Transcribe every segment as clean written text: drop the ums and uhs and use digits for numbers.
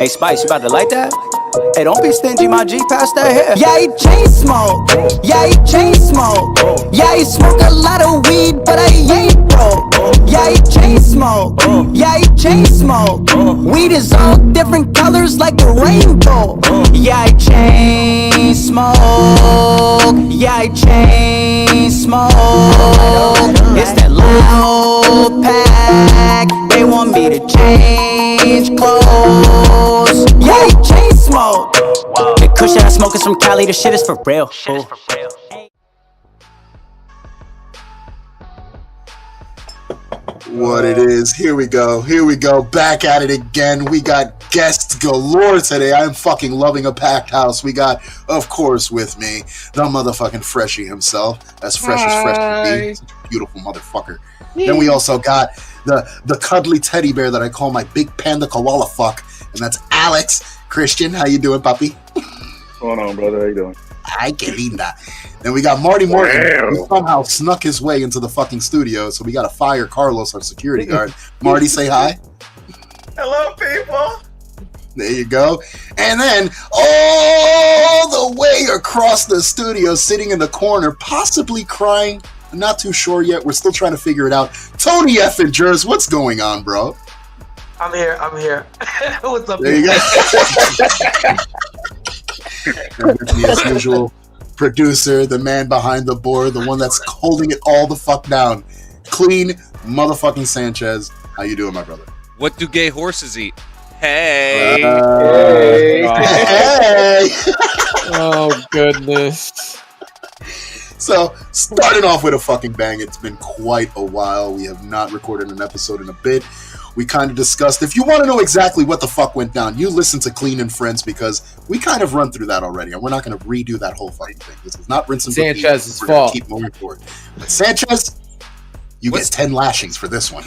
Hey Spice, you about to light that? Hey, don't be stingy, my G, pass that here. Yeah, he chain smoke. Yeah, he chain smoke. Yeah, he smoke a lot of weed, but I ain't broke. Yeah, he chain smoke. Yeah, he chain smoke. Weed is all different colors like the rainbow. Yeah, he chain smoke. Yeah, he chain smoke. It's that loud pack. They want me to change clothes. Yeah, he chain smoke. The kush that I smoke is from Cali, the shit is for real. What it is, here we go, back at it again. We got guests galore today. I'm fucking loving a packed house. We got, of course, with me, the motherfucking freshie himself. As fresh as fresh can be. Such a beautiful motherfucker. Then we also got the cuddly teddy bear that I call my big panda koala fuck, and that's Alex. Christian, how you doing, puppy? What's going on, brother? How you doing? Ay, que linda. Then we got Marty Morgan, who somehow snuck his way into the fucking studio, so we got to fire Carlos, our security guard. Marty, say hi. Hello, people. There you go. And then all the way across the studio, sitting in the corner, possibly crying. I'm not too sure yet. We're still trying to figure it out. Tony Effingers, what's going on, bro? I'm here. What's up? There you go. And with me, as usual, producer, the man behind the board, the one that's holding it all the fuck down, Clean motherfucking Sanchez. How you doing, my brother? What do gay horses eat? Hey. Hey. Oh, goodness. So, starting off with a fucking bang, it's been quite a while. We have not recorded an episode in a bit. We kind of discussed, if you want to know exactly what the fuck went down, you listen to Clean and Friends, because we kind of run through that already, and we're not going to redo that whole fucking thing. This is not rinse and repeat. Sanchez's We're gonna fault. keep moving forward. But Sanchez, you get 10 lashings for this one.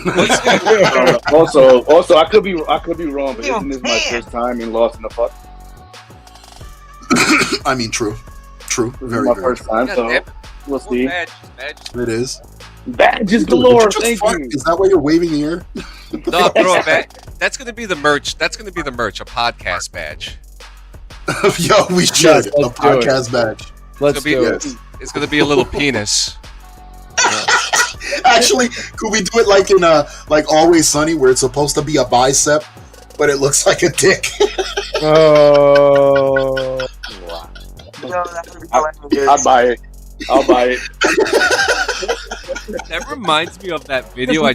Also, I could be wrong, but isn't this my first time in Lost in the Fuck? I mean, true. Very, my very first time, so we'll see. It is. Badges galore, thank fuck? you. Is that why you're waving the air? No, throw it back. That's gonna be the merch. A podcast badge. Yo, we should. Yes, a let's do podcast badge. Let's do it. It's gonna be a little penis. Actually, could we do it like in like Always Sunny, where it's supposed to be a bicep, but it looks like a dick? Oh. I'll buy it. That reminds me of that video. I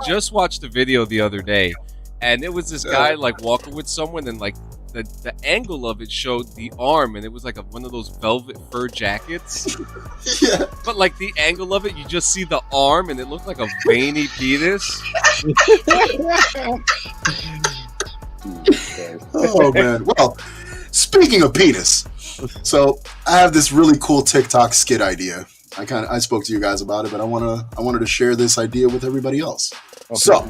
just watched a video the other day, and it was this guy like walking with someone, and like the angle of it showed the arm, and it was like one of those velvet fur jackets. Yeah. But like the angle of it, you just see the arm, and it looked like a veiny penis. Oh man. Well, speaking of penis, so I have this really cool TikTok skit idea. I spoke to you guys about it, but I wanted to share this idea with everybody else. Okay. So,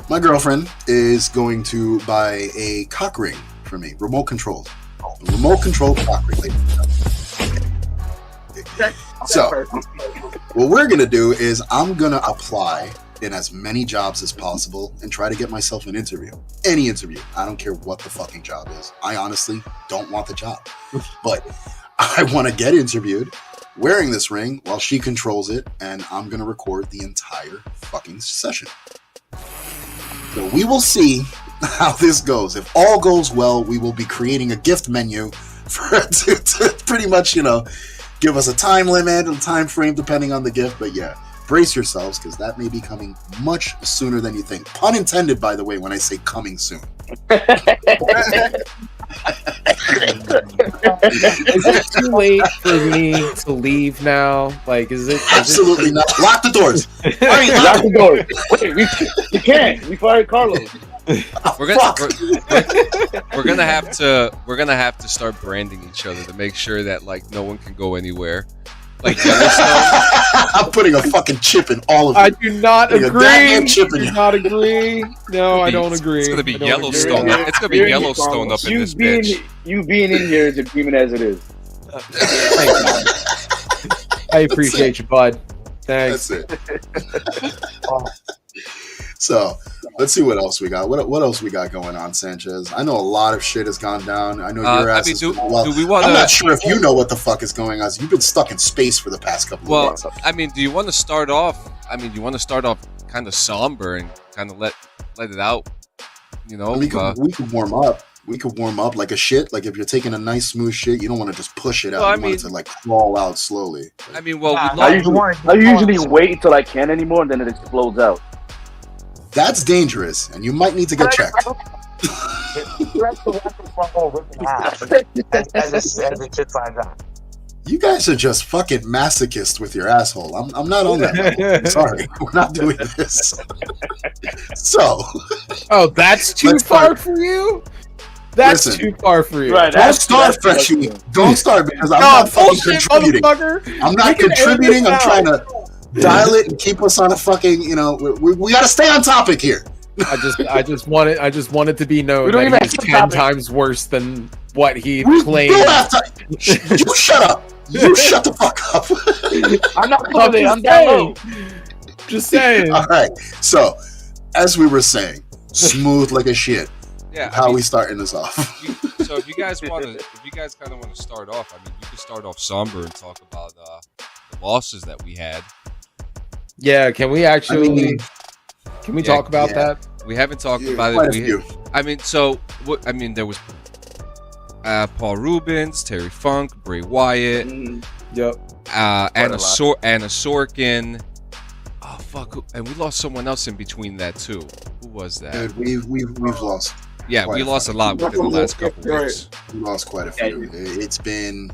my girlfriend is going to buy a cock ring for me, remote controlled cock ring. So, what we're gonna do is I'm gonna apply in as many jobs as possible and try to get myself an interview. Any interview. I don't care what the fucking job is. I honestly don't want the job. But I want to get interviewed wearing this ring while she controls it, and I'm going to record the entire fucking session. So we will see how this goes. If all goes well, we will be creating a gift menu for to pretty much, give us a time limit, a time frame, depending on the gift. But yeah, brace yourselves, because that may be coming much sooner than you think. Pun intended, by the way, when I say coming soon. Is it too late for me to leave now? Like, is it? Absolutely not. Lock the doors. Lock the doors. Wait, we can't. We fired Carlos. We're gonna have to start branding each other to make sure that like no one can go anywhere. Like Yellowstone. I'm putting a fucking chip in all of you. I do not agree. I do in not agree. No, I don't agree. It's gonna be Yellowstone. It's gonna be Yellowstone up in this bitch. You being in here is agreement as it is. I appreciate you, bud. Thanks. That's it. So let's see what else we got. What else we got going on, Sanchez? I know a lot of shit has gone down. I know your ass is well. Do we wanna, I'm not sure if you know what the fuck is going on. You've been stuck in space for the past couple of months. I mean, do you want to start off? I mean, do you want to start off kind of somber and kind of let it out? You know, we could warm up. We could warm up like a shit. Like if you're taking a nice smooth shit, you don't want to just push it out. Well, you want it to like crawl out slowly. I mean, well, I usually wait until I can't anymore, and then it explodes out. That's dangerous, and you might need to get checked. You guys are just fucking masochists with your asshole. I'm not on that level. Sorry, we're not doing this. So, that's too far for you. That's too far for you. Right, don't start, Freshie. Don't start because I'm not fucking contributing. I'm not contributing. I'm trying to dial it and keep us on a fucking. You know, we got to stay on topic here. I just want it to be known that he's 10 times worse than what he claimed. You shut up. You shut the fuck up. I'm not coming. I'm down. Just saying. All right. So, as we were saying, smooth like a shit. Yeah. How are we starting this off? So if you guys kind of want to start off, I mean, you can start off somber and talk about the losses that we had. Yeah. Can we actually? Can we talk about that? We haven't talked about it. There was Paul Rubens, Terry Funk, Bray Wyatt. Yep. Anna Sorkin. Oh fuck! And we lost someone else in between that too. Who was that? Dude, we've lost. Yeah, we lost a lot within the last couple weeks. We lost quite a few. It's been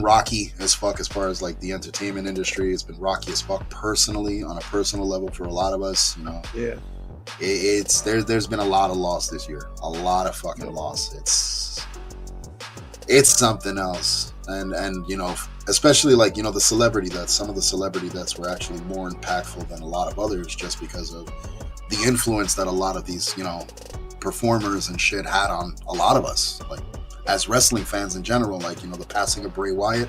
rocky as fuck as far as like the entertainment industry. It's been rocky as fuck personally, on a personal level for a lot of us. You know. Yeah. There's been a lot of loss this year. A lot of fucking loss. It's something else. And you know, especially like, you know, some of the celebrity deaths were actually more impactful than a lot of others, just because of the influence that a lot of these, you know, performers and shit had on a lot of us, like as wrestling fans in general. Like, you know, the passing of Bray Wyatt,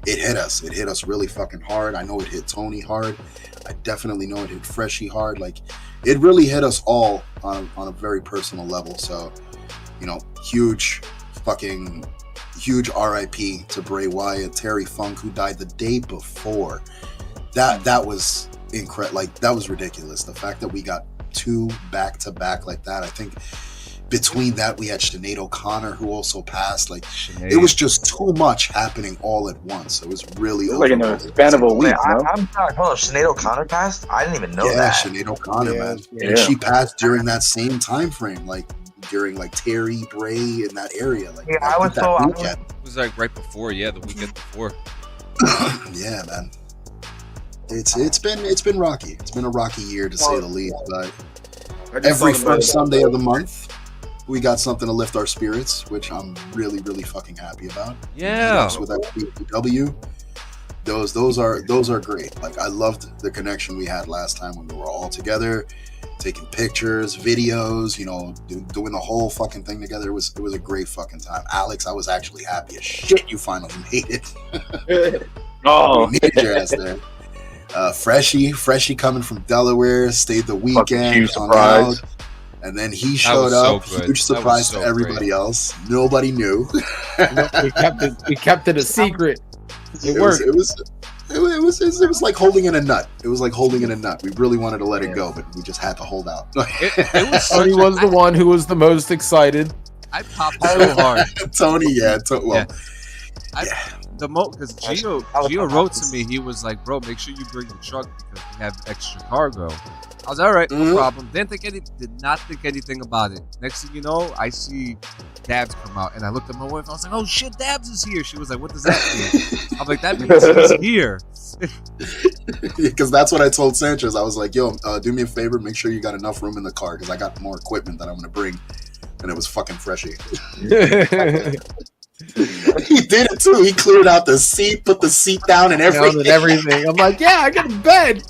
it hit us really fucking hard. I know it hit Tony hard. I definitely know it hit Freshie hard. Like, it really hit us all on a very personal level. So, you know, huge RIP to Bray Wyatt. Terry Funk, who died the day before. That was incredible. Like, that was ridiculous. The fact that we got 2 back-to-back like that. I think between that, we had Sinead O'Connor, who also passed. Like, It was just too much happening all at once. It was really like in a span of a week. I'm sorry. Hold on. Sinead O'Connor passed? I didn't even know that. Yeah, Sinead O'Connor, man. Yeah. And she passed during that same time frame, like during like Terry, Bray, in that area. Like, I was it was like right before, the weekend before. Yeah, man. It's been rocky. It's been a rocky year to say the least. But every first Sunday of the month, we got something to lift our spirits, which I'm really, really fucking happy about. Yeah. With that PPW, those are great. Like, I loved the connection we had last time when we were all together, taking pictures, videos, you know, doing the whole fucking thing together. It was a great fucking time. Alex, I was actually happy as shit you finally made it. Oh, You made your ass there. Freshie coming from Delaware, stayed the weekend, huge hung surprise. out, and then he showed up. So good. Huge surprise so to everybody else. Nobody knew. We kept it a secret. It worked. It was like holding in a nut. It was like holding in a nut. We really wanted to let it go, but we just had to hold out. It was Tony was the one who was the most excited. I popped so hard. Tony, yeah. Because Gio wrote to me, he was like, "Bro, make sure you bring the truck because we have extra cargo." I was all right, no problem. Did not think anything about it. Next thing you know, I see Dabs come out, and I looked at my wife. I was like, "Oh shit, Dabs is here." She was like, "What does that mean?" I'm like, "That means he's here." Because that's what I told Sanchez. I was like, "Yo, do me a favor, make sure you got enough room in the car because I got more equipment that I'm gonna bring." And it was fucking Freshie. He did it too. He cleared out the seat, put the seat down and everything. I'm like, yeah, I got a bed.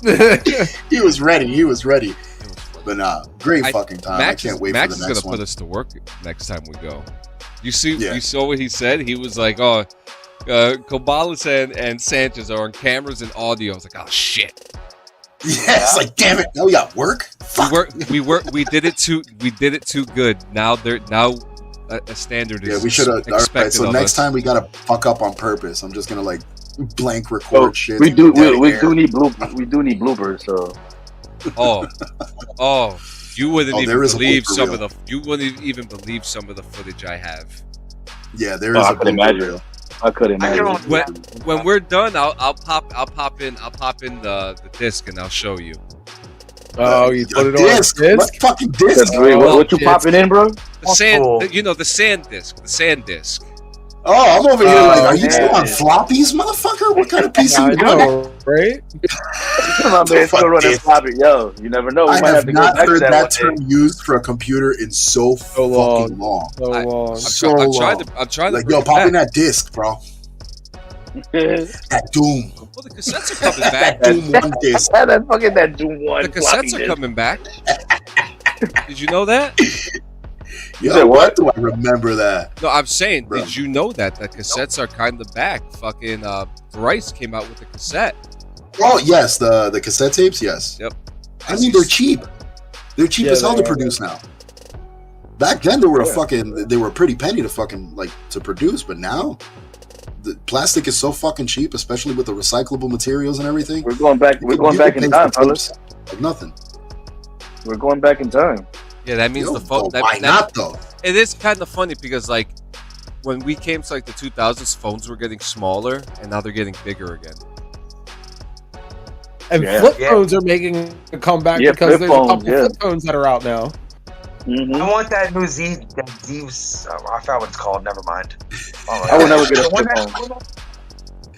He was ready. But great fucking time. I can't wait Max for the is next gonna one. put us to work next time we go. You saw what he said? He was like, "Oh, Cabales and Sanchez are on cameras and audio." I was like, "Oh shit." Yeah, it's like, damn it, now we got work. Fuck. We did it too good. Now a standard is Yeah, we should have. All right, so next time we gotta fuck up on purpose. I'm just gonna like blank record shit. We do need bloopers. So. You wouldn't even there is a believe blooper some reel. of the. You wouldn't even believe some of the footage I have. Yeah, there is I a could blooper imagine. reel. I could imagine. When we're done, I'll pop in the disc and I'll show you. Oh, you put it on Disc? a disc? What fucking disc? Wait, what you popping in, bro? The sand, the sand disc. Oh, I'm over here like, are you man. still on floppies, motherfucker? What kind of PC I you running? know, right? My man still running floppy. Yo, you never know. We I might have have to go not back to heard that that one term used for a computer in so fucking long. So long. I'm trying Like, to. yo, pop in that disc, bro. day. That Doom. Well, the cassettes are coming back. Doom 1 disc. that Doom 1 The cassettes are coming back. Did you know that? Yo, said what do I remember that? No, I'm saying, Bro. did you know that the cassettes are kind of back? Fucking Bryce came out with a cassette. Oh, yes, the cassette tapes, yes. Yep. I mean, they're cheap. They're cheap Yeah, as hell they to are. produce now. Back then, they were a pretty penny to fucking, like, to produce, but now, the plastic is so fucking cheap, especially with the recyclable materials and everything. We're going back. We're You going can back pay in for time, tapes fellas. like nothing. We're going back in time. Yeah, that means Yo, the phone. but why not, though? It is kind of funny because, like, when we came to like the 2000s, phones were getting smaller, and now they're getting bigger again. And Yeah. flip phones are making a comeback Yeah, because flip there's a phones, couple yeah. flip phones that are out now. Mm-hmm. I want that new Z. I forgot what it's called. Never mind. Oh, I will never get a The one flip that- phone.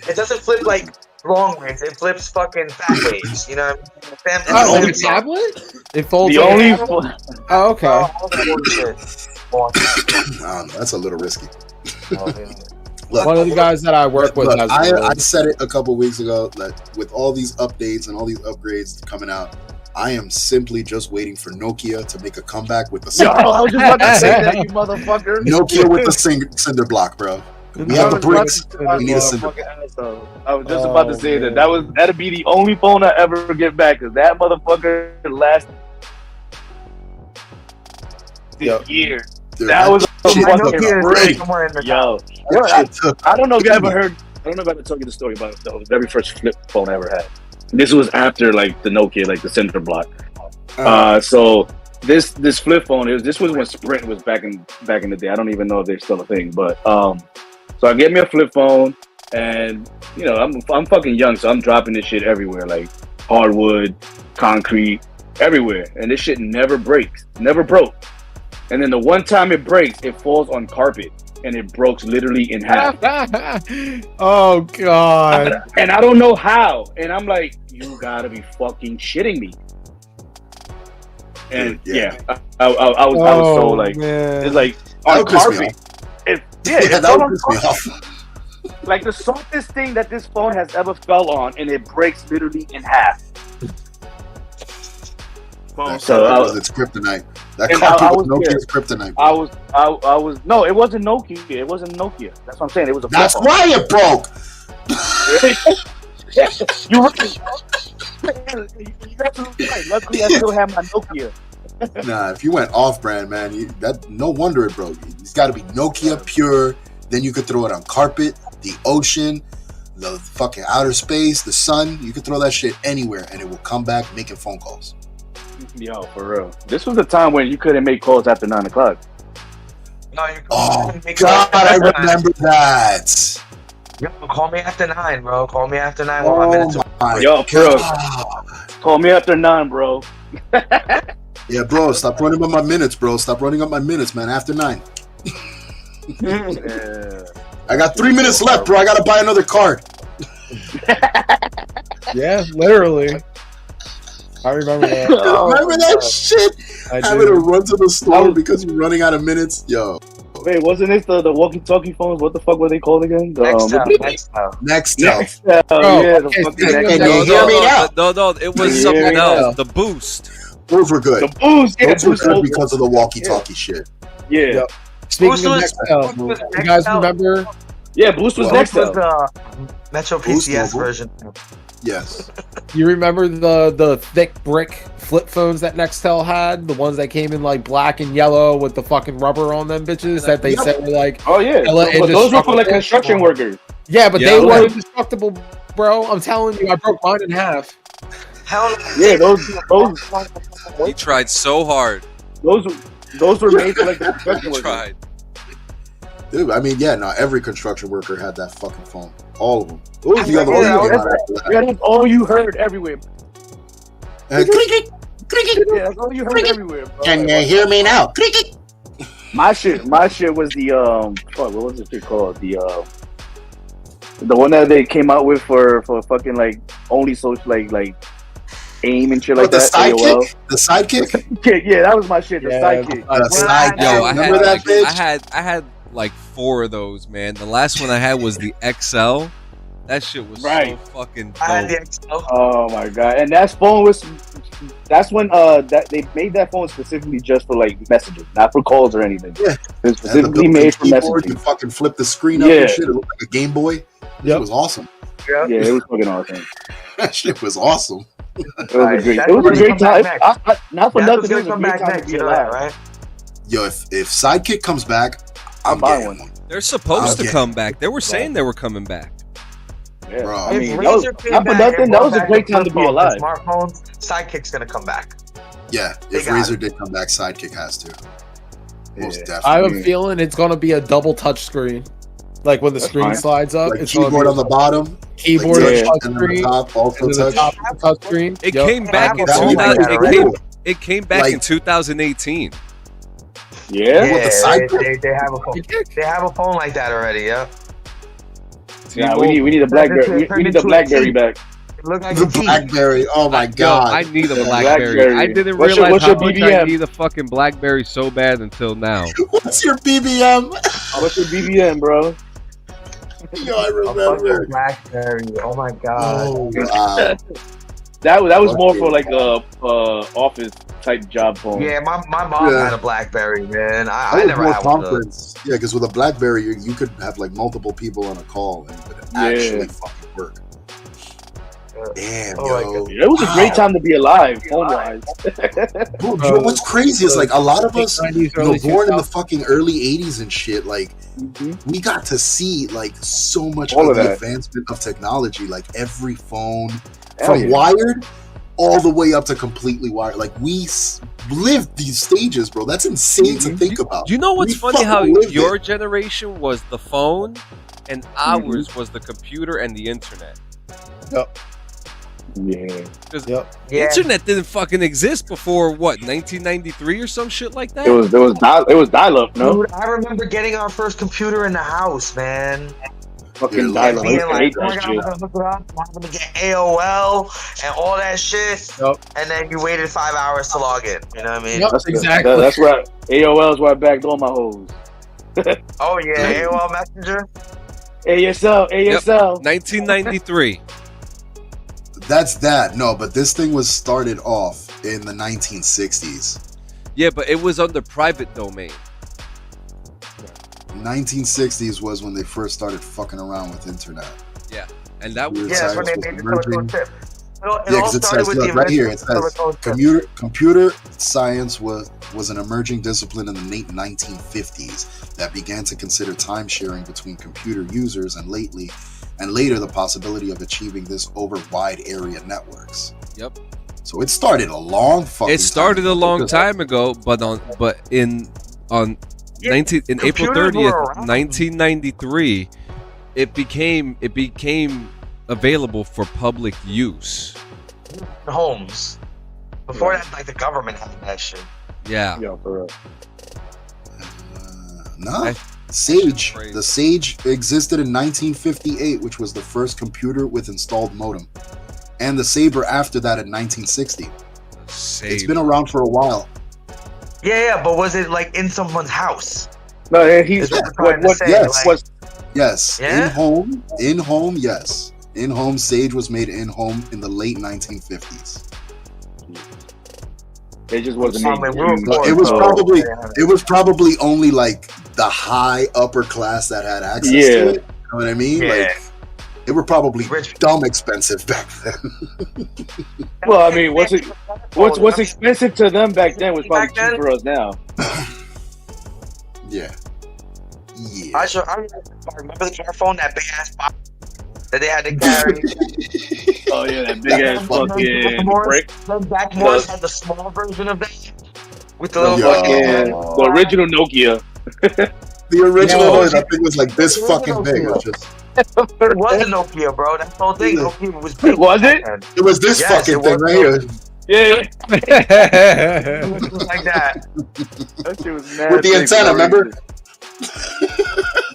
It doesn't flip like long ways. It flips fucking fat ways. You know what I mean? Family Oh, only- the tablet? It folds. The like- only Oh, okay. all that bullshit. That's a little risky. Oh, yeah. Look, One of the guys that I work with look, has I one. said it a couple weeks ago that with all these updates and all these upgrades coming out, I am simply just waiting for Nokia to make a comeback with the Yo, I was just about to say that, you motherfucker. Nokia with the cinder block, bro. We have the bricks. We need a cinder. I was just about to say that. That'd be the only phone I ever get back, because that motherfucker lasted years. Dude, That was a shit fucking took Nokia is great. somewhere in the Yo, That shit took I don't know if you ever heard. I don't know if I ever told you the story about the very first flip phone I ever had. This was after like the Nokia, like the center block. So this flip phone, this was when Sprint was back in the day. I don't even know if they're still a thing, but so I get me a flip phone, and you know I'm fucking young, so I'm dropping this shit everywhere, like hardwood, concrete, everywhere, and this shit never breaks, never broke. And then the one time it breaks, it falls on carpet, and it broke literally in half. Oh god. And I don't know how. And I'm like, you gotta be fucking shitting me. And Yeah. I was so like, man. it's like That on would piss me carpet. It that fell would on piss me carpet. off. Like the softest thing that this phone has ever fell on, and it breaks literally in half. That So carpet I was was- its kryptonite. That and carpet I was was Nokia's kryptonite. I was no, it wasn't Nokia. It wasn't Nokia. That's what I'm saying. It was a flip That's phone. why it broke. You're right. You're absolutely right. Luckily, I still have my Nokia. Nah, if you went off-brand, man, that no wonder it broke. It's got to be Nokia pure. Then you could throw it on carpet, the ocean, the fucking outer space, the sun. You could throw that shit anywhere, and it will come back making phone calls. Yo, for real. This was the time when you couldn't make calls after 9 o'clock. No, you Oh make God, I after 9. remember that. Yo, call me after 9, bro. Call me after 9 while my minutes are my Yo, for real. God. Call me after 9, bro. Yeah, bro, stop running up my minutes, bro. Stop running up my minutes, man. After 9. Yeah. I got 3 minutes left, bro. I gotta buy another card. Yeah, literally. I remember that. Remember that shit? I Having to do. run to the store because you're running out of minutes. Yo, Wait, wasn't this the walkie-talkie phones? What the fuck were they called again? The, next time. the- Next time. next time. Nextel, Oh, yeah, the okay, fucking speaking of Can Nextel. you hear me now? No, it was Yeah, something yeah. else. The boost. Those were good. The boost, yeah, Those were boost good mobile. because of the walkie-talkie shit. Yeah, Yep. Speaking Boost of was- Nextel, Boost was you guys Nextel. remember? yeah, boost was Well, This was Nextel. the Metro Boost PCS mobile. version. Yes. You remember the thick brick flip phones that Nextel had? The ones that came in like black and yellow with the fucking rubber on them bitches that they said were like, oh yeah, but those were for like construction workers. Yeah, but they were indestructible, bro. I'm telling you, I broke mine in half. Hell yeah, those. He tried so hard. Those were made for like the construction workers. Tried. Dude, I mean, yeah, no, every construction worker had that fucking phone. All of them. What was the other one? That's all you heard everywhere. Cricket, cricket. Yeah, that's all you heard everywhere. Bro. Can you hear me now? Cricket. My shit was the fuck, what was it called? The one that they came out with for fucking like only social like AIM and shit like the that. Sidekick? The sidekick? Yeah, that was my shit. The sidekick. Yo, Remember that bitch? I had like 4 of those, man. The last one I had was the XL. That shit was so fucking dope. I had the XL. Oh my god! And that phone that's when that they made that phone specifically just for like messages, not for calls or anything. Yeah, it was specifically made for messaging. You fucking flip the screen up and shit. It looked like a Game Boy. It was awesome. Yeah, it was fucking awesome. That shit was awesome. It was a great time. Not for nothing. It was a great time to be alive, right? Yo, if Sidekick comes back, I'm buying one. They're supposed to come back. They were saying they were coming back. Yeah. Bro, I mean, not for nothing. That was a great time to be alive. Smartphones, Sidekick's gonna come back. Yeah, if Razer did come back, Sidekick has to. Most definitely. I have a feeling it's gonna be a double touch screen. Like when the screen slides up, like it's keyboard on the bottom, keyboard like touch screen, top, also touch. touch screen. It came back in 2000. It came back in 2018. Yeah, they have a phone. They have a phone like that already. Yeah. Yeah, we need a BlackBerry. We need the BlackBerry back. Look like the BlackBerry. Oh my god! I need a BlackBerry. I didn't realize how much I need a fucking BlackBerry so bad until now. What's your BBM? What's your BBM, bro? Yo, I remember BlackBerry. Oh my god! Oh wow! that was more for like a office type job phone. Yeah, my mom had a BlackBerry, man. I never had one. Yeah, because with a BlackBerry, you could have like multiple people on a call and it would actually fucking work. Damn, yo. It was a great time to be alive, phone-wise. Bro, what's crazy is like a lot of us, born in the fucking early 80s and shit, like we got to see like so much of the advancement of technology, like every phone from wired all the way up to completely wired. Like we lived these stages, bro. That's insane to think about. Do you know what's funny? How your generation was the phone and ours was the computer and the internet. Yep. Yeah. The internet didn't fucking exist before what, 1993 or some shit like that. It was dial-up. No, dude, I remember getting our first computer in the house, man. Fucking dial-up. Being like, I'm gonna look it up. I'm gonna get AOL and all that shit. Yep. And then you waited 5 hours to log in. You know what I mean? Yep, exactly. That's where AOL is where I backed all my hoes. Oh yeah, AOL Messenger. ASL. Yep. 1993. That's that. No, but this thing was started off in the 1960s. Yeah, but it was under private domain. 1960s was when they first started fucking around with internet. Yeah, and that was that's when they made the silicone chip. Because it says right here, it says computer science was an emerging discipline in the late 1950s that began to consider time sharing between computer users and later the possibility of achieving this over wide area networks. Yep. So it started a long fucking. It started a long time ago, but in April 30th, 1993, it became available for public use. Homes. Before that, like the government had that shit. Yeah. Yeah, for real. No. Sage. The Sage existed in 1958, which was the first computer with installed modem. And the Sabre after that in 1960. It's been around for a while. Yeah, but was it like in someone's house? No, he's yes. Yeah? In home, yes. In home, Sage was made in home in the late 1950s. It just wasn't. It was probably only like the high upper class that had access to it. You know what I mean? Yeah. Like, They were probably Rich. dumb expensive back then. Well, I mean, what's expensive to them back then was probably Back then? cheap for us now. Yeah. I remember the car phone, that big ass box that they had to carry. Oh yeah, that big ass fucking brick. Jack Morris had the small version of that with the little The original Nokia. The original one, that thing was like this fucking big. It was just. It was a Nokia, bro. That's the whole thing. Nokia was big. Was it? It was this fucking thing right here. Yeah. Like that. That shit was mad. With the antenna, remember?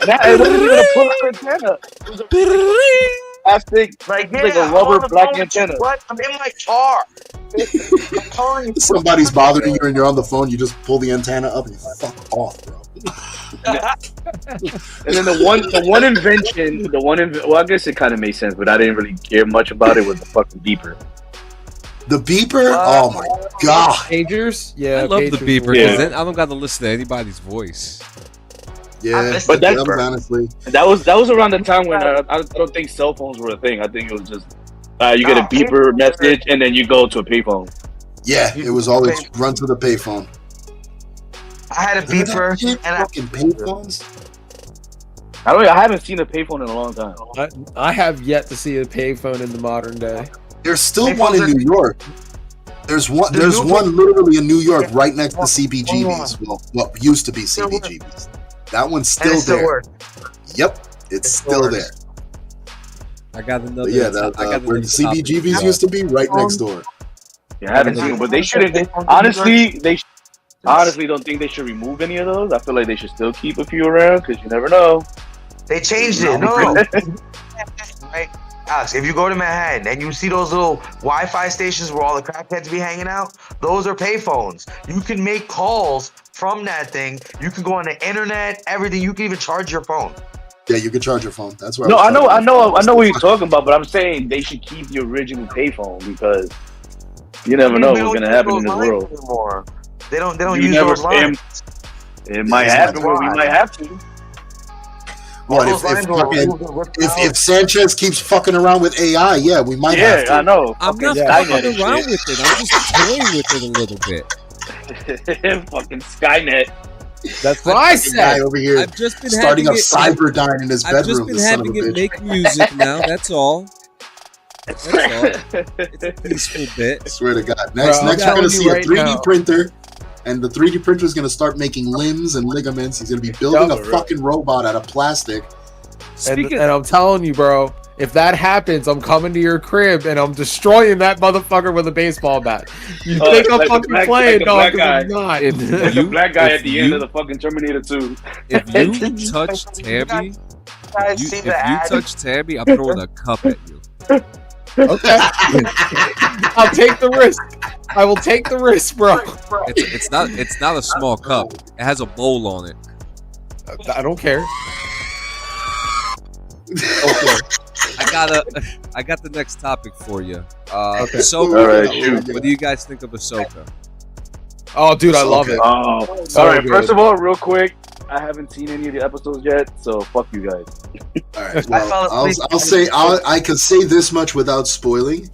It wasn't even a pull-out antenna. It was a plastic, like a rubber black antenna. What? I'm in my car. I'm calling you. Somebody's bothering you and you're on the phone, you just pull the antenna up and you fuck off, bro. And then the one invention, well, I guess it kind of made sense, but I didn't really care much about it, was the fucking beeper. The beeper? Oh my god. Pagers? Yeah, I love the pagers beeper were- because then I don't got to listen to anybody's voice. Yeah, But that's honestly. That was around the time when I don't think cell phones were a thing. I think it was just you get a beeper message and then you go to a payphone. Yeah, it was always run to the payphone. I had a beeper and fucking payphones. I haven't seen a payphone in a long time. I have yet to see a payphone in the modern day. There's still one in New York. There's one literally in New York right next to CBGB's. Well, what used to be CBGB's. That one's still there. Yep, it's still there. I got another. But yeah, where the CBGB's used to be, right next door. Yeah, I haven't seen it, but they shouldn't. Honestly, honestly don't think they should remove any of those. I feel like they should still keep a few around because you never know. they changed it. No. Right? Alex, if you go to Manhattan and you see those little Wi-Fi stations where all the crackheads be hanging out, those are payphones. You can make calls from that thing. You can go on the internet, everything. You can even charge your phone. Yeah, you can charge your phone. That's where. No, I know what you're talking about, but I'm saying they should keep the original payphone because you never know what's gonna happen in this world. Anymore. They don't You use never those lines. It might happen where we might have to. What if Sanchez keeps fucking around with AI? Yeah, we might have to. I know. I'm not fucking around with it. I'm just toying with it a little bit. Fucking Skynet. That's what I said. Guy over here I've just been starting up having Cyberdyne in his I've bedroom. just been having it make music now. That's all. That's all. It's a peaceful bit. I swear to God. Next we're gonna see a 3D printer, and the 3D printer is gonna start making limbs and ligaments. He's gonna be building a fucking robot out of plastic. And I'm telling you, bro, if that happens, I'm coming to your crib and I'm destroying that motherfucker with a baseball bat. You think I'm fucking playing, dog? I'm not. Like the black guy at the end of the fucking Terminator 2. If you touch Tabby, I'm throwing a cup at you. Okay. I'll take the risk. I will take the risk, bro. It's not a small cup. It has a bowl on it. I don't care. Okay. I got the next topic for you. Okay. Ahsoka. All right, shoot. What do you guys think of Ahsoka? Oh, dude, I love it. Oh, So all right. good. First of all, real quick, I haven't seen any of the episodes yet, so fuck you guys. All right. Well, I can say this much without spoiling.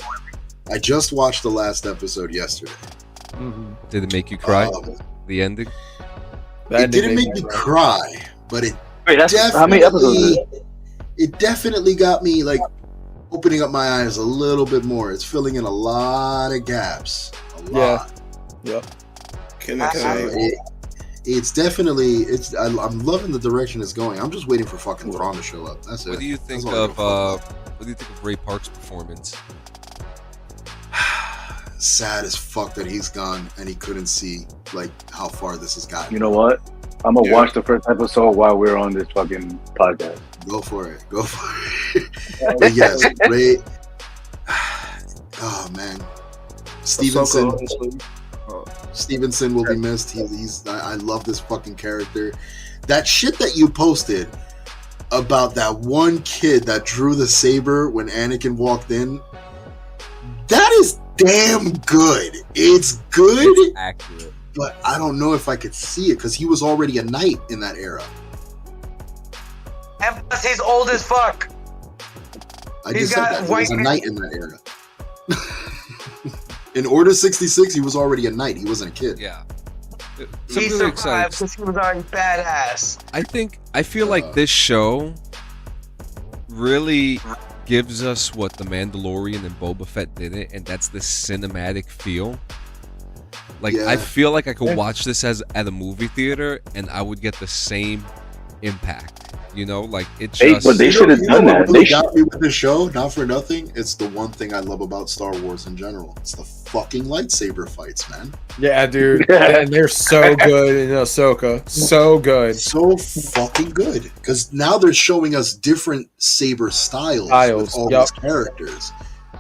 I just watched the last episode yesterday. Mm-hmm. Did it make you cry? The ending? It didn't make me cry, but it Wait, that's how many episodes is it? It definitely got me like opening up my eyes a little bit more. It's filling in a lot of gaps. A lot. Yep. It's definitely I'm loving the direction it's going. I'm just waiting for fucking Thrawn to show up. That's it. What do you think That's all of Ray Park's performance? Sad as fuck that he's gone and he couldn't see like how far this has gotten. You know what? I'm gonna watch the first episode while we're on this fucking podcast. Go for it. But yes, Ray. Oh man, Stevenson will be missed. I love this fucking character. That shit that you posted about that one kid that drew the saber when Anakin walked in, that is damn good. It's good. It's accurate. But I don't know if I could see it because he was already a knight in that era. And plus, he's old as fuck. I just said that. He was a knight in that era. In Order 66, he was already a knight. He wasn't a kid. Yeah. He survived because he was already badass. I feel like this show really gives us what The Mandalorian and Boba Fett didn't, and that's the cinematic feel. Like, Yeah. I feel like I could watch this at a movie theater, and I would get the same impact. You know, like it just. But they should have done that. They got me with the show, not for nothing. It's the one thing I love about Star Wars in general. It's the fucking lightsaber fights, man. Yeah, dude. And they're so good in Ahsoka. So good. So fucking good. Because now they're showing us different saber styles with all these characters.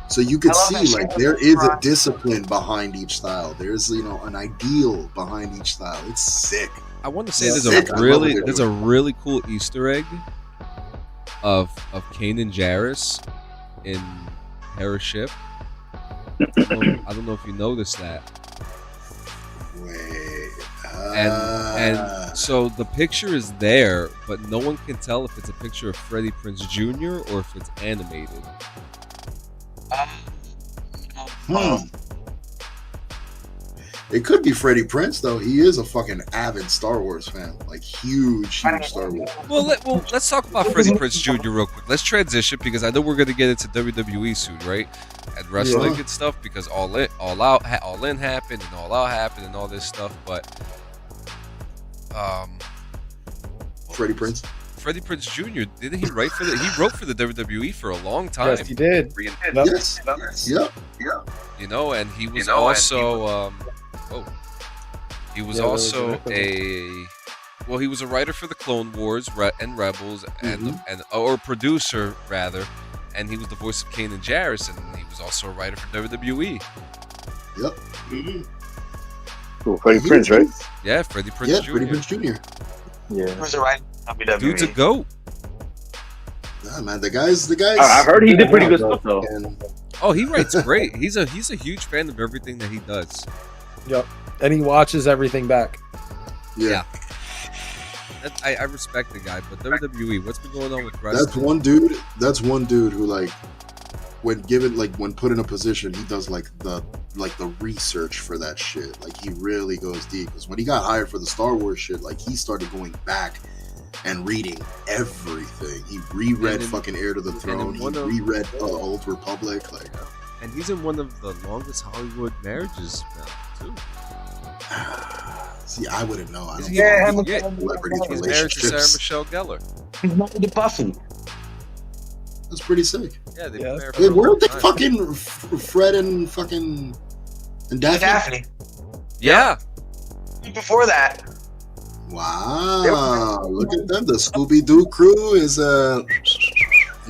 So you can see, like, there is a discipline behind each style. There's, you know, an ideal behind each style. It's sick. I want to say there's a really cool Easter egg of Kanan Jarrus in Hera Ship. I don't know if you noticed that. Wait. And so the picture is there, but no one can tell if it's a picture of Freddie Prinze Jr. or if it's animated. It could be Freddie Prinze, though. He is a fucking avid Star Wars fan. Like, huge Star Wars. Well, let's talk about Freddie Prinze Jr. real quick. Let's transition because I know we're going to get into WWE soon, right? And wrestling and stuff, because All In happened and All Out happened and all this stuff. But Freddie Prinze. Freddie Prinze Jr. Didn't he write for he wrote for the WWE for a long time. Yes, he did. Yes. Yep. You know, and he was also he was also he was a writer for the Clone Wars and Rebels and or producer rather, and he was the voice of Kanan Jarrus, and he was also a writer for WWE. Yep. Cool. Freddie Prinze, right? Yeah, Freddie Prinze Jr. Freddie Prinze Jr. Yeah. He was a right WWE. Dude's a goat. Yeah, man, the guys. I heard he did pretty good stuff though. Oh, he writes great. He's a huge fan of everything that he does. Yep. And he watches everything back. Yeah. I respect the guy, but WWE, what's been going on with wrestling? That's one dude who, like, when put in a position, he does the research for that shit. Like, he really goes deep. Because when he got hired for the Star Wars shit, like, he started going back and reading everything. He reread fucking Heir to the Throne. He reread Old Republic. Like, and he's in one of the longest Hollywood marriages now, too. See, I wouldn't know. I don't He's married to Sarah Michelle Gellar. He's married to Buffy. That's pretty sick. Yeah, they've been married Hey, for a weren't long they time. fucking Fred and fucking and Daphne? Yeah. Before that. Wow, look at them. The Scooby-Doo crew is you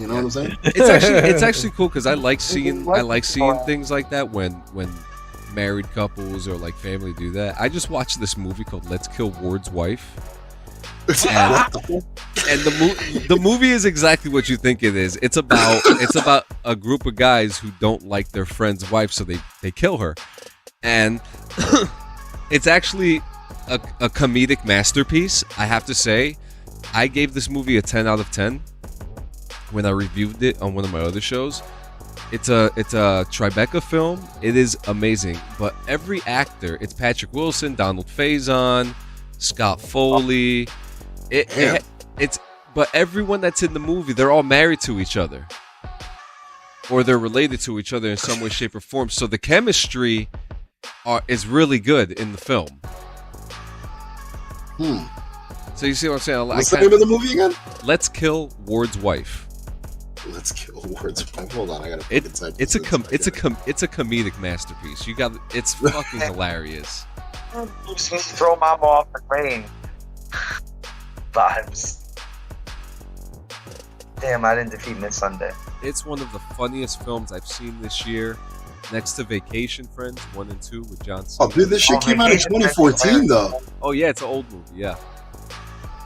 know what I'm saying? It's actually cool because I like seeing things like that when married couples or like family do that. I just watched this movie called Let's Kill Ward's Wife. And the movie is exactly what you think it is. It's about a group of guys who don't like their friend's wife, so they kill her. And it's actually a comedic masterpiece, I have to say. I gave this movie a 10 out of 10 when I reviewed it on one of my other shows. It's a Tribeca film. It is amazing, but every actor, it's Patrick Wilson, Donald Faison, Scott Foley. But everyone that's in the movie, they're all married to each other, or they're related to each other in some way, shape, or form. So the chemistry is really good in the film. So you see what I'm saying? What's the name of the movie again? Let's Kill Ward's Wife. Let's Kill Ward's Wife. Hold on, I gotta. It's a comedic masterpiece. It's fucking hilarious. Throw mama off the train. Vibes. Damn, I didn't defeat Miss Sunday. It's one of the funniest films I've seen this year, next to Vacation Friends 1 and 2 with John Cena. Oh, dude, this shit came out in 2014, though. Oh yeah, it's an old movie. Yeah.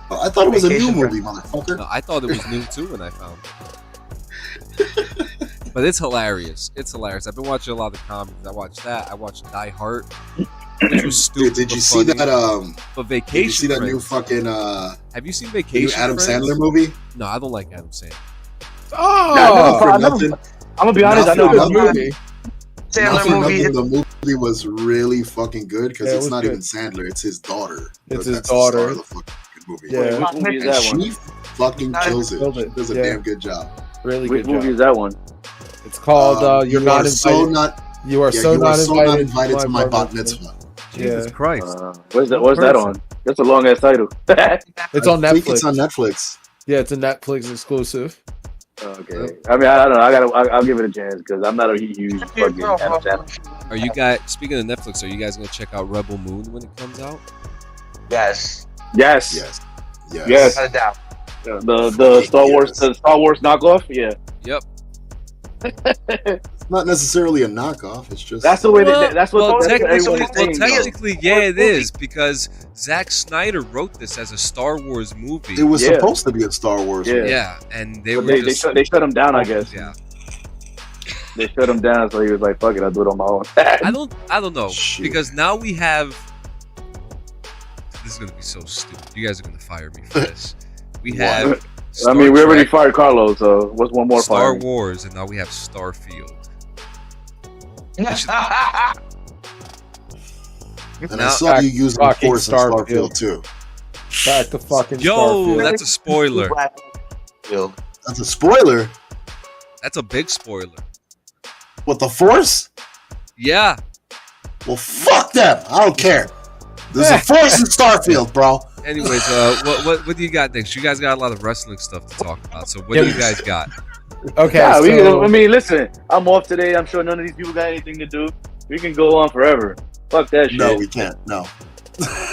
Oh, I thought it was a new movie, motherfucker. No, I thought it was new too when I found it. But it's hilarious. It's hilarious. I've been watching a lot of comedies. I watched that. I watched Die Hard, which was stupid. Did you see that? But Vacation. Did you see that Friends, new fucking? Have you seen Vacation? New Adam Friends? Sandler movie? No, I don't like Adam Sandler. Oh, For nothing. I'm gonna be honest. I know Nothing. the movie. Sandler movie. The movie was really fucking good because Yeah, it it's was not good. even Sandler; it's his daughter. It's That's his the star daughter. of the fucking good movie. Yeah. Which movie is And that she one? fucking kills it. Killed She it. does a Yeah. damn good job. Really Which good movie job. is that one? It's called "You're Not Invited." So not. You are Yeah, so you not are so not invited invited to my bat mitzvah. Jesus Yeah. Christ. Where's that on? That's a long ass title. It's on I think Netflix. it's on Netflix. Yeah, it's a Netflix exclusive. Okay. I mean, I don't know. I'll give it a chance because I'm not a huge fucking Adam Sandler. Are you guys, speaking of Netflix, are you guys going to check out Rebel Moon when it comes out? Yes. Yes. Yes. Yes. Without a doubt. The Star Wars knockoff. Yeah. Yep. It's not necessarily a knockoff. It's just That's the way. That's what technically, everyone is saying. technically, yeah, it is because Zack Snyder wrote this as a Star Wars movie. it was Yeah. supposed to be a Star Wars. Yeah. movie. Yeah, and they But were just they shut him down, I guess. Yeah, They shut him down, so he was like, "Fuck it, I'll do it on my own." I don't know Shit. because now we have. This is gonna be so stupid. You guys are gonna fire me for this. We have. I mean, we already Trek, fired Carlos, so what's one more Star fire? Wars, and now we have Starfield. And I Now- saw you using the Fucking Force in Starfield. Starfield too. Back to fucking Yo, Starfield. that's a spoiler. That's a spoiler. That's a big spoiler. What, the Force? Yeah. Well, fuck them. I don't care. There's a Force in Starfield, bro. Anyways, what do you got next? You guys got a lot of wrestling stuff to talk about. So what do you guys got? Okay, Yeah, so I mean, listen, I'm off today. I'm sure none of these people got anything to do. We can go on forever. Fuck that shit. No, we can't. No.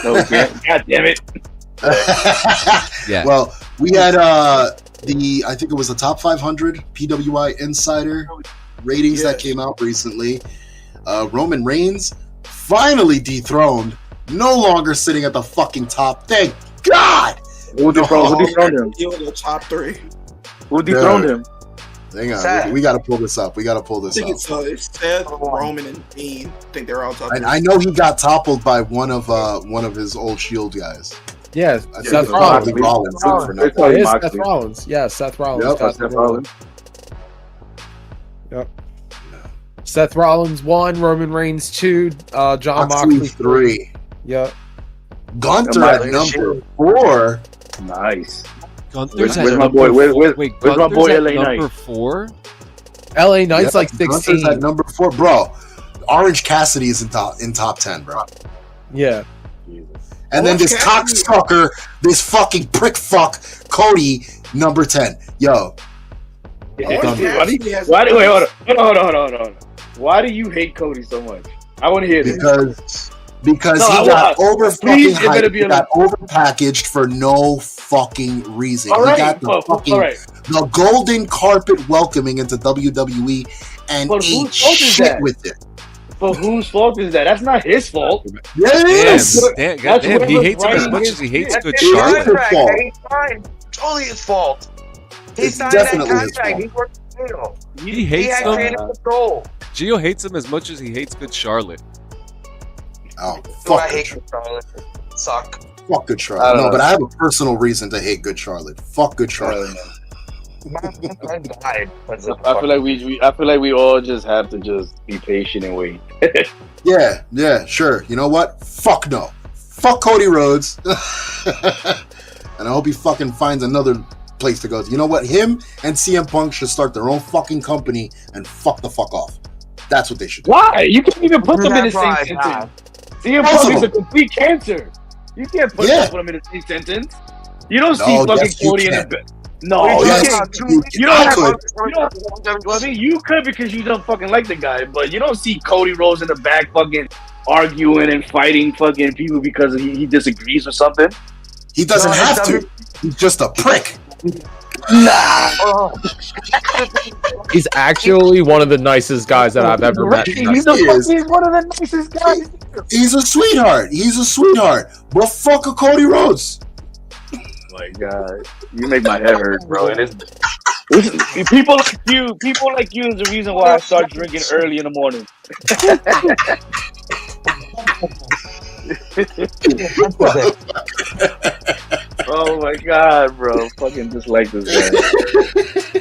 No, we can't. God damn it. Yeah. Well, we had I think it was the top 500 PWI Insider ratings that came out recently. Roman Reigns finally dethroned, no longer sitting at the fucking top. Thank God. Who dethroned him? He was the top 3. Who dethroned him? Hang on, Seth. we got to pull this up. We got to pull I this think up. it's Seth, Roman, and Dean. I think they're all top 3. And I know he got toppled by one of his old Shield guys. yeah, I think Seth it was probably Rollins. Rollins for It's nothing. It is Moxley. Seth Rollins. Yeah, Seth Rollins. Yep, got Seth the Rollins. Seth Rollins 1, Roman Reigns 2, John Moxley Moxley 3. Yep. Gunter Yeah, at Moxley number 4. Nice. Gunther's Where's at my boy? number- Where's wait, my Gunther's boy at LA number Knight? 4? LA Knight's Yep, like Gunter's 16. at number 4, bro. Orange Cassidy is in top 10, bro. Yeah. And then this Cassidy. cocksucker, this fucking prick fuck, Cody, number 10. Yo, Why Gunter. wait, hold on. Why do you hate Cody so much? I want to hear this. because No, he got over fucking please, it better hyped, be he a- got over packaged for no fucking reason. All He right, got the well, fucking all right. the golden carpet welcoming into WWE and But ate whose fault is shit that? with it. But whose fault is that? That's not his fault. Yeah, it is. Damn, That's goddamn, he whoever's hates him as writing much his as he hates shit. Good That's his Charlotte. contract. Fault. He's fine. Totally his fault. He It's signed that definitely his contract. fault. He worked for Geo. He He hates had them. creative control. Gio hates him as much as he hates Good Charlotte. Oh, Do I fuck hate Good, Charlotte? Suck. fuck Good I Charlotte. don't No, know. but I have a personal reason to hate Good Charlotte. Fuck Good Charlotte. My friend died because of I feel like we all just have to just be patient and wait. Yeah, sure. You know what? Fuck no. Fuck Cody Rhodes. And I hope he fucking finds another place to go. You know what? Him and CM Punk should start their own fucking company and fuck the fuck off. That's what they should do. Why? You can't even put them in the same Right, sentence. CM Both of Punk is a them. complete cancer. You can't put Yeah. them in the same sentence. You don't see No, fucking yes, you Cody in can. the No, What are you you yes, talking can't. about? 2 you- weeks you don't I have- could. Well, I mean, you could because you don't fucking like the guy, but you don't see Cody Rhodes in the back fucking arguing and fighting fucking people because he disagrees or something. He doesn't No, have it's to. He's just a prick. Oh. He's actually one of the nicest guys that I've ever met. He's He is. one of the nicest guys. He's a sweetheart. He's a sweetheart. But fuck a Cody Rhodes. Oh my god, you make my head hurt, bro. And it's people like you is the reason why I start drinking early in the morning. Oh my god, bro, fucking dislike this guy.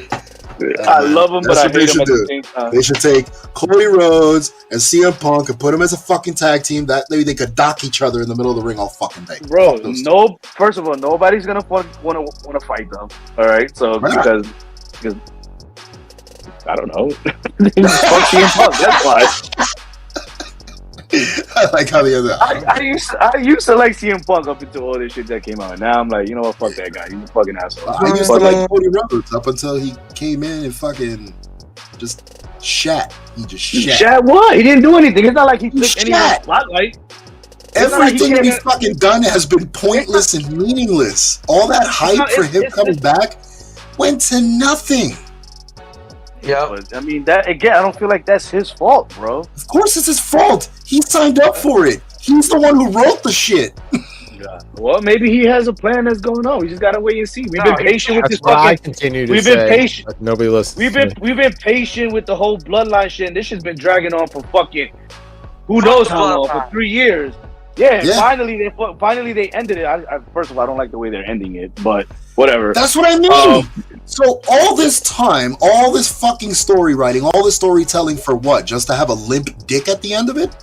I love him, but That's I what they hate him should at the do. same time. They should take Cody Rhodes and CM Punk and put them as a fucking tag team. That maybe they could dock each other in the middle of the ring all fucking day. Bro, no. First of all, nobody's gonna want to fight them. All right, so because I don't know. Fuck CM Punk. That's why. I like how the other. I used to like CM Punk up until all this shit that came out. Now I'm like, you know what? Fuck that guy. He's a fucking asshole. I used to like Cody Rhodes up until he came in and fucking just shat. He just shat. Shat what? He didn't do anything. It's not like he took any of the spotlight. Everything that he's fucking done has been pointless and meaningless. All that hype for him coming back went to nothing. Yeah, I mean that again. I don't feel like that's his fault, bro. Of course, it's his fault. He signed up for it. He's the one who wrote the shit. Yeah. Well, maybe he has a plan that's going on. We just gotta wait and see. We've been patient with this fucking. I continue to we've say. Been patient. Like, nobody listens. We've been patient with the whole bloodline shit. And this shit's been dragging on for fucking who knows how long, for 3 years. Yeah. Finally they ended it. I first of all, I don't like the way they're ending it, but whatever. That's what I mean. So all this time, all this fucking story writing, all this storytelling for what? Just to have a limp dick at the end of it?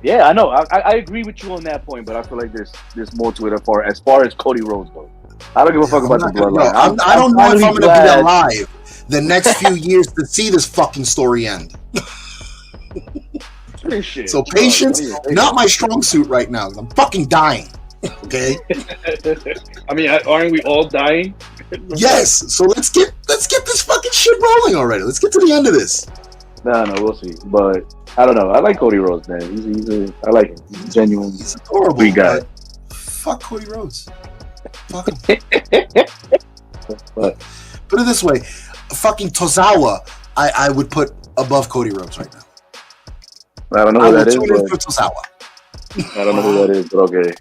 Yeah, I know. I agree with you on that point, but I feel like there's more to it as far as Cody Rhodes goes. I don't give a fuck about the bloodline. I don't know if I'm going to be alive the next few years to see this fucking story end. Shit. So patience, not my strong suit right now. I'm fucking dying. Okay. I mean, aren't we all dying? Yes. So let's get this fucking shit rolling already. Let's get to the end of this. No, we'll see. But I don't know. I like Cody Rhodes, man. I like him. He's genuine. He's adorable. Sweet guy. Fuck Cody Rhodes. Fuck him. Put it this way, fucking Tozawa, I would put above Cody Rhodes right now. I don't know who that is. I don't know who that is, but okay.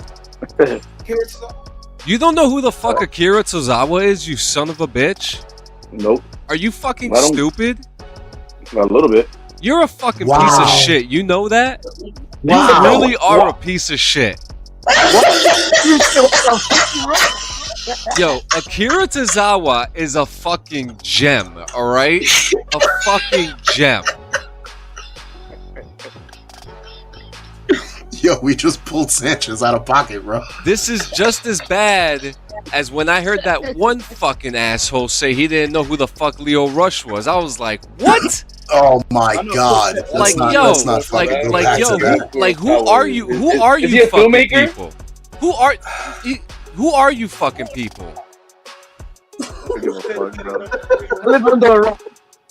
You don't know who the fuck Akira Tozawa is, you son of a bitch? Nope. Are you fucking stupid? A little bit. You're a fucking piece of shit. You know that? Wow. You really are a piece of shit. Yo, Akira Tozawa is a fucking gem, alright? A fucking gem. Yo, we just pulled Sanchez out of pocket, bro. This is just as bad as when I heard that one fucking asshole say he didn't know who the fuck Leo Rush was. I was like, what? Oh my god! Like, who are you? Who are you fucking people? Who are you fucking people?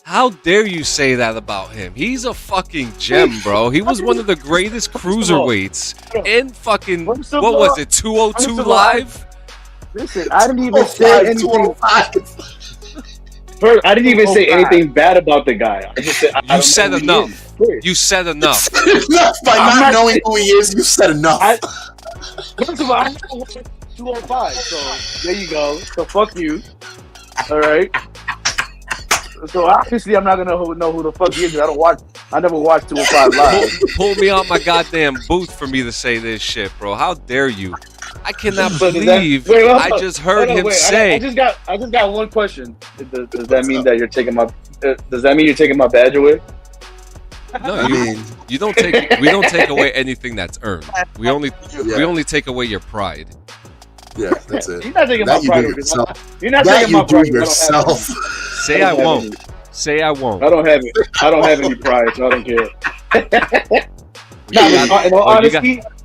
How dare you say that about him? He's a fucking gem, bro. He was one of the greatest cruiserweights in fucking, what was it, 202 Live? Listen, I didn't even say anything. First, I didn't even say anything bad about the guy. I just said, you said enough. You said enough. Enough by not knowing who he is. You said enough. First of all, I know 205, so there you go. So fuck you. All right. So obviously, I'm not gonna know who the fuck he is. I never watched 205 Live. Pull me out my goddamn booth for me to say this shit, bro. How dare you? I cannot believe I just heard him say. I just got one question. Does that mean that you're taking my? Does that mean you're taking my badge away? No, you don't take. We don't take away anything that's earned. We only take away your pride. Yeah, that's it. You're not taking my pride. You're not that taking my pride yourself. Say I won't. Say I won't. I don't have it. I don't have any pride, so I don't care.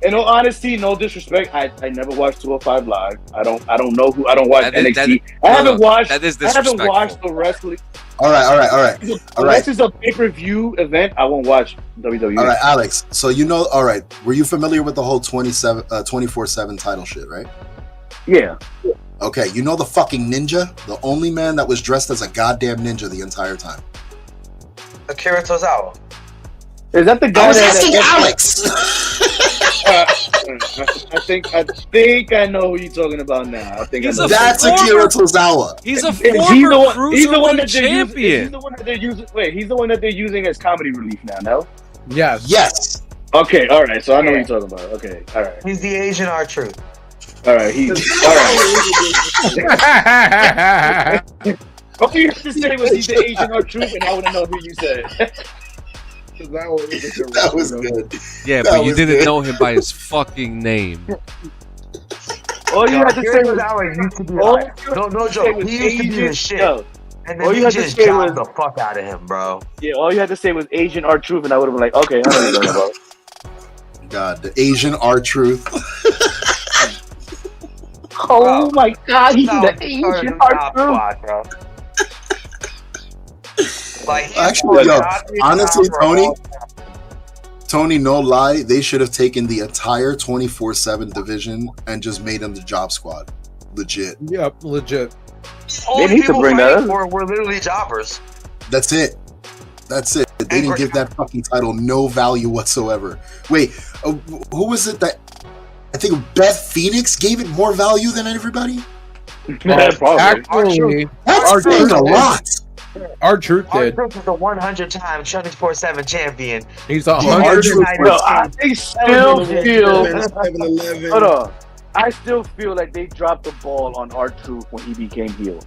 In all honesty, no disrespect. I never watched 205 Live. I don't know who. I don't watch NXT. I haven't watched the wrestling. All right. Unless it's a pay-per-view event, I won't watch WWE. All right, Alex. So all right. Were you familiar with the whole 24/7 title shit, right? Yeah. Okay, you know the fucking ninja? The only man that was dressed as a goddamn ninja the entire time. Akira Tozawa. Is that the guy? I was asking Alex. I think I know who you're talking about now. That's Akira Tozawa. He's a former cruiserweight champion. He's the one that they're using. Wait, he's the one that they're using as comedy relief now. No. Yes. Okay. All right. So I know what you're talking about. Okay. All right. He's the Asian R-Truth. All right. He's all right. All you had to say was he's the Asian R-Truth, and I would have known who you said. That was good. Yeah, That but you was didn't good. know him by his fucking name. All you had to say was used to be all like, you had no to say joke. was He used to be the Asian- shit. no. And All then you he had to just say jobbed was- the fuck out of him, bro. Yeah, all you had to say was Asian R-Truth, and I would have been like, okay, I know what you're talking about. God, the Asian R-Truth. Oh my God, he's No, the he started Asian in the top R-Truth. spot, bro. Like, he's Actually, on yo, top three honestly, for all time. Tony, no lie, they should have taken the entire 24/7 division and just made them the job squad. Legit. Yep, legit. Only They need to people bring that fighting up. for were literally jobbers. That's it. That's it. They didn't give that fucking title no value whatsoever. Wait, who was it that I think Beth Phoenix gave it more value than everybody? Probably. Actually, That's saying a lot. R-Truth did. R-Truth is the 100-time 24/7 champion. He's a Yeah, 100. R-Truth. No, I still feel. 7-Eleven. Hold on. I still feel like they dropped the ball on R-Truth when he became heel.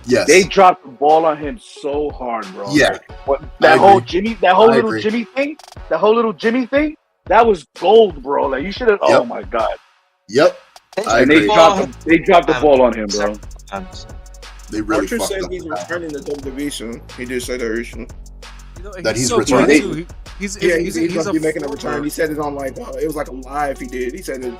Yes. They dropped the ball on him so hard, bro. Yeah. What, I that whole agree. Jimmy, that whole I little agree. Jimmy thing, that was gold, bro. Like you should have. Oh Yep. my God. Yep. I And they agree. dropped the ball on him, bro. They really Archer fucked said up he's with that. returning to WWE soon. He did say that recently. You know, That he's so returning? good, too. He's Yeah, he's a gonna be making a former- return. He said it on like it was like a live. He did. He said it.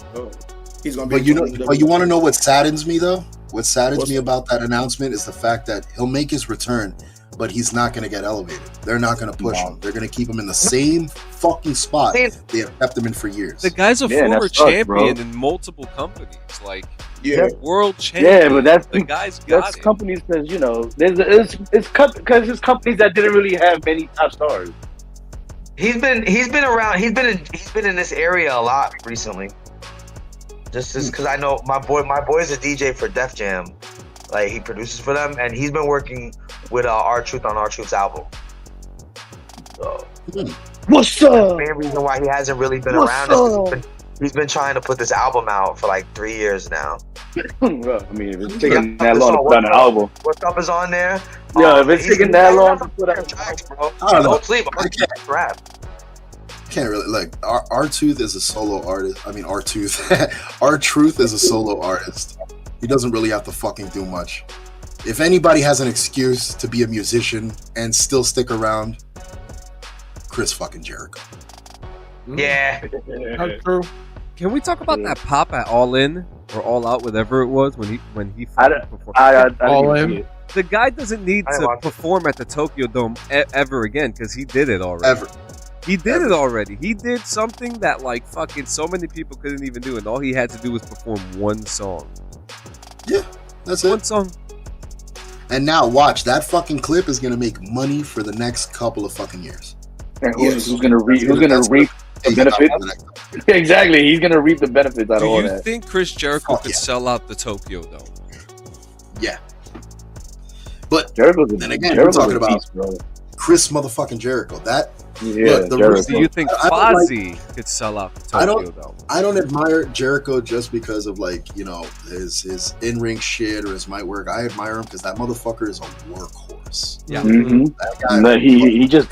He's gonna be. But you know, joining but you want to WWE. know what saddens me though? What saddens What's me that? about that announcement is the fact that he'll make his return, but he's not going to get elevated. They're not going to push him. They're going to keep him in the same fucking spot they have kept him in for years. The guy's a Yeah, former that sucks, champion bro. in multiple companies, like Yeah. world champion. Yeah, but that's the guy's got that's it. companies because it's because it's companies that didn't really have many top stars. He's been around. He's been in this area a lot recently. Just because I know my boy's a DJ for Def Jam, like he produces for them, and he's been working with R-Truth on R-Truth's album. So What's up? main reason why he hasn't really been What's around is up? because he's been trying to put this album out for like 3 years now. Well, I mean, if it's taking that long to put on an album. What's Up is on there. Yeah, if it's He's taking been that playing long out to put out some tracks, bro. I don't know. Don't sleep. I can't- Rap. Can't really like R-Tooth is a solo artist. I mean R-Truth is a solo artist. He doesn't really have to fucking do much. If anybody has an excuse to be a musician and still stick around, Chris fucking Jericho. Yeah. That's true. Can we talk about that pop at All In or All Out, whatever it was when he I performed? I All didn't in. see it. The guy doesn't need I to watched it. perform at the Tokyo Dome ever again because he did it already. Ever. He did Ever. it already. He did something that like fucking so many people couldn't even do, and all he had to do was perform one song. Yeah, that's One it. song. And now watch, that fucking clip is gonna make money for the next couple of fucking years. And Yes. who's gonna reap That's the Hey, benefits? Exactly, he's gonna reap the benefits out Do of all you that. think Chris Jericho Fuck could yeah. sell out the Tokyo Dome? Yeah. But Jericho's a, Then again, Jericho's we're talking a about beast, bro. Chris motherfucking Jericho, that Yeah, look, the Jericho. reason- Do you think I don't like- Fozzy could sell out the I Tokyo don't- Dome? I don't admire Jericho just because of like, you know, his in-ring shit or his mic work. I admire him because that motherfucker is a workhorse. Yeah. Mhm. That guy, No, he doesn't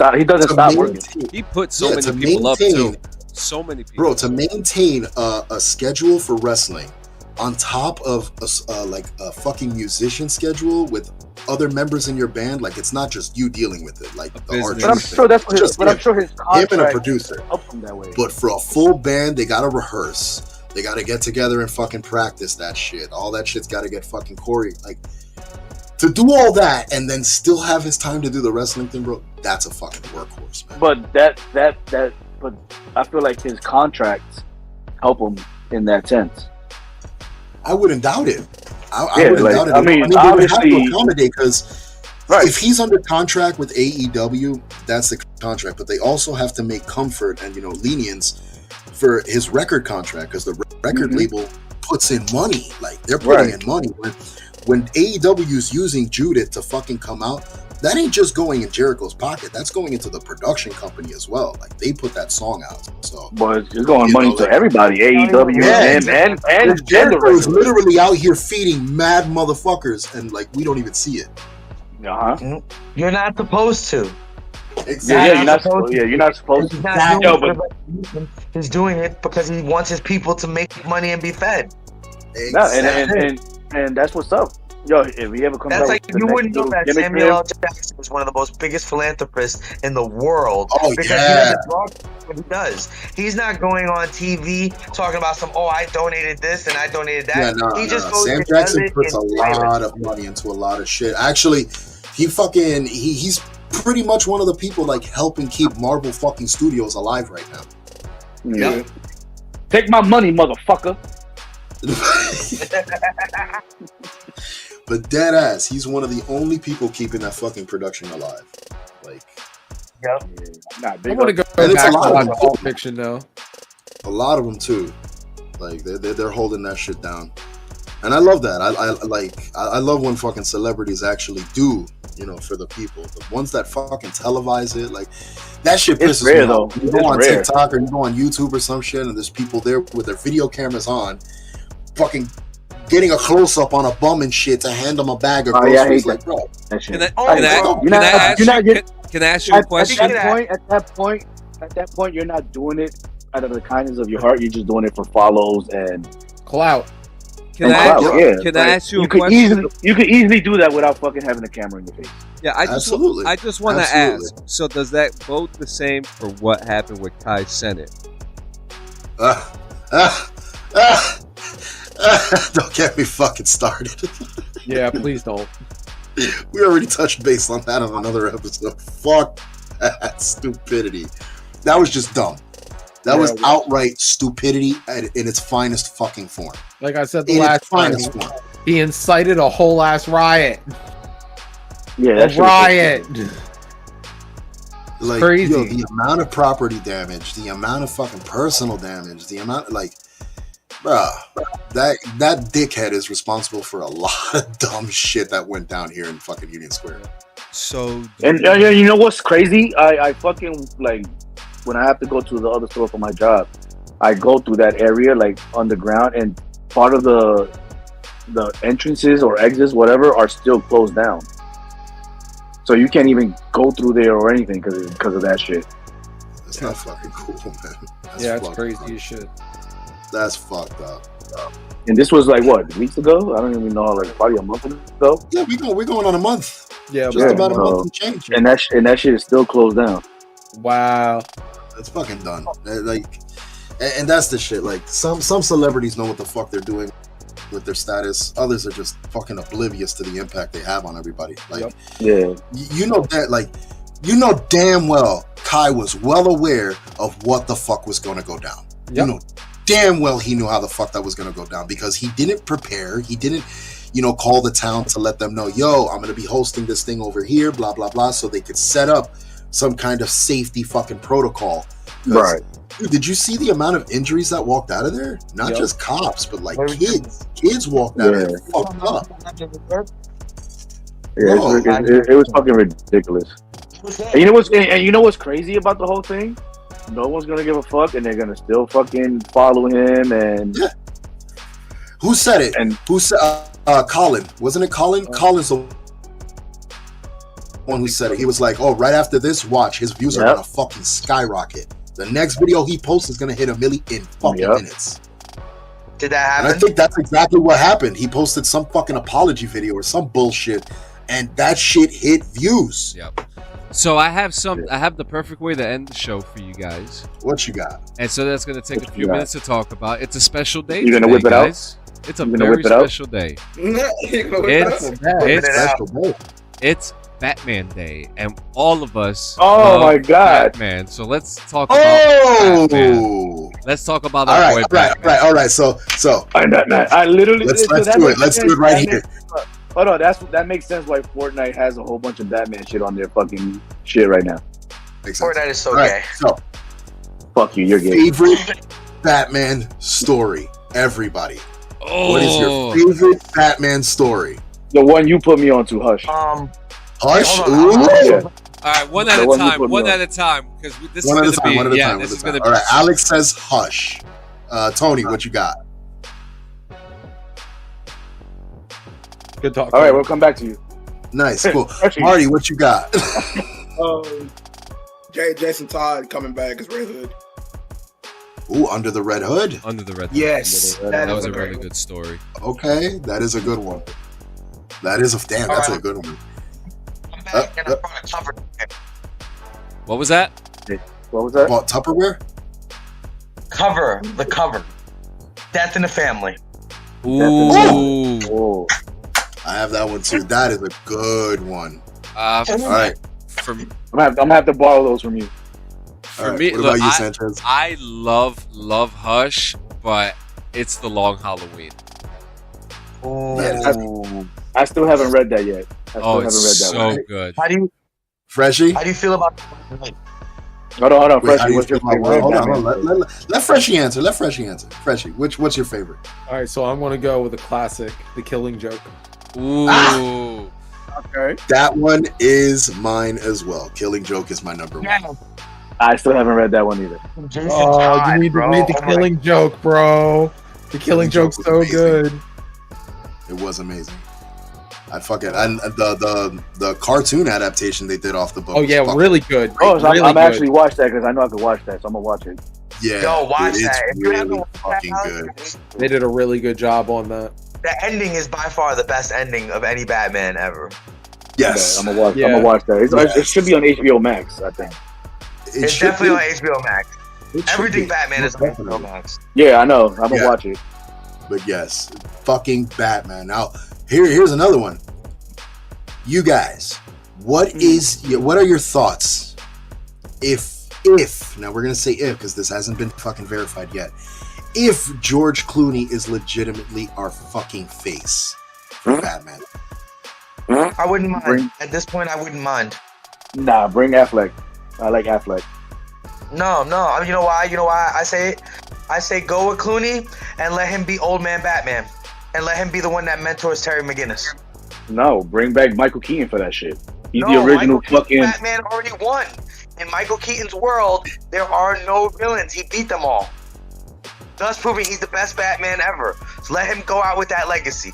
to stop working. maintain- He put so Yeah, many to people up maintain- too. So many people. Bro, to maintain a schedule for wrestling on top of like a fucking musician schedule with other members in your band, like it's not just you dealing with it, like the business. artist. But I'm sure that's what his, Just but I'm him. sure his Him and a contract producer. helped him that way. But for a full band, they gotta rehearse. They gotta get together and fucking practice that shit. All that shit's gotta get fucking Corey. Like to do all that and then still have his time to do the wrestling thing, bro. That's a fucking workhorse, man. But but I feel like his contracts help him in that sense. I wouldn't doubt it. I Yeah, wouldn't like, doubt it. I mean, they would have obviously- to accommodate because Right. if he's under contract with AEW, that's the contract. But they also have to make comfort and lenience for his record contract because the record Mhm. label puts in money. Like they're putting in money. When AEW is using Judith to fucking come out, that ain't just going in Jericho's pocket. That's going into the production company as well. Like they put that song out. So But it's going You money know, to like- everybody, AEW Yeah, and Jericho is the literally out here feeding mad motherfuckers, and like we don't even see it. You're not supposed to. Exactly. You're not supposed. Yeah, you're not supposed He's to. not Yo, doing but it. He's doing it because he wants his people to make money and be fed. no, and that's what's up. Yo, if he ever comes That's out like with the you next wouldn't know little that gimmick Samuel for L. him, Jackson is one of the most biggest philanthropists in the world. Oh, because yeah. he doesn't broadcast what he does. He's not going on TV talking about I donated this and I donated that. Yeah, no, he just no. goes Sam and Jackson does it puts a in lot silence. of money into a lot of shit. Actually, he's pretty much one of the people like helping keep Marvel fucking Studios alive right now. yeah. Take my money, motherfucker. But dead ass, he's one of the only people keeping that fucking production alive. Like, Yep. Nah, I big want to up. go And it's back a to lot of watch them. Pulp Fiction though. a lot of them too. Like they're holding that shit down, and I love that. I love when fucking celebrities actually do, for the people. The ones that fucking televise it, like that shit It's pisses rare, me off. though. You go It's on rare. TikTok or you go on YouTube or some shit, and there's people there with their video cameras on, fucking getting a close up on a bum and shit to hand them a bag of Oh, yeah, I groceries. hate Like, bro, That shit. Can I, Oh, can I, bro. can I ask you're you, not getting- can I ask you a At question? that point, you're not doing it out of the kindness of your heart. You're just doing it for follows and Clout. Can I, clout, yeah. can I ask you a could question? you could easily do that without fucking having a camera in your face. Yeah, I just want to Absolutely. ask. So does that bode the same for what happened with Kai Cenat? don't get me fucking started. Yeah, please don't. We already touched base on that on another episode. Fuck that stupidity. That was just dumb. That was outright stupidity in its finest fucking form. Like I said the In last its time, finest form. he incited a whole ass riot. Yeah, A that shit was- riot. Like, crazy. yo, the amount of property damage, the amount of fucking personal damage, the amount, like, bruh, that dickhead is responsible for a lot of dumb shit that went down here in fucking Union Square. So And you know what's crazy? I fucking like when I have to go to the other store for my job, I go through that area like underground, and part of the entrances or exits, whatever, are still closed down. So you can't even go through there or anything because of that shit. It's not fucking cool, man. That's Yeah, it's fucked crazy up. as shit. That's fucked up. And this was like what, weeks ago? I don't even know, like probably a month ago. Yeah, we're going on a month. Yeah, Just Yeah, about a bro. month and change. And that shit is still closed down. wow. It's fucking done. Like, and that's the shit. Like, some celebrities know what the fuck they're doing with their status. Others are just fucking oblivious to the impact they have on everybody. Like, Yeah. you know that, like, you know damn well Kai was well aware of what the fuck was going to go down. Yep. You know damn well he knew how the fuck that was going to go down, because he didn't prepare. He didn't, call the town to let them know, yo, I'm going to be hosting this thing over here, blah, blah, blah, so they could set up some kind of safety fucking protocol. 'Cause, Right. dude, did you see the amount of injuries that walked out of there? Not Yep. just cops, but like Very kids. Kids walked out of there Oh, fucked up. Yeah, Whoa. it was fucking ridiculous. And you know what's crazy about the whole thing? No one's gonna give a fuck, and they're gonna still fucking follow him. And Who said it? And- Who said? Colin, wasn't it Colin? Colin's the one who said it. He was like, "Oh, right after this, watch his views are Yep. gonna fucking skyrocket. The next video he posts is gonna hit 1 million in fucking Yep. minutes." Did that And I happen? think that's exactly what happened. He posted some fucking apology video or some bullshit, and that shit hit views. Yep. So I have the perfect way to end the show for you guys. What you got? And so that's going to take a few got? minutes to talk about. It's a special day. You gonna today, whip it out? guys. It's a You gonna very whip it out? special day. It's Special day. it's Batman Day, and all of us. Oh love my God. Batman! So let's talk about Batman. Oh, Let's talk about all our right, boy all right, Batman. all right. So I literally let's so that do it. makes Let's do sense. it right That here. makes- Hold on, that makes sense why Fortnite has a whole bunch of Batman shit on their fucking shit right now. Makes sense. Fortnite is so All right, gay. so Fuck you, you're gay. favorite Batman story. Everybody, Oh, what is your favorite Batman story? The one you put me on to, Hush. Hush. hold on, Ooh. Yeah. All right, one The at a one you time. put me One on. at a time, because this One at is a going time. to One be. at a Yeah, time. this is One going at a to time. be. All right. Alex says hush. Tony, what you got? Good talk. All right, we'll come back to you. Nice, cool. Marty, what you got? Jason Todd coming back as Red Hood. Ooh, Under the Red Hood. Under the Red Hood. Yes, That was a really good story. Okay, that is a good one. That's a good one. I'm back and I brought a cover. What was that? What was that? About Tupperware? The cover. Death in the Family. Ooh. Oh. I have that one too. That is a good one. All right. I'm gonna have to borrow those from you. For right, me, what look, about you, Sanchez? I love Hush, but it's The Long Halloween. I still haven't read that yet. It's so good. Freshie? How do you feel about? Hold on, Wait, how do Freshie. you What's your feel about- favorite? hold on, Batman? hold on. Let Freshie answer. Freshie, what's your favorite? All right, so I'm gonna go with a classic, The Killing Joke. Ooh. Okay. That one is mine as well. Killing Joke is my number one. I still haven't read that one either. Oh, you need to read The Killing Joke, bro. The Killing Joke's was so amazing. good. It was amazing. I fucking and the cartoon adaptation they did off the book. Oh was yeah, fucking really good. Oh, so really I'm good. actually watch that because I know I can watch that, so I'm gonna watch it. Yeah, Yo, watch dude, that. it's If you haven't really watched fucking that, good. They did a really good job on that. The ending is by far the best ending of any Batman ever. Yes, I'm gonna watch. Yeah. I'm gonna watch that. Yes. It should be on HBO Max, I think. It's should definitely be. on HBO Max. It should Everything be. Batman is on Definitely. HBO Max. Yeah, I know. I'm gonna Yeah. watch it. But yes, fucking Batman. Now, here's another one. You guys, what are your thoughts? If now we're gonna say if because this hasn't been fucking verified yet. If George Clooney is legitimately our fucking face for Batman, I wouldn't mind. Bring- At this point, I wouldn't mind. Nah, bring Affleck. I like Affleck. No. I mean, you know why? I say it? I say go with Clooney and let him be old man Batman. And let him be the one that mentors Terry McGinnis. No, bring back Michael Keaton for that shit. He's the No, original Michael Keaton's fucking. Batman already won. In Michael Keaton's world, there are no villains. He beat them all. Thus proving he's the best Batman ever. So let him go out with that legacy.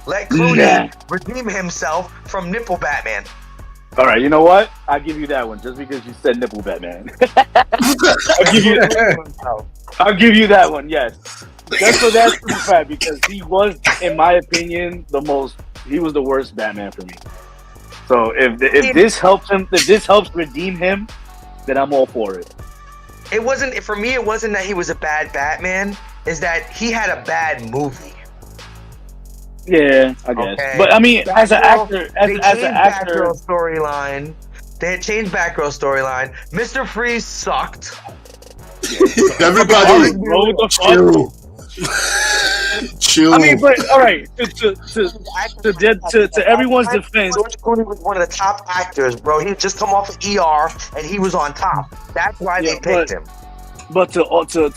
Let Clooney redeem himself from Nipple Batman. All right, you know what? I'll give you that one just because you said nipple Batman. I'll give you that one. Yes, that's pretty fact because he was, in my opinion, he was the worst Batman for me. So if this helps him, if this helps redeem him, then I'm all for it. It wasn't for me. It wasn't that he was a bad Batman. Is that he had a bad movie. Yeah, I guess. Okay. But I mean, as an actor, as an actor, Batgirl storyline. They had changed Batgirl storyline. Mr. Freeze sucked. everybody, Bro, what chill. Chill. I mean, but all right. To everyone's defense, George Clooney was one of the top actors, bro. He had just come off of ER and he was on top. That's why they picked him. but to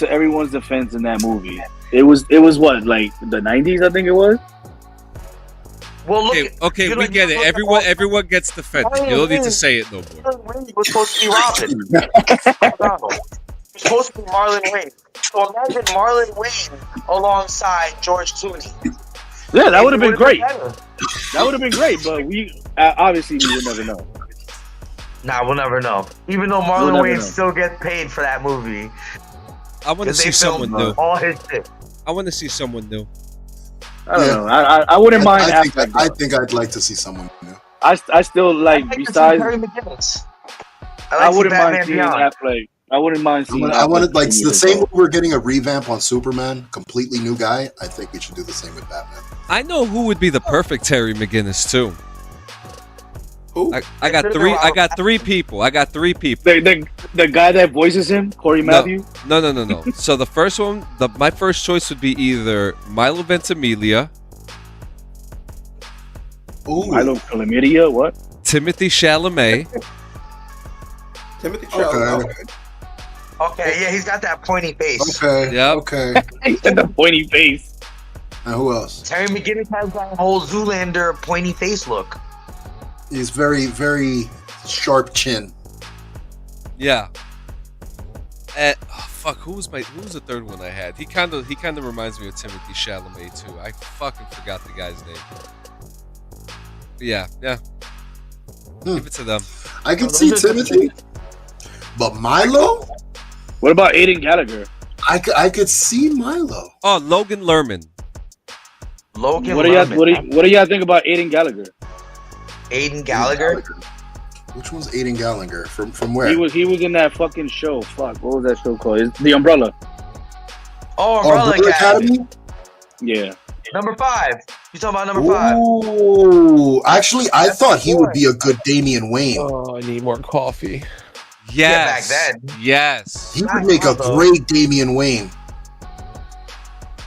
everyone's defense in that movie, it was what, like the 90s, I think it was. Well, look. Okay, you we know, get you it. look at Everyone gets defended. You don't need to say it no more. Marlon Wayne was supposed to be Robin. McDonald. He was supposed to be Marlon Wayne. So imagine Marlon Wayne alongside George Clooney. Yeah, that would have been great. better. That would have been great, but we obviously we would never know. Nah, we'll never know. Even though Marlon never Wayne know. still gets paid for that movie. I want to 'Cause they see someone filmed new. all his shit. I want to see someone new. I don't know. I wouldn't mind I think, Affleck. I though. think I'd like to see someone new. I still like I'd like to see besides. Terry McGinnis. I wouldn't mind Batman seeing Beyond. Affleck. I wouldn't mind seeing. I wanted Affleck like continue the to same go. way we're getting a revamp on Superman, completely new guy. I think we should do the same with Batman. I know who would be the perfect Terry McGinnis too. Who? I got three. I got three people. The guy that voices him, Corey Matthew. No. So the first one, my first choice would be either Milo Ventimiglia, Ooh. Milo Chlamydia. What? Timothy Chalamet, Timothy Chalamet. Okay. Okay, yeah, he's got that pointy face. Okay. Yep. Okay. He said the pointy face. And who else? Terry McGinnis has that whole Zoolander pointy face look. He's very, very sharp chin. yeah. Fuck, who was the third one I had? He kind of reminds me of Timothy Chalamet too. I fucking forgot the guy's name. Yeah. Give it to them. I could see Timothy, but Milo. What about Aiden Gallagher? I could see Milo. Oh, Logan Lerman. What do y'all think about Aiden Gallagher? Aiden Gallagher? Which one's Aiden Gallagher? From where? He was in that fucking show. Fuck, what was that show called? It's The Umbrella. Oh, Umbrella Academy. Yeah. Number 5. You talking about number 5? Ooh, actually, I thought he would be a good Damian Wayne. Oh, I need more coffee. Yes. Yeah, back then. Yes. He would make a great Damian Wayne.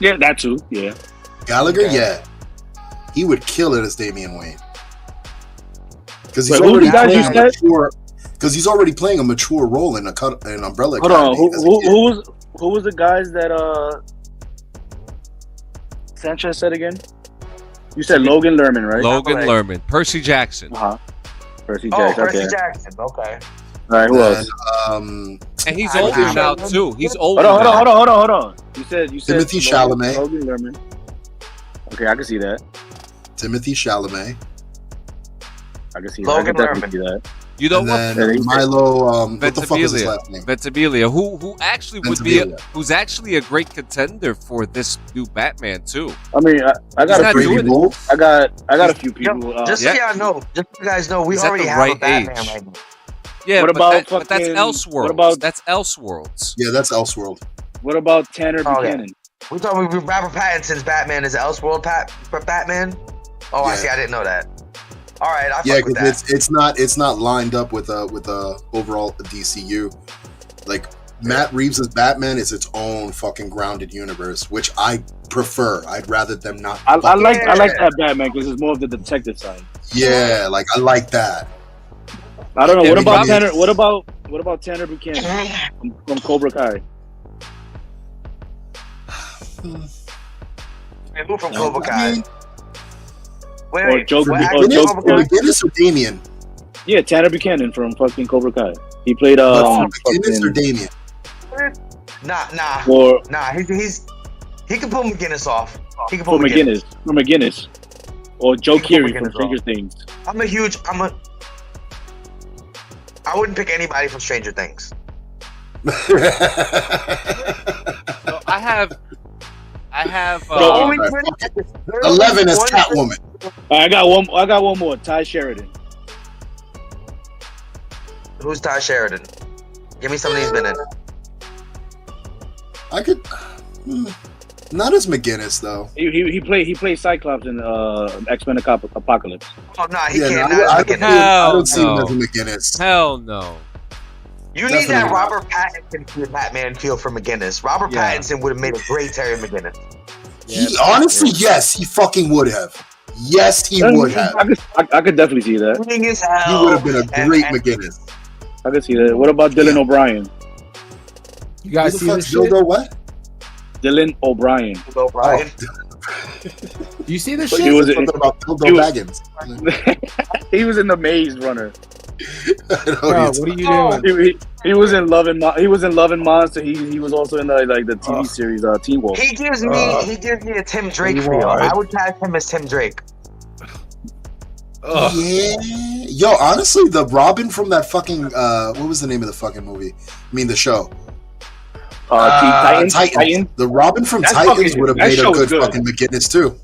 Yeah, that too. Yeah. Gallagher, yeah. He would kill it as Damian Wayne. Because he's already playing a mature role in an Umbrella Hold Academy. on, who was the guys that Sanchez said again? You said Logan Lerman, right? Logan Lerman. Percy Jackson. Percy Jackson. Percy Jackson. Okay. All right, who else? And he's older now too. He's older. Hold on. You said Timothy Chalamet. Logan Lerman. Okay, I can see that. Timothy Chalamet. I can see Logan that. Lerman. See that. You know what? Milo. What the fuck is his last name? Ventimiglia, who actually would be, who's actually a great contender for this new Batman too. I mean, I got a few people. I got a few people. Just so y'all know, just so you guys know, we already have a Batman right now. Yeah, but that's Elseworlds. That's Elseworlds. Yeah, that's Elseworld. What about Tanner Buchanan? We thought Robert Pattinson's Batman is Elseworld Batman. Oh, yeah. I see. I didn't know that. All right, I fuck with that. It's not lined up with overall DCU. Like Matt Reeves' Batman is its own fucking grounded universe, which I prefer. I'd rather them not. I like that Batman because it's more of the detective side. Yeah, like I like that. I don't know. What about Tanner? What about Tanner Buchanan from Cobra Kai? Who from Cobra Kai? Wait, McGinnis or Damien? Yeah, Tanner Buchanan from fucking Cobra Kai. He played McGinnis or Damien? Nah. He's he can pull McGinnis off. He can pull McGinnis. Or Joe Keery from Stranger Things. I wouldn't pick anybody from Stranger Things. So I have. 11 as Catwoman. I got one more. Ty Sheridan. Who's Ty Sheridan? Give me some of these been in. I could. Not as McGinnis though. He played Cyclops in X-Men Apocalypse. Oh no, he can't. I don't see him as a McGinnis. Hell no. You need that Robert Pattinson Batman feel for McGinnis. Robert Pattinson would have made a great Terry McGinnis. Honestly, yes, he fucking would have. Yes, he would have. I could definitely see that. He would have been a great McGinnis. I could see that. What about Dylan O'Brien? You guys see this shit? What? Dylan O'Brien. Oh. Do you see this shit? He was about Baggins. He was in The Maze Runner. Bro, what are you doing? He was in Love and Monster. He was also in the TV series Teen Wolf. He gives me a Tim Drake feel. I would cast him as Tim Drake. Yeah. Yo, honestly, the Robin from that fucking what was the name of the fucking movie? I mean the show. Titans. The Robin from Titans would have made a good fucking McGinnis too.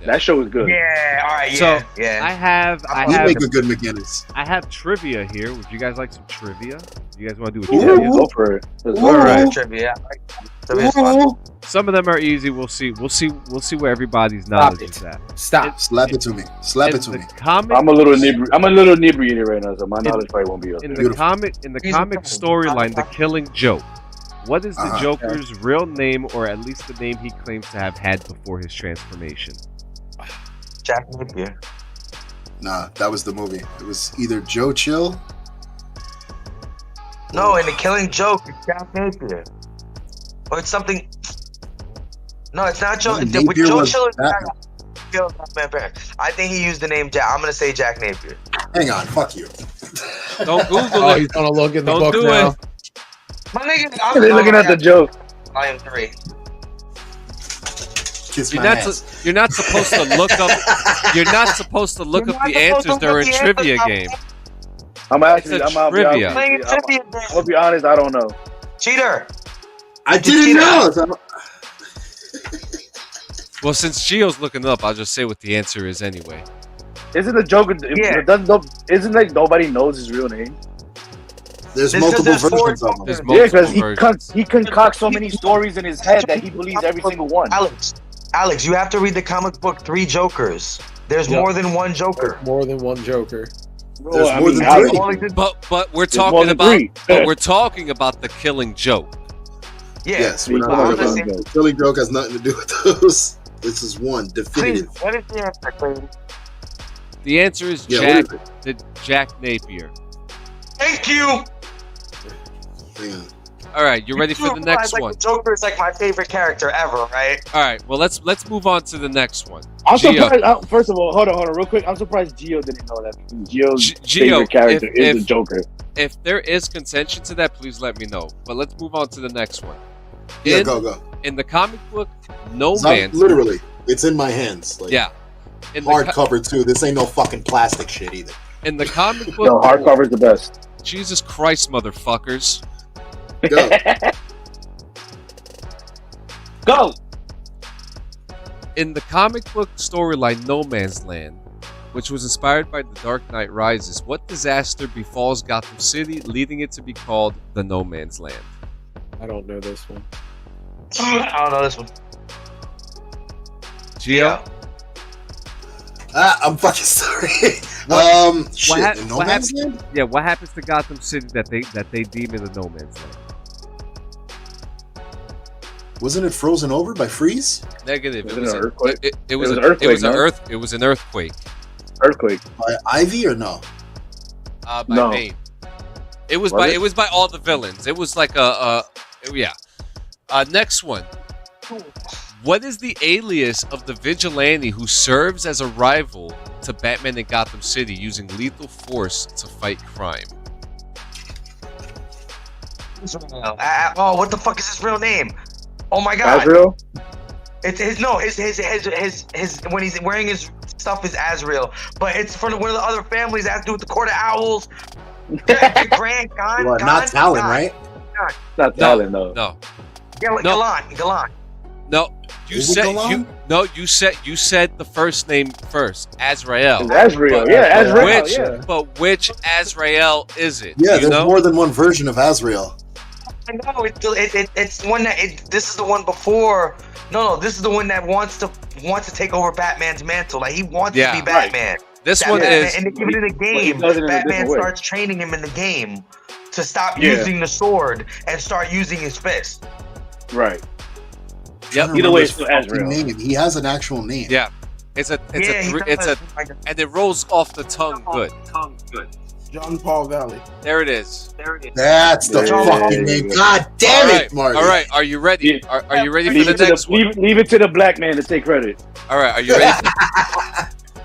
That show was good. Yeah, all right, So, yeah. I have make a good McGinnis. I have trivia here. Would you guys like some trivia? Do you guys want to do a Ooh. trivia? Go for it. All right. Trivia. Some of them are easy. We'll see where everybody's knowledge is at. Stop. Slap it to me. Slap it to me. I'm a little inebriated right now, so my knowledge probably won't be up. In the comic storyline, The Killing Joke, what is the Joker's real name, or at least the name he claims to have had before his transformation? Jack Napier. Nah, that was the movie. It was either Joe Chill. No, in The Killing Joke, it's Jack Napier. Or it's something. No, it's not Joe. Joe Chill is Batman. I think he used the name Jack. I'm gonna say Jack Napier. Hang on, fuck you. Don't Google Oh, it. he's gonna look in the Don't book do now. it. My nigga, They're looking at the joke. Volume 3. Kiss You're my not. ass. You're not supposed to look up. You're not supposed to look You're up not the supposed to answers look during the trivia answers up. game. I'm actually. It's a I'm trivia. Playing a trivia game. I'm gonna be honest. I don't know. Cheater. I didn't know. Well, since Gio's looking up, I'll just say what the answer is anyway. Isn't the Joker? Yeah. Isn't like nobody knows his real name? There's There's multiple four versions of them. There's Yeah, multiple because versions. he concocts so many stories in his head that he believes every single one. Alex, you have to read the comic book Three Jokers. There's more than one Joker. More than one Joker. There's more than Alex, three. But we're There's more talking than about. three. But we're talking about the Killing Joke. Yeah. Yes, we're not Come on, talking come about Killing Joke has nothing to do with those. This is one Please, definitive. what is the answer, Clayton? The answer is Yeah, what is Jack Napier. Thank you. Yeah. All right, you ready for the next like, one? The Joker is like my favorite character ever, right? All right, well let's move on to the next one. I'm Gio. surprised. First of all, hold on, real quick. I'm surprised Gio didn't know that. Gio's Gio, favorite character is if- the Joker. If there is contention to that, please let me know. But let's move on to the next one. Yeah, In- go. In the comic book, No It's not- Man's literally, it's in my hands. Like, Yeah. In the, hardcover too. This ain't no fucking plastic shit either. in the comic book, No, hardcover's the best. Jesus Christ, motherfuckers. Go. Go. In the comic book storyline No Man's Land, which was inspired by The Dark Knight Rises, what disaster befalls Gotham City, leading it to be called the No Man's Land? I don't know this one. I don't know this one. Gio? I'm fucking sorry. Shit. hap- in No what Man's hap- Land? Yeah, what happens to Gotham City that they deem in the No Man's Land? Wasn't it frozen over by freeze? Negative. Was it an earthquake? It was an an earthquake, no? It was an earthquake. Earthquake. By Ivy or no? By No. Bane. It was Was by it? it was by all the villains. It was like yeah. Next one. What is the alias of the vigilante who serves as a rival to Batman in Gotham City using lethal force to fight crime? What the fuck is his real name? Oh my god. Azrael? It's his when he's wearing his stuff is Azrael, but it's from one of the other families that has to do with the Court of Owls. Grant, Well, not Talon, right? Not Talon, no. No. Galan. No. You Is it said Golan? you said the first name first, Azrael. It's Azrael. But- Yeah, Azrael. Which Yeah. but which Azrael is it? Yeah, Do you there's know? more than one version of Azrael. I know it's one that this is the one before. No, this is the one that wants to take over Batman's mantle. Like he wants Yeah. to be Batman. This That one Batman- is and they give it in the But he game. does it in a Batman different way. starts training him in the game to stop Yeah. using the sword and start using his fist. Right. Yep. I Either way, it's remember still his fucking Azrael. name. He has an actual name. Yeah. It's a and it rolls off the tongue good. John Paul Valley. There it is. That's the Yeah, fucking yeah, name. yeah. God damn All it, right. Marty. All right. Are you ready? Yeah. Are you ready Leave for it, the to next one? leave it to the black man to take credit. All right. Are you ready?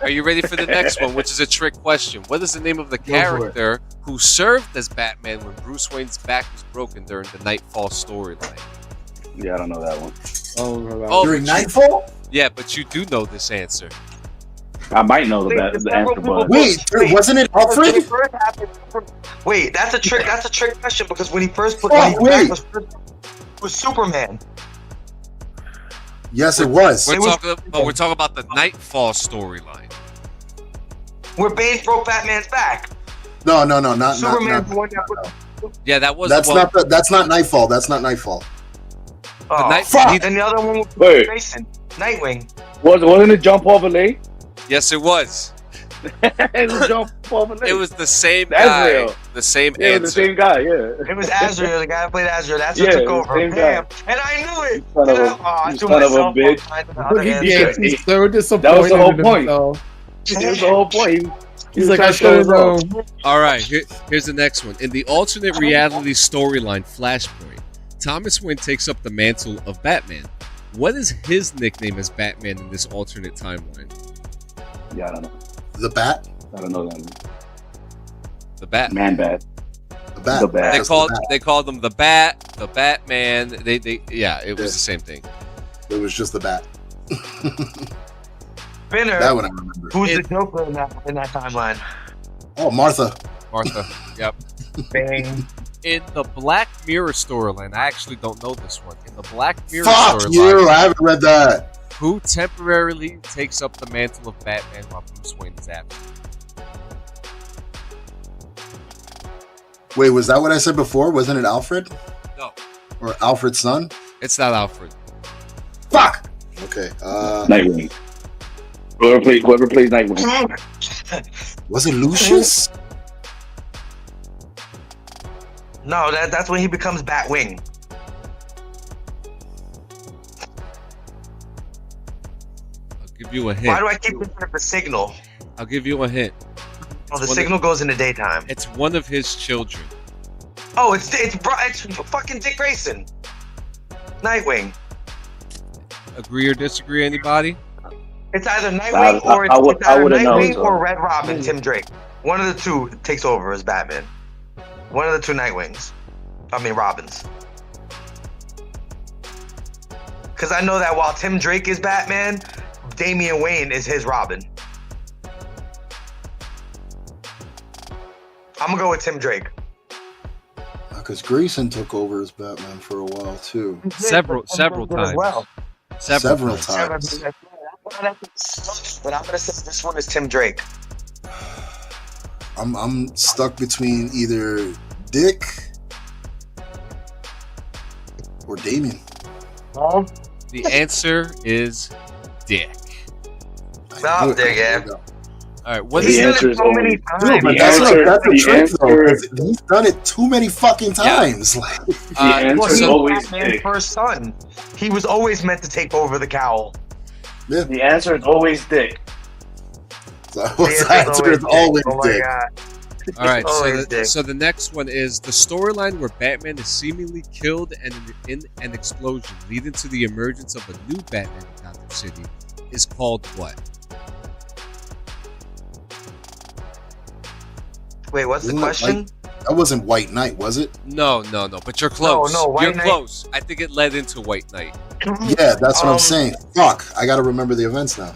Are you ready for the next one, which is a trick question? What is the name of the for it. character who served as Batman when Bruce Wayne's back was broken during the Nightfall storyline? Yeah, I don't know that one. Oh, During but you- Nightfall? Yeah, but you do know this answer. I might know the answer, but Wait, wasn't it When it Alfred? first happened- Wait, that's a trick. That's a trick question because when he first put Oh, when he wait. was Superman. Yes, it was. We're talking about the Nightfall storyline. Where Bane broke Batman's back. No, not Superman's the one that put. Yeah, that was that's the one. that's not Nightfall. That's not Nightfall. Oh, Night- fuck. he- and the other one was Wait. Jason, Nightwing. wasn't it John Paul Valet? Yes, it was. It was John Paul Valet. It was the same Azrael. guy. The same yeah, it was answer. the same guy. Yeah. It was Azrael, the guy that played Azrael. That's what Yeah, took it was over. the same Damn. guy. And I knew it. You son of a- I you threw son of a myself bitch. off finding the other He answer. did. He's so disappointed That was the whole in point. himself. That was the whole point. He's like, I should have known. All right, here's the next one. In the alternate reality storyline Flashpoint, Thomas Wayne takes up the mantle of Batman. What is his nickname as Batman in this alternate timeline? Yeah, I don't know. The Bat. I don't know that one. The Bat. Man bad. The Bat. The Bat. They Just called the Bat. they called him the Bat, the Batman. They yeah, it was the same thing. It was just the Bat. Spinner. That one I remember. Who's the Joker in that timeline? Oh, Martha. Martha. Yep. Bang. In the Black Mirror storyline, I actually don't know this one. In the Black Mirror Fuck you! storyline, I haven't read that. who temporarily takes up the mantle of Batman while Bruce Wayne is absent? Wait, was that what I said before? Wasn't it Alfred? No, Or Alfred's son? it's not Alfred. Fuck! Okay. Nightwing. Whoever plays Nightwing. Was it Lucius? No, that's when he becomes Batwing. I'll give you a hint. Why do I keep thinking of the signal? I'll give you a hint. Oh, the signal goes in the daytime. It's one of his children. Oh, it's fucking Dick Grayson. Nightwing. Agree or disagree, anybody? It's either Nightwing or it's either Nightwing so. or Red Robin, Tim Drake. One of the two takes over as Batman. One of the two Nightwings. I mean Robins. Because I know that while Tim Drake is Batman, Damian Wayne is his Robin. I'm gonna go with Tim Drake. Because Grayson took over as Batman for a while too. Several times. Well. Several times. But I'm gonna say this one is Tim Drake. I'm stuck between either Dick or Damien. The answer is Dick. Stop, Dick, yeah. All right, what The is He's done answer it is so many times. Dude, but The that's answer- a the trick though. answer- 'Cause he's done it too many fucking times. Like, The answer is Well, always Batman's Dick. first son. He was always meant to take over the cowl. The answer is always Dick. so the answer is always Oh my Dick. god. All right, Always Dick. so the next one is the storyline where Batman is seemingly killed and in an explosion, leading to the emergence of a new Batman in Gotham City, is called what? Wait, what's the Isn't it question? That wasn't White Knight, was it? No, but you're close. No, White you're Knight. close. I think it led into White Knight. Yeah, that's what I'm saying. Fuck, I gotta remember the events now.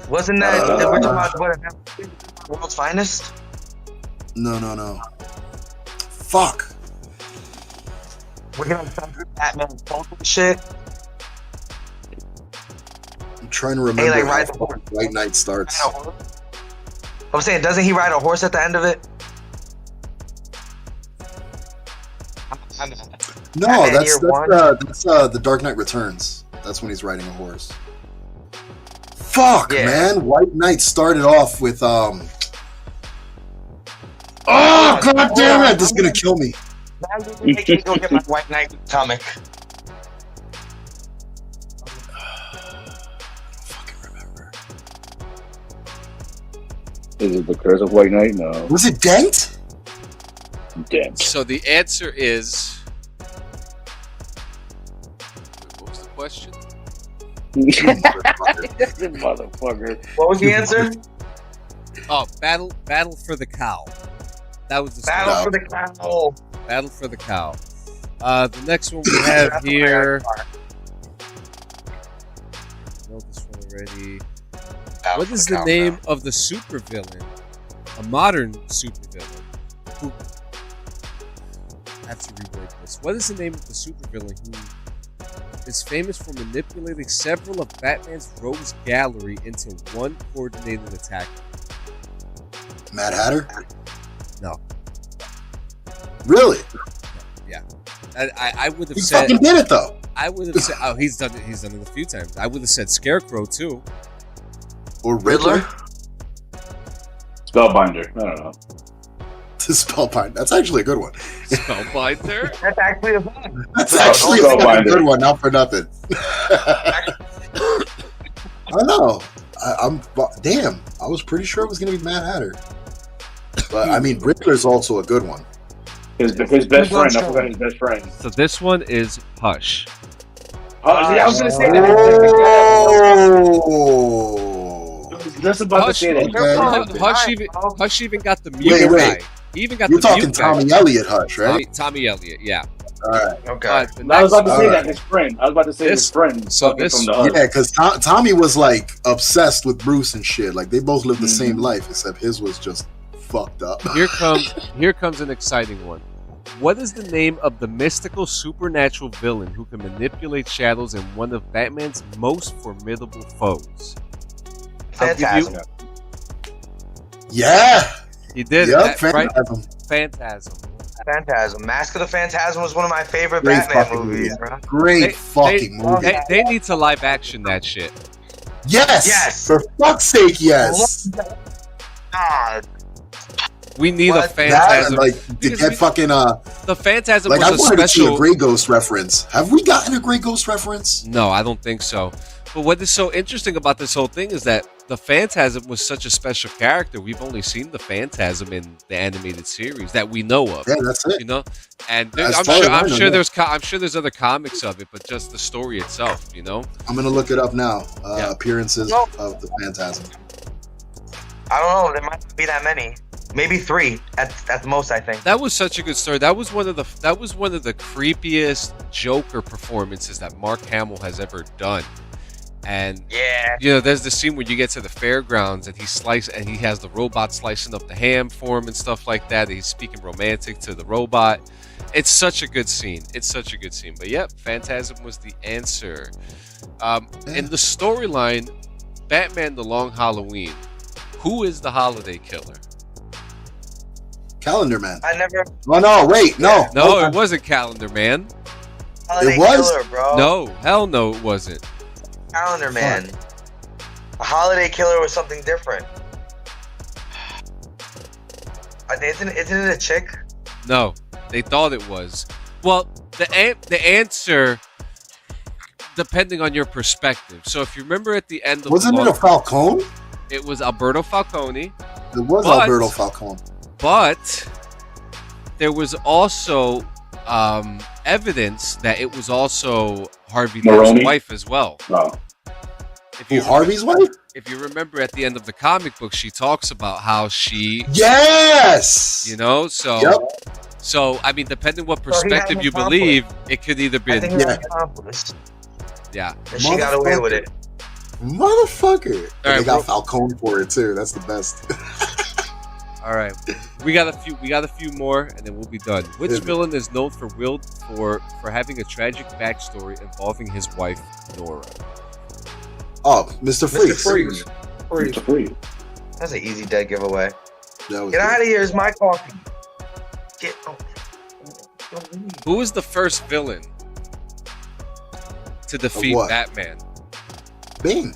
Wasn't that we're talking about what World's Finest? No. Fuck. We're gonna talk Batman shit. I'm trying to remember like, how ride fucking White Knight starts. I'm saying, doesn't he ride a horse at the end of it? No, Batman that's Year One. the Dark Knight Returns. That's when he's riding a horse. Fuck, Yeah. man. White Knight started off with Oh god damn it! This is gonna kill me. Now you make me go get my White Knight comic. Fucking remember. Is it the Curse of White Knight? No. Was it Dent? Damn. So the answer is. What was the question? Motherfucker. What was the answer? Oh, battle for the cow. That was the Battle story. for the Cowl. Battle for the cow. The next one we have here. I know this one already. What is the name of the supervillain? A modern supervillain. Who? I have to reword this. What is the name of the supervillain who is famous for manipulating several of Batman's rogues gallery into one coordinated attack? Mad Hatter? No. Really? Yeah. I would have He said. fucking did it though. I would have said. Oh, he's done it. He's done it a few times. I would have said Scarecrow too. Or Riddler? Spellbinder. I don't know. The Spellbinder. That's actually a good one. Spellbinder. That's actually a fun. That's actually a fucking Spellbinder. good one. Not for nothing. I know. Damn. I was pretty sure it was gonna be Mad Hatter. But I mean, Riddler's also a good one. His best friend. I forgot his best friend. So this one is Hush. Oh, yeah, I was gonna say that. Oh. I was just about to say that. Okay. Hush even got the mute Wait. guy. He even got You're the talking mute guy. Tommy Elliott Hush, right? Tommy Elliott, yeah. All right. Okay. Alright, I was about to say Alright. that his friend. I was about to say his friend. So fucking this- from the hood. Yeah, because Tommy was like obsessed with Bruce and shit. Like they both lived the same life, except his was just fucked up. Here comes an exciting one. What is the name of the mystical supernatural villain who can manipulate shadows and one of Batman's most formidable foes? I'll give you- Phantasm. Yeah. He did Yep. it, right? Phantasm. Phantasm. Phantasm. Mask of the Phantasm was one of my favorite Great Batman fucking movies, movie. bro. Great fucking movie. They need to live action that shit. Yes. Yes. For fuck's sake, yes. God. We need What? a Phantasm. That, like, did Because that we- fucking the Phantasm like I was a wanted to see a special. Grey Ghost reference. Have we gotten a Grey Ghost reference? No, I don't think so. But what is so interesting about this whole thing is that the Phantasm was such a special character. We've only seen the Phantasm in the animated series that we know of. Yeah, that's it. You know, and As far as I know, yeah. I'm sure there's other comics of it, but just the story itself. You know, I'm gonna look it up now. Yeah. Appearances No. of the Phantasm. I don't know. There might not be that many. Maybe 3 at the most. I think. that was such a good story. That was one of the creepiest Joker performances that Mark Hamill has ever done. And Yeah. you know, there's the scene where you get to the fairgrounds and he has the robot slicing up the ham for him and stuff like that. He's speaking romantic to the robot. It's such a good scene. But yep, Phantasm was the answer. In the storyline, Batman: The Long Halloween. Who is the holiday killer? Calendar Man. I never. Oh no, wait, no. No, Hold it on. wasn't Calendar Man. Holiday It was? Killer, bro. No, hell no, it wasn't. Calendar Man. A holiday killer was something different. Isn't it a chick? No, they thought it was. Well, the answer, depending on your perspective. So if you remember at the end of Wasn't it a Falcone? it was Alberto Falcone, It was But- Alberto Falcone. but there was also evidence that it was also Harvey Dent's Maroney? wife as well. Oh. If Who, you Harvey's wife? if you remember at the end of the comic book, she talks about how she, Yes. you know, so. Yep. So, I mean, depending what So he had perspective an you accomplice. believe, it could either I be, think he was Yeah. an accomplice. yeah. And she got away with it. Motherfucker. All They right, got Falcone for it too. That's the best. All right, we got a few more, and then we'll be done. Which Hit me. villain is known for having a tragic backstory involving his wife Nora? Oh, Mr. Freeze. Freeze. It's free. That's an easy dead giveaway. That was Get good. out of here! It's my coffee. Get. Oh. Who was the first villain to defeat what? Batman? Bane.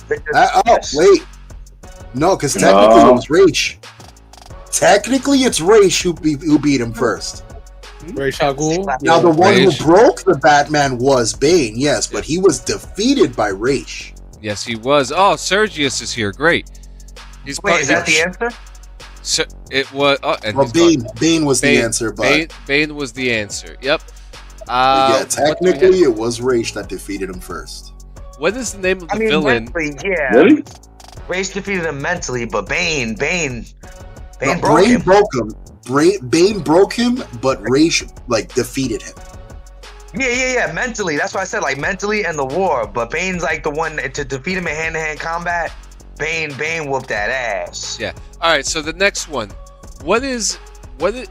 Victor- Oh, yes. wait. No, because technically No. it was Raish. Technically, it's Raish who beat him first. Ra's al Ghul. Now, the one Raish. who broke the Batman was Bane, yes, but he was defeated by Raish. Yes, he was. Oh, Sergius is here. Great. He's Wait, is that the answer? So it was. Oh, and Well, he's gone. Bane was Bane- the answer, but Bane was the answer. Yep. yeah, what do we have? technically it was Raish that defeated him first. What is the name of the I mean, villain? mentally, yeah. Really? Race defeated him mentally, but Bane No, broke Bane him. broke him. Bane broke him, but Raish defeated him. Yeah. Mentally, that's why I said like mentally and the war. But Bane's like the one to defeat him in hand-to-hand combat. Bane whooped that ass. Yeah. All right. So the next one, what is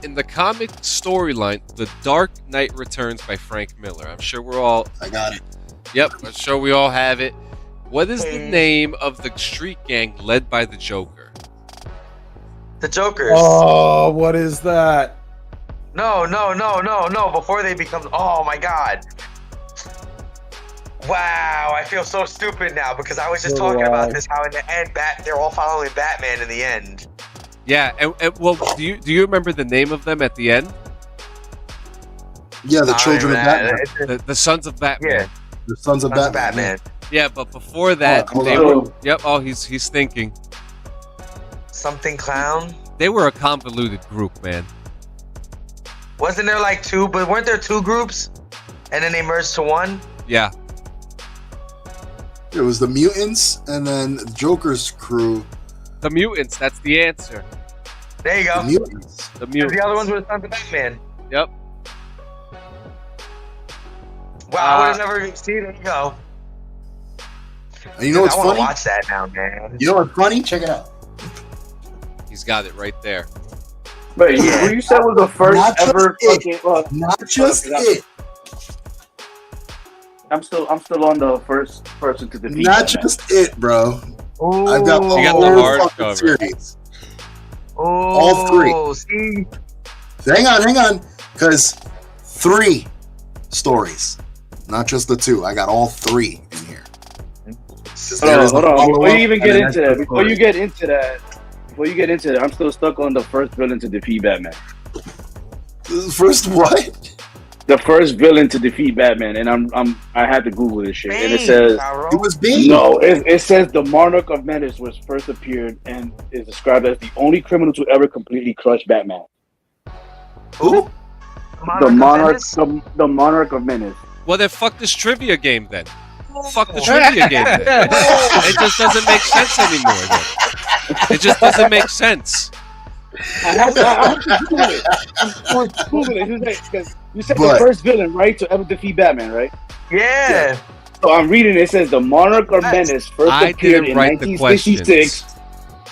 in the comic storyline, The Dark Knight Returns by Frank Miller? I'm sure we're all. I got it. Yep. I'm sure we all have it. What is the Hey. name of the street gang led by the Joker? The Jokers. Oh, what is that? No. Before they become. Oh my God. Wow, I feel so stupid now because I was just talking about this. How in the end, they're all following Batman in the end. Yeah. And well, do you remember the name of them at the end? Yeah, the children of Batman. The Sons of Batman. Yeah, The Sons of Sons of Batman. Batman. Yeah, but before that, Hold they on. were. Yep. Oh, he's thinking. Something clown. They were a convoluted group, man. Wasn't there like two? But weren't there two groups? And then they merged to one. Yeah. It was the mutants and then Joker's crew. The mutants. That's the answer. There you The go. mutants. The 'Cause mutants. the other ones were the Sons of Batman. Yep. Wow, I would have never even seen it. Go. And you know what's I want funny? to watch that now, man. You know what's funny? Check it out. He's got it right there. But you said was the first Not just ever it. fucking. Well, Not just it. I'm still on the first person to defeat. Not Batman. just it, bro. Ooh. I've got the You got whole the fucking hardcover. series. Oh, all three. See? Hang on. Because 3 stories. Not just the 2. I got all 3 in here. Hold on. Before you even get and into that, before you get into that, I'm still stuck on the first villain to defeat Batman. First what? The first villain to defeat Batman, and I had to Google this shit, and it says It was Bane. no. It says the Monarch of Menace was first appeared and is described as the only criminal to ever completely crush Batman. Who? The Monarch of Menace. Well, then fuck this trivia game then. Fuck the trivia game then. It just doesn't make sense anymore then. It just doesn't make sense. I have to Google it. I'm Googling it. Because you said the first villain, right, to ever defeat Batman, right? Yeah. So I'm reading it. It says the Monarch of Menace first appeared in 1966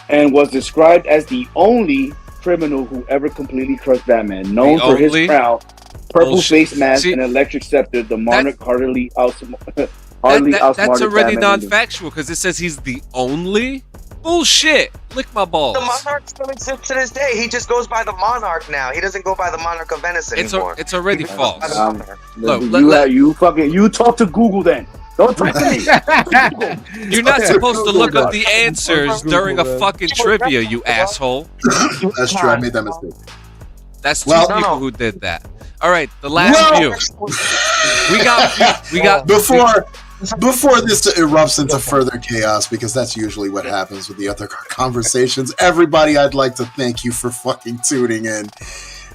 and was described as the only criminal who ever completely crushed Batman. Known for his crown, purple face mask, and electric scepter, the Monarch hardly outsmarted That's already Batman. non-factual because it says he's the only. Bullshit! Lick my balls. The Monarch still exists to this day. He just goes by the Monarch now. He doesn't go by the Monarch of Venice anymore. It's already false. Look, you talk to Google then. Don't talk to me. You're not supposed to look up the answers during a fucking trivia, you asshole. That's true. I made that mistake. That's two people who did that. All right, the last few. We got Before this erupts into further chaos, because that's usually what happens with the other conversations, everybody, I'd like to thank you for fucking tuning in.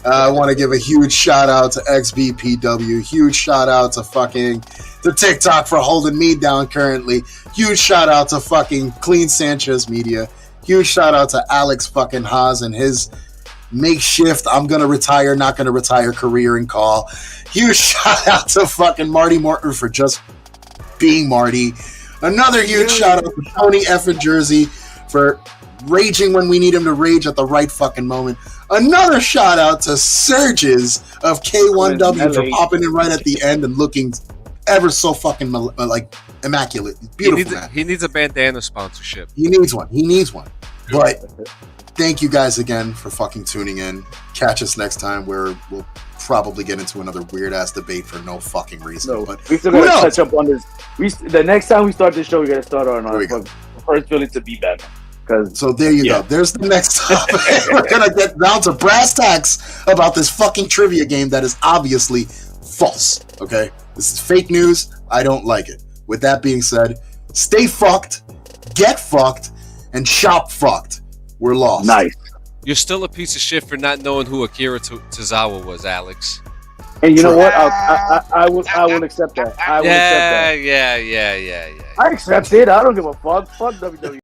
I want to give a huge shout out to XBPW, huge shout out to the TikTok for holding me down currently, huge shout out to fucking Clean Sanchez Media, huge shout out to Alex fucking Haas and his makeshift I'm gonna retire, not gonna retire career and call. Huge shout out to fucking Marty Morton for just being Marty. Another huge shout out to Tony F. in Jersey for raging when we need him to rage at the right fucking moment. Another shout out to Surges of K1W for popping in right at the end and looking ever so fucking like immaculate. Beautiful. He needs a bandana sponsorship. He needs one. But thank you guys again for fucking tuning in. Catch us next time where we'll probably get into another weird ass debate for no fucking reason. No, but we still gotta touch up on this. The next time we start this show, we gotta start on our first villain to beat Batman. So there you go. There's the next topic. We're gonna get down to brass tacks about this fucking trivia game that is obviously false. Okay, this is fake news. I don't like it. With that being said, stay fucked, get fucked, and shop fucked. We're lost. Nice. You're still a piece of shit for not knowing who Akira Tozawa was, Alex. And you know what? I will accept that. I will accept that. Yeah. I accept it. I don't give a fuck. Fuck WWE.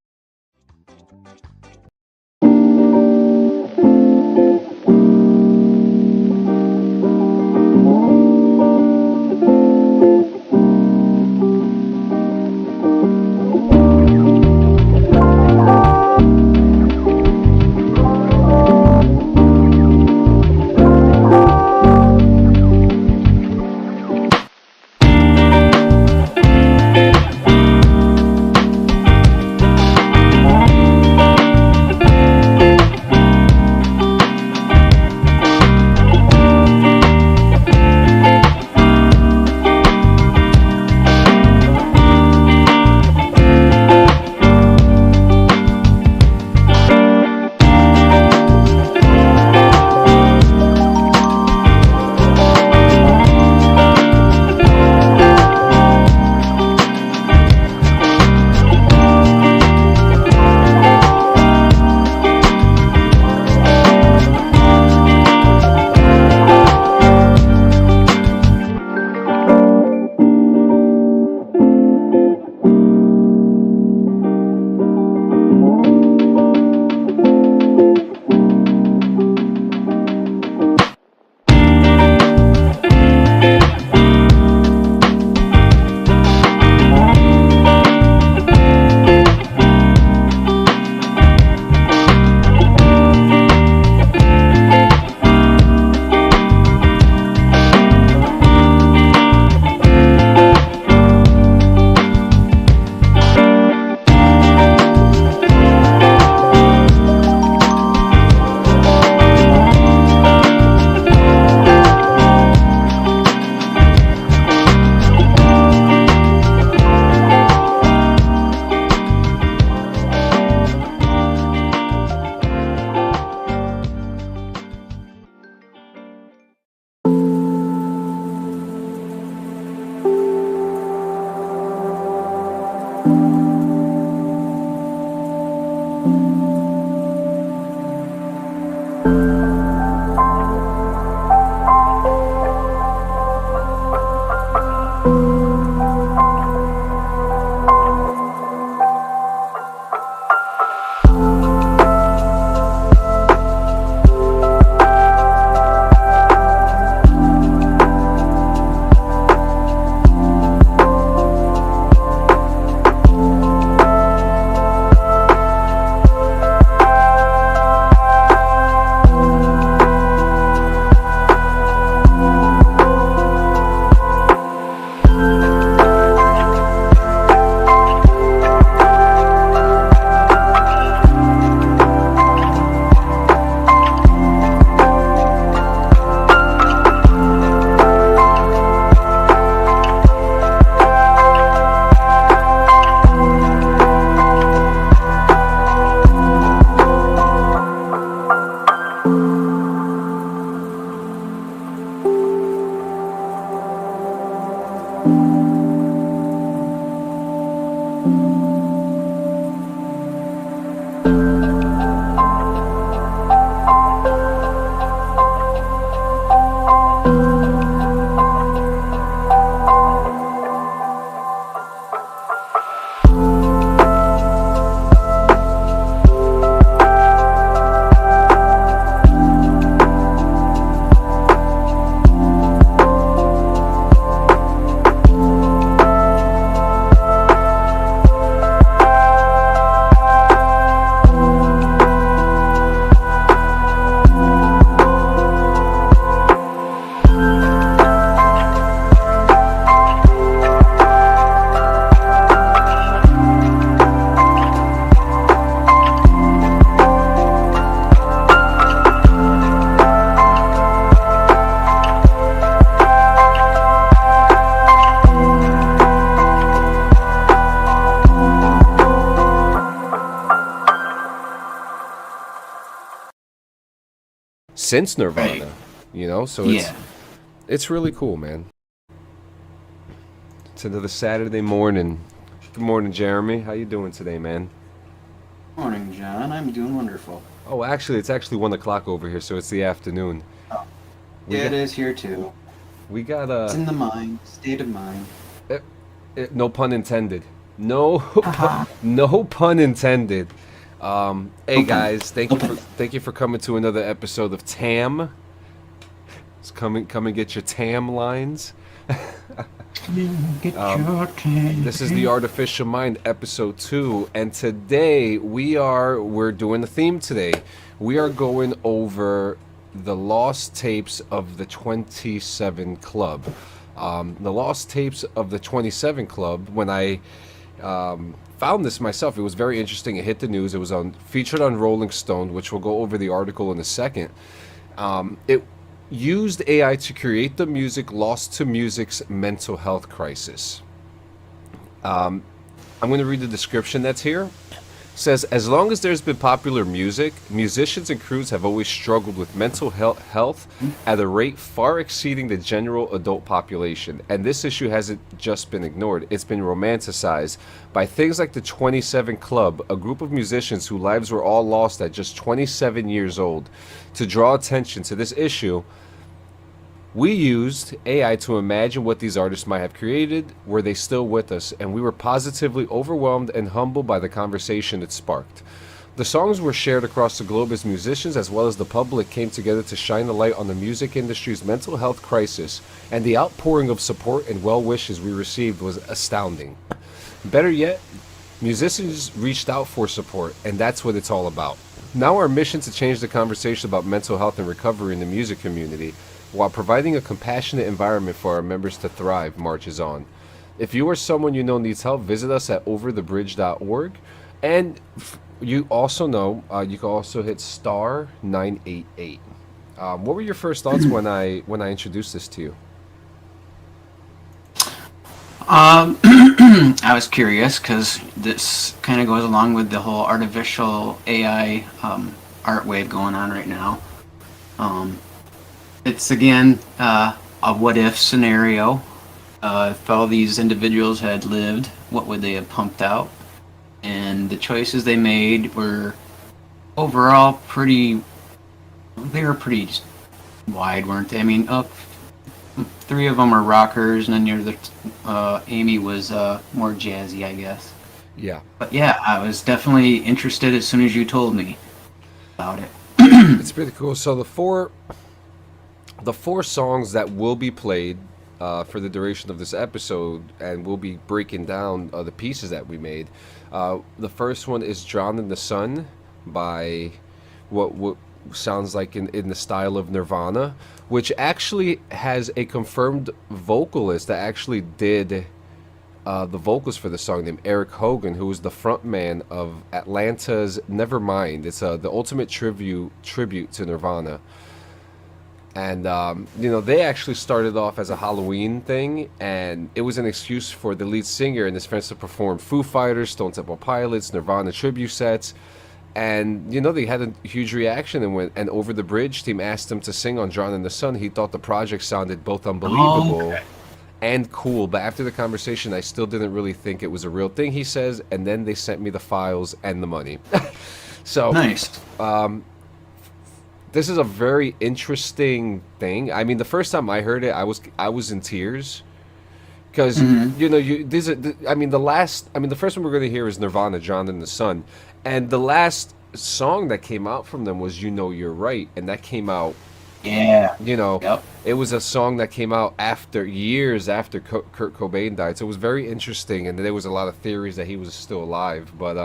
since Nirvana. Right. You know, so it's really cool, man. It's another Saturday morning. Good morning, Jeremy. How you doing today, man? Morning, John. I'm doing wonderful. Oh, actually, it's actually 1 o'clock over here, so it's the afternoon. Oh. Yeah, it is here too. We got It's in the mind, state of mind. no pun intended. No pun intended. Hey guys, thank you for coming to another episode of TAM. Just come and get your TAM lines. This is the Artificial Mind episode 2, and today we're doing the theme today. We are going over the lost tapes of the 27 Club. The lost tapes of the 27 Club. When I found this myself, it was very interesting. It hit the news. It was featured on Rolling Stone, which we'll go over the article in a second. It used AI to create the music Lost to Music's mental health crisis. I'm going to read the description that's here. It says, as long as there's been popular music, musicians and crews have always struggled with mental health at a rate far exceeding the general adult population. And this issue hasn't just been ignored, it's been romanticized by things like the 27 Club, a group of musicians whose lives were all lost at just 27 years old. To draw attention to this issue, we used AI to imagine what these artists might have created were they still with us, and we were positively overwhelmed and humbled by the conversation it sparked. The songs were shared across the globe as musicians as well as the public came together to shine a light on the music industry's mental health crisis, and the outpouring of support and well wishes we received was astounding. Better yet, musicians reached out for support, and that's what it's all about. Now our mission to change the conversation about mental health and recovery in the music community, while providing a compassionate environment for our members to thrive, marches on. If you or someone you know needs help, visit us at overthebridge.org. And you also know, you can also hit star 988. What were your first thoughts when I introduced this to you? I was curious because this kind of goes along with the whole artificial AI art wave going on right now. It's again a what-if scenario. If all these individuals had lived, what would they have pumped out? And the choices they made were overall pretty. They were pretty wide, weren't they? I mean, 3 of them are rockers, and then Amy was more jazzy, I guess. Yeah. But yeah, I was definitely interested as soon as you told me about it. It's pretty cool. So the four songs that will be played for the duration of this episode, and we'll be breaking down the pieces that we made. The first one is Drawn in the Sun by what sounds like in the style of Nirvana, which actually has a confirmed vocalist that actually did the vocals for the song, named Eric Hogan, who was the frontman of Atlanta's Nevermind. It's the ultimate tribute to Nirvana. And, they actually started off as a Halloween thing, and it was an excuse for the lead singer and his friends to perform Foo Fighters, Stone Temple Pilots, Nirvana tribute sets. And, they had a huge reaction, and Over the Bridge team asked him to sing on Drawn in the Sun. He thought the project sounded both unbelievable and cool, but after the conversation, I still didn't really think it was a real thing, he says, and then they sent me the files and the money. So, nice. This is a very interesting thing. I mean, the first time I heard it, I was in tears because the first one we're going to hear is Nirvana, Drawn in the Sun, and the last song that came out from them was "You Know You're Right," and that came out. Yeah. Yep. It was a song that came out years after Kurt Cobain died, so it was very interesting, and there was a lot of theories that he was still alive. But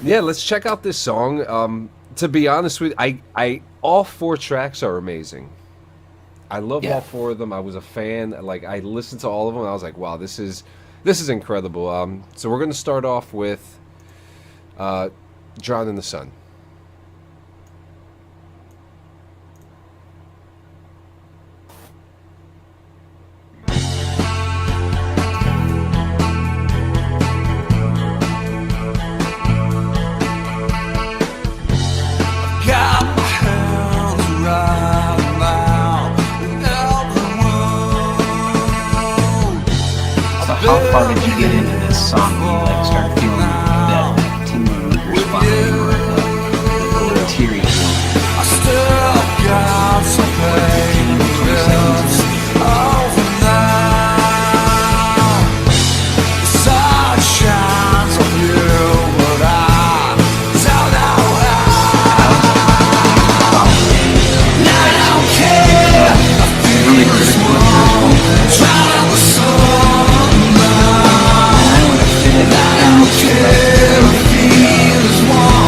yeah, let's check out this song. To be honest with you, I all 4 tracks are amazing. I love all 4 of them. I was a fan. Like, I listened to all of them, and I was like, wow, this is incredible. So we're going to start off with Drawn in the Sun. Got my hands how far did you get into this song? You like start feeling that like tingling in your spine or the teary? I still got some pain over now. The sun shines on you, but I don't know how. And I don't care. I feel small. Trying to sun now. And I don't care. I feel small.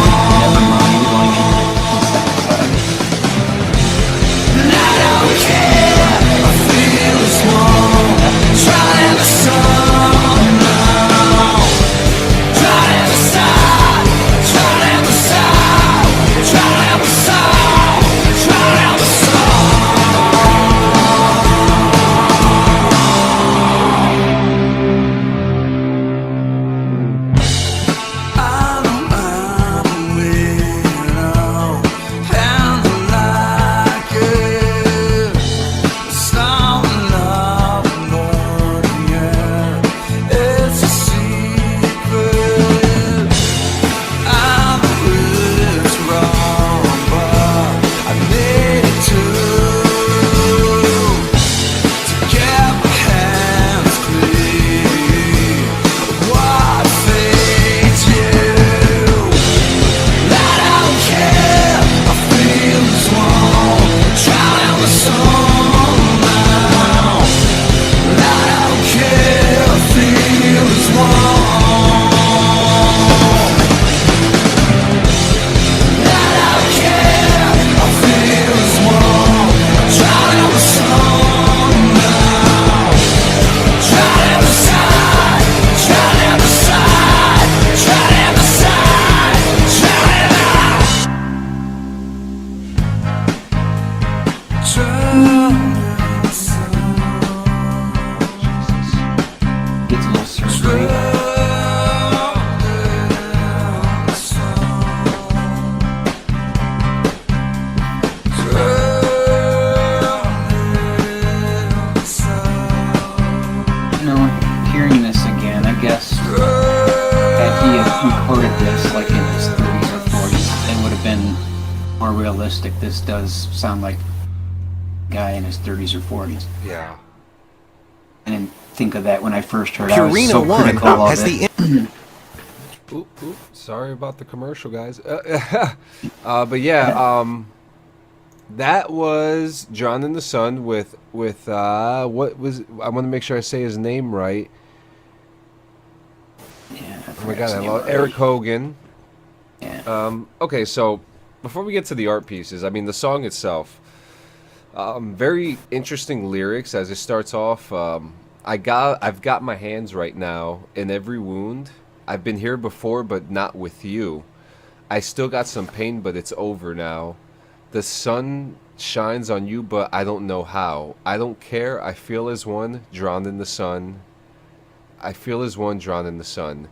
And I don't care. I feel small. Trying to sun now. Trying to stop. Trying to stop. Trying to stop. Trying to Gets a little surgery. You know, hearing this again, I guess had he recorded this like in his 30s or 40s, it would have been more realistic. This does sound like a guy in his 30s or 40s. Yeah. I didn't think of that when I first heard it. I was so critical of it. Oop, sorry about the commercial, guys. But yeah, that was Drawn in the Sun with what was, I want to make sure I say his name right. Yeah, Oh my god, I love Eric Hogan. Yeah. Okay, so before we get to the art pieces, I mean the song itself, very interesting lyrics as it starts off. I've got my hands right now in every wound. I've been here before, but not with you. I still got some pain, but it's over now. The sun shines on you, but I don't know how. I don't care. I feel as one drawn in the sun. I feel as one drawn in the sun.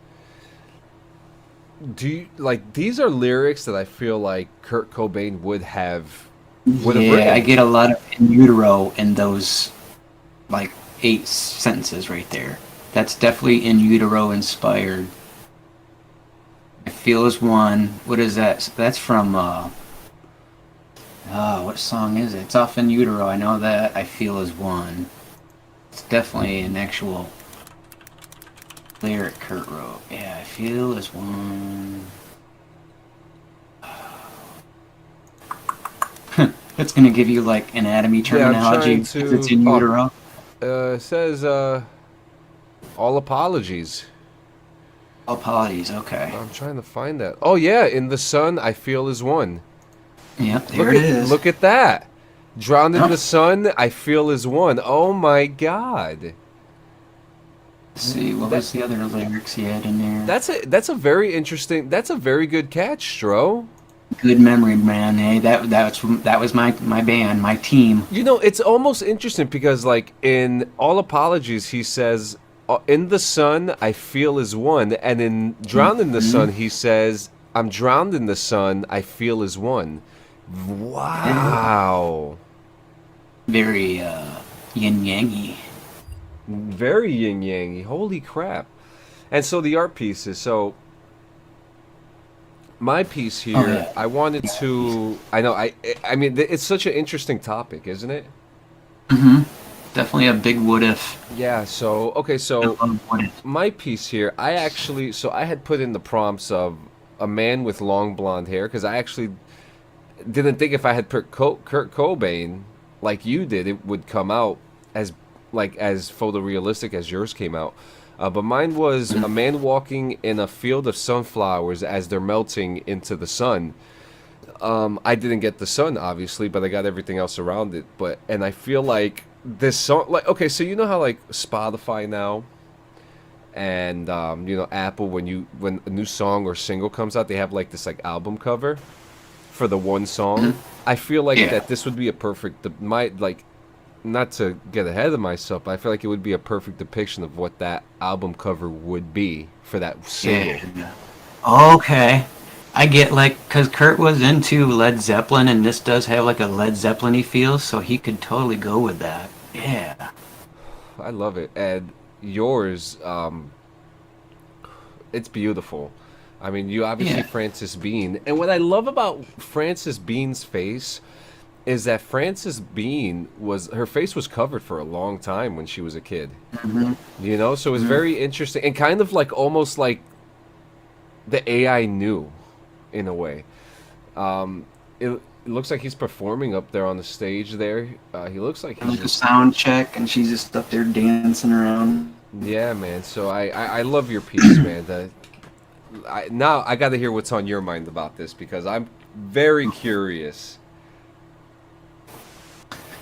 Do you like, these are lyrics that I feel like Kurt Cobain would have written. I get a lot of in utero in those like 8 sentences right there. That's definitely in utero inspired. I feel as one. What is that? That's from what song is it? It's off in utero. I know that. I feel as one. It's definitely an actual lyric Kurt wrote. Yeah, I feel as one. It's gonna give you like anatomy terminology. Yeah, I'm it's in utero. It says all apologies. All apologies. Okay. I'm trying to find that. Oh yeah, in the sun I feel as one. Yep, there it is. Look at that. Drowned in the sun, I feel as one. Oh my god. Let's see, what was the other lyrics he had in there? That's a very interesting. That's a very good catch, Stro. Good memory, man. Hey, that was my band, my team. You know, it's almost interesting because, like, in All Apologies, he says, "In the sun, I feel as one," and in Drowned in the Sun, he says, "I'm drowned in the sun, I feel as one." Wow. Very yin-yangy. Very yin yang. Holy crap! And so the art pieces. So my piece here, I wanted to. I know. I mean, it's such an interesting topic, isn't it? Mm-hmm. Definitely a big what if. Yeah. So okay. So my piece here, I had put in the prompts of a man with long blonde hair because I actually didn't think if I had put Kurt Cobain like you did, it would come out as photorealistic as yours came out. But mine was a man walking in a field of sunflowers as they're melting into the sun. I didn't get the sun, obviously, but I got everything else around it. And I feel like this song, like, okay, so you know how like Spotify now and Apple, when a new song or single comes out, they have like this like album cover for the one song. I feel like that this would be a perfect not to get ahead of myself, but I feel like it would be a perfect depiction of what that album cover would be for that single. Yeah. Okay. I get, because Kurt was into Led Zeppelin, and this does have like a Led Zeppelin-y feel, so he could totally go with that. Yeah. I love it. And yours, it's beautiful. I mean, you obviously Frances Bean. And what I love about Frances Bean's face is that Frances Bean her face was covered for a long time when she was a kid. Mm-hmm. So it was very interesting and kind of like almost like the AI knew in a way. It looks like he's performing up there on the stage there. He looks like he's a sound check and she's just up there dancing around. Yeah, man. So I love your piece, man. Now I got to hear what's on your mind about this because I'm very curious.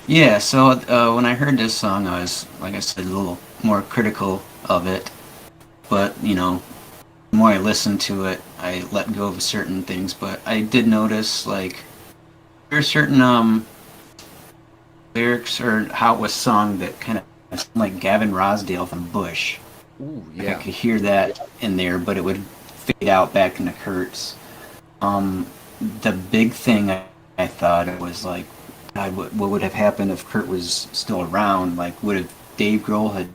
Yeah, so when I heard this song, I was, like I said, a little more critical of it. But, the more I listened to it, I let go of certain things. But I did notice, there are certain lyrics or how it was sung that kind of sound like Gavin Rossdale from Bush. Ooh, yeah. I could hear that in there, but it would fade out back into Kurt's. The big thing I thought it was like, what would have happened if Kurt was still around? Like, would have Dave Grohl had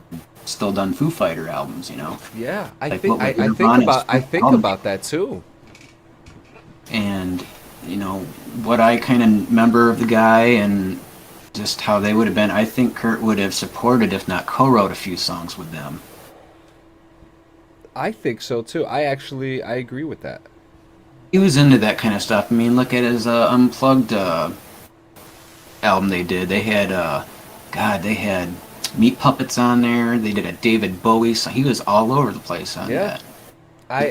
still done Foo Fighter albums? Yeah, I Like, think about that too. And what I kind of remember of the guy and just how they would have been. I think Kurt would have supported, if not co-wrote, a few songs with them. I think so too. I agree with that. He was into that kind of stuff. I mean, look at his Unplugged album they did. They had they had Meat Puppets on there. They did a David Bowie song. He was all over the place on that.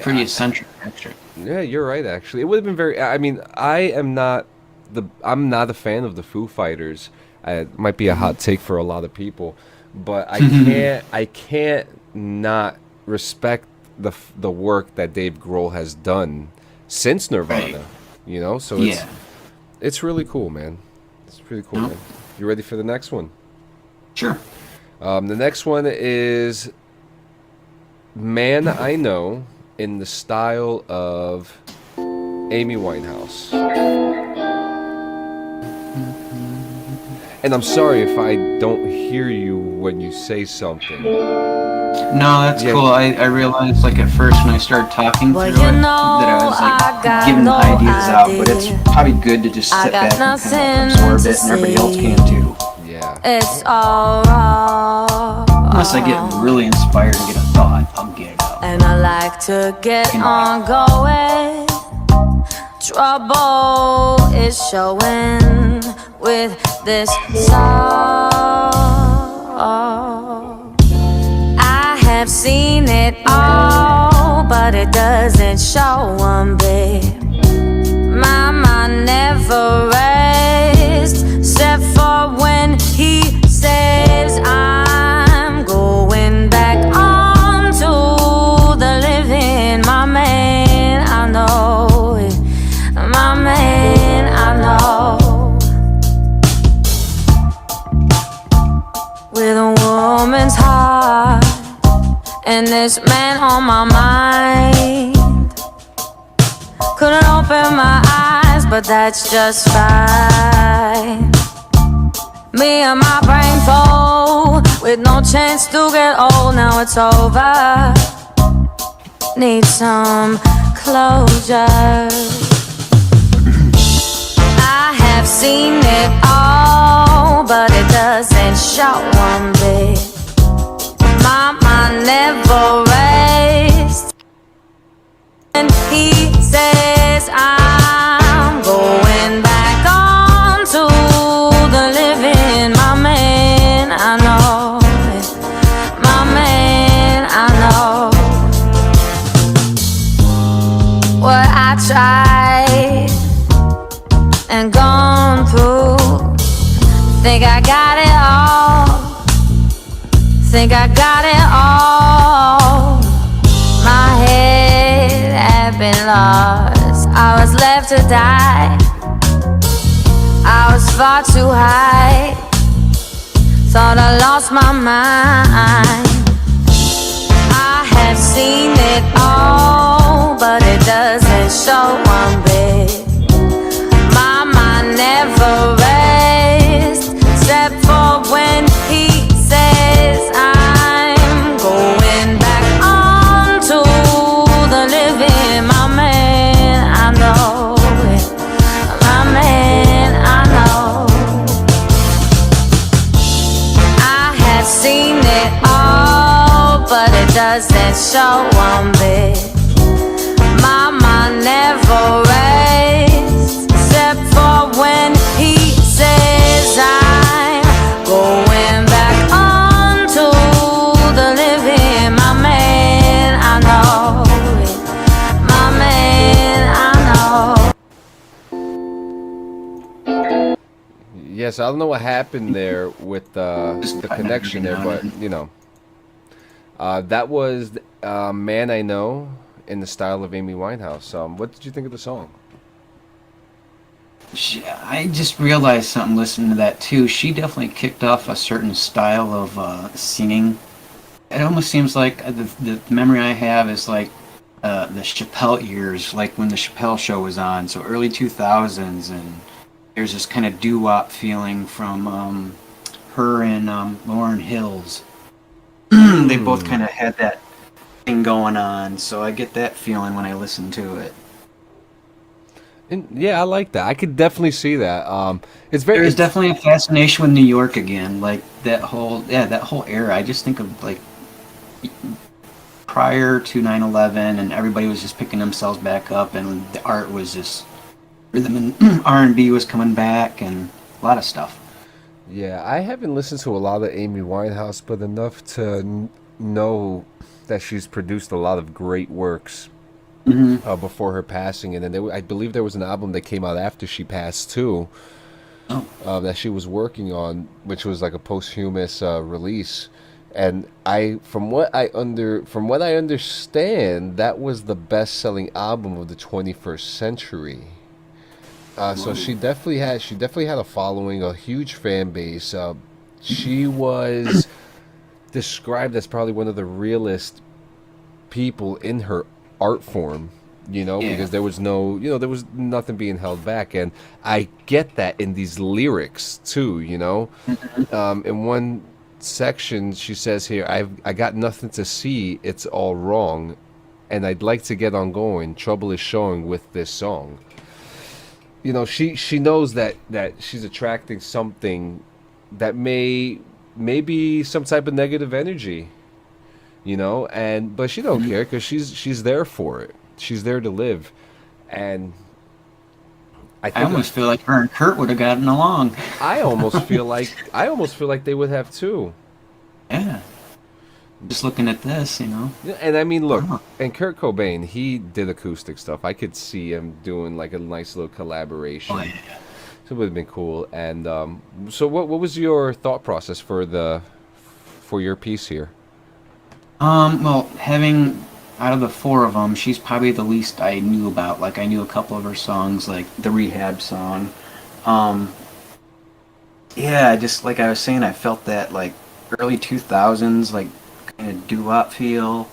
Pretty eccentric, actually. Yeah, you're right. Actually, it would have been very. I mean, I'm not a fan of the Foo Fighters. It might be a hot take for a lot of people, but I can't not respect the work that Dave Grohl has done since Nirvana. So it's really cool, man. It's pretty cool, man. You ready for the next one? Sure. The next one is Man I Know in the style of Amy Winehouse. And I'm sorry if I don't hear you when you say something. No, that's cool. I realized, at first when I started talking through it, that I was, giving ideas out, but it's probably good to just sit back and kind of absorb it, and everybody else can too. Yeah. It's all wrong. Unless I get really inspired and get a thought, I'll get it out. And I like to get on going. Trouble is showing with this song. I have seen it all, but it doesn't show one bit. My mind never rests, except for when he says I'm going back on to the living. My man, I know it. My man, I know. With a woman's heart and this man on my mind, couldn't open my eyes, but that's just fine. Me and my brain full with with no chance to get old. Now it's over. Need some closure. I have seen it all, but it doesn't show one bit. My mind never rests. And he says I'm going back on to the living. My man, I know it. My man, I know. What I tried and gone through, think I got it all. Think I got it all. My head had been lost. I was left to die. I was far too high. Thought I lost my mind. I have seen it all, but it doesn't show one bit. My mind never rests, except for when he says I'm going back on to the living. My man, I know it. My man, I know. I have seen it all, but it doesn't show one bit. My mind never rests, except for when he says I'm going back on to the living. My man, I know it. My man, I know. Yes, I don't know what happened there with the connection there, but you know, that was "Man I Know" in the style of Amy Winehouse. What did you think of the song? I just realized something listening to that too. She definitely kicked off a certain style of singing. It almost seems like the memory I have is like the Chappelle years, like when the Chappelle show was on, so early 2000s, and there's this kind of doo-wop feeling from her and Lauryn Hills. They both kind of had that thing going on, so I get that feeling when I listen to it. And yeah, I like that. I could definitely see that. There's definitely a fascination with New York again, like that whole era. I just think of like prior to 9/11, and everybody was just picking themselves back up, and the art was just rhythm and R&B was coming back, and a lot of stuff. Yeah, I haven't listened to a lot of Amy Winehouse, but enough to know that she's produced a lot of great works before her passing. And then I believe there was an album that came out after she passed too, that she was working on, which was like a posthumous release. And from what I understand, that was the best-selling album of the 21st century. So she definitely had a following, a huge fan base. She was described as probably one of the realest people in her art form, because there was there was nothing being held back, and I get that in these lyrics too. In one section she says here, I got nothing to see, it's all wrong, and I'd like to get on going. Trouble is showing with this song. She knows that she's attracting something that may be some type of negative energy, but she don't care, because she's there for it. She's there to live, and I almost feel like her and Kurt would have gotten along. I almost feel like they would have too. Yeah. Just looking at this, And I mean, look, and Kurt Cobain, he did acoustic stuff. I could see him doing like a nice little collaboration. So it would have been cool. And so what was your thought process for your piece here? Well, having out of the four of them, she's probably the least I knew about. Like, I knew a couple of her songs, like the Rehab song. Yeah, just like I was saying, I felt that like early 2000s, like kind of doo-wop feel.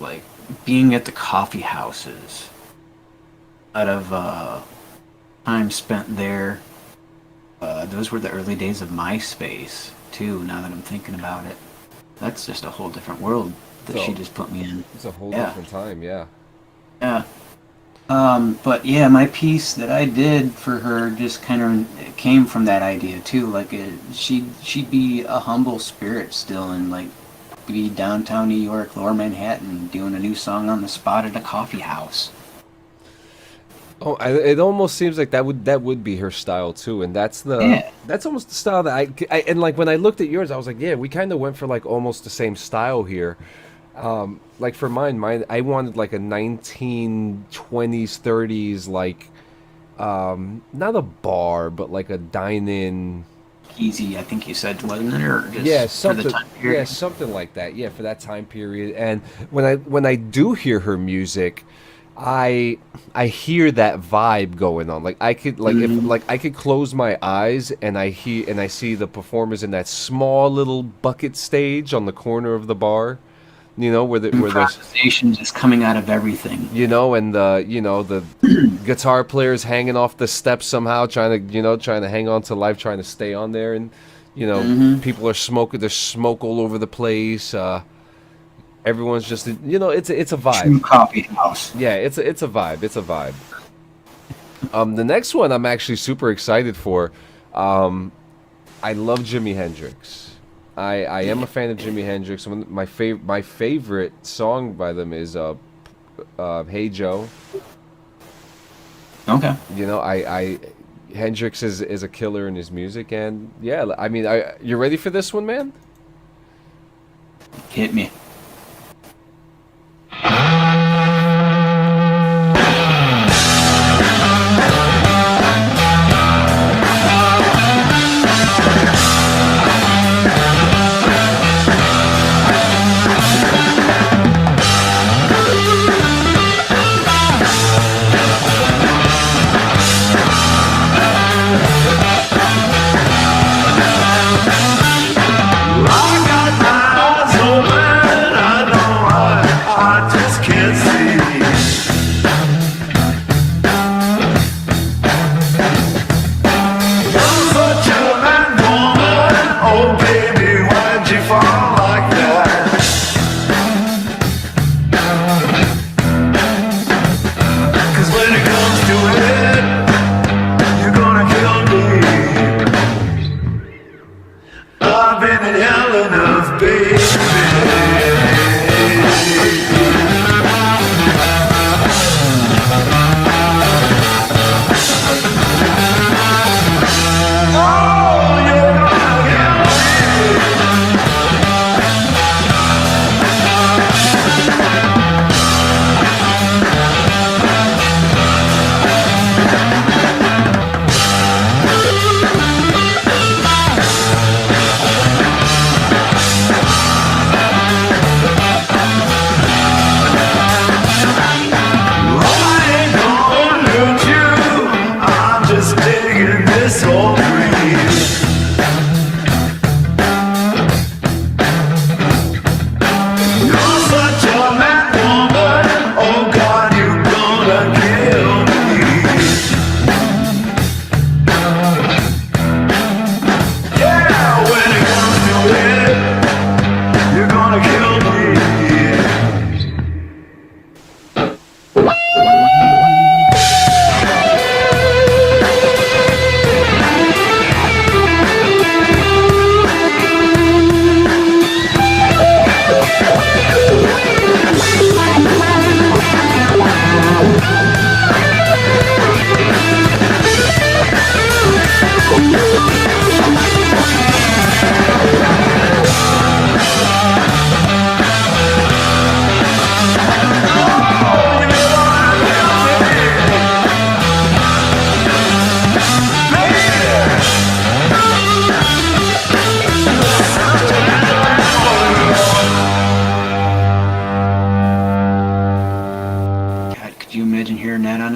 Like being at the coffee houses, out of time spent there. Those were the early days of MySpace too. Now that I'm thinking about it, that's just a whole different world that she just put me in. It's a whole Yeah. different time, yeah. Yeah. But yeah, my piece that I did for her just kind of came from that idea too. Like she'd be a humble spirit still, and like be downtown New York, Lower Manhattan, doing a new song on the spot at a coffee house. Oh, it almost seems like that would be her style too, and that's almost the style that I and like when I looked at yours, I was like, yeah, we kind of went for like almost the same style here. Like for mine, I wanted like a 1920s, 30s, like not a bar, but like a dine-in. Easy, I think you said, wasn't it? Or just Yeah, for something. the time period? Yeah, something like that. Yeah, for that time period. And when I do hear her music, I hear that vibe going on. Like I could if I could close my eyes and I see the performers in that small little bucket stage on the corner of the bar. You know, where there's Improvisation just coming out of everything. you know, and the guitar players hanging off the steps somehow, trying to hang on to life, trying to stay on there, and people are smoking. There's smoke all over the place. Everyone's just it's a vibe. True coffee house. Yeah, it's a vibe. It's a vibe. The next one I'm actually super excited for. I love Jimi Hendrix. I am a fan of Jimi Hendrix. My favorite song by them is "Hey Joe." Okay. I Hendrix is a killer in his music, and yeah, I mean, you ready for this one, man? Hit me.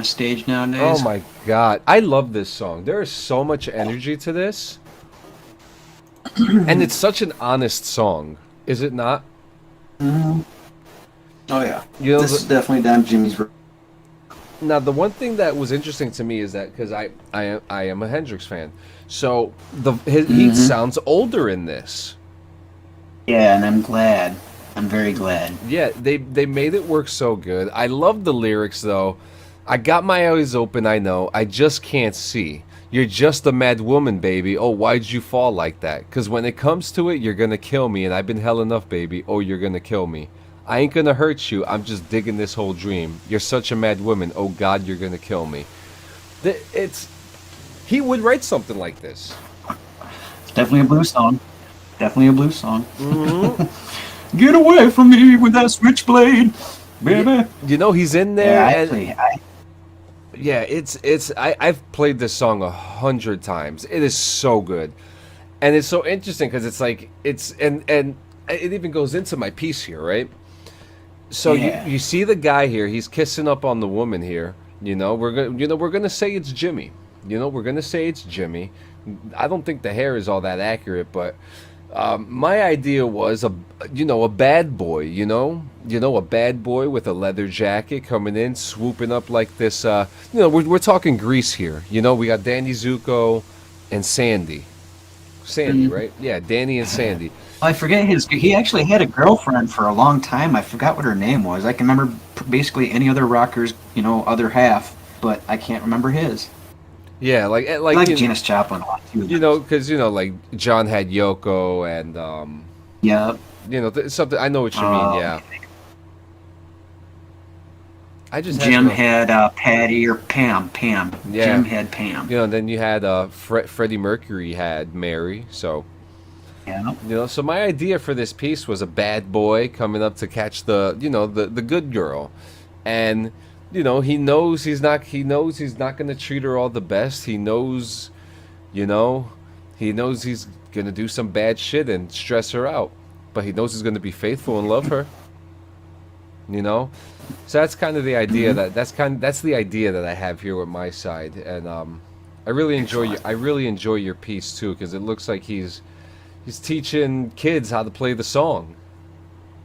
Stage nowadays. Oh my god, I love this song. There is so much energy to this, and it's such an honest song, is it not? Mm-hmm. Oh yeah, You know, this is definitely down Jimmy's road. Now, the one thing that was interesting to me is that because I am a Hendrix fan, so he sounds older in this. Yeah, and I'm glad. I'm very glad. Yeah, they made it work so good. I love the lyrics though. I got my eyes open, I know. I just can't see. You're just a mad woman, baby. Oh, why'd you fall like that? Because when it comes to it, you're gonna kill me, and I've been hell enough, baby. Oh, you're gonna kill me. I ain't gonna hurt you. I'm just digging this whole dream. You're such a mad woman. Oh God, you're gonna kill me. He would write something like this. It's definitely a blues song. Definitely a blues song. Mm-hmm. Get away from me with that switchblade, baby. You know he's in there. Yeah, I've played this song 100 times. It is so good, and it's so interesting because it's like and it even goes into my piece here, right? So you see the guy here. He's kissing up on the woman here. We're gonna say it's Jimmy. We're gonna say it's Jimmy. I don't think the hair is all that accurate, but my idea was a bad boy. A bad boy with a leather jacket coming in, swooping up like this. We're talking Grease here. We got Danny Zuko and Sandy. Right? Yeah, Danny and Sandy. I forget he actually had a girlfriend for a long time. I forgot what her name was. I can remember basically any other rocker's, other half, but I can't remember his. Yeah, like Janis Joplin. Because like John had Yoko and yeah, something. I know what you mean. Yeah. Jim had Patty or Pam. Yeah. Jim had Pam. And then you had Freddie Mercury had Mary. So. Yeah. So my idea for this piece was a bad boy coming up to catch the good girl, and he knows he's not going to treat her all the best. He knows he's going to do some bad shit and stress her out, but he knows he's going to be faithful and love her. So that's kind of the idea that's the idea that I have here with my side, and I really enjoy your piece too, because it looks like he's teaching kids how to play the song.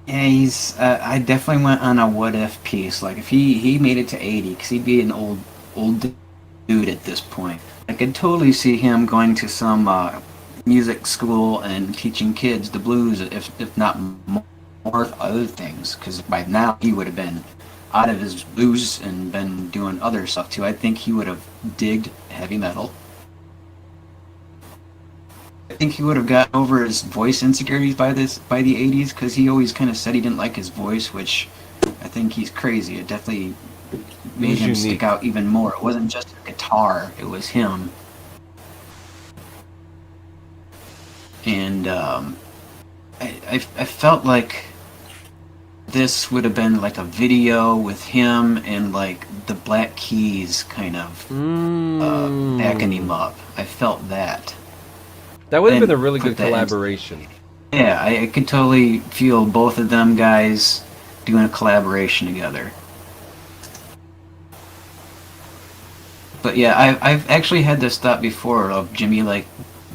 Yeah, I definitely went on a what if piece. Like if he made it to 80, because he'd be an old dude at this point. I could totally see him going to some music school and teaching kids the blues, if not more other things. Because by now he would have been out of his blues and been doing other stuff too. I think he would have digged heavy metal. I think he would have gotten over his voice insecurities by the 80s, because he always kind of said he didn't like his voice, which I think he's crazy. It definitely made him stick out even more. It wasn't just a guitar, it was him. And I felt like this would have been like a video with him and like the Black Keys kind of backing him up. I felt that. That would have been a really good collaboration. Yeah, I could totally feel both of them guys doing a collaboration together. But yeah, I've actually had this thought before of Jimmy like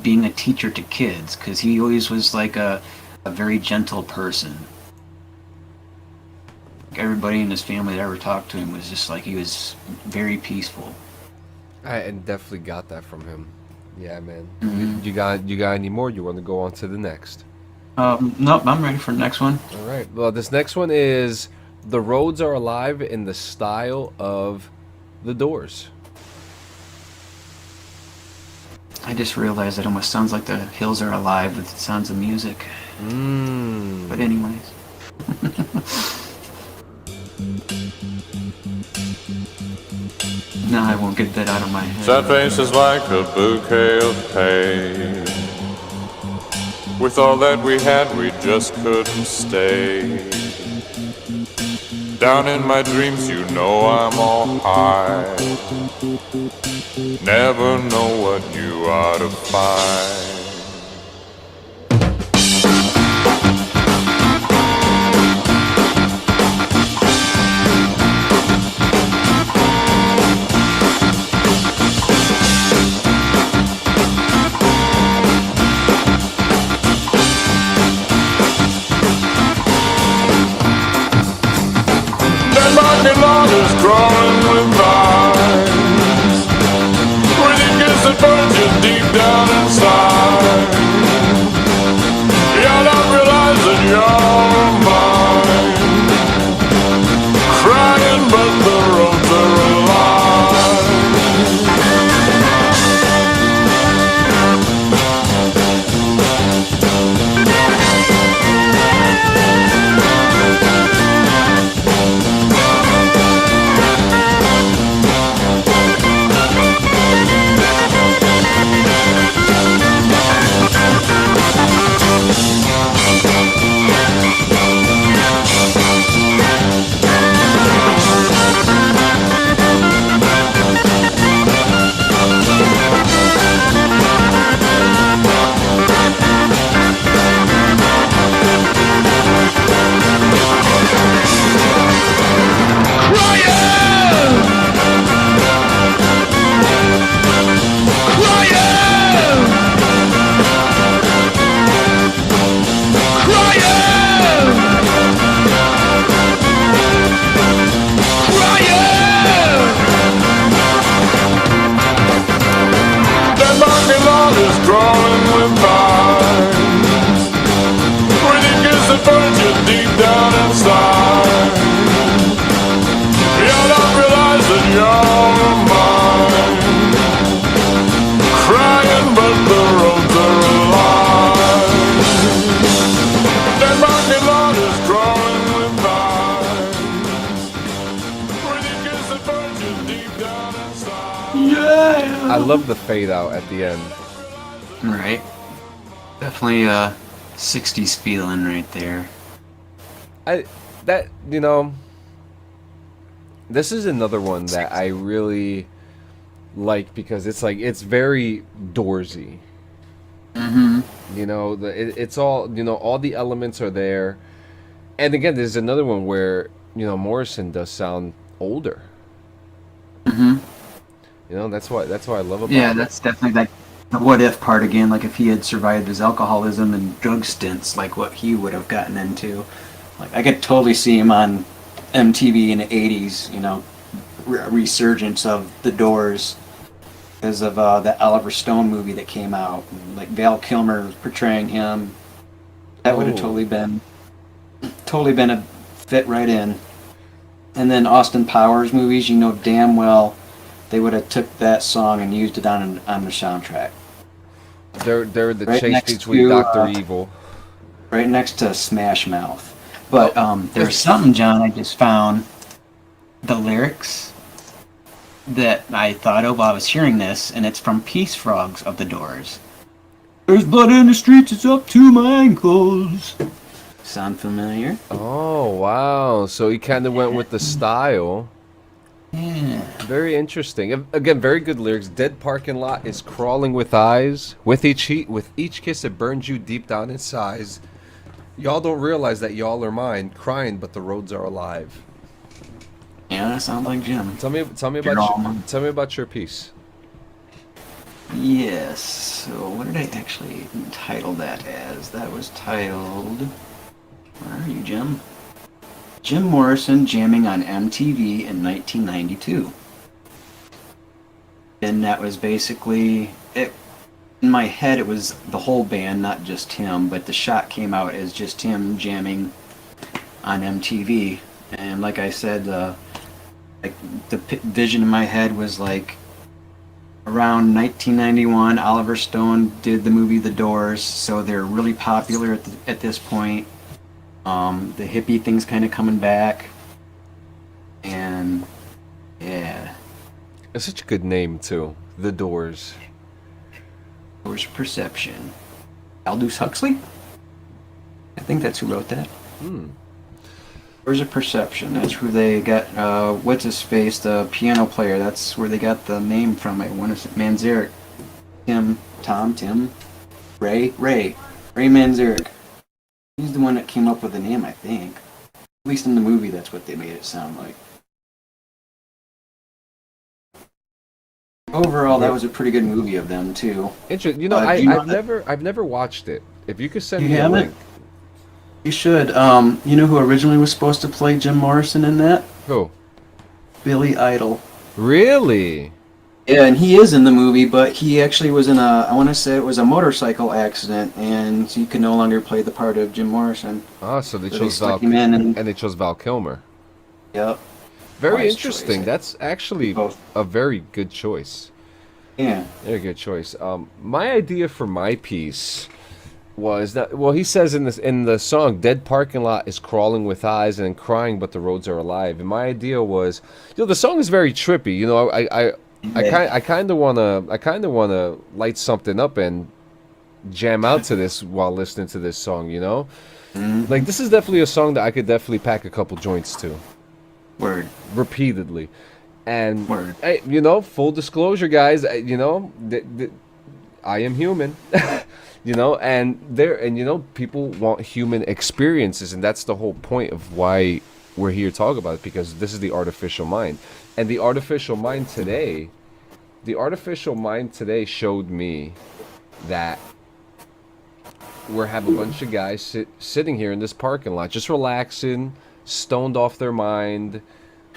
being a teacher to kids, because he always was like a very gentle person. Everybody in his family that ever talked to him was just like he was very peaceful. I definitely got that from him. Yeah, man. Mm-hmm. You got any more? You want to go on to the next? Nope, I'm ready for the next one. All right. Well, this next one is "The Roads Are Alive" in the style of The Doors. I just realized it almost sounds like the hills are alive with the sounds of music. But anyways. No, I won't get that out of my head. Sad faces like a bouquet of pain. With all that we had, we just couldn't stay. Down in my dreams, you know I'm all high. Never know what you are to find. Crawling with I love the fade out at the end. Right. Definitely a 60s feeling right there. This is another one that I really like because it's very Doorsy. Mm-hmm. It's all all the elements are there, and again, there's another one where Morrison does sound older. Mm-hmm. That's what I love about. Yeah, that's definitely like the what if part again. Like if he had survived his alcoholism and drug stints, like what he would have gotten into. Like I could totally see him on MTV in the '80s. Resurgence of the Doors because of the Oliver Stone movie that came out. And, like Val Kilmer was portraying him. That would have totally been a fit right in. And then Austin Powers movies, damn well they would have took that song and used it on the soundtrack. They're the Right chase next between to, Dr. Evil. Right next to Smash Mouth. But there's something, John, I just found. The lyrics that I thought of while I was hearing this, and it's from Peace Frogs of the Doors. There's blood in the streets, it's up to my ankles. Sound familiar? Oh, wow. So he kind of went with the style. Yeah. Very interesting. Again, very good lyrics. Dead parking lot is crawling with eyes. With each kiss, it burns you deep down inside. Y'all don't realize that y'all are mine, crying, but the roads are alive. Yeah, that sounds like Jim. Tell me about your piece. Yes. So what did I actually title that as? That was titled... Where are you, Jim? Jim Morrison jamming on MTV in 1992. And that was basically it. In my head, it was the whole band, not just him, but the shot came out as just him jamming on MTV. And like I said, the vision in my head was like around 1991, Oliver Stone did the movie The Doors, so they're really popular at this point. The hippie thing's kind of coming back, and yeah, it's such a good name too. The Doors. Doors Perception. Aldous Huxley? I think that's who wrote that. Doors of Perception. That's who they got. What's his face? The piano player. That's where they got the name from. I want to say Manzarek. Tim. Ray Manzarek. He's the one that came up with the name, I think. At least in the movie, that's what they made it sound like. Overall, that was a pretty good movie of them too. Interesting. I've never watched it. If you could send me a link. You should. You know who originally was supposed to play Jim Morrison in that? Who? Billy Idol. Really? Yeah, and he is in the movie, but he actually was in I want to say it was a motorcycle accident, and he could no longer play the part of Jim Morrison. Ah, so they chose Val and they chose Val Kilmer. Yep. Very interesting. Choice. That's actually a very good choice. Yeah. Very good choice. My idea for my piece was that, well, he says in the song, "Dead parking lot is crawling with eyes and crying, but the roads are alive." And my idea was, the song is very trippy. I kind of wanna light something up and jam out to this while listening to this song. Mm-hmm. Like this is definitely a song that I could definitely pack a couple joints to. Word. Repeatedly. And Word. Hey, full disclosure, guys. I am human. And people want human experiences, and that's the whole point of why we're here talking about it, because this is the artificial mind. And the artificial mind today showed me that we have a bunch of guys sitting here in this parking lot, just relaxing, stoned off their mind,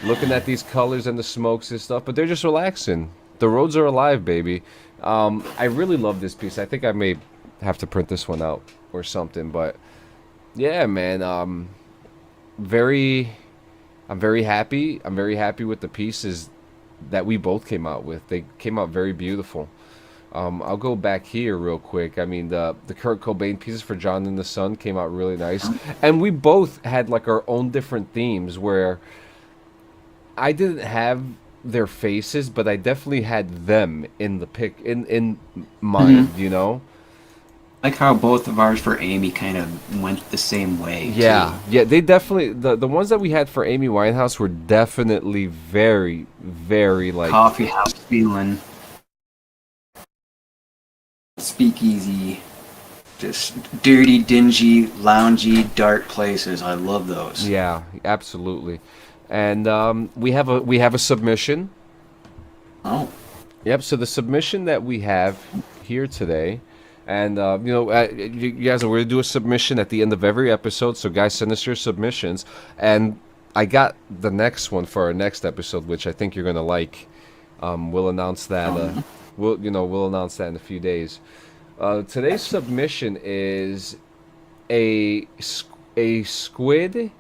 looking at these colors and the smokes and stuff, but they're just relaxing. The roads are alive, baby. I really love this piece. I think I may have to print this one out or something, but yeah, man. I'm very happy. I'm very happy with the pieces that we both came out with. They came out very beautiful. I'll go back here real quick. I mean, the Kurt Cobain pieces for John and the Sun came out really nice. And we both had like our own different themes where I didn't have their faces, but I definitely had them in the pic in mind. You know. Like how both of ours for Amy kind of went the same way. Yeah, too. yeah, they definitely the ones that we had for Amy Winehouse were definitely very, very like Coffee house feeling, speakeasy, just dirty, dingy, loungy, dark places. I love those. Yeah, absolutely. And we have a submission. Oh. Yep. So the submission that we have here today. And, you guys, we're going to do a submission at the end of every episode. So, guys, send us your submissions. And I got the next one for our next episode, which I think you're going to like. We'll announce that. We'll announce that in a few days. Today's submission is a squid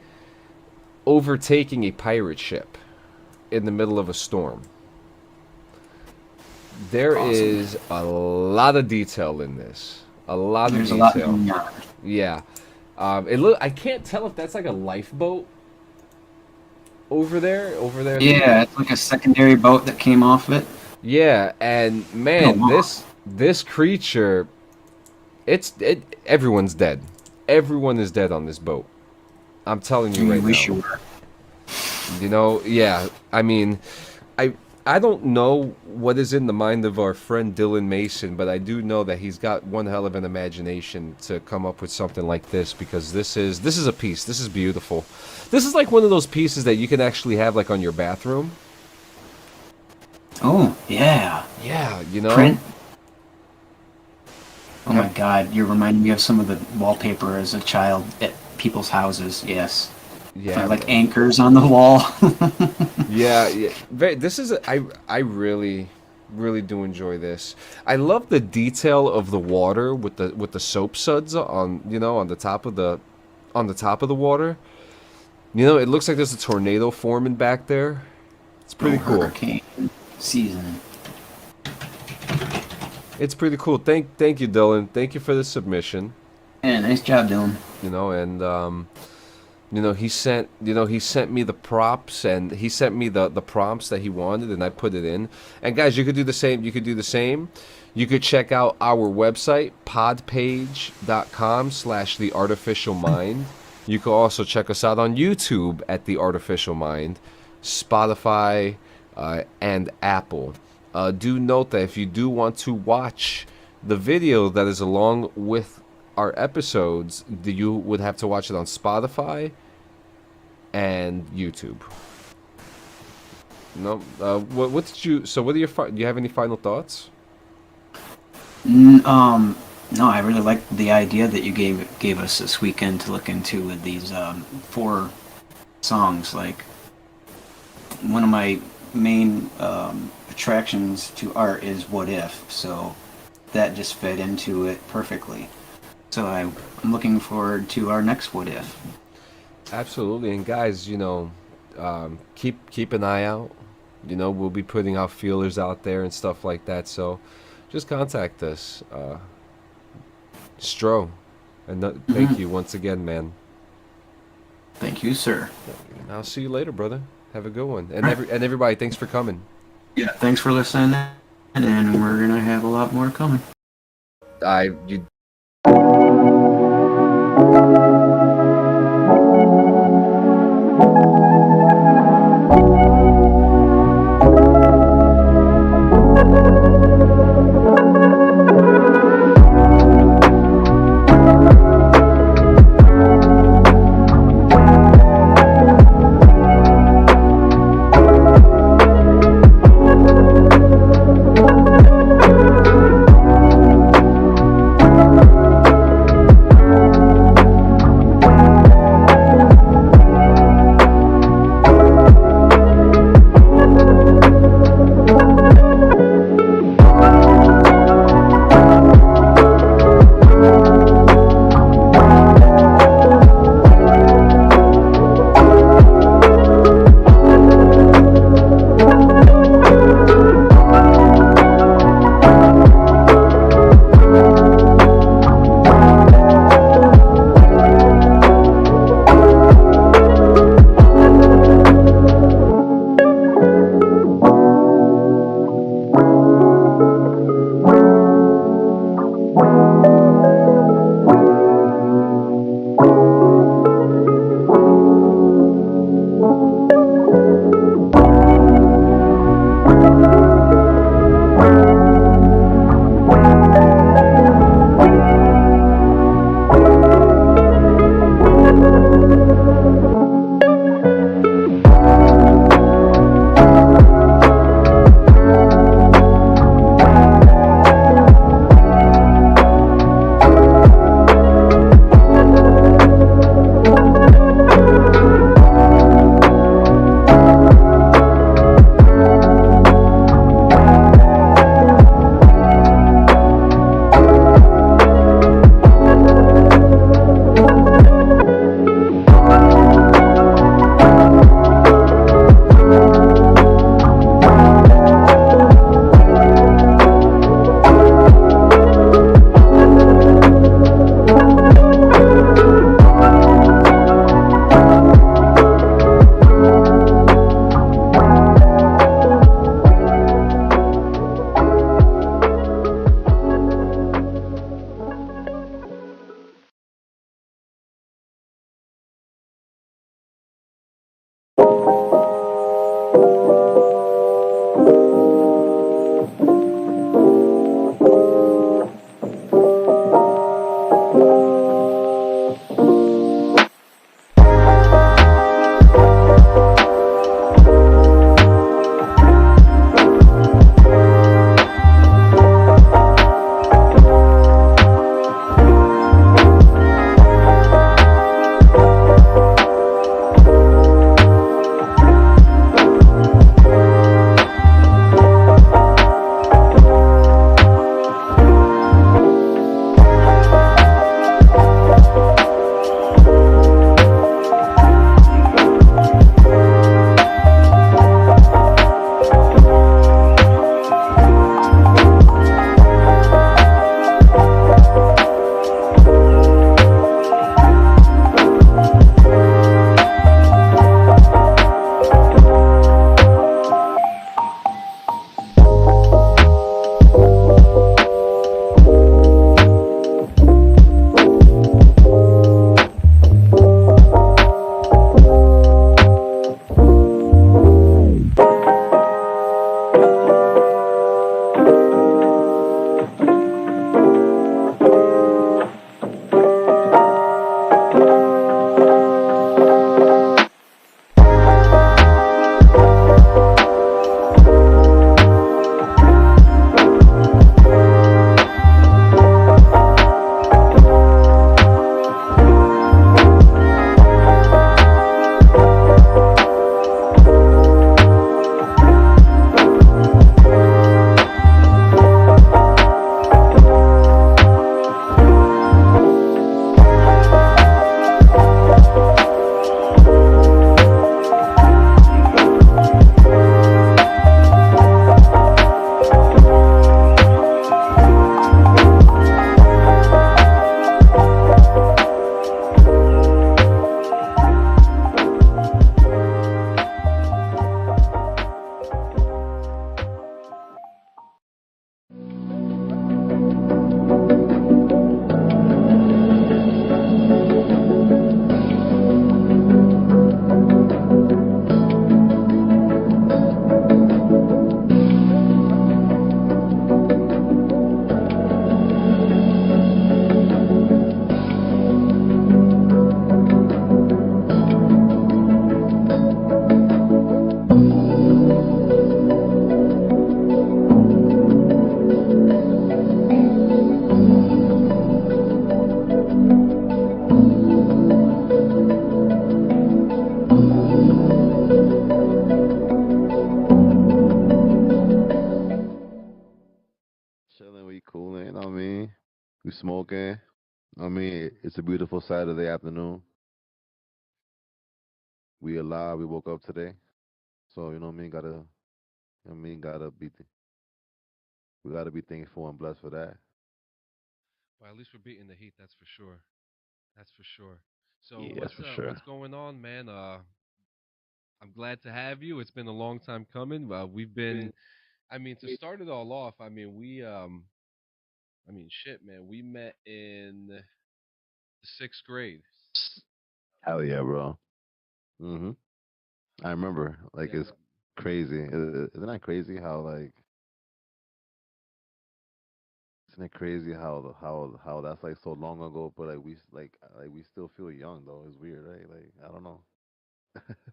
overtaking a pirate ship in the middle of a storm. There is a lot of detail in this. A lot of detail. A lot going on. Yeah. I can't tell if that's like a lifeboat over there. Yeah, it's like a secondary boat that came off it. Yeah, and man, this creature, everyone's dead. Everyone is dead on this boat. I'm telling you right now. Sure. You know, yeah. I mean, I don't know what is in the mind of our friend Dylan Mason, but I do know that he's got one hell of an imagination to come up with something like this, because this is a piece. This is beautiful. This is like one of those pieces that you can actually have like on your bathroom. Oh, yeah. Yeah, you know. Print. Oh my God, you're reminding me of some of the wallpaper as a child at people's houses. Yes. Yeah, like anchors on the wall. yeah. This is I really do enjoy this. I love the detail of the water with the soap suds on the top of the water. You know, it looks like there's a tornado forming back there. It's pretty cool. Hurricane season. It's pretty cool. Thank you, Dylan. Thank you for the submission. Yeah, nice job, Dylan. You know, and he sent me the props, and he sent me the prompts that he wanted, and I put it in. And guys, you could do the same. You could check out our website, podpage.com/theartificialmind. You could also check us out on YouTube at The Artificial Mind, Spotify, and Apple. Do note that if you do want to watch the video that is along with our episodes, you would have to watch it on Spotify and YouTube. No, what did you? So, what are do you have any final thoughts? No, I really liked the idea that you gave us this weekend to look into with these 4 songs. Like, one of my main attractions to art is What If, so that just fed into it perfectly. So I'm looking forward to our next What If. Absolutely, and guys, keep an eye out. We'll be putting out feelers out there and stuff like that. So just contact us, Stro, and thank you once again, man. Thank you, sir. I'll see you later, brother. Have a good one, and everybody, thanks for coming. Yeah, thanks for listening, and we're gonna have a lot more coming. You. cooling. I mean, we smoking. I mean, it's a beautiful Saturday afternoon. We alive. We woke up today, so you know what I mean. Gotta be. We gotta be thankful and blessed for that. Well, at least we're beating the heat. That's for sure. That's for sure. So Yes, for sure. what's going on, man? I'm glad to have you. It's been a long time coming. We've been. I mean, to start it all off, I mean, I mean, shit, man. We met in the sixth grade. Hell yeah, bro. Hmm. I remember. Like Yeah, it's crazy. Isn't that crazy how like? Isn't it crazy how that's like so long ago, but like like we still feel young though. It's weird, right? Like I don't know.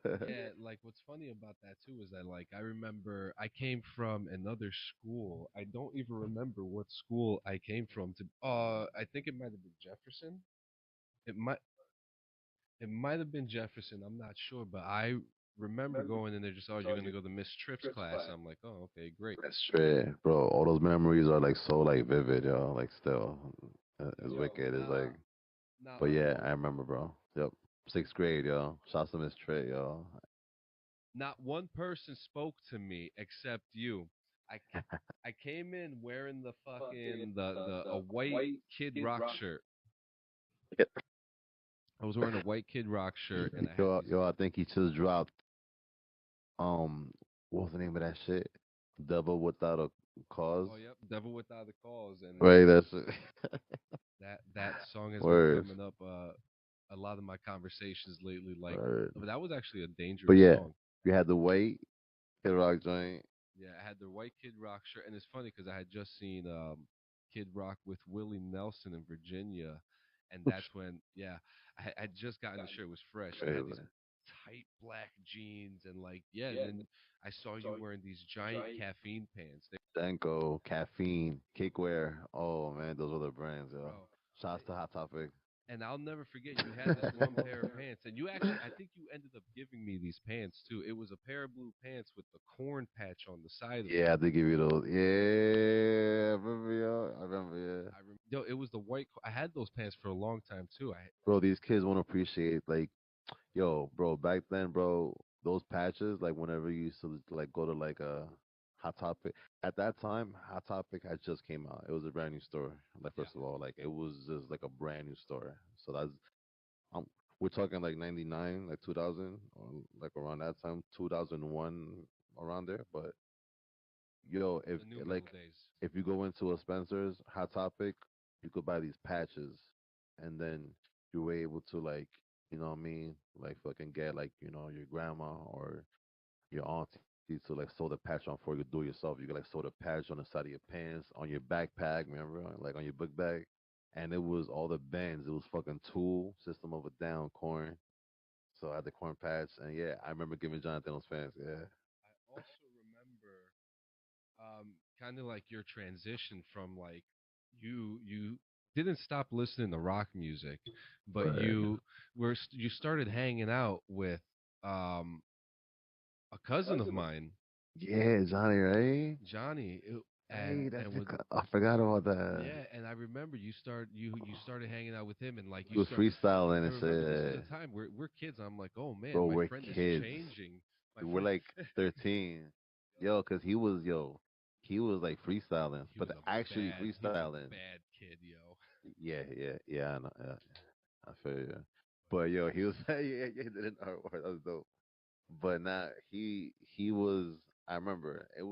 yeah. Like, what's funny about that too is that, like, I remember I came from another school. I don't even remember what school I came from. I think it might have been Jefferson. It might. It might have been Jefferson. I'm not sure, but I remember going in there just, oh, you're gonna go to Miss Tripp's class. I'm like, oh, okay, great. That's straight, bro. All those memories are like so like vivid, yo. Like still, it's Yo, wicked. It's like, now, but yeah, I remember, bro. Yep, sixth grade, yo. Shouts to Miss Trey, yo. not one person spoke to me except you. I I came in wearing the fucking the a white Kid Rock shirt. I was wearing a white Kid Rock shirt, and I had these. Yo, I think he just dropped. Um, what's the name of that shit? Devil Without a Cause. Oh, yep, Devil Without a Cause, and Right, that's it. that song has been Words. coming up a lot of my conversations lately. Like, Word. but that was actually a But dangerous yeah, song. you had the white Kid Rock joint. Yeah, I had the white Kid Rock shirt, and it's funny because I had just seen Kid Rock with Willie Nelson in Virginia, and that's when, yeah, I had just gotten the shirt. It was fresh, and I had these Crazy. tight black jeans, and like, yeah, and then I saw you wearing these giant caffeine pants. Danko, Caffeine, Cakeware. Oh man, those were the brands, yo. Bro, Shouts to Hot Topic. and I'll never forget, you had this one pair of pants, and you actually, I think you ended up giving me these pants too. It was a pair of blue pants with the corn patch on the side of Yeah, them. I did give you those. Yeah, I remember, yo. I remember, yeah. Yo, it was the white. I had those pants for a long time too. Bro, these kids won't appreciate like, yo, bro. Back then, bro, those patches, like whenever you used to like go to like a Hot Topic. At that time, Hot Topic had just came out. It was a brand new store. Like Yeah, first of all, like it was just like a brand new store. So that's um, we're talking like 99, like 2000, or like around that time, 2001, around there. But yo, if the new metal like days. if you go into a Spencer's Hot Topic, you could buy these patches, and then you were able to like, you know what I mean, like fucking get like your grandma or your auntie to like sew the patch on for you, do it yourself. You could like sew the patch on the side of your pants, on your backpack, remember, like on your book bag. And it was all the bands. It was fucking Tool, System of a Down, Corn. So I had the corn patch, and yeah, I remember giving Jonathan those fans. Yeah, I also remember kind of like your transition from like you didn't stop listening to rock music, but right. you started hanging out with um a cousin of mine, Yeah, Johnny, right? Johnny, Hey, that's and the, with I forgot about that. yeah, and I remember you started hanging out with him, and like He was freestyling I and remember this is shit. the time we're kids. I'm like, oh man, Bro, my we're friend is kids. changing. My We're friend, like 13. Yo, cause he was like freestyling, but actually he was a freestyling. bad kid, yo. Yeah, I know. Yeah, I feel you. But yo, he was he did an artwork. That was dope. But nah, he was. I remember it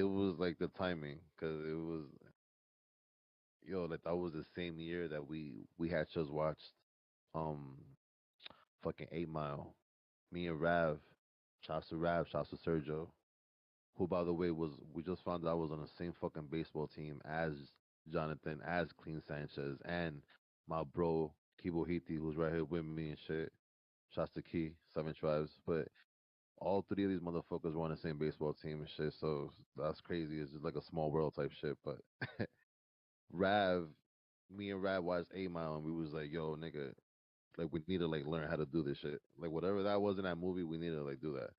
was like the timing, cause it was like that was the same year that we had just watched um fucking 8 Mile. Me and Rav, shouts to Sergio, who by the way was we just found out was on the same fucking baseball team as Jonathan, as Clean Sanchez, and my bro Kibo Hiti, who's right here with me and shit. Shouts to Key, Seven Tribes. But all three of these motherfuckers were on the same baseball team and shit, so that's crazy. It's just like a small world type shit. But Rav, me and Rav watched 8 Mile and we was like, yo, nigga, like we need to like learn how to do this shit. Like whatever that was in that movie, we need to like do that.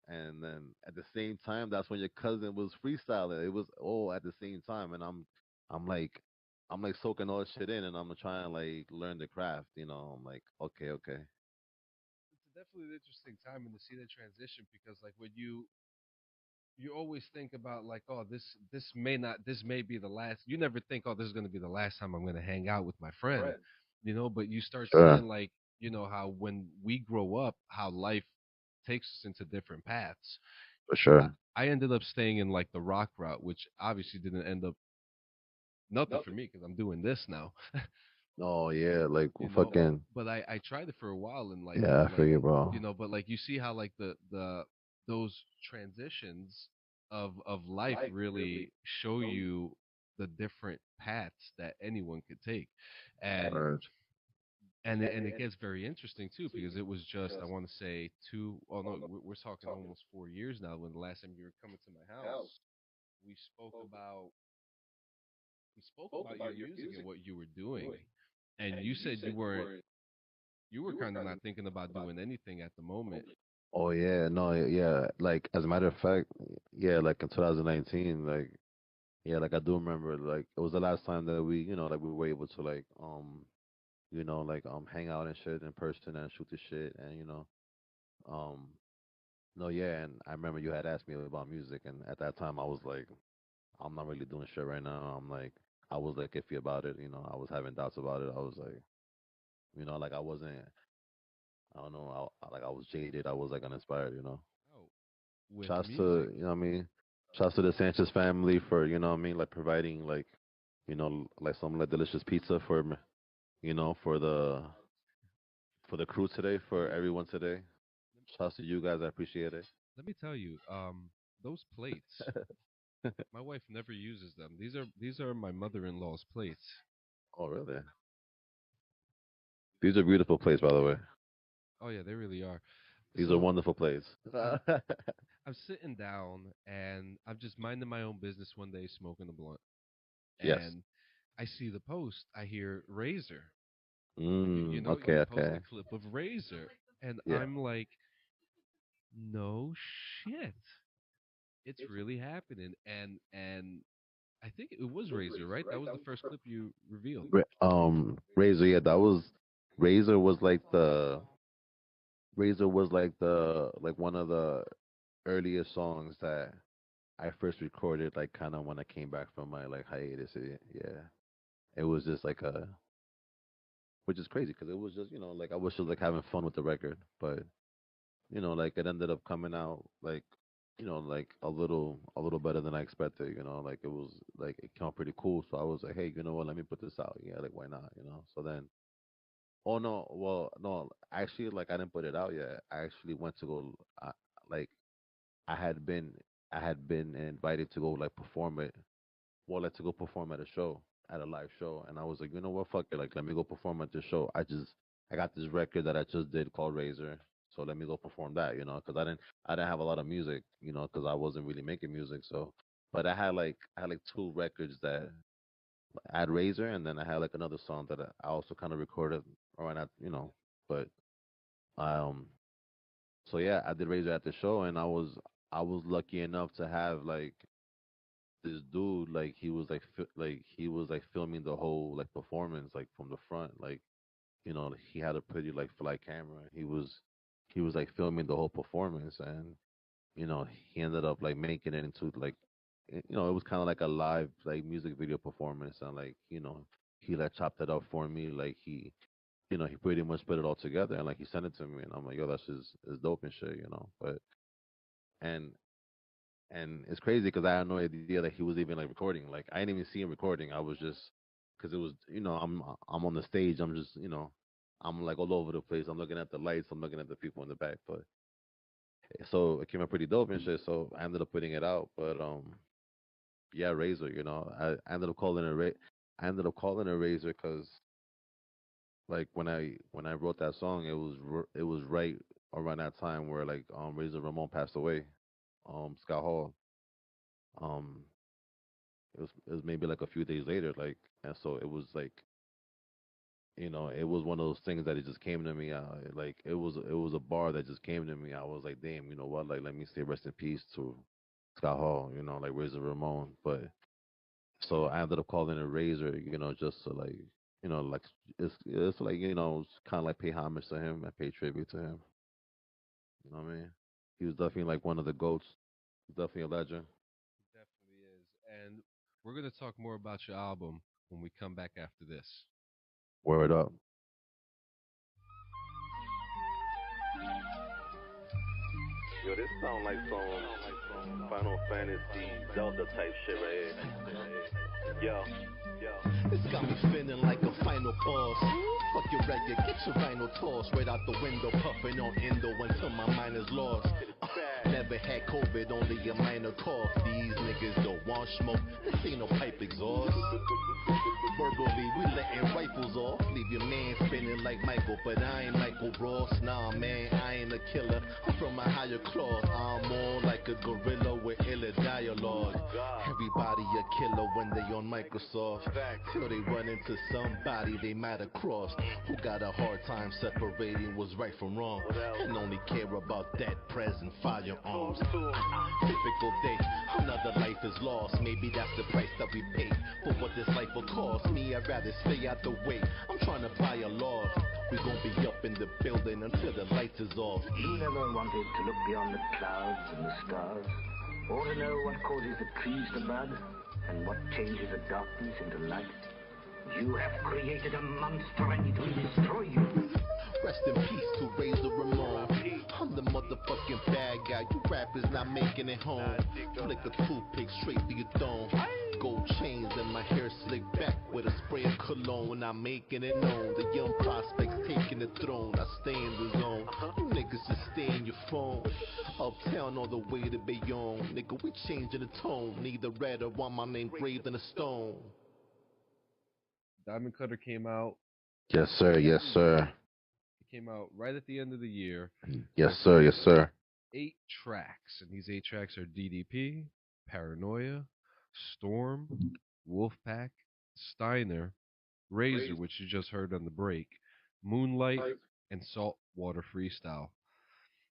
And then at the same time, that's when your cousin was freestyling. It was all at the same time, and I'm like, I'm like soaking all this shit in, and I'm trying to like learn the craft. I'm like, okay, okay, It's definitely an interesting time and to see the transition because like when you always think about like, oh, this may be the last. You never think, oh, this is going to be the last time I'm going to hang out with my friend, but you start sure, seeing like, how when we grow up, how life takes us into different paths. for I, sure. I ended up staying in like the rock route, which obviously didn't end up nothing for me because I'm doing this now. Oh yeah, like you know fucking but I tried it for a while and yeah, I feel you, bro. but like you see how like the those transitions of life really show you the different paths that anyone could take. and Word. and it gets very interesting too because it was just I want to say two oh no we're talking almost 4 years now when the last time you were coming to my house we spoke about we spoke about your music and what you were doing, and you said you were kind of not thinking about doing anything at the moment. Oh yeah, no, yeah. Like as a matter of fact, yeah, like in 2019, like yeah, like I do remember, like it was the last time that we, like we were able to like, like hang out and shit in person and shoot the shit and um, no, yeah, and I remember you had asked me about music, and at that time I was like, I'm not really doing shit right now. I'm like, I was like iffy about it, I was having doubts about it. I was like, like I wasn't, I don't know, like I was jaded. I was like uninspired. Oh, with Shouts to, music. what I mean? Shouts to the Sanchez family for, what I mean, like providing like, like some like delicious pizza for, for the crew today, for everyone today. Shouts to you guys. I appreciate it. Let me tell you, those plates, my wife never uses them. These are my mother-in-law's plates. Oh, really? These are beautiful plates, by the way. Oh yeah, they really are. These are So wonderful plates. I'm I'm sitting down and I'm just minding my own business one day, smoking a blunt, Yes. and I see the post. I hear Razor. You Okay, post a okay. clip of Razor, and Yeah. I'm like, no shit, it's really happening. And I think it was Razor, right? That was the first clip you revealed. Razor, yeah, that was Razor was like the Razor was like one of the earliest songs that I first recorded, like kind of when I came back from my like hiatus. Yeah, it was just like which is crazy because it was just like I was just like having fun with the record, but like it ended up coming out like like a little better than I expected. Like it was like it came out pretty cool. So I was like, hey, you know what? Let me put this out. Yeah, like why not? So then. Oh no, well no, actually like I didn't put it out yet. I actually went to go like I had been I had been invited to go like perform it. Well, like to go perform at a show, at a live show, and I was like, you know what, fuck it, like let me go perform at this show. I got this record that I just did called Razor, so let me go perform that, because I didn't have a lot of music, because I wasn't really making music, so. But I had like two records that I had Razor, and then I had like another song that I also kind of recorded around that, but um, so yeah, I did Razor at the show, and I was lucky enough to have like this dude like he was like filming the whole like performance like from the front, like he had a pretty like flight camera. He was like filming the whole performance, and you know he ended up like making it into like it was kind of like a live like music video performance, and like he like chopped it up for me, like he pretty much put it all together, and like he sent it to me, and I'm like, yo, that's just is dope and shit, but and it's crazy because I had no idea that he was even like recording. Like I didn't even see him recording. I was just because it was I'm on the stage. I'm just I'm like all over the place. I'm looking at the lights. I'm looking at the people in the back. But so it came out pretty dope and shit. So I ended up putting it out. But yeah, Razor. I ended up calling it I ended up calling it Razor because like when I wrote that song, it was right around that time where like Razor Ramon passed away. Scott Hall. Um, it was maybe like a few days later, like, and so it was like it was one of those things that it just came to me. Like it was a bar that just came to me. I was like, damn, you know what? Like, let me say rest in peace to Scott Hall. Like Razor Ramon. But so I ended up calling it Razor. Just to like, like it's like kind of like pay homage to him and pay tribute to him. You know what I mean? He was definitely like one of the goats. He's definitely a legend. Definitely is. And we're gonna talk more about your album when we come back after this. Word up. Yo, this sound like some Final Fantasy Zelda type shit right here. Yo. This got me feeling like a final boss. Fuck your record, get your vinyl toss right out the window, puffing on endo until my mind is lost. Never had COVID, only a minor cough. These niggas don't want smoke, this ain't no pipe exhaust. Verbally, we letting rifles off. Leave your man spinning like Michael, but I ain't Michael Ross. Nah, man, I ain't a killer. I'm from a higher class. I'm more like a gorilla with iller dialogue. Everybody a killer when they on Microsoft. Till they run into somebody they might have crossed. Who got a hard time separating what's right from wrong. And only care about that present firearms. Typical day, another life is lost. Maybe that's the price that we pay for what this life will cost. Me, I'd rather stay out the way. I'm trying to buy a loft. We gon' be up in the building until the lights is off. You never wanted to look beyond the clouds and the stars, or to know what causes the trees to bud, and what changes the darkness into light. You have created a monster and it will destroy you. Rest in peace to Razor Ramon. I'm the motherfucking bad guy. You rappers not making it home. Flick a toothpick straight to your dome. Gold chains and my hair slicked back with a spray of cologne. I'm making it known. The young prospects taking the throne. I stay in the zone. You niggas just stay in your phone. Uptown on the way to Bayonne. Nigga, we changing the tone. Neither red or want my name graved in a stone. Diamond Cutter came out. Yes, sir. Yes, sir. It came out right at the end of the year. Yes, sir. Yes, sir. 8 tracks, and these 8 tracks are DDP, Paranoia, Storm, Wolfpack, Steiner, Razor, which you just heard on the break, Moonlight, and Saltwater Freestyle.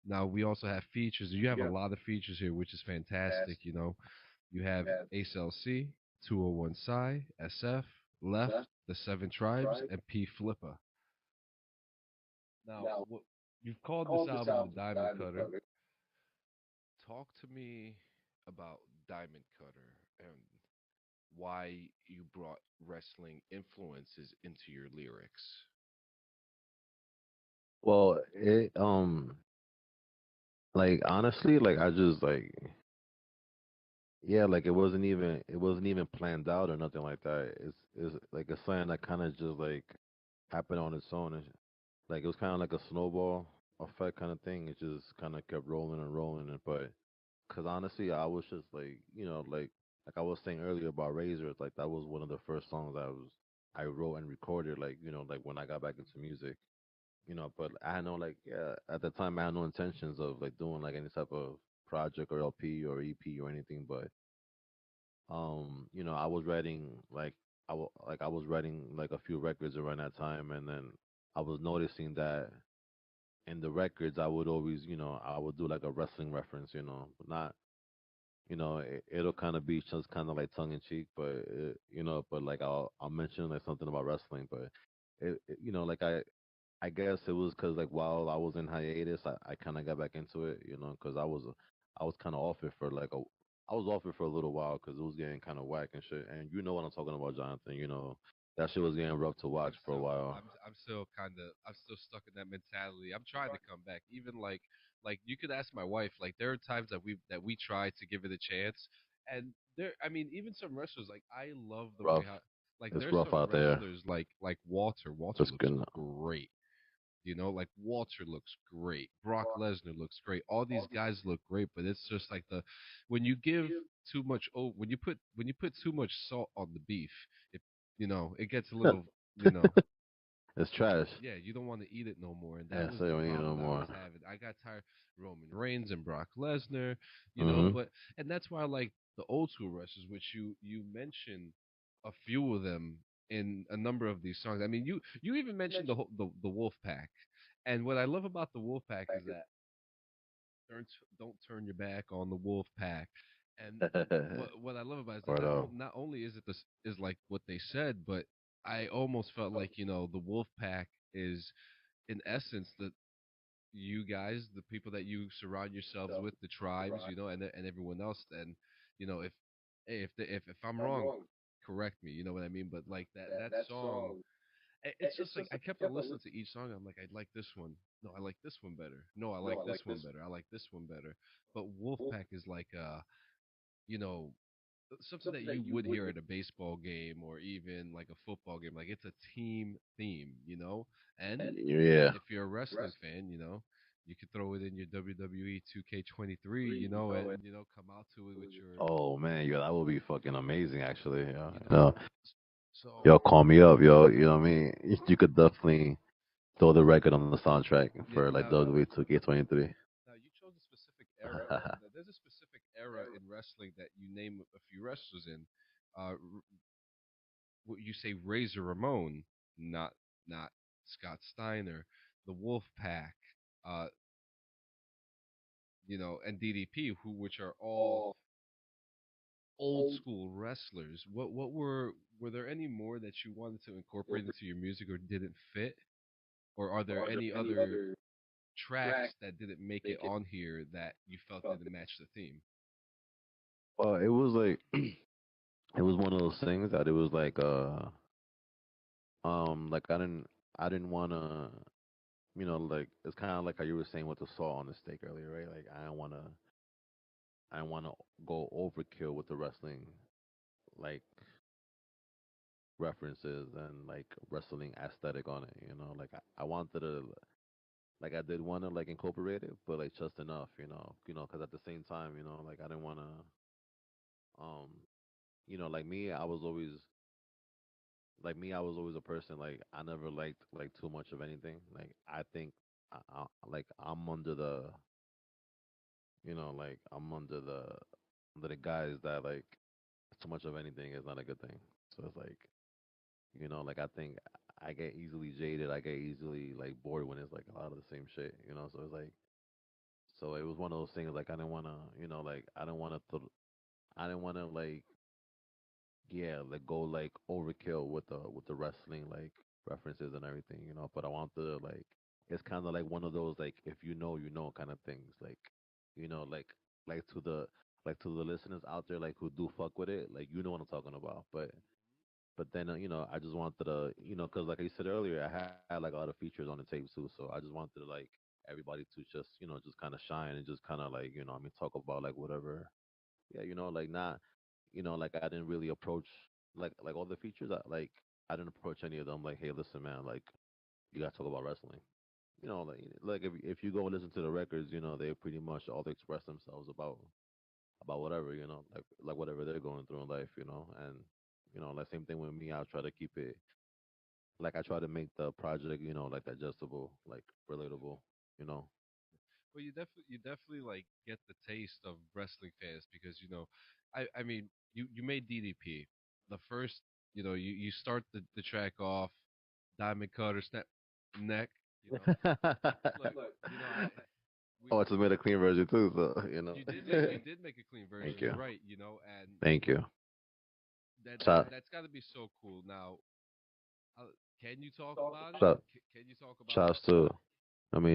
Now we also have features. You have a lot of features here, which is fantastic. You have Ace LC, 201 Psy, SF, Left, the Seven Tribes, and P Flipper. Now, you've called this album the Diamond Cutter. Talk to me about Diamond Cutter and why you brought wrestling influences into your lyrics. Well, like honestly, like I just like, yeah, like it wasn't even planned out or nothing like that. It's like it's something that kind of just like happened on its own. Like it was kind of like a snowball effect kind of thing. It just kind of kept rolling and rolling. But because honestly, I was just like, like I was saying earlier about Razor, like that was one of the first songs I wrote and recorded, like like when I got back into music. But I had no like at the time I had no intentions of like doing like any type of project or LP or EP or anything. But I was writing like I was writing like a few records around that time, and then I was noticing that in the records I would always I would do like a wrestling reference, but not it'll kind of be just kind of like tongue in cheek, but but like I'll mention like something about wrestling, but like I guess it was because like while I was in hiatus, I kind of got back into it, because I was kind of off it for like I was off it for a little while because it was getting kind of whack and shit. And you know what I'm talking about, Jonathan. That shit was getting rough to watch for a while. I'm still stuck in that mentality. I'm trying to come back. Even like you could ask my wife. Like there are times that we try to give it a chance, and I mean, even some wrestlers. Like I love the Rough. way how like It's there's rough some out there. wrestlers like Walter. Walter It's looks good. great. Like Walter looks great. Brock Lesnar looks great. All these guys look great, but it's just like when you give too much when you put too much salt on the beef, it it gets a little you know It's trash. yeah, you don't want to eat it no more, and that Yeah, was so the you don't need no problem that I more. was having. I got tired of Roman Reigns and Brock Lesnar, Hmm. but and that's why I like the old school wrestlers, which you mentioned a few of them in a number of these songs. I mean, you even mentioned the Wolf Pack, and what I love about the Wolf Pack is that don't turn your back on the Wolf Pack. And what I love about it is that Right on. not only is it this is like what they said, but I almost felt like the Wolf Pack is in essence you guys, the people that you surround yourselves with, the tribes, and everyone else. And if hey, if I'm wrong, correct me. You know what I mean? But like that song, it's just like I kept on listening to each song. I'm like, I like this one. No, I like this one better. No, I like this one better. I like this one better. But Wolfpack is like you know, something that you would hear at a baseball game or even like a football game. Like it's a team theme, And Yeah. if you're a wrestling fan, you could throw it in your WWE 2K23, and come out to it with your, Oh man, yo, that would be fucking amazing, actually. Yeah. you know. No, So yo, call me up, yo. You know what I mean? You could definitely throw the record on the soundtrack yeah, for like WWE 2K23. now you chose a specific era, and there's a specific era in wrestling that you name a few wrestlers in. What you say Razor Ramon, not Scott Steiner, the Wolf Pack, uh, and DDP, which are all old school wrestlers. What were there any more that you wanted to incorporate into your music or didn't fit, or are there any other tracks that didn't make it on here that you felt didn't match the theme? Well, it was like it was one of those things that it was like I didn't wanna like it's kind of like how you were saying with the salt on the steak earlier, right? Like I don't wanna go overkill with the wrestling like references and like wrestling aesthetic on it. Like I wanted to like I did want to like incorporate it, but like just enough. Because at the same time, like I didn't want to um like I was always a person like I never liked like too much of anything. Like I think like I'm under the like I'm under the guys that like too much of anything is not a good thing. So it's like like I think I get easily jaded. I get easily like bored when it's like a lot of the same shit. So it's like so it was one of those things like I didn't want to like I didn't want to like yeah, like go like overkill with the wrestling like references and everything, But I want to like it's kind of like one of those like if you know kind of things, like like like to the to the listeners out there like who do fuck with it, like you know what I'm talking about. But then I just wanted to because like I said earlier, I had like a lot of features on the tape too, so I just wanted to like everybody to just just kind of shine and just kind of like I mean talk about like whatever yeah, like not, like I didn't really approach like all the features. I didn't approach any of them like, hey, listen, man, like you gotta talk about wrestling. Like if you go listen to the records, they pretty much all express themselves about whatever, like whatever they're going through in life, and like same thing with me. I'll try to keep it like I try to make the project, like digestible, like relatable, you know. Well, you definitely like get the taste of wrestling fans because I mean you made DDP the first you start the track off Diamond Cutter snap neck look I we Oh, I just made a clean version too, so you did make a clean version, Thank you're you. right, and Thank you. Shout, that's got to be so cool. Now uh, can you talk about it? shout, Can you talk about shouts to,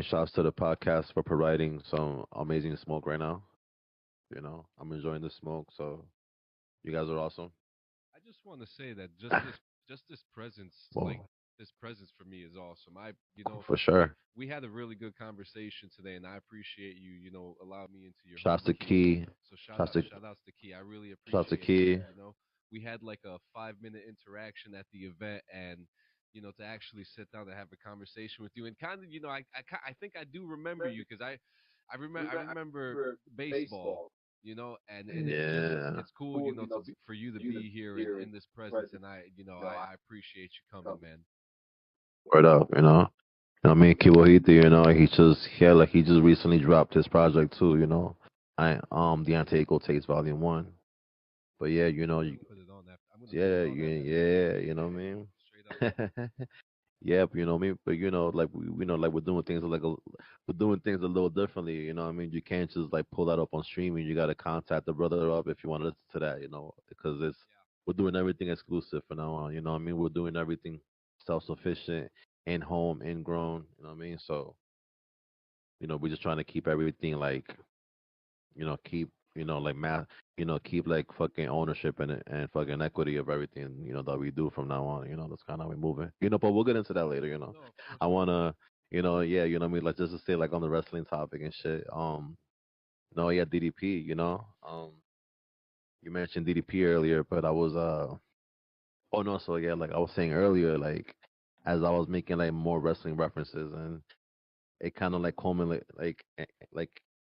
shouts to the podcast for providing some amazing smoke right now. I'm enjoying the smoke, so you guys are awesome. I just want to say that just this presence, like Well, this presence for me is awesome. for we sure. we had a really good conversation today, and I appreciate you, allowing me into your home, Shouts to Key. Key. So Shouts to, shout outs to Key. I really shouts to appreciate that. Key. We had like a 5 minute interaction at the event, and to actually sit down and have a conversation with you, and kind of, I think I do remember you because I remember baseball, and Yeah. it's cool, for you to be here in this presence, and I appreciate you coming, man. Word up, I mean, Kiwahita, he just recently dropped his project too. The Anti Eco Taste Volume 1. But yeah, Definitely put it on Yeah, yeah, you know what I mean? Yep, you know what I mean? But like like we're doing things we're doing things a little differently, you know what I mean? You can't just like pull that up on streaming. You gotta contact the brother up if you want to listen to that, because we're doing everything exclusive from now on, you know what I mean? We're doing everything self sufficient, in home, ingrown, you know what I mean? So, we're just trying to keep everything like keep like math, keep like fucking ownership and fucking equity of everything that we do from now on. That's kind of how we moving. But we'll get into that later. I wanna, yeah, what I mean, like just to say like on the wrestling topic and shit. No, yeah, DDP. You mentioned DDP earlier, but I was oh no, so yeah, like I was saying earlier, like as I was making like more wrestling references and it kind of like culminated like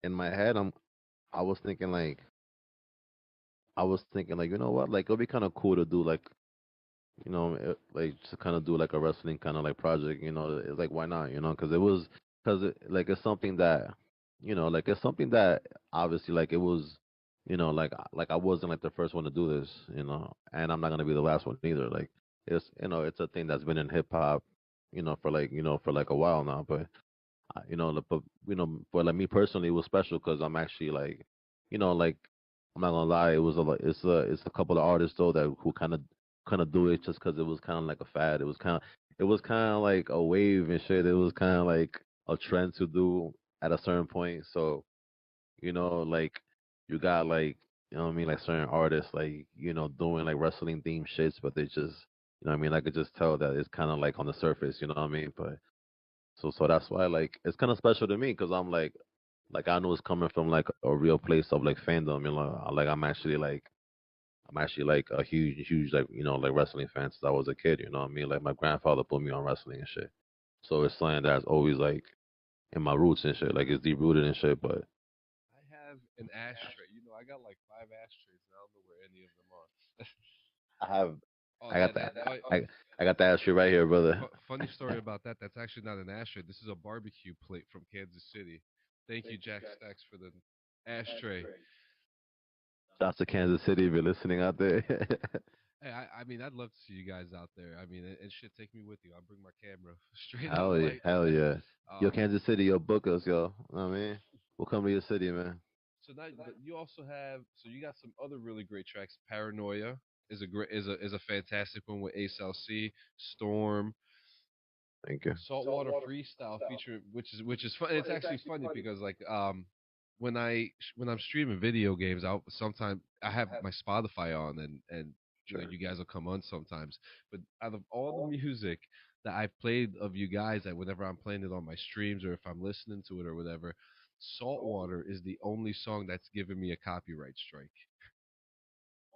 in my head, I was thinking like you know what, like it'll be kind of cool to do like, like to kind of do like a wrestling kind of like project. It's like why not? Because like it's something that, like it's something that obviously like it was, like I wasn't like the first one to do this, and I'm not gonna be the last one either. Like it's a thing that's been in hip hop, for like a while now, but but but like me personally, it was special because I'm actually like, like I'm not gonna lie, it was it's a couple of artists though that who kind of do it just because it was kind of like a fad. It was kind of like a wave and shit. It was kind of like a trend to do at a certain point. So like you got like what I mean, like certain artists like doing like wrestling themed shits, but they just what I mean. I could just tell that it's kind of like on the surface. You know what I mean? But so that's why like it's kind of special to me because I'm like I know it's coming from like a real place of like fandom. Like I'm actually like a huge like like wrestling fan since I was a kid. You know what I mean? Like my grandfather put me on wrestling and shit. So it's something that's always like in my roots and shit. Like it's deep rooted and shit. But I have an ashtray. I got like five ashtrays, and I don't know where any of them are. I have Oh, I got that. that Oh, I got that shit right here, brother. funny story about that. That's actually not an ashtray. This is a barbecue plate from Kansas City. Thank you, Jack Stacks, for the ashtray. Shouts to Kansas City if you're listening out there. Hey, I mean, I'd love to see you guys out there. I mean, and shit, take me with you. I'll bring my camera. Straight up, Hell yeah, like, hell yeah. Yo, um. Kansas City, yo, book us, yo. Know what I mean, we'll come to your city, man. So now, but you also have. So you got some other really great tracks. Paranoia is a great is a fantastic one with Ace LC, Storm, Thank you. Saltwater Freestyle feature, which is fun. It's actually funny because like when I'm streaming video games, I'll sometimes I have my Spotify on and Sure. you guys will come on sometimes. But out of all the music that I've played of you guys, that whenever I'm playing it on my streams or if I'm listening to it or whatever, Saltwater is the only song that's given me a copyright strike.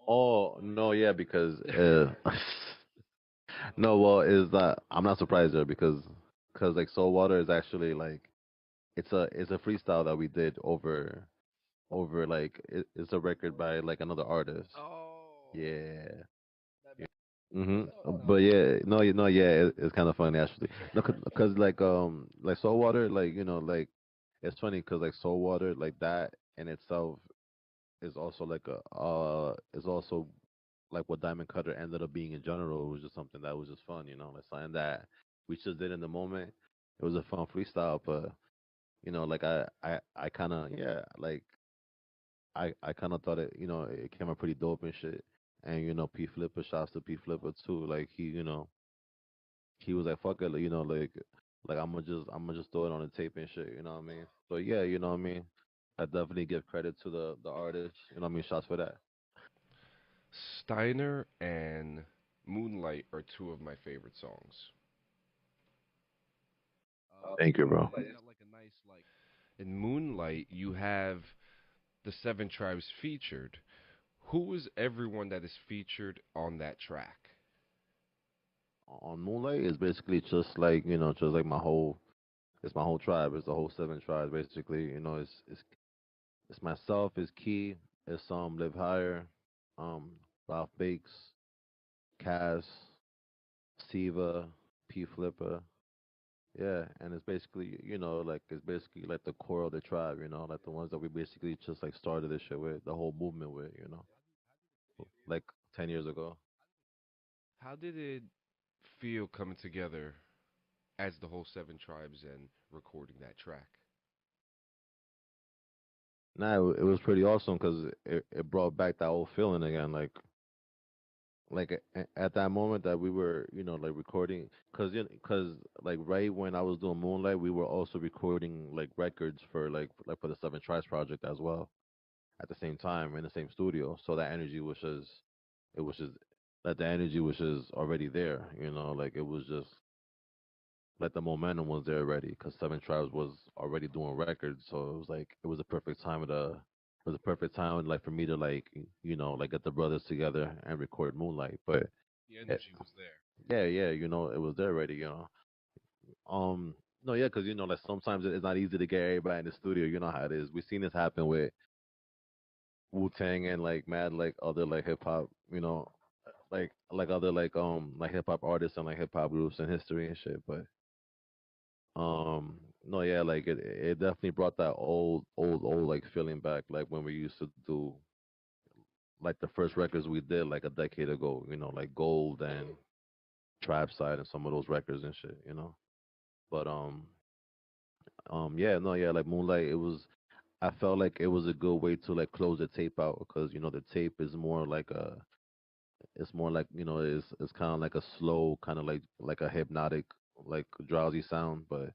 Oh no, yeah, because no, well, is that I'm not surprised there because like Soul Water is actually like it's a freestyle that we did over like it's a record by like another artist. Oh, Yeah. that Yeah. makes Mhm. no. But yeah, no, no, yeah, it's kind of funny actually. No, cause like Soul Water, like like it's funny because like Soul Water, like that in itself is also like is also like what Diamond Cutter ended up being in general. It was just something that was just fun, like something that we just did in the moment. It was a fun freestyle, but like I kind of yeah, like I kind of thought it came out pretty dope and shit. And P Flipper, shouts to P Flipper too. Like he was like fuck it, like I'm gonna just throw it on the tape and shit. You know what I mean? So yeah, you know what I mean. I definitely give credit to the artist. You know what I mean? Shots for that. Steiner and Moonlight are two of my favorite songs. Thank you, bro. It's got like a nice like in Moonlight you have the Seven Tribes featured. Who is everyone that is featured on that track? On Moonlight is basically just like just like it's my whole tribe. It's the whole seven tribes basically. It's myself. It's Key. It's Live Higher, um Ralph Bakes, Cass, Siva, P Flipper. Yeah, and it's basically like it's basically like the core of the tribe. Like the ones that we basically just like started this shit with, the whole movement with. Like 10 years ago. How did it feel coming together as the whole Seven Tribes and recording that track? Nah, it was pretty awesome because it brought back that old feeling again. At that moment that we were, like recording, cause like right when I was doing Moonlight, we were also recording like records for like for the Seven Tribes project as well at the same time in the same studio. So that energy was just, it was just that the energy was just already there. Like it was just like the momentum was there already because Seven Tribes was already doing records. So it was like it was a perfect time it was a perfect time like for me to like get the brothers together and record Moonlight. But The it, energy was there. yeah, yeah, it was there already. Um, no, yeah, because like sometimes it's not easy to get everybody in the studio. You know how it is. We've seen this happen with Wu Tang and like mad like other like hip hop. Like other like hip hop artists and like hip hop groups in history and shit. But no, yeah, like it definitely brought that old like feeling back, like when we used to do like the first records we did like a decade ago. Like Gold and Trap Side and some of those records and shit. But yeah, no, yeah, like Moonlight, it was. I felt like it was a good way to like close the tape out because the tape is more like it's more like it's kind of like a slow kind of like a hypnotic like drowsy sound, but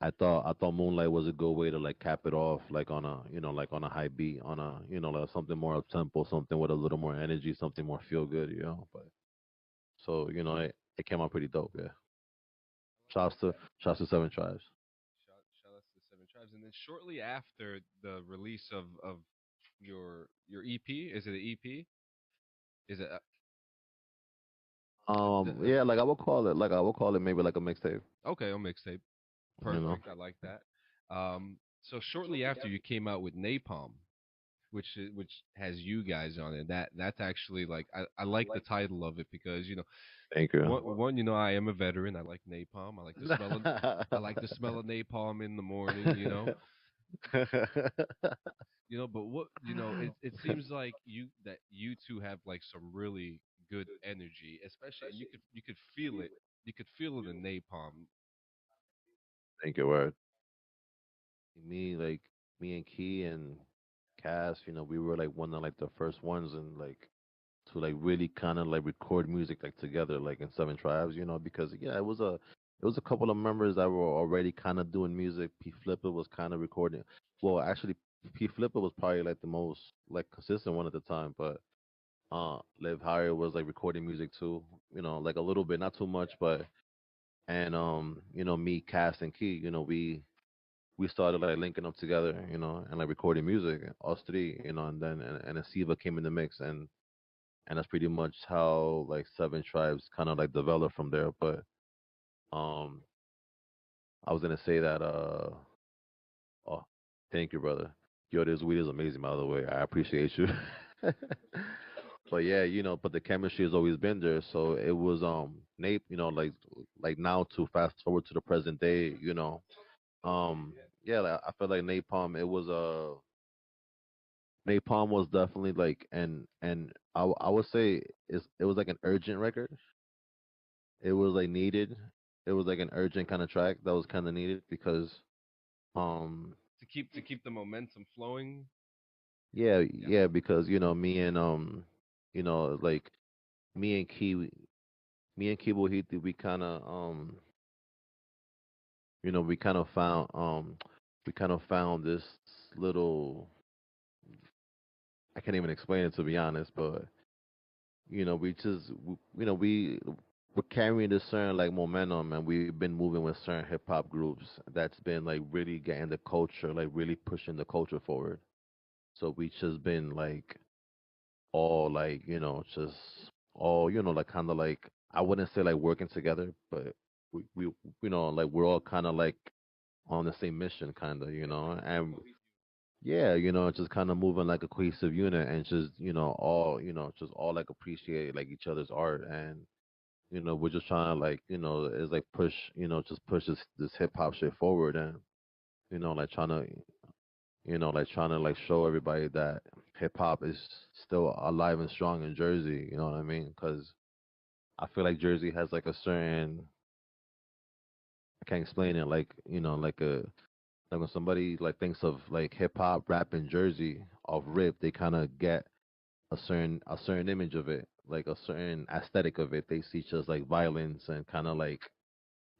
I thought Moonlight was a good way to like cap it off like on a like on a high beat on a like something more up tempo, something with a little more energy, something more feel good. But so it came out pretty dope. Yeah. Shouts to shouts to Seven Tribes. Shout out to the Seven Tribes, and then shortly after the release of your EP, is it an EP? Is it Yeah, like I would call it maybe like a mixtape. okay? On mixtape, You know. perfect. I like that. So shortly after you came out with Napalm, which has you guys on it. That's actually like I like the title of it because Thank you. one I am a veteran. I like napalm. I like the smell of napalm in the morning. But what it seems like you two have like some really good energy, especially, and you could feel it. You could feel it in napalm. Thank you, word. Like me and Key and Cass, we were like one of like the first ones and like to like really kind of like record music like together like in Seven Tribes, because yeah, it was a couple of members that were already kind of doing music. P Flipper was kind of recording. Well, actually, P Flipper was probably like the most like consistent one at the time, but Liv Higher was like recording music too, like a little bit, not too much, but and me, Cass, and Key, we started like linking up together, and like recording music, us three, and then and then Siva came in the mix, and that's pretty much how like Seven Tribes kind of like developed from there. But um, I was gonna say that oh, thank you, brother. Yo, this weed is amazing, by the way. I appreciate you. But yeah, but the chemistry has always been there. So it was Nate, like now to fast forward to the present day, yeah, like, I feel like Napalm was definitely like and I would say it was like an urgent record. It was like needed. It was like an urgent kind of track that was kind of needed because um To keep the momentum flowing. yeah, Yeah. yeah, because me and like me and Key me and Kibo Hiti, we kind of found this little, I can't even explain it to be honest, but we just we're carrying this certain like momentum, and we've been moving with certain hip hop groups that's been like really getting the culture, like really pushing the culture forward. So we just been like all like just all like kind of like, I wouldn't say like working together, but we like we're all kind of like on the same mission, kind of, and yeah, just kind of moving like a cohesive unit, and just all just all like appreciate like each other's art, and we're just trying to like is like push just push this hip hop shit forward, and like trying to like show everybody that hip hop is still alive and strong in Jersey. You know what I mean? Because I feel like Jersey has like a certain, I can't explain it. Like like a like when somebody like thinks of like hip hop rap in Jersey off rip, they kind of get a certain image of it, like a certain aesthetic of it. They see just like violence and kind of like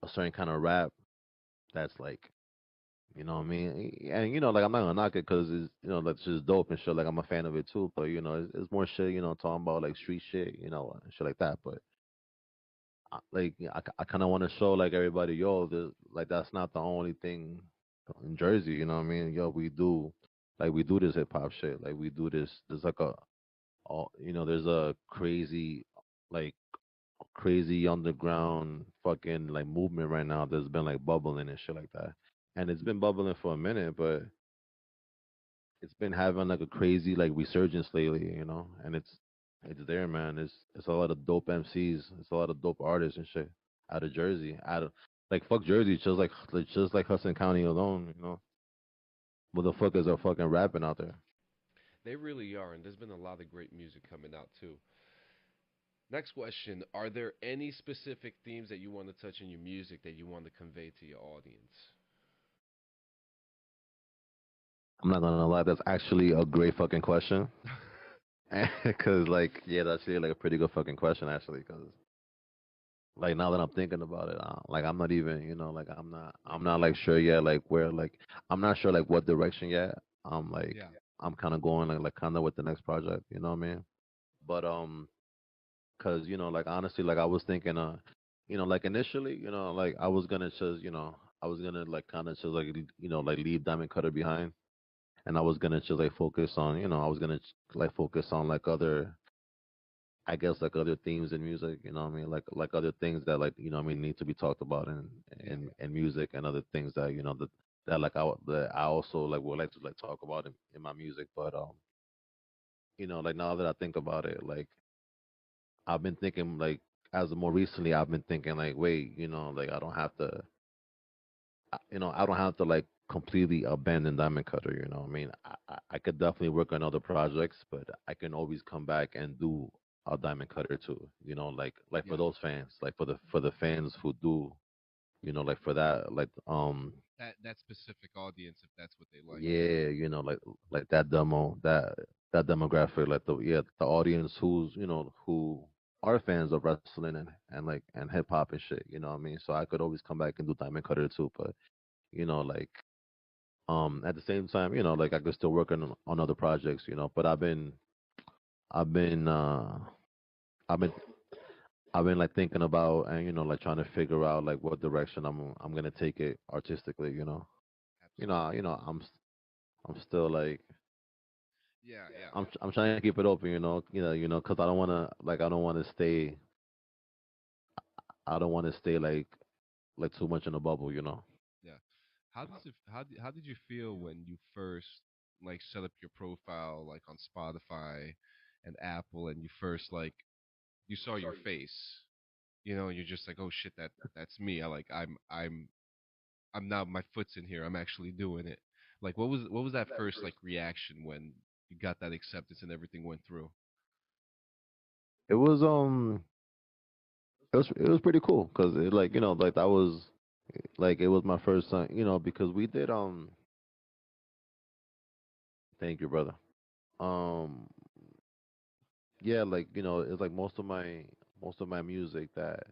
a certain kind of rap that's like, what I mean? And like I'm not gonna knock it because it's that's just dope and shit. Like I'm a fan of it too, but it's more shit. Talking about like street shit, and shit like that. But like I kind of want to show like everybody, yo, like that's not the only thing in Jersey. You know what I mean? Yo, we do this hip hop shit. Like we do this. There's like there's a like crazy underground fucking like movement right now that's been like bubbling and shit like that. And it's been bubbling for a minute, but it's been having like a crazy like resurgence lately. And it's there, man. It's a lot of dope MCs, it's a lot of dope artists and shit out of Jersey. Out of like fuck Jersey, just like Hudson County alone. Motherfuckers are fucking rapping out there. They really are, and there's been a lot of great music coming out too. Next question: are there any specific themes that you want to touch in your music that you want to convey to your audience? I'm not gonna lie, that's actually a great fucking question. Cause like yeah, that's really like a pretty good fucking question actually. Cause like now that I'm thinking about it, like I'm not even like I'm not like sure yet like where like I'm not sure like what direction yet. I'm like Yeah. I'm kind of going like kind of with the next project. You know what I mean? But cause like honestly like I was thinking like initially like I was gonna just I was gonna like kind of just like like leave Diamond Cutter behind, and I was gonna just like focus on I was gonna like focus on like other, I guess, like other themes in music. You know what I mean? Like other things that like what I mean need to be talked about Yeah. in music, and other things that that like that I also like would like to like talk about in my music. But like now that I think about it, like I've been thinking like as of more recently I've been thinking like wait, like I don't have to I don't have to like completely abandon Diamond Cutter. You know what I mean? I could definitely work on other projects, but I can always come back and do a Diamond Cutter too. Like for Yeah. those fans, like for the fans who do, like for that, like That specific audience, if that's what they like. yeah, like that demographic, like the audience who are fans of wrestling and hip hop and shit. You know what I mean? So I could always come back and do Diamond Cutter too, but like at the same time, like I could still work on other projects, but I've been I've been I've been like thinking about and like trying to figure out like what direction I'm gonna take it artistically. Absolutely. I'm still like Yeah, yeah. I'm trying to keep it open, because I don't want to stay like too much in a bubble. Yeah. How did you feel when you first like set up your profile like on Spotify and Apple and you first like you saw your face, and you're just like, "Oh shit, that's me." I'm now my foot's in here. I'm actually doing it. Like what was that first like reaction when you got that acceptance and everything went through? It was it was pretty cool because it like like that was like it was my first time, because we did thank you, brother. Um, yeah, like it's like most of my music that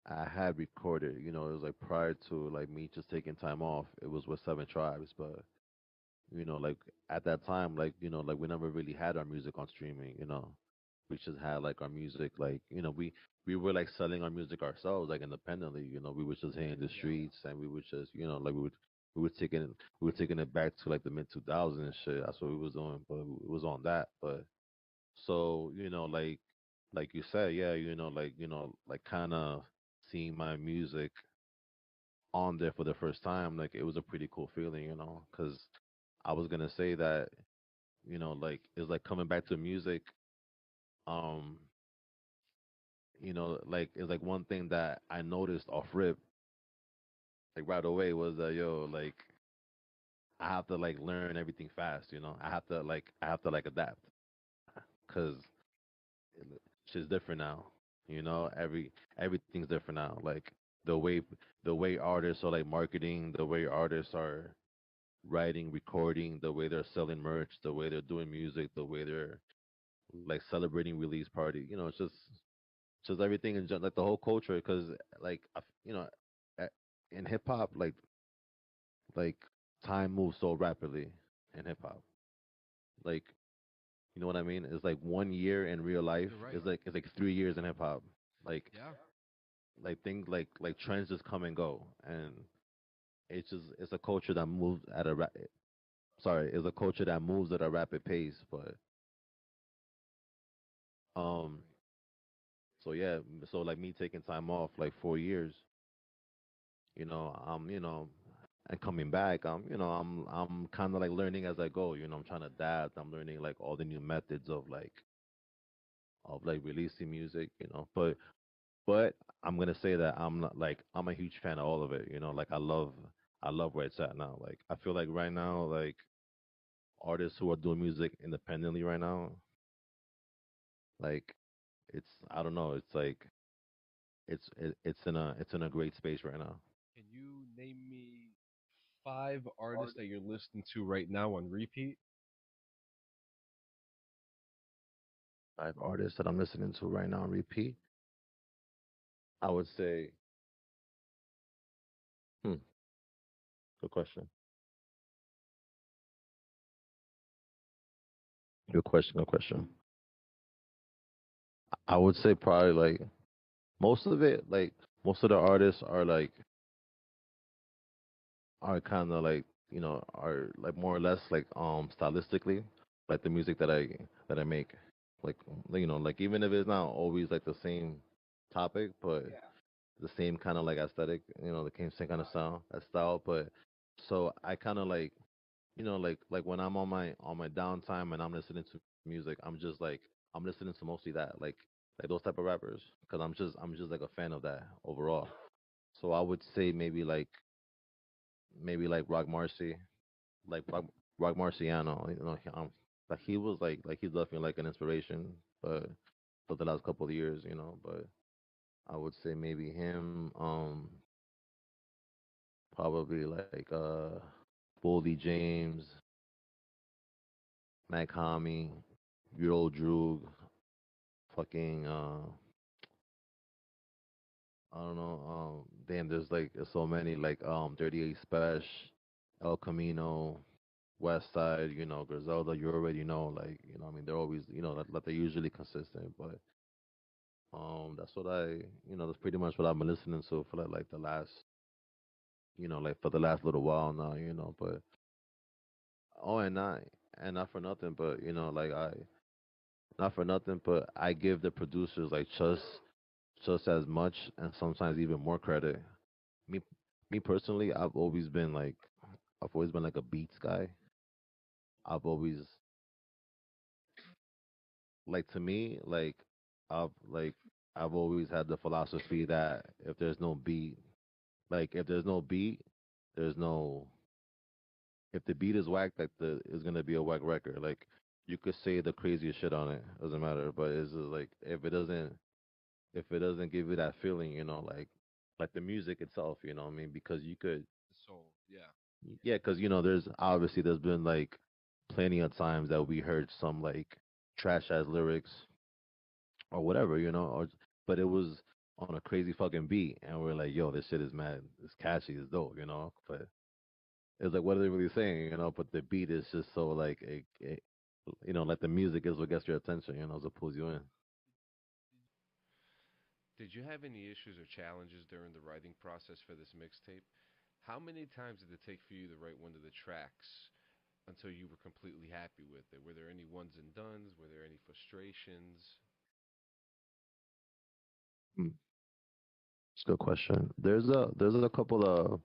I had recorded, it was like prior to like me just taking time off. It was with Seven Tribes, but like at that time, like like we never really had our music on streaming. We just had like our music, like we were like selling our music ourselves, like independently. We were just hitting the Yeah. streets, and we would just like we were taking it back to like the mid 2000s and shit. That's what we was doing, but it was on that. But so like you said, yeah, like kind of seeing my music on there for the first time, like it was a pretty cool feeling, because I was gonna say that, like it's like coming back to music. Um, like it's like one thing that I noticed off rip, like right away was that yo, like I have to like learn everything fast. You know, I have to like adapt because shit's different now. You know, everything's different now. Like the way the way artists are like marketing, the way artists are writing, recording, the way they're selling merch, the way they're doing music, the way they're like celebrating release party. You know, it's just everything and like the whole culture. Because like you know, a- in hip hop, like time moves so rapidly in hip hop. Like you know what I mean? It's like 1 year in real life You're right. is like 3 years in hip hop. Like Yeah. things like trends just come and go, and it's a culture that moves at a sorry, it's a culture that moves at a rapid pace. But um, so yeah, so like me taking time off like 4 years, you know, and coming back, I'm kind of like learning as I go. You know, I'm trying to adapt. I'm learning like all the new methods of like releasing music. You know, but I'm gonna say that I'm not like I'm a huge fan of all of it. You know, like I love where it's at now. Like I feel like right now, like artists who are doing music independently right now, like it's I don't know, it's like it's in a great space right now. Can you name me 5 artists that you're listening to right now on repeat? Five artists that I'm listening to right now on repeat. I would say, hmm, good question. Good question. Good question. I would say probably like most of it, like most of the artists are kind of like are like more or less like stylistically like the music that I make like like even if it's not always like the same topic but the same kind of like aesthetic, same kind of sound, that style. But so I kind of like, like when I'm on my downtime and I'm listening to music, I'm listening to mostly that, like those type of rappers, because I'm just like a fan of that overall. So I would say maybe like Rock Marcy, like Rock Marciano. Like he was like he's definitely like an inspiration, but for the last couple of years, but I would say maybe him. Probably like Boldy James, Mac Hami, Euro Droog, fucking I don't know, damn, there's so many like 38 Special, El Camino, West Side, Griselda, you already know, like, I mean they're always, that they're usually consistent, but that's what that's pretty much what I've been listening to for like the last, like for the last little while now, but oh and not for nothing, but like I not for nothing, but I give the producers like just as much and sometimes even more credit. Me me personally, I've always been like a beats guy. I've always like to me I've like I've always had the philosophy that if there's no beat, if there's no beat, there's no if the beat is whack, like the it's gonna be a whack record. Like you could say the craziest shit on it, doesn't matter. But it's just like if it doesn't give you that feeling, like the music itself, what I mean, because you could, The soul. Yeah. yeah, because there's been like plenty of times that we heard some like trash ass lyrics or whatever, but it was on a crazy fucking beat, and we're like, yo, this shit is mad, it's catchy, it's dope. But it's like, what are they really saying? But the beat is just so like, like the music is what gets your attention, so pulls you in. Did you have any issues or challenges during the writing process for this mixtape? How many times did it take for you to write one of the tracks until you were completely happy with it? Were there any ones and dones? Were there any frustrations? Hmm. It's a good question. There's a couple of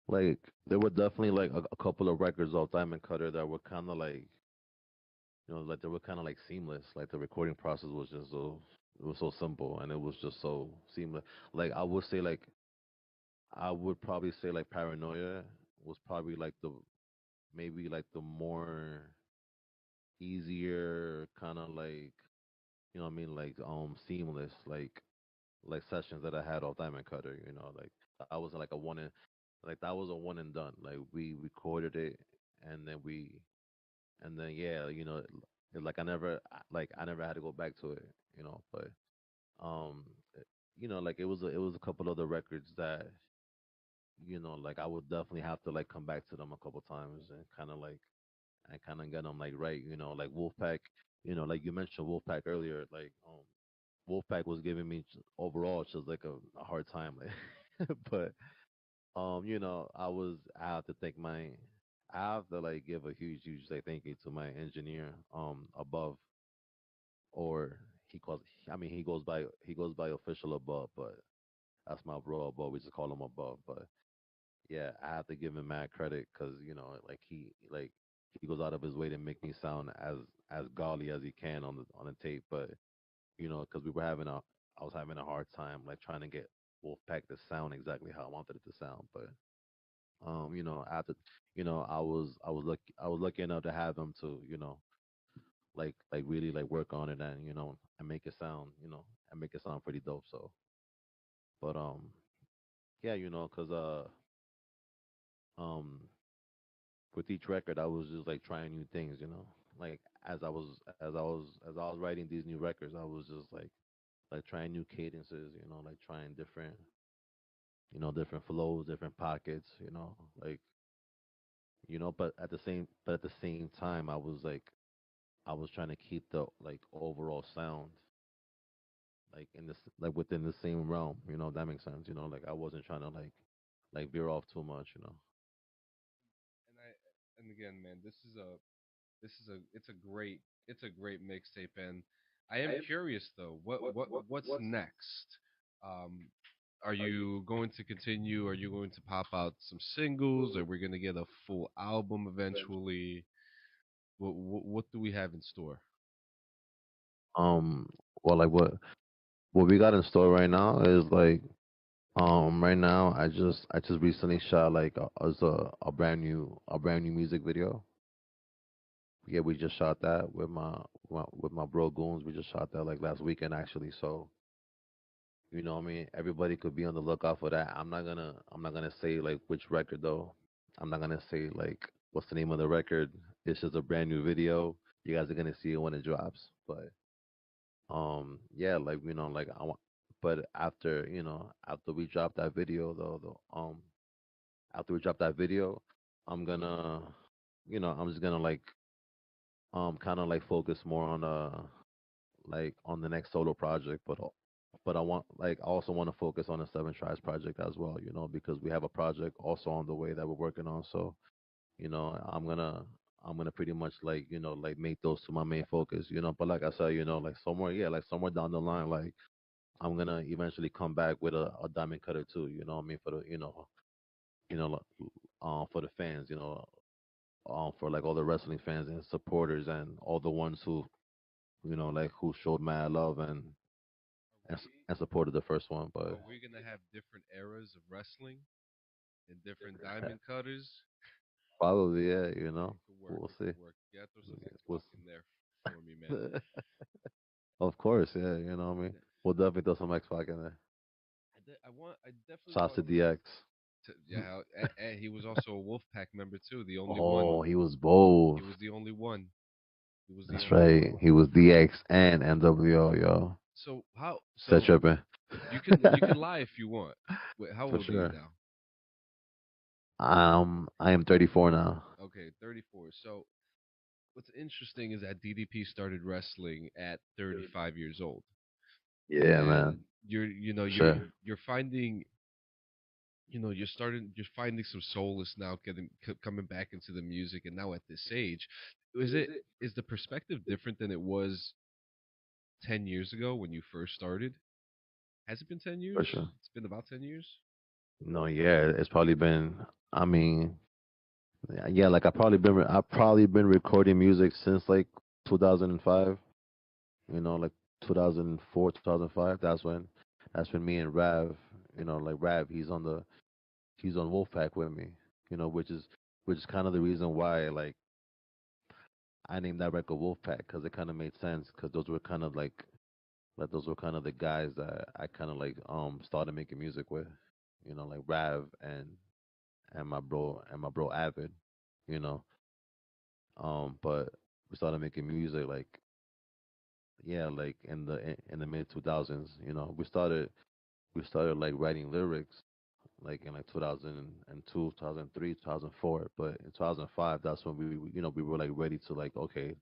like there were definitely like a couple of records off Diamond Cutter that were kind of like like they were kind of like seamless. Like the recording process was just so it was so simple and it was just so seamless. Like I would say like I would probably say like Paranoia was probably like the maybe like the more easier kind of like you know what I mean like seamless like sessions that I had off Diamond Cutter. You know, like I was like a one and like that was a one and done. Like we recorded it and then yeah, you know, like like I never had to go back to it. You know, but um, eh, you know, like it was a couple other records that you know like I would definitely have to like come back to them a couple times and kind of get them like right. You know, like Wolfpack. You know, like you mentioned Wolfpack earlier. Like Wolfpack was giving me overall just like a hard time. Like, but you know, I have to thank my I have to like give a huge like thank you to my engineer above or he calls I mean he goes by official above, but that's my bro above. We just call him above, but yeah, I have to give him mad credit because you know like he goes out of his way to make me sound as golly as he can on the tape, but you know, because I was having a hard time like trying to get Wolfpack to sound exactly how I wanted it to sound. But you know, after you know, I was lucky enough to have him to, you know, like really like work on it and, you know, and make it sound, you know, and make it sound pretty dope. So but yeah, you know, cause um with each record I was just like trying new things, you know. Like as I was writing these new records, I was just like trying new cadences, you know, like trying different, you know, different flows, different pockets, you know, like you know, but at the same time, I was trying to keep the like overall sound like in this like within the same realm, you know, if that makes sense, you know, like I wasn't trying to like veer off too much, you know. And again, man, it's a great mixtape, and I am curious though, what's next? Um, are you going to continue? Are you going to pop out some singles? Are we going to get a full album eventually? What do we have in store? Um, well, like what we got in store right now is like right now I just recently shot like as a brand new music video. Yeah, we just shot that with with my bro Goons. We just shot that like last weekend actually. So you know what I mean? Everybody could be on the lookout for that. I'm not gonna say like which record though. I'm not gonna say like what's the name of the record. It's just a brand new video. You guys are gonna see it when it drops. But yeah, like you know, like I want but after, you know, after we drop that video though, after we drop that video, I'm gonna you know, I'm just gonna like kind of like focus more on like on the next solo project, but I want like I also want to focus on the Seven Tries project as well, you know, because we have a project also on the way that we're working on. So you know, I'm gonna pretty much like you know like make those to my main focus, you know. But like I said, you know, like somewhere yeah, like somewhere down the line, like I'm gonna eventually come back with a diamond cutter too, you know what I mean, for the you know for the fans, you know, for like all the wrestling fans and supporters and all the ones who you know like who showed mad love and supported the first one. But Are we gonna have different eras of wrestling and different diamond cutters? probably, yeah, you Yeah, know, it could work. we'll It see. could work. You gotta throw some X We'll Pac in there for me, man. see. Of course, yeah, you know what I mean. Yeah. We'll definitely throw some X Pac in there. I definitely Shouts want to DX. to. Yeah, and he was also a Wolfpack member too. The only one. Oh, he was He both. was the only one. He was the That's only one. right. He was DX and NWO, yo. So how? Set So tripping. you can lie if you want. Wait, how For old are you sure. now? I am 34 now. Okay, 34. So what's interesting is that DDP started wrestling at 35 years old, Yeah, and man. you know For sure. you're finding you're finding some solace now, coming back into the music, and now at this age, is the perspective different than it was 10 years ago when you first started? Has it been 10 years? For sure. It's been about 10 years. No, yeah, it's probably been. I mean, yeah, like I've probably been recording music since like 2005. You know, like 2004, 2005. That's when me and Rav, you know, like Rav, he's on Wolfpack with me. You know, which is kind of the reason why like I named that record Wolfpack because it kind of made sense because those were kind of like those were kind of the guys that I kind of like started making music with, you know, like Rav and my bro Avid, you know, but we started making music like yeah, like in the mid 2000s, you know, we started like writing lyrics like in like 2002, 2003, 2004, but in 2005 that's when you know we were like ready to like okay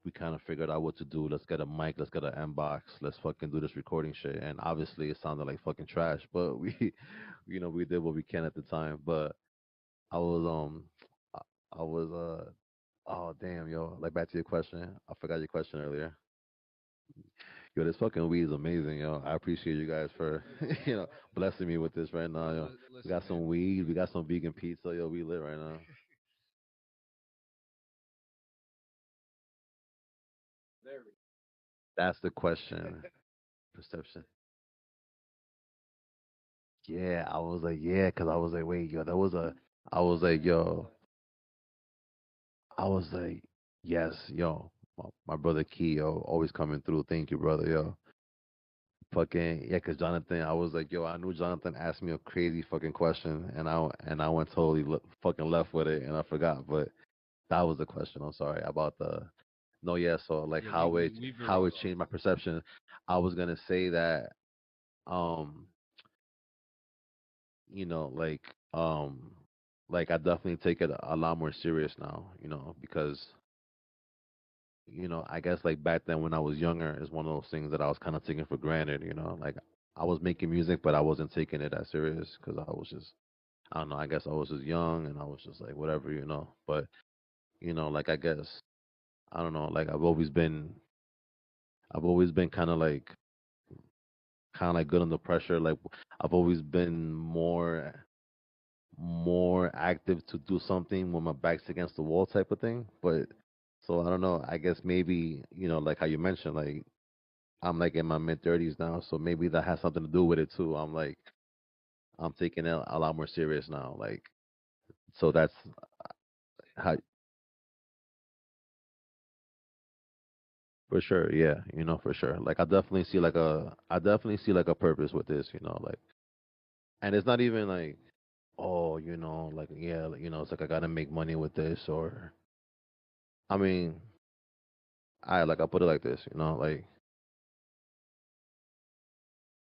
we kind of figured out what to do. Let's get a mic. Let's get an M box. Let's fucking do this recording shit. And obviously, it sounded like fucking trash, but we, you know, we did what we can at the time. But I was, I I was, oh damn, yo, like back to your question. I forgot your question earlier. Yo, this fucking weed is amazing, yo. I appreciate you guys for, you know, blessing me with this right now, yo. We Listen, got some weed. We got some vegan pizza, yo. We lit right now. That's the question. Perception. Yeah, I was like, yeah, because I was like, wait, yo, that was a, I was like, yo, I was like, yes, yo, my brother Key, yo, always coming through. Thank you, brother, yo. Fucking, yeah, because Jonathan, I was like, yo, I knew Jonathan asked me a crazy fucking question, and I went totally fucking left with it, and I forgot, but that was the question. I'm sorry about the, no, yeah, so like yeah, we how veered it off. changed my perception. I was gonna say that, um, you know, like I definitely take it a lot more serious now, you know, because you know, I guess like back then when I was younger is one of those things that I was kind of taking for granted, you know, like I was making music, but I wasn't taking it as serious because I was just, I don't know, I guess I was just young and I was just like whatever, you know, but you know, like I guess I don't know, like I've always been kind of like good under pressure, like I've always been more active to do something when my back's against the wall type of thing. But so I don't know. I guess maybe like how you mentioned, like I'm like in my mid 30s now, so maybe that has something to do with it too. I'm taking it a lot more serious now. Like so that's how for sure. Yeah, for sure. Like I definitely see like a purpose with this. Like and it's not even like oh like yeah it's like I gotta make money with this or I mean I put it like this,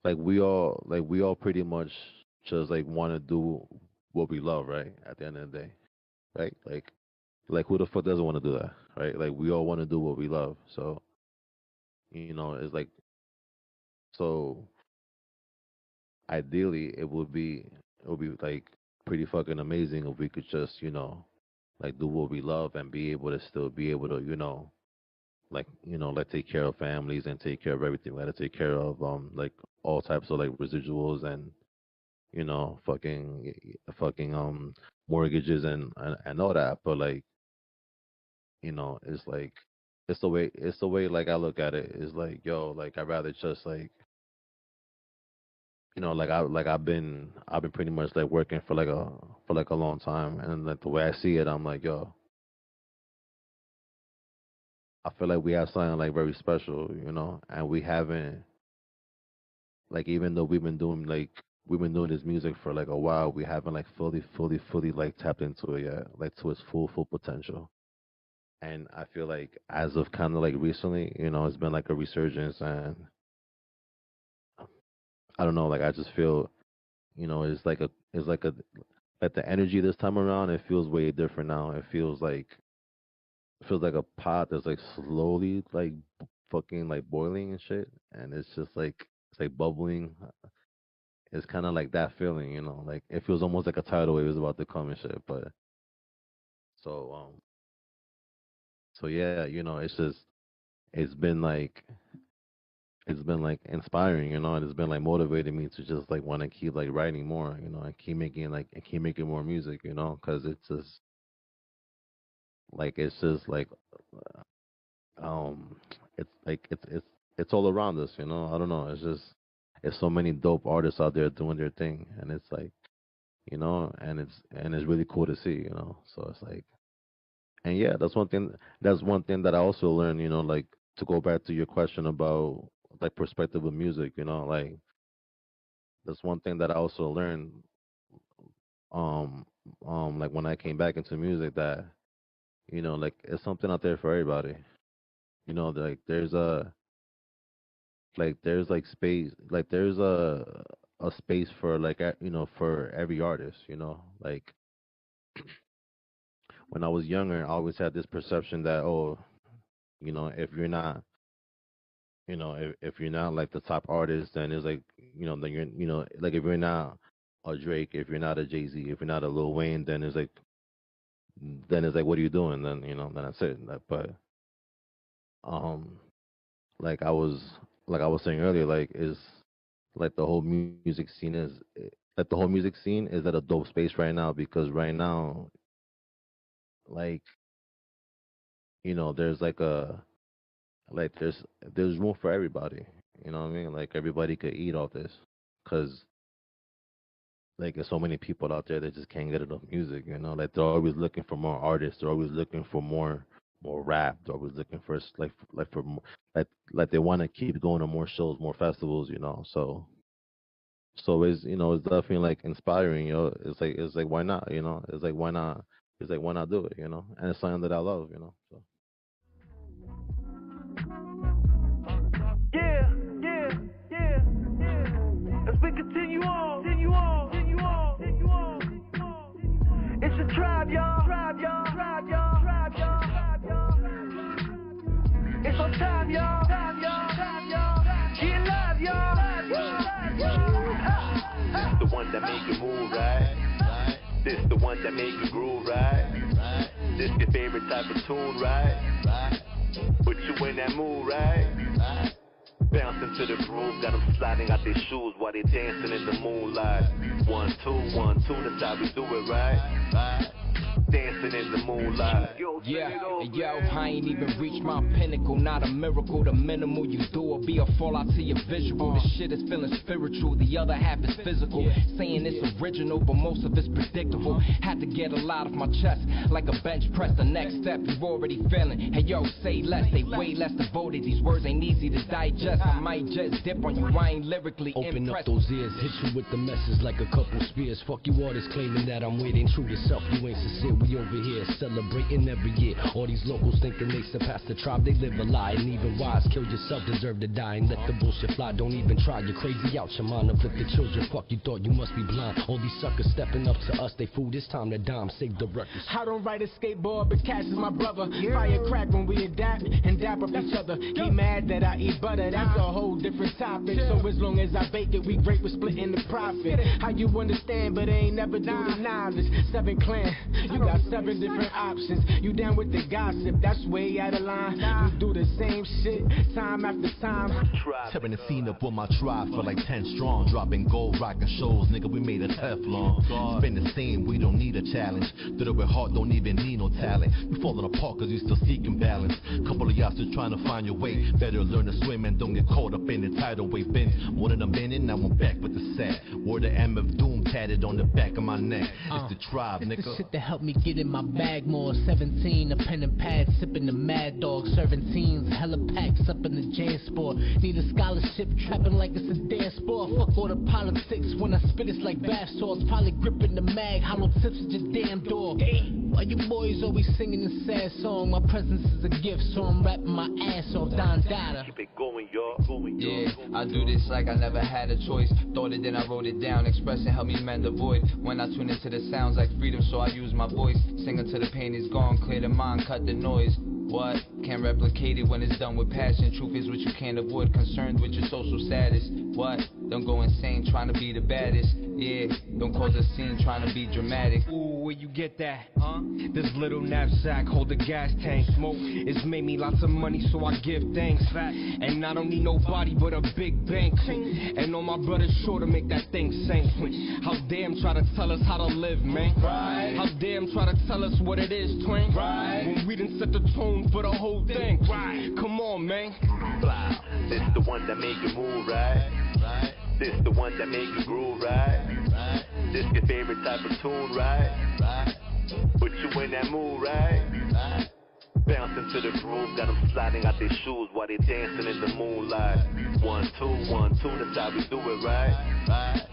like we all pretty much just like want to do what we love, right? At the end of the day, right? Like who the fuck doesn't want to do that, right? Like we all want to do what we love. So it's like so ideally it would be like pretty fucking amazing if we could just like do what we love and be able to still be able to like take care of families and take care of everything. We got to take care of like all types of like residuals and fucking mortgages and all that. But like, it's like it's the way like I look at it is like, yo, like I'd rather just like I've been pretty much like working for like a long time and like the way I see it, I'm like, yo, I feel like we have something like very special, and we haven't like even though we've been doing this music for like a while, we haven't like fully like tapped into it yet, like to its full potential. And I feel like as of kind of like recently, it's been like a resurgence, and I don't know, like I just feel, it's like like the energy this time around. It feels way different now. It feels like a pot that's like slowly like fucking like boiling and shit, and it's like bubbling. It's kind of like that feeling, like it feels almost like a tidal wave is about to come and shit. But so so yeah, it's been like it's been like inspiring, and it's been like motivating me to just like want to keep like writing more, and keep making more music, because it's just like um, it's like it's all around us, I don't know, it's so many dope artists out there doing their thing, and it's like you know, and it's really cool to see, you know. So it's like, and yeah, that's one thing. That's one thing that I also learned, you know, like to go back to your question about like perspective of music, you know, like that's one thing that I also learned, um, like when I came back into music that, you know, like it's something out there for everybody, you know, like there's like space, like there's a space for like you know, for every artist, you know, like when I was younger, I always had this perception that, oh, you know, if you're not, you know, if you're not like the top artist, then it's like, you know, then you're, you know, like if you're not a Drake, if you're not a Jay-Z, if you're not a Lil Wayne, then it's like, what are you doing? Then, you know, then that's it. But um, like I was saying earlier, like is like the whole music scene is like the whole music scene is at a dope space right now because right now, like, you know, there's like a like there's room for everybody. You know what I mean? Like everybody could eat off this, cause like there's so many people out there that just can't get enough music. You know, like they're always looking for more artists. They're always looking for more rap. They're always looking for like for more, like they want to keep going to more shows, more festivals. You know, so it's, you know, it's definitely like inspiring. You know, it's like why not? You know, it's like why not? It's like why not do it? You know, and it's something that I love. You know, so. Yeah, yeah, yeah, yeah. As we continue on, continue on, continue on, continue on. It's a tribe, y'all. Tribe, y'all. Tribe, y'all. Tribe, y'all. Tribe, y'all. It's on time, y'all. Time, y'all. Time, y'all. Get live, y'all. This the one that make you move, right? This the one that make you groove, right? This your favorite type of tune, right? Put you in that mood, right? Bouncing to the groove, got them sliding out their shoes while they dancing in the moonlight. 1, 2, 1, 2, that's how we do it, right? Dancing in the moonlight. Yeah, yo, I ain't even reached my pinnacle. Not a miracle, the minimal you do will be a fallout to your visual. This shit is feeling spiritual, the other half is physical. Saying it's original, but most of it's predictable. Had to get a lot off my chest, like a bench press. The next step, you already feeling. Hey yo, say less, they way less devoted. These words ain't easy to digest. I might just dip on you, I ain't lyrically Open impressed. up those ears, hit you with the message like a couple spears. Fuck you artists claiming that I'm waiting true to self. You ain't sincere, we over here celebrating every year. All these locals thinking they surpass the tribe, they live a lie. And even wise, kill yourself, deserve to die. And let the bullshit fly, don't even try. You're crazy out your mind, afflicted children. Fuck, you thought you must be blind. All these suckers stepping up to us, they fool. This time to dime, save the records. I don't ride a skateboard, but Cash is my brother. Fire crack when we adapt and dap up each other. He mad that I eat butter, that's a whole different topic. So as long as I bake it, we great with splitting the profit. How you understand, but ain't never do the novice. 7 clan, you got 7 different options. You down with the gossip, that's way out of line. You do the same shit, time after time. Tearing the scene up with my tribe for like 10 strong. Dropping gold, rocking shows, nigga, we made a Teflon. It's been the same, we don't need a challenge. Did it with heart, don't even need no talent. You falling apart cause you still seeking balance. Couple of y'all still trying to find your way. Better learn to swim and don't get caught up in the tidal wave. Been more than a minute, now I'm back with the set. Word of MF Doom tatted on the back of my neck. It's the tribe, It's nigga. the shit that helped me get in my bag more. 17, a pen and pad, sipping the Mad Dog, serving teens, hella packs up in the Jan Sport. Need a scholarship, trapping like it's a dance sport. Fuck all the politics when I spit it's like bath salts. Probably gripping the mag, hollow tips at your damn door. Why you boys always singing this sad song? My presence is a gift, so I'm rapping my ass off Don Dada. Keep it going, y'all. Yeah, I do this like I never had a choice. Thought it, then I wrote it down. Expressing help me mend the void. When I tune into the sounds like freedom, so I use my voice. Sing until the pain is gone, clear the mind, cut the noise. What? Can't replicate it when it's done with passion. Truth is what you can't avoid. Concerned with your social status. What? Don't go insane trying to be the baddest. Yeah, don't cause a scene trying to be dramatic. Ooh, where you get that? Huh? This little knapsack hold a gas tank. Smoke, it's made me lots of money, so I give thanks. And I don't need nobody but a big bank. And all my brothers sure to make that thing sink. How damn try to tell us how to live, man. Right. How damn try to tell us what it is, twin. Right. When we done set the tone for the whole thing. Right. Come on, man. Blah. This the one that make you move, right? This the one that make you groove, right? This your favorite type of tune, right? Put you in that mood, right? Bouncing to the groove, got them sliding out their shoes while they dancing in the moonlight. 1, 2, 1, 2, that's how we do it, right?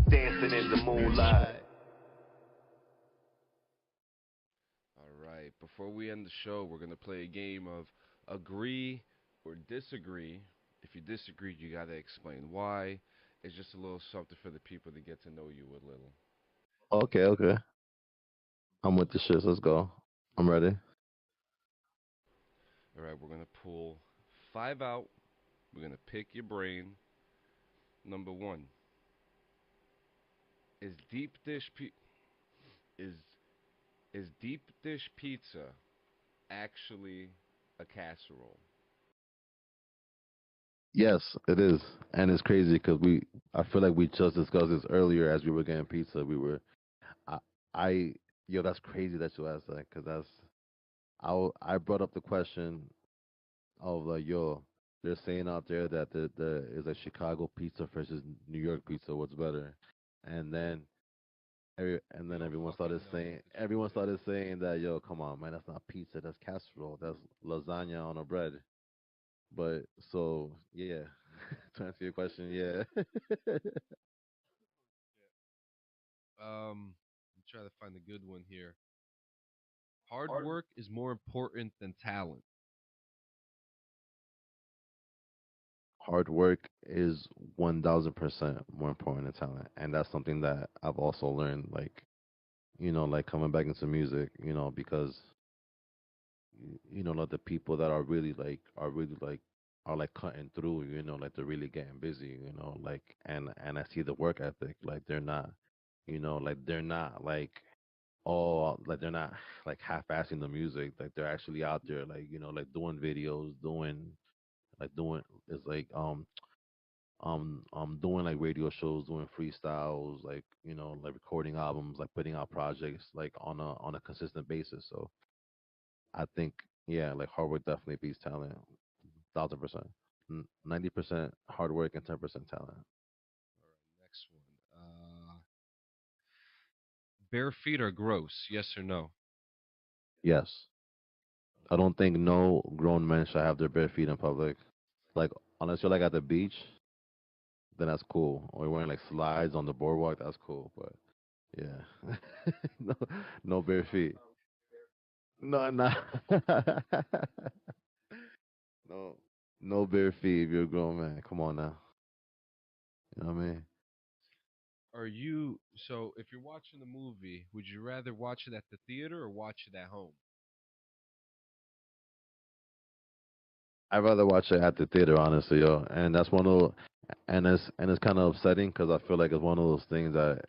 Dancing in the moonlight. All right. Before we end the show, we're gonna play a game of agree or disagree. If you disagree, you gotta explain why. It's just a little something for the people to get to know you a little. Okay, okay. I'm with the shits. Let's go. I'm ready. All right. We're gonna pull 5 out. We're gonna pick your brain. Number 1 is is is deep dish pizza actually a casserole? Yes, it is, and it's crazy because I feel like we just discussed this earlier as we were getting pizza. I, I, yo, that's crazy that you asked that because I brought up the question of like, yo, they're saying out there that the is a Chicago pizza versus New York pizza, what's better? And then everyone started saying that, yo, come on, man, that's not pizza, that's casserole, that's lasagna on a bread. But so yeah, to answer your question, yeah. Try to find a good one here. Hard work is more important than talent. Hard work is 1000% more important than talent, and that's something that I've also learned. Like, like coming back into music, because like the people that are like cutting through, like they're really getting busy, like and I see the work ethic, like they're not like oh like they're not like half-assing the music, like they're actually out there, like like doing videos, doing it's like doing like radio shows, doing freestyles, like like recording albums, like putting out projects like on a consistent basis. So I think, yeah, like hard work definitely beats talent, 1000%. 90% hard work and 10% talent. Next one. Bare feet are gross. Yes or no? Yes, I don't think no grown man should have their bare feet in public. Like unless you're like at the beach, then that's cool. Or you're wearing like slides on the boardwalk, that's cool. But yeah, no, no bare feet. No, no, no, no bare feet. If you're a grown man, come on now. You know what I mean? Are you so if you're watching the movie, would you rather watch it at the theater or watch it at home? I'd rather watch it at the theater, honestly, yo. And that's one of those, and it's kind of upsetting because I feel like it's one of those things that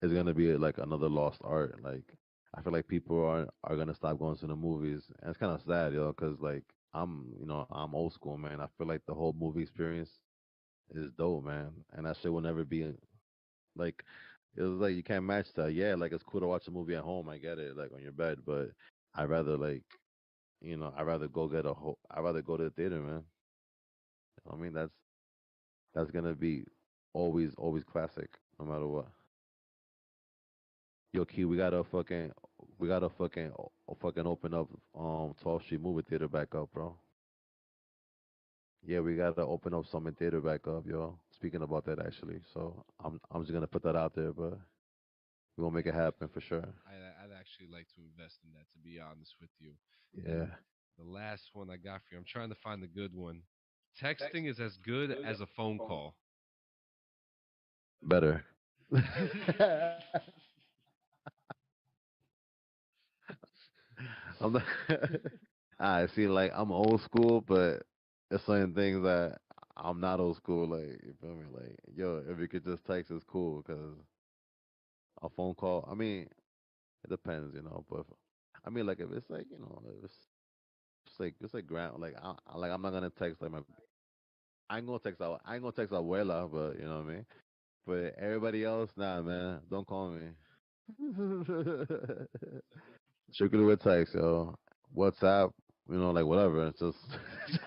is gonna be like another lost art. Like I feel like people are gonna stop going to the movies, and it's kind of sad, yo, because like I'm old school, man. I feel like the whole movie experience is dope, man, and that shit will never be like. It was like you can't match that. Yeah, like it's cool to watch a movie at home. I get it, like on your bed, but I'd rather like I'd rather go get a whole. I'd rather go to the theater, man. I mean, that's gonna be always classic, no matter what. Yo, Key, we gotta fucking open up 12th Street movie theater back up, bro. Yeah, we gotta open up Summit Theater back up, yo. Speaking about that, actually, so I'm just gonna put that out there, but we gonna make it happen for sure. I'd actually like to invest in that, to be honest with you. Yeah, And the last one I got for you, I'm trying to find a good one. Texting is as good as a phone call. better. I'm not, I see, like I'm old school, but there's certain things that I'm not old school. Like you feel me? Like yo, if you could just text, it's cool. Cause a phone call, I mean, it depends, But I mean, like if it's like if it's like ground, like I'm not gonna text like my I ain't gonna text abuela, but you know what I mean. But everybody else, nah, man, don't call me. Strictly with text, yo. WhatsApp, like whatever. It's just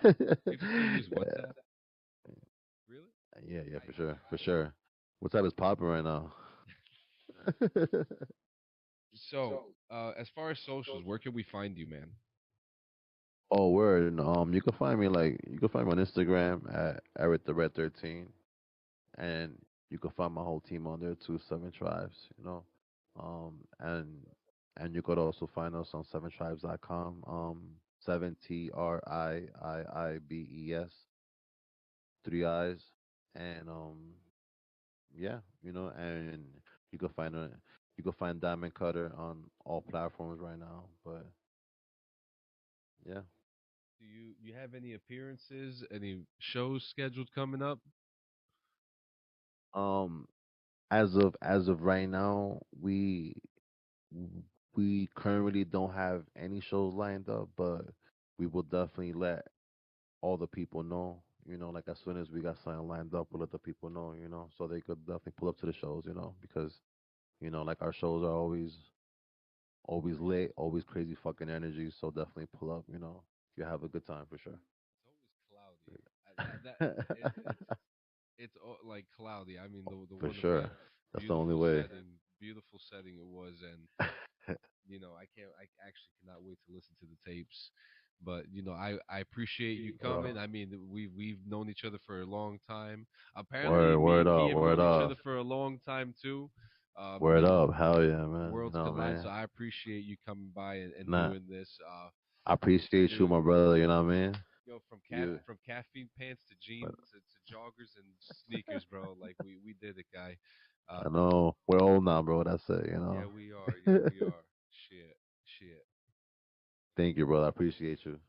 You still use WhatsApp? Really? yeah, yeah, for sure, for sure. WhatsApp is popping right now. So, as far as socials, where can we find you, man? Oh, word. You can find me on Instagram at Eric the Red 13, and you can find my whole team on there too, Seven Tribes. And you could also find us on seventribes.com. 7TRIIIBES, three eyes, and yeah, and you can find a you can find Diamond Cutter on all platforms right now. But yeah. Do you have any appearances, any shows scheduled coming up? Um, as of right now, we currently don't have any shows lined up, but we will definitely let all the people know. Like as soon as we got something lined up, we'll let the people know. So they could definitely pull up to the shows. Because like our shows are always lit, always crazy fucking energy. So definitely pull up. You have a good time for sure. It's always cloudy. It's like cloudy. I mean, the For one of sure. the That's the only way. beautiful setting it was, and I actually cannot wait to listen to the tapes. But I appreciate you coming. I mean, we've known each other for a long time. Apparently, Word me up, and you word know each up, other for a long time too. word up. Hell yeah, man. Worlds No, collide. man. So I appreciate you coming by and Nah, doing this. I appreciate you, Dude, my brother. You know what I mean? You, from caffeine pants to jeans to joggers and sneakers, bro. Like we did it, guy. Uh, I know we're old now, bro. That's it. yeah, we are. Yeah, we are. Shit. Thank you, brother. I appreciate you.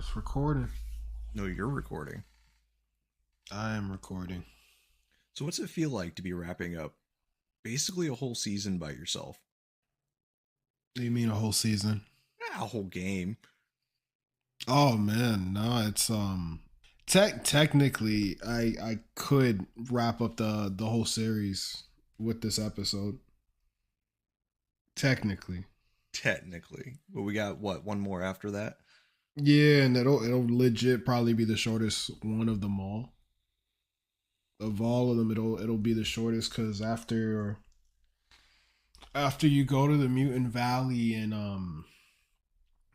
It's recording. No, you're recording. I am recording. So what's it feel like to be wrapping up basically a whole season by yourself? What do you mean a whole season? A whole game. Oh man, no, it's technically I could wrap up the whole series with this episode. Technically. But we got what, one more after that? Yeah, and it'll legit probably be the shortest one of them all. Of all of them, it'll be the shortest because after you go to the Mutant Valley and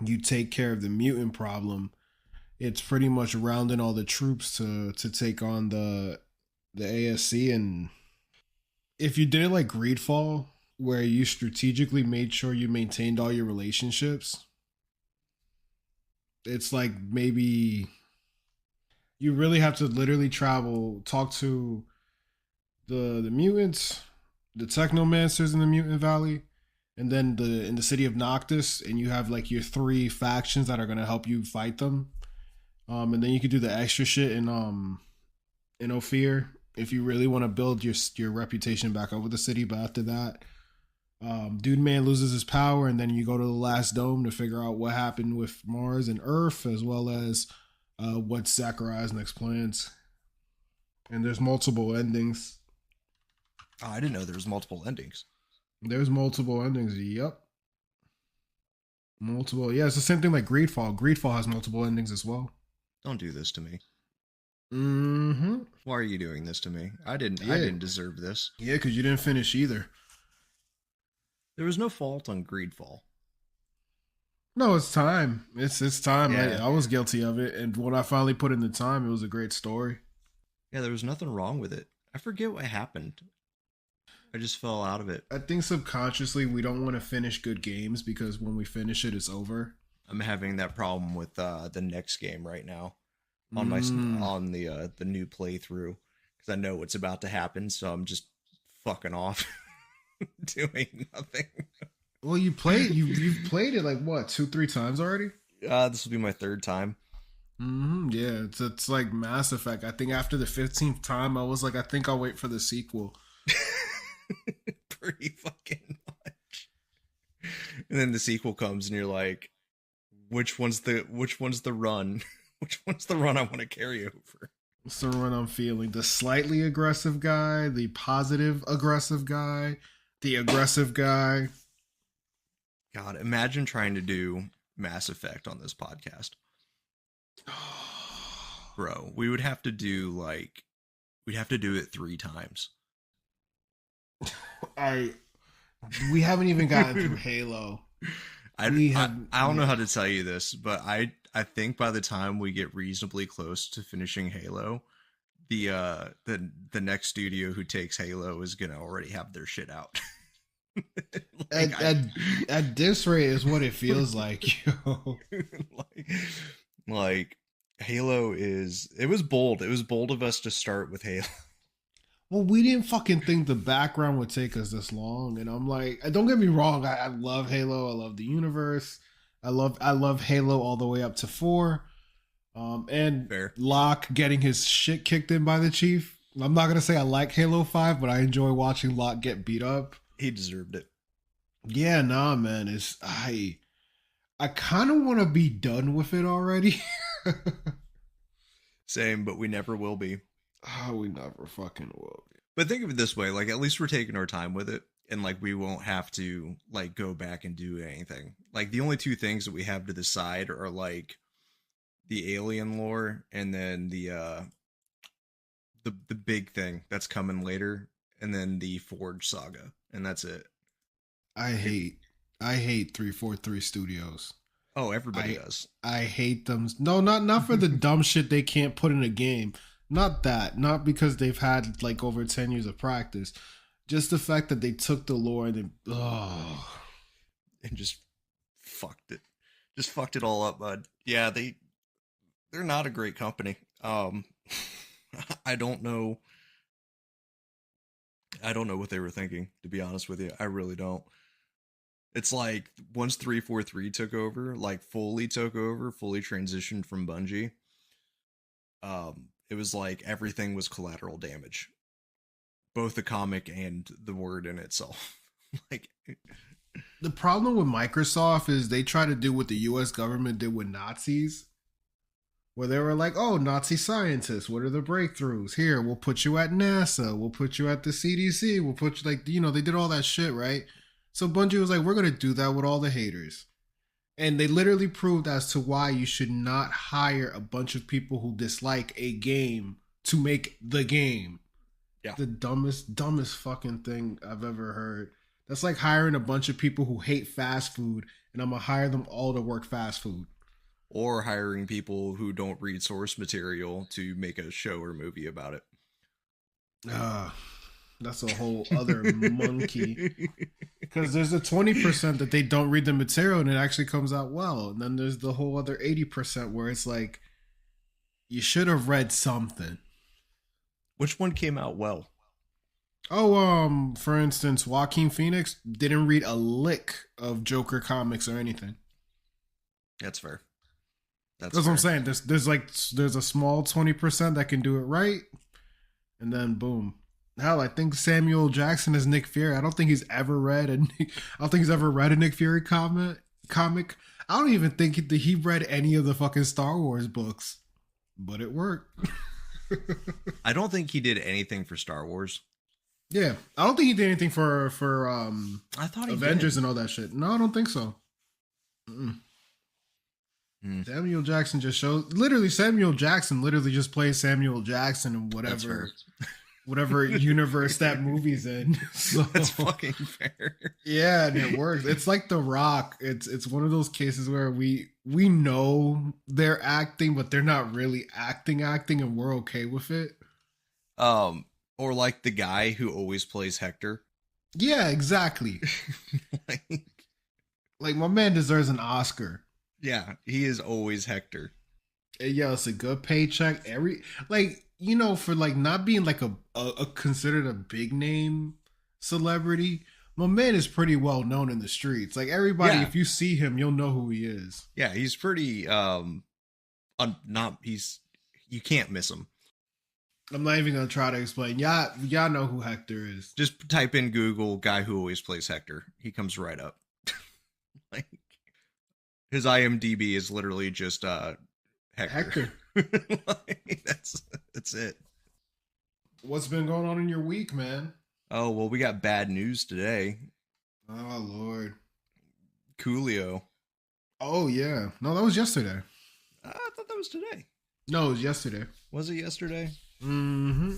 you take care of the mutant problem, it's pretty much rounding all the troops to take on the ASC. And if you did it like Greedfall, where you strategically made sure you maintained all your relationships, it's like maybe you really have to literally travel, talk to the mutants, the technomancers in the Mutant Valley, and then in the city of Noctis, and you have like your 3 factions that are gonna help you fight them. And then you could do the extra shit in Ophir if you really want to build your reputation back up with the city. But after that, Dude Man loses his power, and then you go to the last dome to figure out what happened with Mars and Earth, as well as what's Zachariah's next plans. And there's multiple endings. Oh, I didn't know there was multiple endings. There's multiple endings. Yep. Multiple. Yeah, it's the same thing like Greedfall. Greedfall has multiple endings as well. Don't do this to me. Mm-hmm. Why are you doing this to me? I didn't deserve this. Yeah, because you didn't finish either. There was no fault on Greedfall. No, it's time. It's time. Yeah. I was guilty of it, and when I finally put in the time, it was a great story. Yeah, there was nothing wrong with it. I forget what happened. I just fell out of it. I think subconsciously we don't want to finish good games because when we finish it, it's over. I'm having that problem with the next game right now on the new playthrough because I know what's about to happen, so I'm just fucking off doing nothing. Well, you've played it like what, 2-3 times already? This will be my 3rd time. Yeah, it's like Mass Effect. I think after the 15th time, I was like, I think I'll wait for the sequel. Pretty fucking much. And then the sequel comes, and you're like, which one's the run? Which one's the run I want to carry over? What's the run I'm feeling? The slightly aggressive guy, the positive aggressive guy, the aggressive guy. God, imagine trying to do Mass Effect on this podcast. Bro, we'd have to do it 3 times. We haven't even gotten through Halo. I don't know how to tell you this, but I think by the time we get reasonably close to finishing Halo, the next studio who takes Halo is gonna already have their shit out. At this rate is what it feels like, yo. like Halo it was bold. It was bold of us to start with Halo. Well, we didn't fucking think the background would take us this long, and I'm like, don't get me wrong, I love Halo, I love the universe, I love Halo all the way up to 4, and Fair. Locke getting his shit kicked in by the Chief. I'm not gonna say I like Halo 5, but I enjoy watching Locke get beat up. He deserved it. Yeah, nah, man, I kind of want to be done with it already. Same, but we never will be. Oh, we never fucking will be. But think of it this way, like at least we're taking our time with it, and like we won't have to like go back and do anything. Like the only 2 things that we have to the side are like the alien lore and then the big thing that's coming later, and then the Forge saga, and that's it. I hate 343 Studios. Oh, everybody does. I hate them. No, not for the dumb shit they can't put in a game. Not that. Not because they've had like over 10 years of practice. Just the fact that they took the lore and just fucked it. Just fucked it all up, bud. Yeah, they're not a great company. I don't know what they were thinking, to be honest with you. I really don't. It's like once 343 took over, like fully took over, fully transitioned from Bungie. It was like everything was collateral damage, both the comic and the word in itself. Like The problem with Microsoft is they try to do what the U.S. government did with Nazis, where they were like, "Oh, Nazi scientists, what are the breakthroughs? Here, we'll put you at NASA, we'll put you at the CDC, we'll put you like they did all that shit, right?" So Bungie was like, "We're gonna do that with all the haters," and they literally proved as to why you should not hire a bunch of people who dislike a game to make the game. Yeah, the dumbest fucking thing I've ever heard. That's like hiring a bunch of people who hate fast food, and I'm gonna hire them all to work fast food. Or hiring people who don't read source material to make a show or movie about it. That's a whole other monkey. Because there's a 20% that they don't read the material and it actually comes out well. And then there's the whole other 80% where it's like, you should have read something. Which one came out well? Oh, for instance, Joaquin Phoenix didn't read a lick of Joker comics or anything. That's fair. That's what I'm saying. There's a small 20% that can do it right, and then boom. Hell, I think Samuel Jackson is Nick Fury. I don't think he's ever read a Nick Fury comic. I don't even think he read any of the fucking Star Wars books, but it worked. I don't think he did anything for Star Wars. Yeah, I don't think he did anything for I thought he Avengers did. and all that shit. No, I don't think so. Samuel Jackson just shows. Literally, Samuel Jackson literally just plays Samuel Jackson in whatever universe that movie's in. So, that's fucking fair. Yeah, and it works. It's like The Rock. It's one of those cases where we know they're acting, but they're not really acting, and we're okay with it. Or like the guy who always plays Hector. Yeah, exactly. like my man deserves an Oscar. Yeah, he is always Hector. Yeah, it's a good paycheck. For like not being like a considered a big name celebrity, my man is pretty well known in the streets. Like everybody, if you see him, you'll know who he is. Yeah, he's pretty you can't miss him. I'm not even gonna try to explain. Y'all know who Hector is. Just type in Google guy who always plays Hector. He comes right up. Like his IMDb is literally just Hector. That's it. What's been going on in your week, man? Oh, well, we got bad news today. Oh, Lord. Coolio. Oh, yeah. No, that was yesterday. I thought that was today. No, it was yesterday. Was it yesterday? Mm-hmm.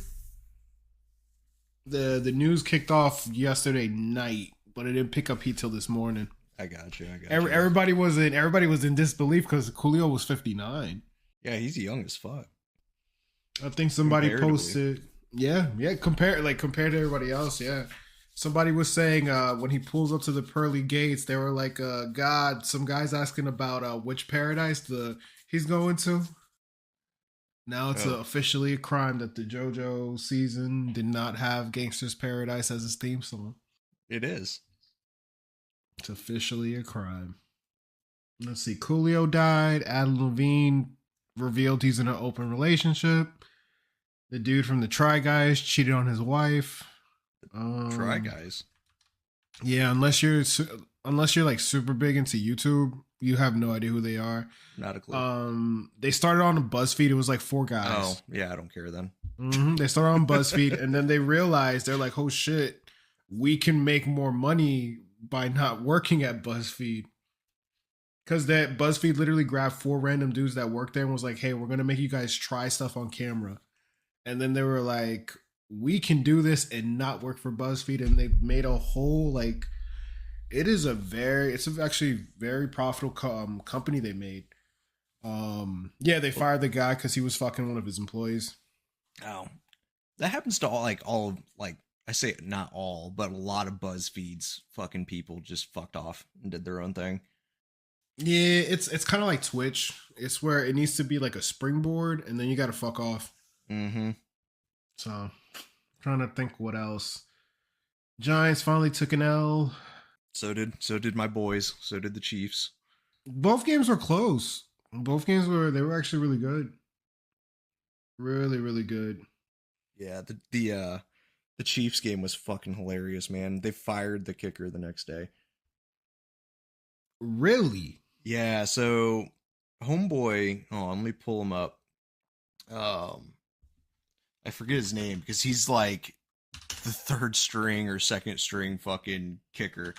The news kicked off yesterday night, but it didn't pick up heat till this morning. I got you. Everybody was in disbelief because Coolio was 59. Yeah, he's young as fuck. I think somebody posted. Yeah, compared to everybody else. Yeah, somebody was saying when he pulls up to the pearly gates, they were like, "God." Some guys asking about which paradise he's going to. Now it's officially a crime that the JoJo season did not have Gangster's Paradise as its theme song. It is. It's officially a crime. Let's see. Coolio died. Adam Levine revealed he's in an open relationship. The dude from the Try Guys cheated on his wife. Try Guys? Yeah, unless you're like super big into YouTube, you have no idea who they are. Not a clue. They started on BuzzFeed. It was like 4 guys. Oh, yeah, I don't care then. They started on BuzzFeed, and then they realized they're like, oh shit, we can make more money by not working at BuzzFeed. Because that BuzzFeed literally grabbed 4 random dudes that worked there and was like, hey, we're going to make you guys try stuff on camera. And then they were like, we can do this and not work for BuzzFeed. And they made a whole, like, it's actually very profitable company they made. Yeah, they fired the guy because he was fucking one of his employees. Oh, that happens to all I say not all, but a lot of BuzzFeed's fucking people just fucked off and did their own thing. Yeah, it's kind of like Twitch. It's where it needs to be like a springboard, and then you got to fuck off. Mm-hmm. So, trying to think what else. Giants finally took an L. So did my boys. So did the Chiefs. Both games were close. Both games were actually really good. Really, really good. Yeah, the Chiefs game was fucking hilarious, man. They fired the kicker the next day. Really? Yeah, so homeboy, let me pull him up. I forget his name because he's like the third string or second string fucking kicker.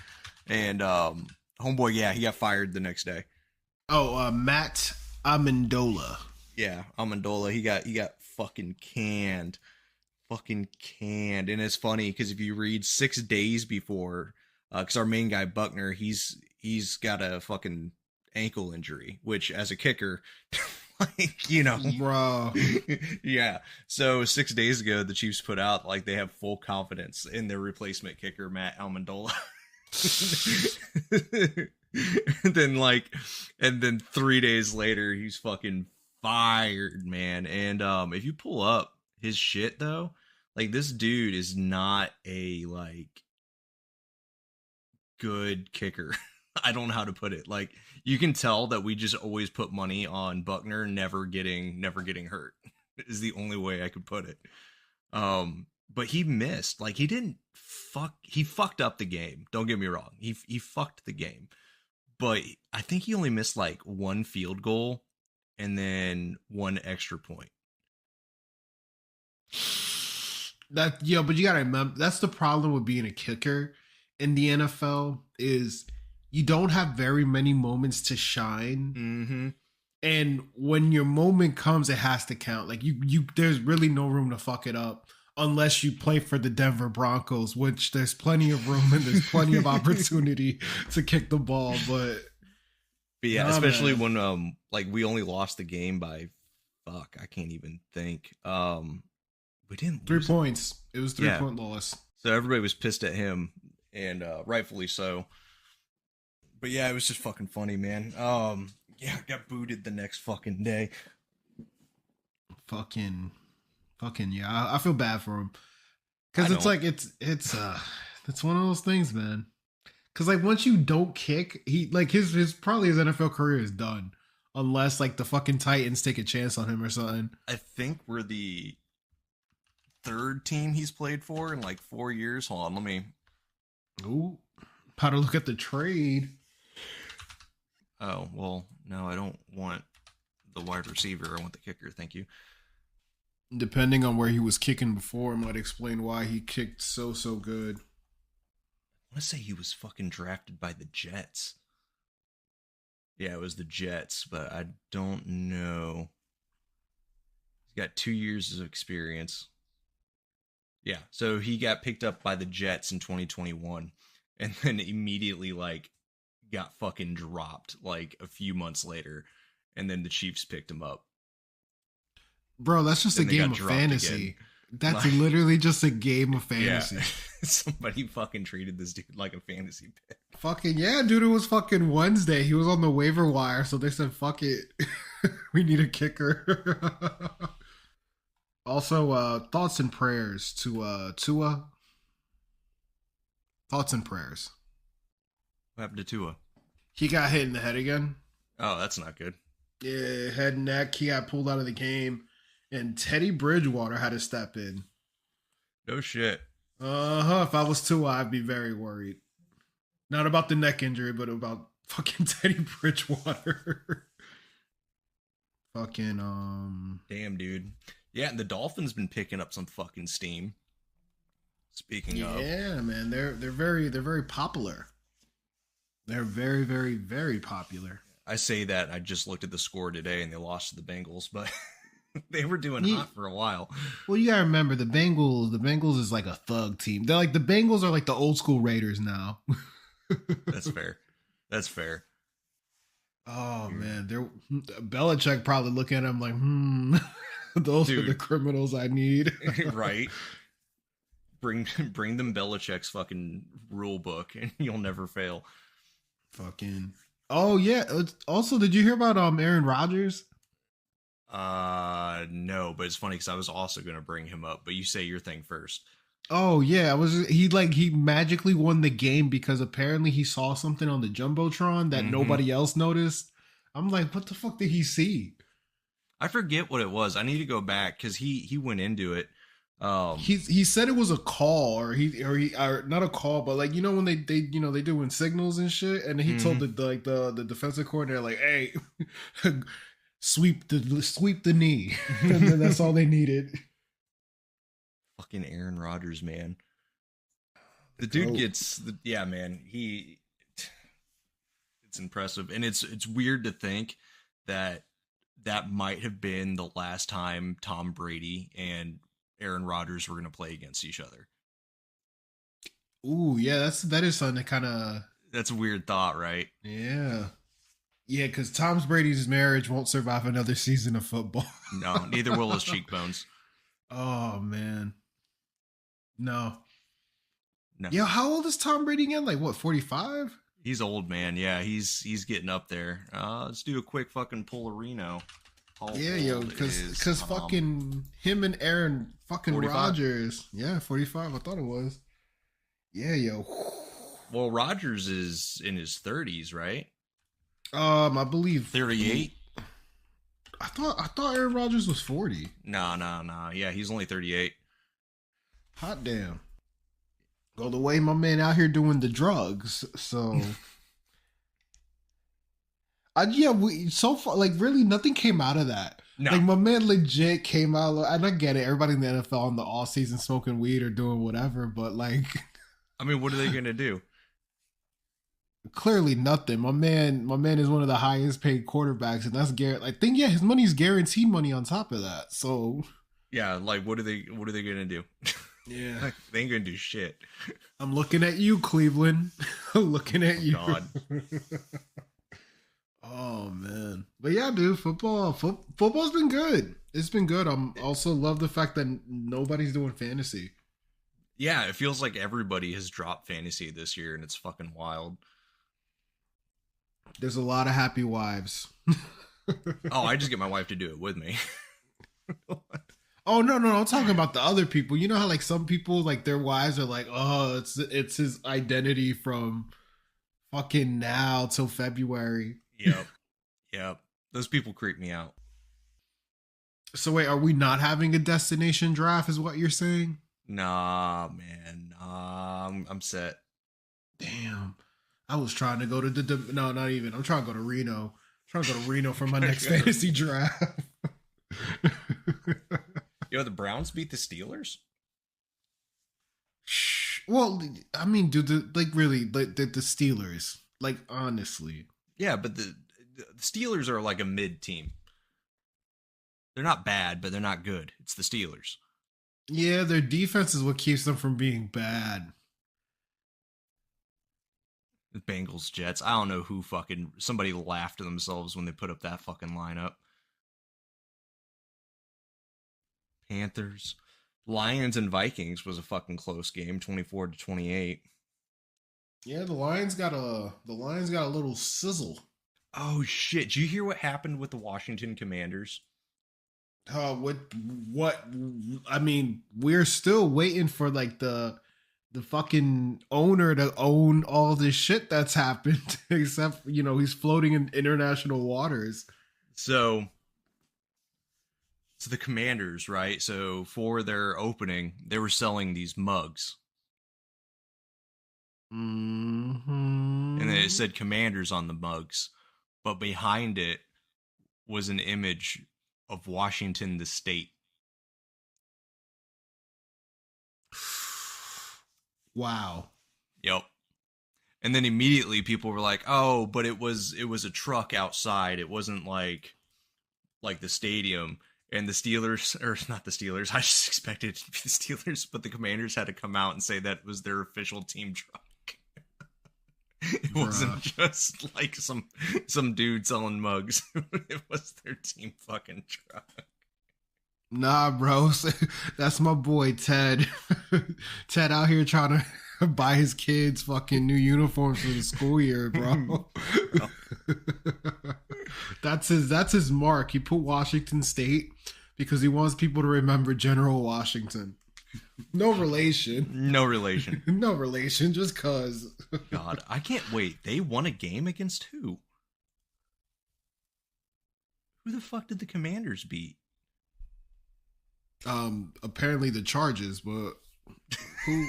And homeboy, yeah, he got fired the next day. Oh, Matt Amendola. Yeah, Amendola, he got fucking canned. Fucking canned. And it's funny because if you read 6 days before, because our main guy Buckner, he's got a fucking ankle injury, which as a kicker, like, you know, bro. Yeah. So 6 days ago, the Chiefs put out like they have full confidence in their replacement kicker, Matt Amendola. and then 3 days later, he's fucking fired, man. And if you pull up his shit though, like this dude is not a like good kicker. I don't know how to put it. Like you can tell that we just always put money on Buckner never getting hurt. Is the only way I could put it. But he missed. Like he fucked up the game. Don't get me wrong. He fucked the game. But I think he only missed like one field goal and then one extra point. But you gotta remember, that's the problem with being a kicker in the NFL is you don't have very many moments to shine. Mm-hmm. And when your moment comes, it has to count. Like you there's really no room to fuck it up unless you play for the Denver Broncos, which there's plenty of room and there's plenty of opportunity to kick the ball. But yeah, especially when like we only lost the game by I can't even think. We didn't 3 points. It was 3-point loss. So everybody was pissed at him, and rightfully so. But yeah, it was just fucking funny, man. Yeah, got booted the next fucking day. Fucking yeah. I feel bad for him because it's like it's one of those things, man. Because like once you don't kick, he like his probably his NFL career is done unless like the fucking Titans take a chance on him or something. I think we're the third team he's played for in like 4 years. Hold on, let me. Ooh, how to look at the trade? Oh well, no, I don't want the wide receiver. I want the kicker. Thank you. Depending on where he was kicking before, it might explain why he kicked so good. I want to say he was fucking drafted by the Jets. Yeah, it was the Jets, but I don't know. He's got 2 years of experience. Yeah, so he got picked up by the Jets in 2021 and then immediately like got fucking dropped like a few months later, and then the Chiefs picked him up. Bro, that's just a game of fantasy. Again. That's like, literally just a game of fantasy. Yeah. Somebody fucking treated this dude like a fantasy pick. Fucking yeah, dude, it was fucking Wednesday. He was on the waiver wire, so they said, fuck it. We need a kicker. Also, thoughts and prayers to Tua. Thoughts and prayers. What happened to Tua? He got hit in the head again. Oh, that's not good. Yeah, head and neck. He got pulled out of the game. And Teddy Bridgewater had to step in. No shit. If I was Tua, I'd be very worried. Not about the neck injury, but about fucking Teddy Bridgewater. Fucking, Damn, dude. Yeah, and the Dolphins been picking up some fucking steam. Speaking of. Yeah, man. They're very popular. They're very, very, very popular. I say that, I just looked at the score today and they lost to the Bengals, but they were doing hot for a while. Well, you gotta remember the Bengals is like a thug team. They're like the Bengals are like the old school Raiders now. That's fair. That's fair. Oh man, they're Belichick probably looking at them like, those are the criminals I need. Right. Bring them Belichick's fucking rule book and you'll never fail. Fucking. Oh yeah. Also, did you hear about Aaron Rodgers? No, but it's funny because I was also going to bring him up, but you say your thing first. Oh yeah, he magically won the game because apparently he saw something on the jumbotron that nobody else noticed. I'm like, what the fuck did he see? I forget what it was. I need to go back because he went into it. He said it was a call or not a call, but like when they they doing signals and shit, and he told the defensive coordinator like, hey, sweep the knee, and then that's all they needed. Fucking Aaron Rodgers, man. The dude gets man. It's impressive, and it's weird to think that might have been the last time Tom Brady and Aaron Rodgers were going to play against each other. Ooh, yeah, that is something that kind of... That's a weird thought, right? Yeah. Yeah, because Tom Brady's marriage won't survive another season of football. No, neither will his cheekbones. Oh, man. No. Yo, how old is Tom Brady again? Like, what, 45? He's old, man. Yeah, he's getting up there. Let's do a quick fucking Pullerino. Yeah, yo, because fucking him and Aaron fucking 45? Rodgers. Yeah, 45. I thought it was. Yeah, yo. Well, Rodgers is in his 30s, right? I believe 38. I thought Aaron Rodgers was 40. No. Yeah, he's only 38. Hot damn. Go the way my man out here doing the drugs. So so far, like, really nothing came out of that. No. Like, my man legit came out, and I get it, everybody in the NFL in the off season smoking weed or doing whatever, but like, I mean, what are they gonna do? Clearly nothing. My man is one of the highest paid quarterbacks, and that's I think his money's guaranteed money on top of that. So yeah, like, what are they gonna do? Yeah, like, they ain't gonna do shit. I'm looking at you, Cleveland. I'm looking at you. God. Oh man, but yeah, dude, football's been good. It's been good. I'm also love the fact that nobody's doing fantasy. Yeah, it feels like everybody has dropped fantasy this year, and it's fucking wild. There's a lot of happy wives. Oh, I just get my wife to do it with me. Oh no, I'm talking about the other people. You know how like some people like their wives are like, oh, it's his identity from fucking now till February. Yep. Those people creep me out. So wait, are we not having a destination draft? Is what you're saying? Nah, man. I'm set. Damn. I was trying to go to no, not even. I'm trying to go to Reno. I'm trying to go to Reno for my next fantasy draft. Yo, the Browns beat the Steelers? Well, I mean, dude, the Steelers, like, honestly. Yeah, but the Steelers are like a mid team. They're not bad, but they're not good. It's the Steelers. Yeah, their defense is what keeps them from being bad. The Bengals, Jets. I don't know who somebody laughed to themselves when they put up that fucking lineup. Panthers. Lions and Vikings was a fucking close game, 24-28. Yeah, the Lions got a little sizzle. Oh shit! Did you hear what happened with the Washington Commanders? What? I mean, we're still waiting for like the fucking owner to own all this shit that's happened. Except, he's floating in international waters. So the Commanders, right? So for their opening, they were selling these mugs. Mm-hmm. And then it said Commanders on the mugs. But behind it was an image of Washington, the state. Wow. Yep. And then immediately people were like, "Oh, but it was a truck outside. It wasn't like the stadium." And the Steelers, or not the Steelers, I just expected it to be the Steelers, but the Commanders had to come out and say that was their official team truck. It wasn't just like some dude selling mugs. It was their team fucking truck. Nah, bro. That's my boy, Ted. Ted out here trying to buy his kids fucking new uniforms for the school year, bro. That's his mark. He put Washington State because he wants people to remember General Washington. No relation. No relation. No relation, just cause. God, I can't wait. They won a game against who? Who the fuck did the Commanders beat? Apparently the Chargers, but who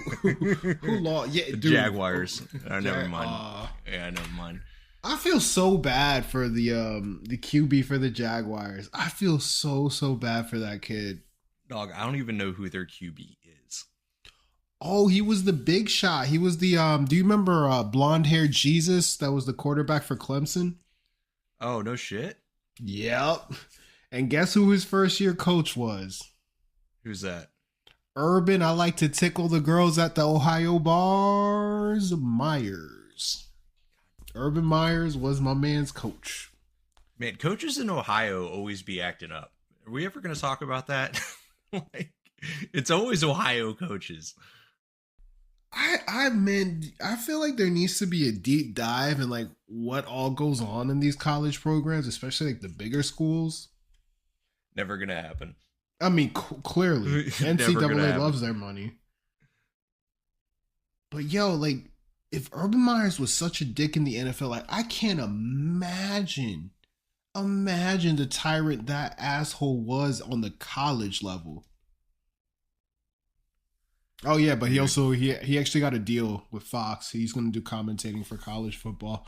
lost? Yeah, The dude. Jaguars. Never mind. Yeah, never mind. I feel so bad for the QB for the Jaguars. I feel so bad for that kid. Dog, I don't even know who their QB is. Oh, he was the big shot. He was the do you remember blonde-haired Jesus that was the quarterback for Clemson? Oh, no shit. Yep. And guess who his first year coach was? Who's that? Urban, I like to tickle the girls at the Ohio bars. Myers. Urban Myers was my man's coach. Man, coaches in Ohio always be acting up. Are we ever going to talk about that? Like, it's always Ohio coaches. I feel like there needs to be a deep dive in like what all goes on in these college programs, especially like the bigger schools. Never going to happen. I mean, clearly, NCAA loves their money. But yo, like, if Urban Myers was such a dick in the NFL, like, I can't imagine the tyrant that asshole was on the college level. Oh yeah, but he actually got a deal with Fox. He's going to do commentating for college football.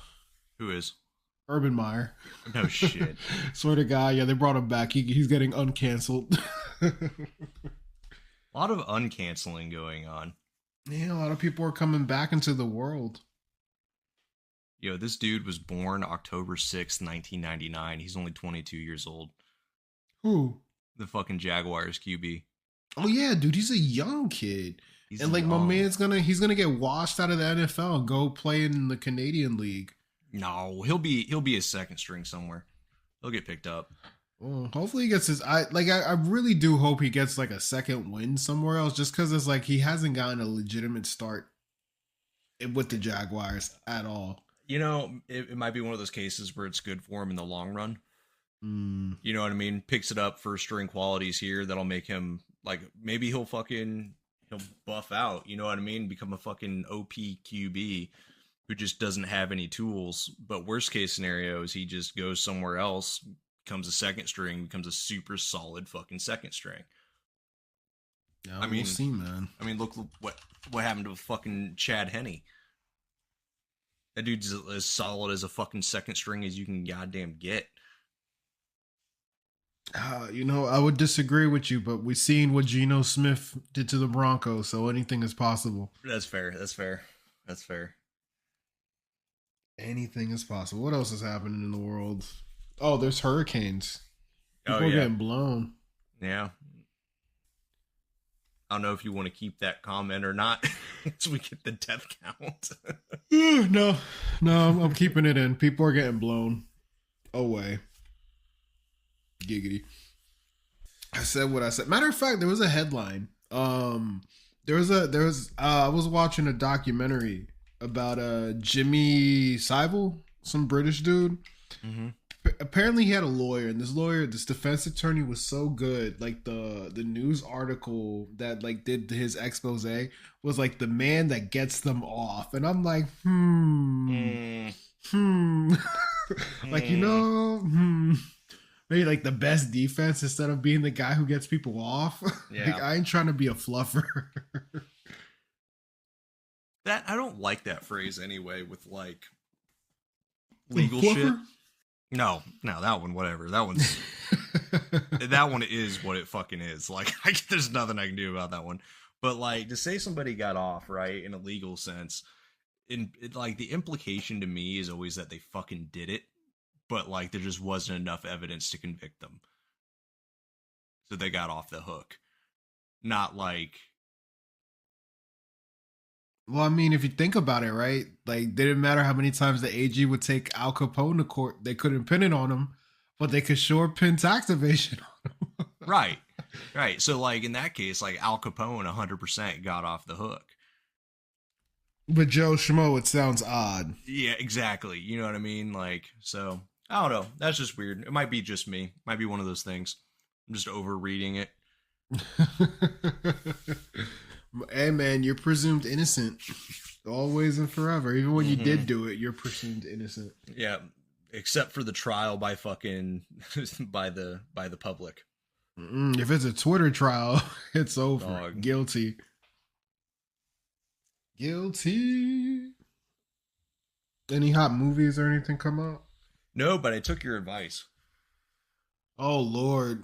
Who is? Urban Meyer. No shit. Swear to God, yeah, they brought him back. He's getting uncanceled. A lot of uncanceling going on. Yeah, a lot of people are coming back into the world. Yo, this dude was born October 6th, 1999. He's only 22 years old. Who? The fucking Jaguars QB. Oh yeah, dude, he's a young kid. And like my man's gonna get washed out of the NFL and go play in the Canadian League. No, he'll be a second string somewhere. He'll get picked up. Well, hopefully he gets his. I really do hope he gets like a second win somewhere else, just because it's like he hasn't gotten a legitimate start with the Jaguars at all. You know, it might be one of those cases where it's good for him in the long run. You know what I mean? Picks it up first string qualities here that'll make him like maybe he'll buff out. You know what I mean? Become a fucking OP QB who just doesn't have any tools. But worst case scenario is he just goes somewhere else, becomes a second string, becomes a super solid fucking second string. Yeah, we'll see, man. I mean, look what happened to fucking Chad Henne. That dude's as solid as a fucking second string as you can goddamn get. You know, I would disagree with you, but we've seen what Geno Smith did to the Broncos, so anything is possible. That's fair. That's fair. That's fair. Anything is possible. What else is happening in the world? Oh, there's hurricanes. People are yeah. getting blown. Yeah. I don't know if you want to keep that comment or not as we get the death count. No, I'm keeping it in. People are getting blown away. Giggity. I said what I said. Matter of fact, there was a headline. I was watching a documentary about Jimmy Savile, some British dude. Mm-hmm. Apparently he had a lawyer, and this defense attorney was so good. Like the news article that like did his expose was like the man that gets them off, and I'm like, like, you know, maybe like the best defense instead of being the guy who gets people off. Yeah. Like, I ain't trying to be a fluffer. That I don't like that phrase anyway with like legal Fluffer? shit. No, that one, whatever. That one's that one is what it fucking is. Like, there's nothing I can do about that one. But like to say somebody got off, right, in a legal sense, like the implication to me is always that they fucking did it, but like there just wasn't enough evidence to convict them, so they got off the hook. Not like. Well, I mean, if you think about it, right? Like, didn't matter how many times the AG would take Al Capone to court, they couldn't pin it on him, but they could sure pin tax evasion on him. Right. So, like, in that case, like, Al Capone 100% got off the hook. But Joe Schmo, it sounds odd. Yeah, exactly. You know what I mean? Like, so, I don't know. That's just weird. It might be just me. Might be one of those things. I'm just overreading it. Hey man, you're presumed innocent, always and forever. Even when you did do it, you're presumed innocent. Yeah, except for the trial by fucking by the public. If it's a Twitter trial, it's over. Dog. Guilty. Guilty. Any hot movies or anything come out? No, but I took your advice. Oh Lord,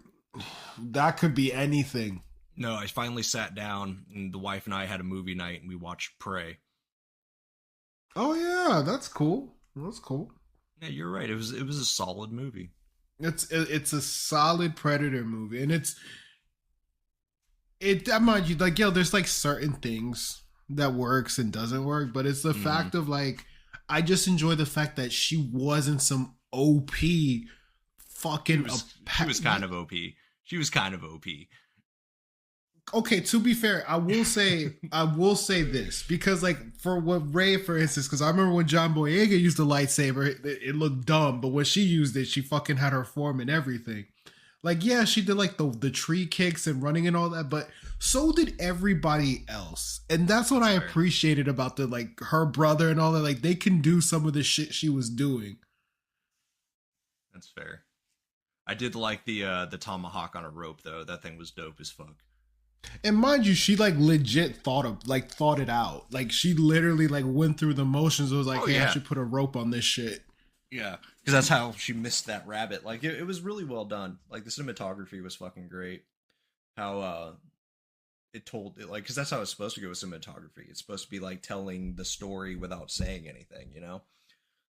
that could be anything. No, I finally sat down and the wife and I had a movie night and we watched Prey. Oh yeah, that's cool. That's cool. Yeah, you're right. It was a solid movie. It's a solid Predator movie, and I mind you, like, yo, there's like certain things that works and doesn't work, but it's the fact of like, I just enjoy the fact that she wasn't some OP fucking. She was kind of OP. She was kind of OP. Okay, to be fair, I will say this, because like for what Ray, for instance, because I remember when John Boyega used the lightsaber, it looked dumb, but when she used it, she fucking had her form and everything. Like, yeah, she did like the tree kicks and running and all that, but so did everybody else, and that's what I appreciated about the like her brother and all that. Like, they can do some of the shit she was doing. That's fair. I did like the tomahawk on a rope though. That thing was dope as fuck. And mind you, she like legit thought it out. Like, she literally like went through the motions. It was like, hey, I should put a rope on this shit. Yeah, because that's how she missed that rabbit. Like, it was really well done. Like, the cinematography was fucking great. How it told it, like, because that's how it's supposed to go with cinematography. It's supposed to be like telling the story without saying anything, you know.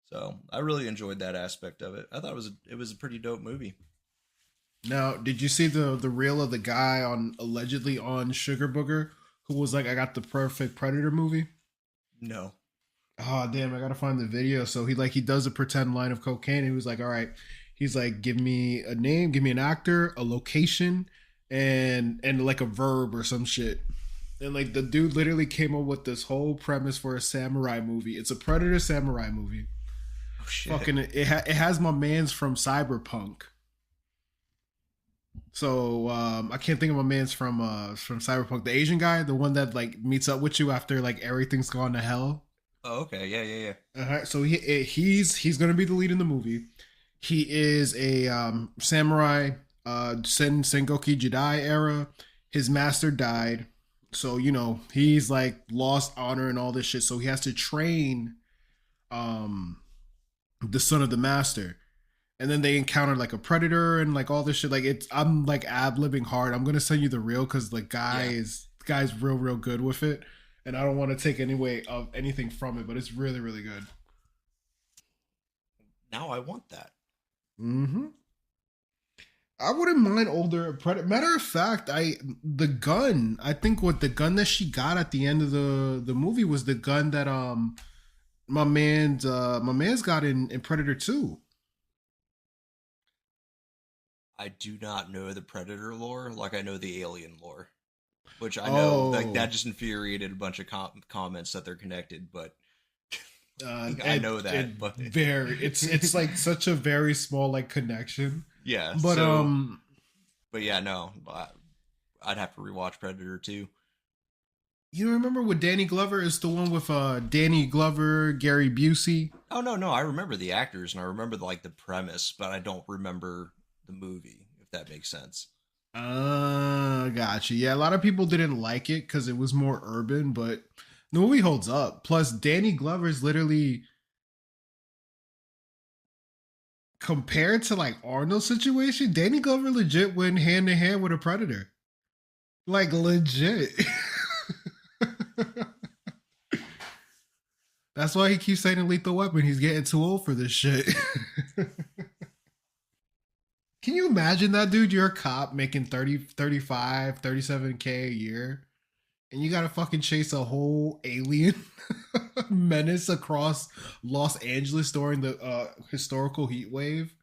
So I really enjoyed that aspect of it. I thought it was a pretty dope movie. Now, did you see the reel of the guy allegedly on Sugar Booger who was like, I got the perfect Predator movie? No. Oh damn, I gotta find the video. So he does a pretend line of cocaine, and he was like, all right, he's like, give me a name, give me an actor, a location, and like a verb or some shit. And like the dude literally came up with this whole premise for a samurai movie. It's a Predator samurai movie. Oh shit. Fucking it has my mans from Cyberpunk. So I can't think of my man's from Cyberpunk, the Asian guy, the one that like meets up with you after like everything's gone to hell. Oh, okay, yeah. So he's gonna be the lead in the movie. He is a samurai, Sengoku Jidai era. His master died, so you know he's like lost honor and all this shit. So he has to train, the son of the master. And then they encounter like a predator and like all this shit. Like, I'm like ad-libbing hard. I'm gonna send you the reel because the guy's real good with it, and I don't want to take anything from it, but it's really really good. Now I want that. I wouldn't mind older predator. Matter of fact, I think what the gun that she got at the end of the movie was the gun that my man's got in Predator 2. I do not know the Predator lore like I know the Alien lore, which I know like that just infuriated a bunch of comments that they're connected, but I know that. But it's like such a very small like connection. Yeah, but but yeah, no, I'd have to rewatch Predator 2. You remember with Danny Glover? Is the one with Danny Glover, Gary Busey? Oh no, I remember the actors and I remember like the premise, but I don't remember the movie, if that makes sense. Gotcha. Yeah, a lot of people didn't like it because it was more urban, but the movie holds up. Plus, Danny Glover's literally, compared to like Arnold's situation, Danny Glover legit went hand to hand with a Predator. Like, legit. That's why he keeps saying Lethal Weapon. He's getting too old for this shit. Can you imagine that, dude? You're a cop making 30, 35, 37K a year, and you gotta fucking chase a whole alien menace across Los Angeles during the historical heat wave.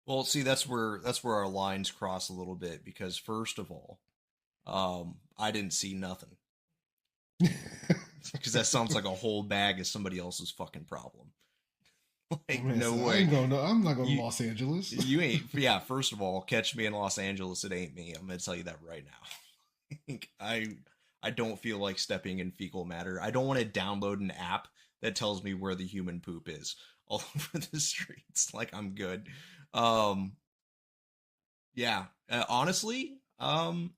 Well, see, that's where our lines cross a little bit, because first of all, I didn't see nothing. Because that sounds like a whole bag of somebody else's fucking problem. Like, Man, no so I way. ain't going. I'm not going to Los Angeles. You ain't. Yeah, first of all, catch me in Los Angeles. It ain't me. I'm gonna tell you that right now. I don't feel like stepping in fecal matter. I don't want to download an app that tells me where the human poop is all over the streets. Like, I'm good. Yeah. Honestly, I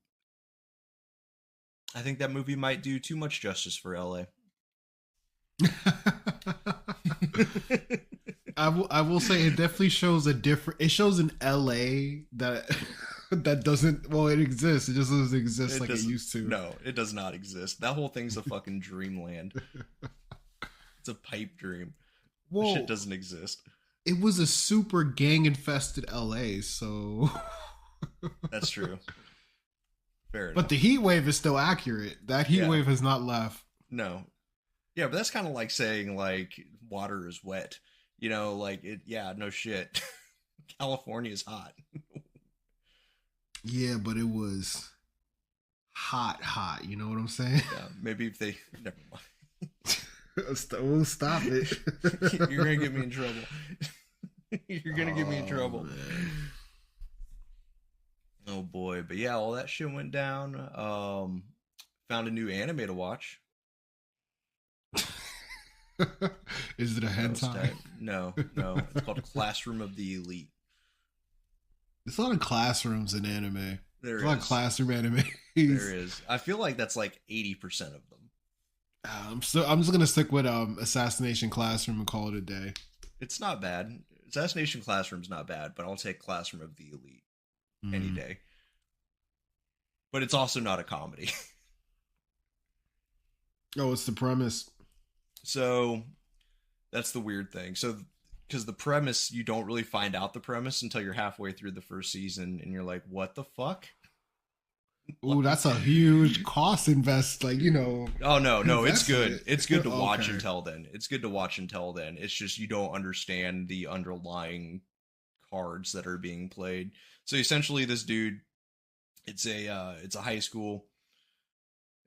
think that movie might do too much justice for LA. I will say it definitely shows a different. It shows an LA that that doesn't. Well, it exists. It just doesn't exist like it used to. No, it does not exist. That whole thing's a fucking dreamland. It's a pipe dream. Whoa. Shit doesn't exist. It was a super gang infested LA, so That's true. Fair enough. But the heat wave is still accurate. That heat Yeah. wave has not left. No. Yeah, but that's kind of like saying like water is wet. You know, like it. Yeah, no shit. California is hot. Yeah, but it was hot. You know what I'm saying? Yeah, maybe if they never mind. We'll stop it. You're gonna get me in trouble. You're gonna get me in trouble. Man. Oh boy, but yeah, all that shit went down. Found a new anime to watch. Is it a hentai? No. It's called Classroom of the Elite. There's a lot of classrooms in anime. There's a lot of classroom anime. There is. I feel like that's like 80% of them. I'm just gonna stick with Assassination Classroom and call it a day. It's not bad. Assassination Classroom's not bad, but I'll take Classroom of the Elite any day. But it's also not a comedy. Oh, it's the premise. So that's the weird thing. So because the premise, you don't really find out the premise until you're halfway through the first season, and you're like, "What the fuck?" Ooh, that's a huge cost invest. Like, you know. Oh no, it's good. It. It's good to watch Okay. until then. It's good to watch until then. It's just you don't understand the underlying cards that are being played. So essentially, this dude, it's a high school,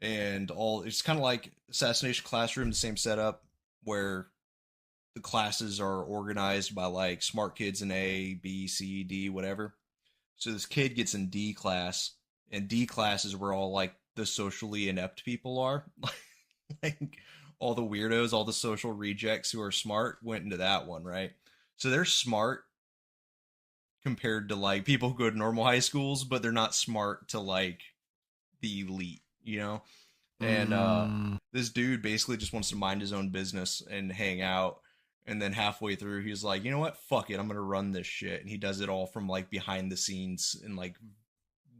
and it's kind of like Assassination Classroom, the same setup where the classes are organized by like smart kids in A, B, C, D, whatever. So this kid gets in D class, and D class is where all like the socially inept people are. Like all the weirdos, all the social rejects who are smart went into that one, right? So they're smart compared to like people who go to normal high schools, but they're not smart to like the elite, you know? And this dude basically just wants to mind his own business and hang out. And then halfway through, he's like, you know what? Fuck it. I'm going to run this shit. And he does it all from like behind the scenes and like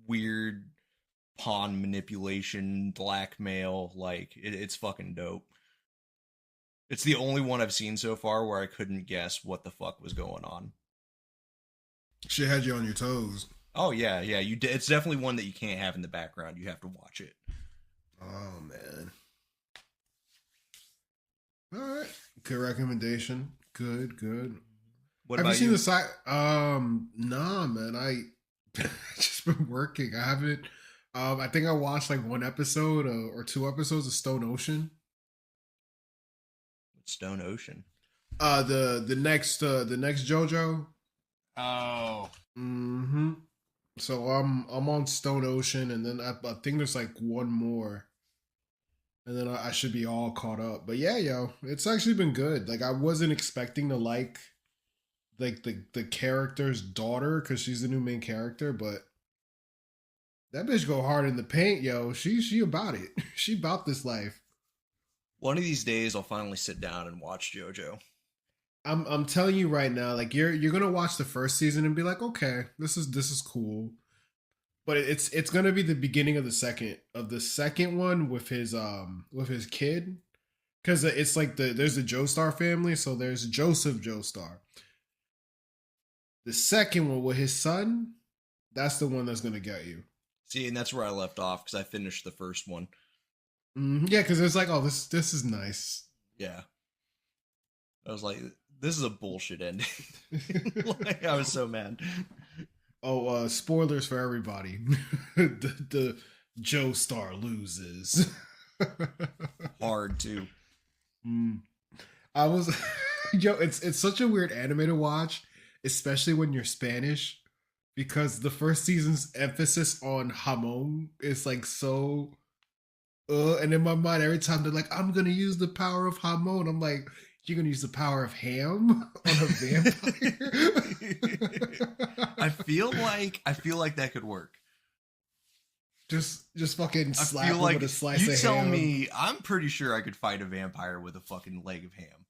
weird pawn manipulation, blackmail. Like it's fucking dope. It's the only one I've seen so far where I couldn't guess what the fuck was going on. Shit had you on your toes. Oh yeah. It's definitely one that you can't have in the background. You have to watch it. Oh man. All right. Good recommendation. Good. What have about you seen you? the site? Nah, man. I just been working. I haven't. I think I watched like one episode or two episodes of Stone Ocean. Stone Ocean. The next JoJo. Oh. Mm-hmm. So I'm on Stone Ocean, and then I think there's like one more, and then I should be all caught up. But yeah, yo, it's actually been good. Like I wasn't expecting to like the character's daughter because she's the new main character, but that bitch go hard in the paint, yo. She about it. She about this life. One of these days, I'll finally sit down and watch JoJo. I'm telling you right now, like you're gonna watch the first season and be like, okay, this is cool, but it's gonna be the beginning of the second one with his kid, because it's like there's the Joestar family, so there's Joseph Joestar. The second one with his son, that's the one that's gonna get you. See, and that's where I left off because I finished the first one. Yeah, because it's like, oh, this is nice. Yeah, I was like, this is a bullshit ending. Like, I was so mad. Oh, spoilers for everybody. the Joestar loses. Hard too. I was Yo, it's such a weird anime to watch, especially when you're Spanish, because the first season's emphasis on jamon is like so. And in my mind, every time they're like, "I'm gonna use the power of jamon," I'm like, "You're gonna use the power of ham on a vampire?" I feel like that could work. Just fucking I slap feel him like with a slice you of tell ham. me. I'm pretty sure I could fight a vampire with a fucking leg of ham.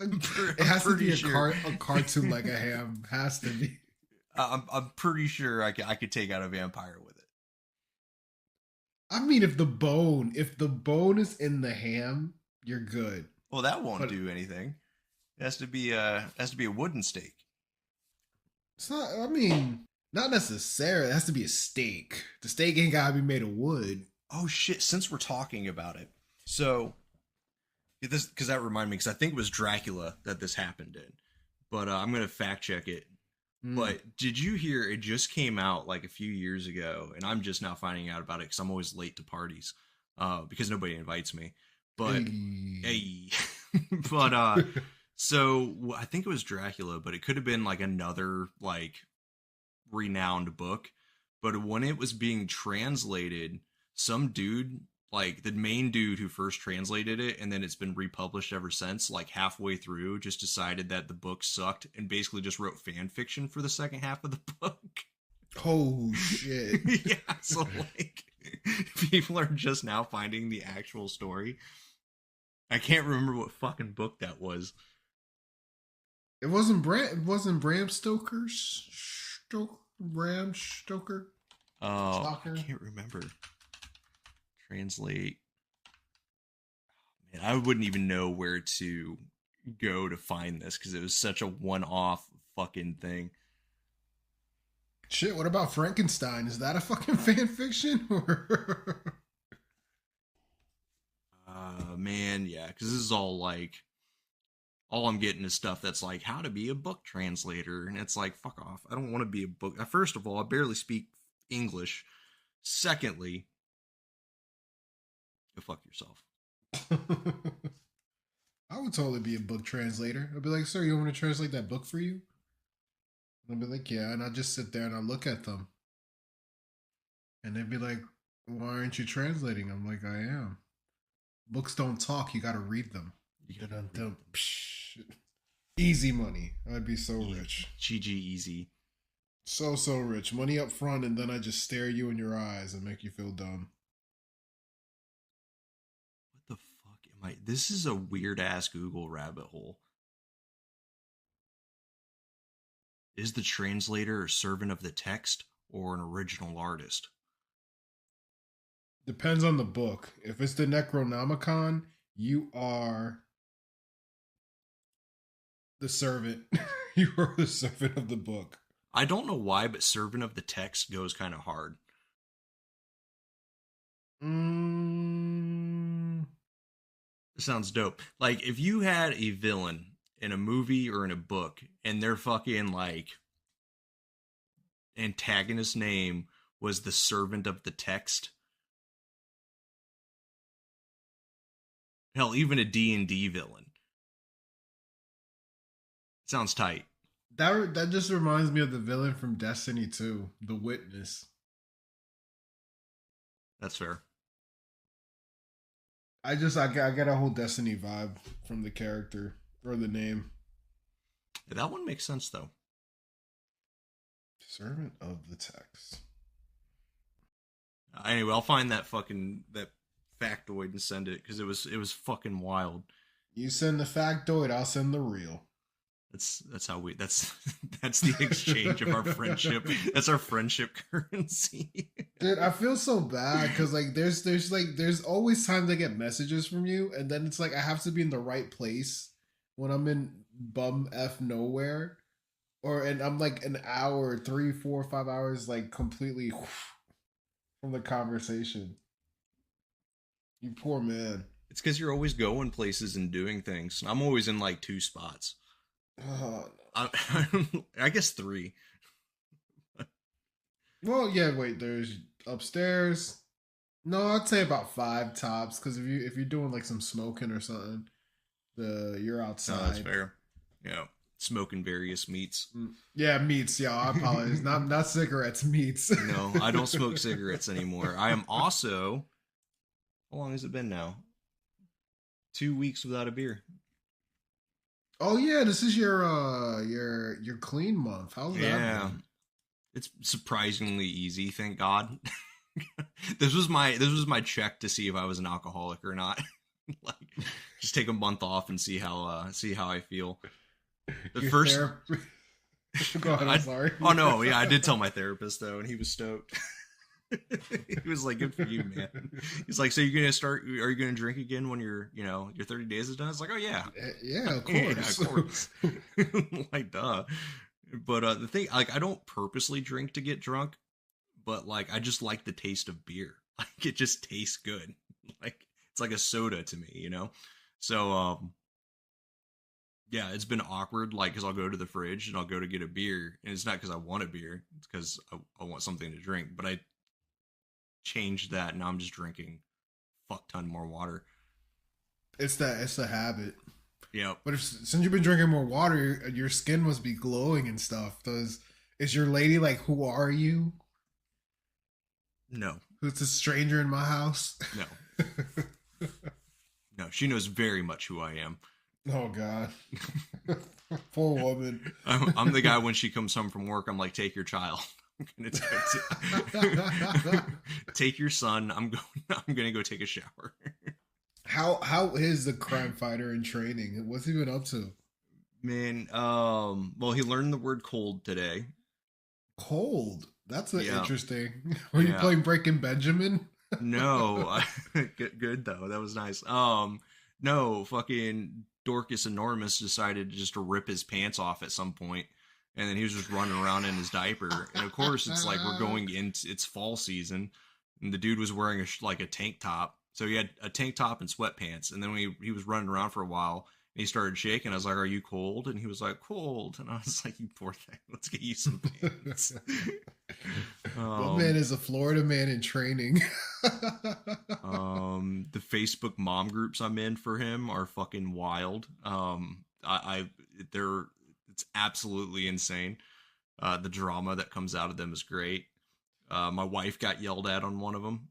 It has to be a cartoon like a ham. Has to be. I'm pretty sure I could take out a vampire with it. I mean, if the bone is in the ham, you're good. Well, that won't do anything. It has to be a wooden stake. It's not. I mean, not necessarily. It has to be a steak. The steak ain't gotta be made of wood. Oh shit! Since we're talking about it, so because that reminded me, because I think it was Dracula that this happened in, but I'm gonna fact check it. But did you hear it just came out like a few years ago, and I'm just now finding out about it because I'm always late to parties because nobody invites me. But hey. But so I think it was Dracula, but it could have been like another like renowned book. But when it was being translated, some dude, like the main dude who first translated it, and then it's been republished ever since, like halfway through, just decided that the book sucked and basically just wrote fan fiction for the second half of the book. Oh shit. Yeah, so like people are just now finding the actual story. I can't remember what fucking book that was. It wasn't Bram Stoker's Bram Stoker. Oh, Stalker? I can't remember. Translate. Man, I wouldn't even know where to go to find this because it was such a one-off fucking thing. Shit, what about Frankenstein? Is that a fucking fan fiction? Man, yeah, because this is all like, all I'm getting is stuff that's like how to be a book translator, and it's like, fuck off. I don't want to be a book. First of all, I barely speak English. Secondly, go fuck yourself. I would totally be a book translator. I'd be like, "Sir, you want me to translate that book for you?" And I'd be like, "Yeah," and I'd just sit there and I'd look at them. And they'd be like, "Why aren't you translating?" I'm like, "I am. Books don't talk, you gotta read them." Easy money. I'd be so rich. GG easy. So rich. Money up front, and then I just stare you in your eyes and make you feel dumb. What the fuck am I? This is a weird ass Google rabbit hole. Is the translator a servant of the text or an original artist? Depends on the book. If it's the Necronomicon, you are the servant. You are the servant of the book. I don't know why, but servant of the text goes kind of hard. It sounds dope. Like, if you had a villain in a movie or in a book, and their fucking, like, antagonist name was the servant of the text. Hell, even a D&D villain. Sounds tight. That just reminds me of the villain from Destiny 2, the Witness. That's fair. I get a whole Destiny vibe from the character or the name. That one makes sense though. Servant of the text. Anyway, I'll find that factoid and send it because it was fucking wild. You send the factoid, I'll send the real. That's how we that's the exchange of our friendship. That's our friendship currency. Dude, I feel so bad because like there's always times I get messages from you, and then it's like I have to be in the right place when I'm in bum f nowhere, and I'm like an hour, 3, 4, 5 hours like completely from the conversation. You poor man. It's because you're always going places and doing things. I'm always in like 2 spots. Oh, I guess 3. Well, yeah. Wait, there's upstairs. No, I'd say about 5 tops. Because if you're doing like some smoking or something, You're No, that's outside. fair. Yeah, smoking various meats. Yeah, meats. Yeah, I apologize. Not cigarettes, meats. No, I don't smoke cigarettes anymore. I am also. How long has it been now? 2 weeks without a beer. Oh yeah, this is your clean month. How's that? Yeah, been? it's surprisingly easy. Thank God. This was my check to see if I was an alcoholic or not. Like, just take a month off and see how I feel. The Your first. Go ahead. I'm sorry. Oh no, yeah, I did tell my therapist though, and he was stoked. He was like, "Good for you, man." He's like, "So you're gonna start? Are you gonna drink again when your 30 days is done?" I was like, "Oh yeah, Yeah, of yeah, course. of course." Like, duh. But the thing, like, I don't purposely drink to get drunk, but like, I just like the taste of beer. Like, it just tastes good. Like, it's like a soda to me, you know. So yeah, it's been awkward, like, because I'll go to the fridge and I'll go to get a beer, and it's not because I want a beer, it's because I want something to drink. But I changed that, now I'm just drinking fuck ton more water. It's the habit. Yeah. But since you've been drinking more water, your skin must be glowing and stuff. Is your lady like, who are you? No. Who's this stranger in my house? No. No, she knows very much who I am. Oh God. Poor woman. I'm the guy when she comes home from work, I'm like, take your child. I'm gonna take your son. I'm gonna go take a shower. How is the crime fighter in training? What's he been up to? Man, well, he learned the word cold today. Cold. That's Yeah. interesting. Were you Yeah. playing Breaking Benjamin? No, good though. That was nice. No, fucking Dorcas Enormous decided just to rip his pants off at some point, and then he was just running around in his diaper. And of course, it's like we're going into it's fall season, and the dude was wearing a tank top. So he had a tank top and sweatpants, and then he was running around for a while. And he started shaking. I was like, "Are you cold?" And he was like, "Cold." And I was like, "You poor thing. Let's get you some pants." What man is a Florida man in training? The Facebook mom groups I'm in for him are fucking wild. It's absolutely insane. The drama that comes out of them is great. My wife got yelled at on one of them.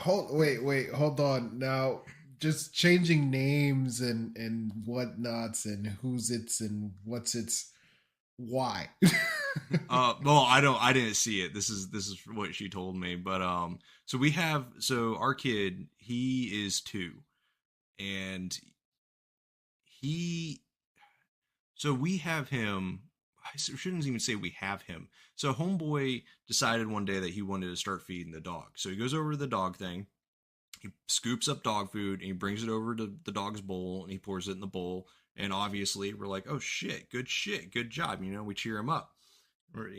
Wait, hold on. Now, just changing names and whatnots and who's it's and what's it's. Why? Well, I didn't see it. This is what she told me. But so our kid, he is 2, and we have him. I shouldn't even say we have him. So homeboy decided one day that he wanted to start feeding the dog. So he goes over to the dog thing. He scoops up dog food and he brings it over to the dog's bowl and he pours it in the bowl. And obviously we're like, oh shit, good job. We cheer him up. Or,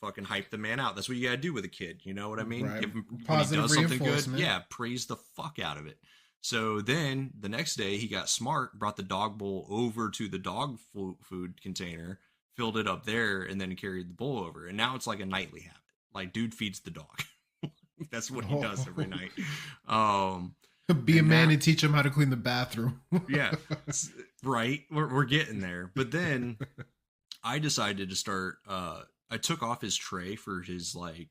fucking hype the man out. That's what you gotta do with a kid. You know what I mean? Right. Give him, Positive when he does something good, reinforcement. yeah, praise the fuck out of it. So then the next day he got smart, brought the dog bowl over to the dog food container, filled it up there, and then carried the bowl over. And now it's like a nightly habit. Like, dude feeds the dog. That's what he does every night. Be a man and teach him how to clean the bathroom. Yeah, right. We're getting there. But then I decided to start. I took off his tray for his like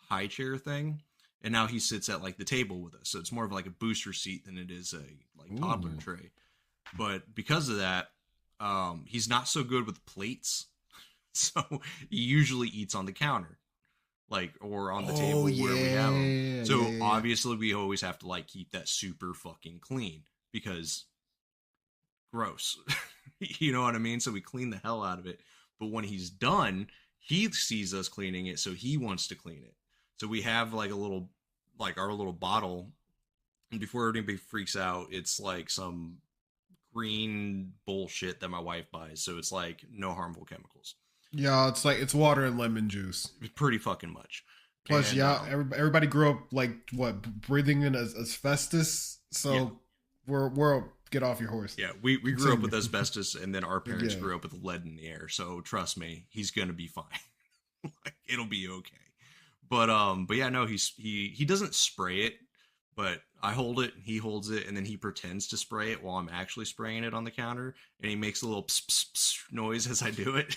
high chair thing, and now he sits at like the table with us. So it's more of like a booster seat than it is a like toddler tray. But because of that, he's not so good with plates, so he usually eats on the counter. Like, or on the table where we have them. So obviously we always have to like keep that super fucking clean because gross. You know what I mean? So we clean the hell out of it. But when he's done, he sees us cleaning it, so he wants to clean it. So we have like our little bottle, and before anybody freaks out, it's like some green bullshit that my wife buys. So it's like no harmful chemicals. Yeah, it's water and lemon juice. Pretty fucking much. Plus, everybody grew up like what, breathing in asbestos. So we're get off your horse. Yeah, we grew up with asbestos, and then our parents grew up with lead in the air. So trust me, he's gonna be fine. Like, it'll be okay. But yeah, no, he doesn't spray it, But I hold it, he holds it, and then he pretends to spray it while I'm actually spraying it on the counter, and he makes a little pss, pss, pss noise as I do it.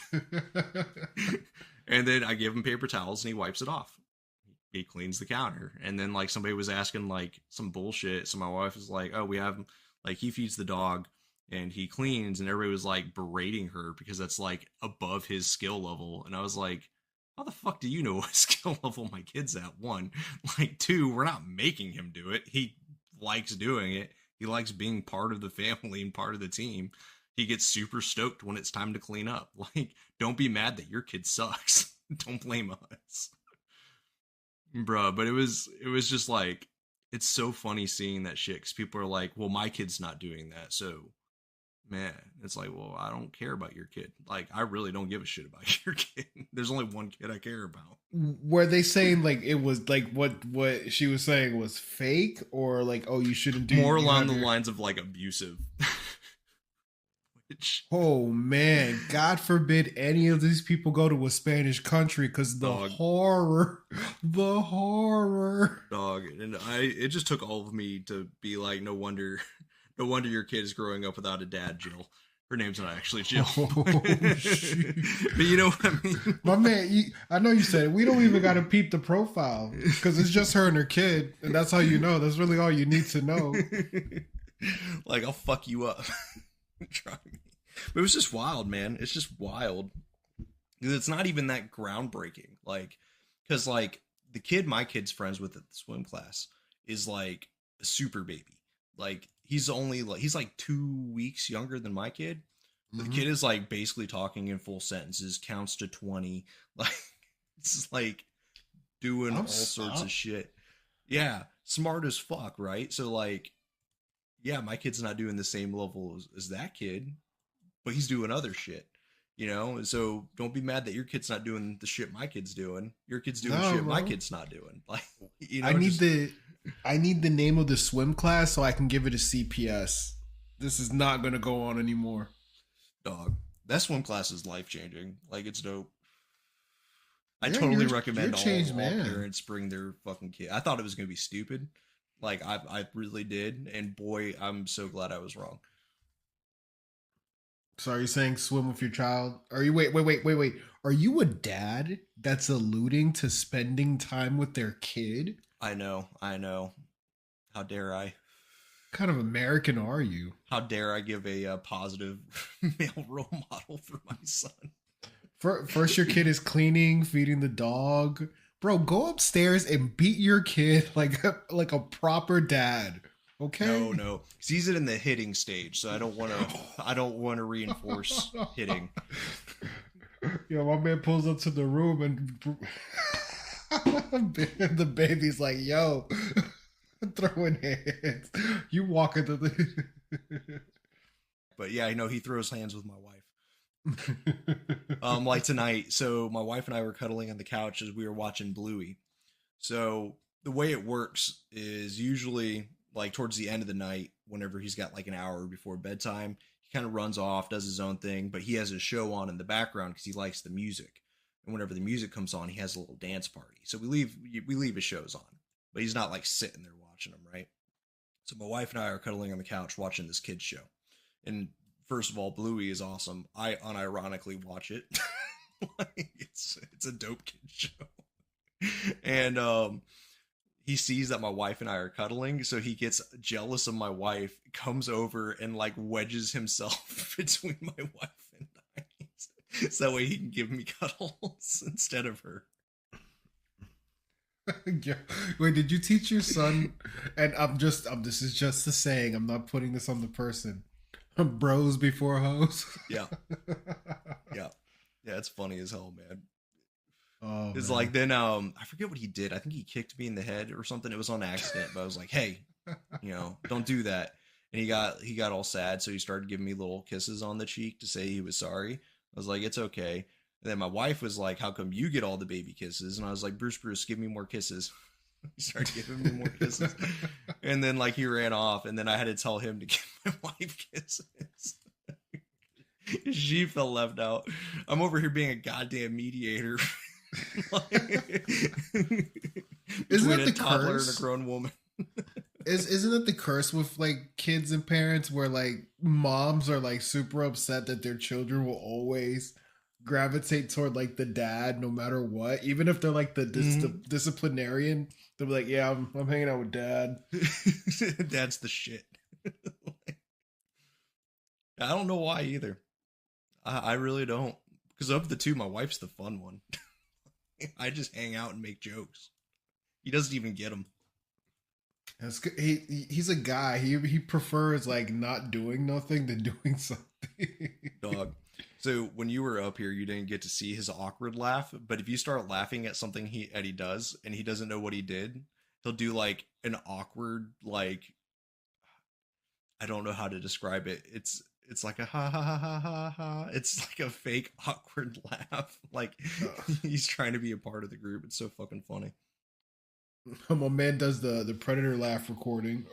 And then I give him paper towels, and he wipes it off. He cleans the counter. And then, like, somebody was asking, like, some bullshit, so my wife was like, oh, we have, like, he feeds the dog, and he cleans, and everybody was, like, berating her because that's, like, above his skill level. And I was like, how the fuck do you know what skill level my kid's at? 1. Like, 2, we're not making him do it. He likes doing it. He likes being part of the family and part of the team. He gets super stoked when it's time to clean up. Like, don't be mad that your kid sucks. Don't blame us. Bruh, but it was just like, it's so funny seeing that shit, because people are like, well, my kid's not doing that, so... Man, it's like, well, I don't care about your kid. Like, I really don't give a shit about your kid. There's only one kid I care about. Were they saying like it was like what she was saying was fake, or like, oh, you shouldn't do more along the lines of like abusive? Which, oh man, God forbid any of these people go to a Spanish country, because the horror, dog. And it just took all of me to be like, no wonder your kid is growing up without a dad, Jill. Her name's not actually Jill. But you know what I mean? My man, I know you said it. We don't even got to peep the profile, because it's just her and her kid. And that's how you know. That's really all you need to know. Like, I'll fuck you up. Try me. But it was just wild, man. It's just wild. It's not even that groundbreaking. Like, because, like, the kid my kid's friends with at the swim class is, like, a super baby. Like, he's like 2 weeks younger than my kid. The kid is like basically talking in full sentences, counts to 20. Like, it's like doing all sorts of shit. Yeah, smart as fuck, right? So like, yeah, my kid's not doing the same level as that kid, but he's doing other shit, you know? So don't be mad that your kid's not doing the shit my kid's doing. Your kid's doing shit my kid's not doing. Like, you know, I need the name of the swim class so I can give it a CPS. This is not going to go on anymore. Dog, that swim class is life-changing. Like, it's dope. I totally recommend all parents bring their fucking kid. I thought it was going to be stupid. Like, I really did. And boy, I'm so glad I was wrong. So are you saying swim with your child? Are you wait. Are you a dad that's alluding to spending time with their kid? I know. How dare I? What kind of American are you? How dare I give a positive male role model for my son? First, your kid is cleaning, feeding the dog. Bro, go upstairs and beat your kid like a proper dad. Okay? No. He's in the hitting stage, so I don't want to reinforce hitting. Yo, my man pulls up to the room and the baby's like, yo, throwing hands. You walk into the... But yeah, I know he throws hands with my wife. Like tonight, so my wife and I were cuddling on the couch as we were watching Bluey. So the way it works is usually like towards the end of the night, whenever he's got like an hour before bedtime, he kind of runs off, does his own thing, but he has a show on in the background because he likes the music. And whenever the music comes on, he has a little dance party. So we leave his shows on, but he's not like sitting there watching them, right? So my wife and I are cuddling on the couch watching this kid's show. And first of all, Bluey is awesome. I unironically watch it. It's a dope kid show. And he sees that my wife and I are cuddling, so he gets jealous of my wife, comes over and like wedges himself between my wife and I. So that way he can give me cuddles instead of her. Yeah. Wait, did you teach your son? And this is just a saying. I'm not putting this on the person. Bros before hoes. Yeah. It's funny as hell, man. Oh, it's man. like then I forget what he did. I think he kicked me in the head or something. It was on accident, but I was like, hey, don't do that. And he got all sad, so he started giving me little kisses on the cheek to say he was sorry. I was like, it's okay. And then my wife was like, how come you get all the baby kisses? And I was like, Bruce, give me more kisses. He started giving me more kisses. And then like he ran off, and then I had to tell him to give my wife kisses. She felt left out. I'm over here being a goddamn mediator. Isn't Between that a the toddler curse? and a grown woman. Isn't it the curse with like kids and parents where like moms are like super upset that their children will always gravitate toward like the dad no matter what, even if they're like the disciplinarian. They'll be like, "Yeah, I'm hanging out with dad." Dad's the shit. I don't know why either. I really don't. Because of the two, my wife's the fun one. I just hang out and make jokes. He doesn't even get them. That's good. He's a guy. He prefers like not doing nothing than doing something. Dog. So when you were up here, you didn't get to see his awkward laugh. But if you start laughing at something he does and he doesn't know what he did, he'll do like an awkward, like, I don't know how to describe it. It's like a ha ha ha ha ha ha. It's like a fake awkward laugh. Like he's trying to be a part of the group. It's so fucking funny. My man does the predator laugh recording.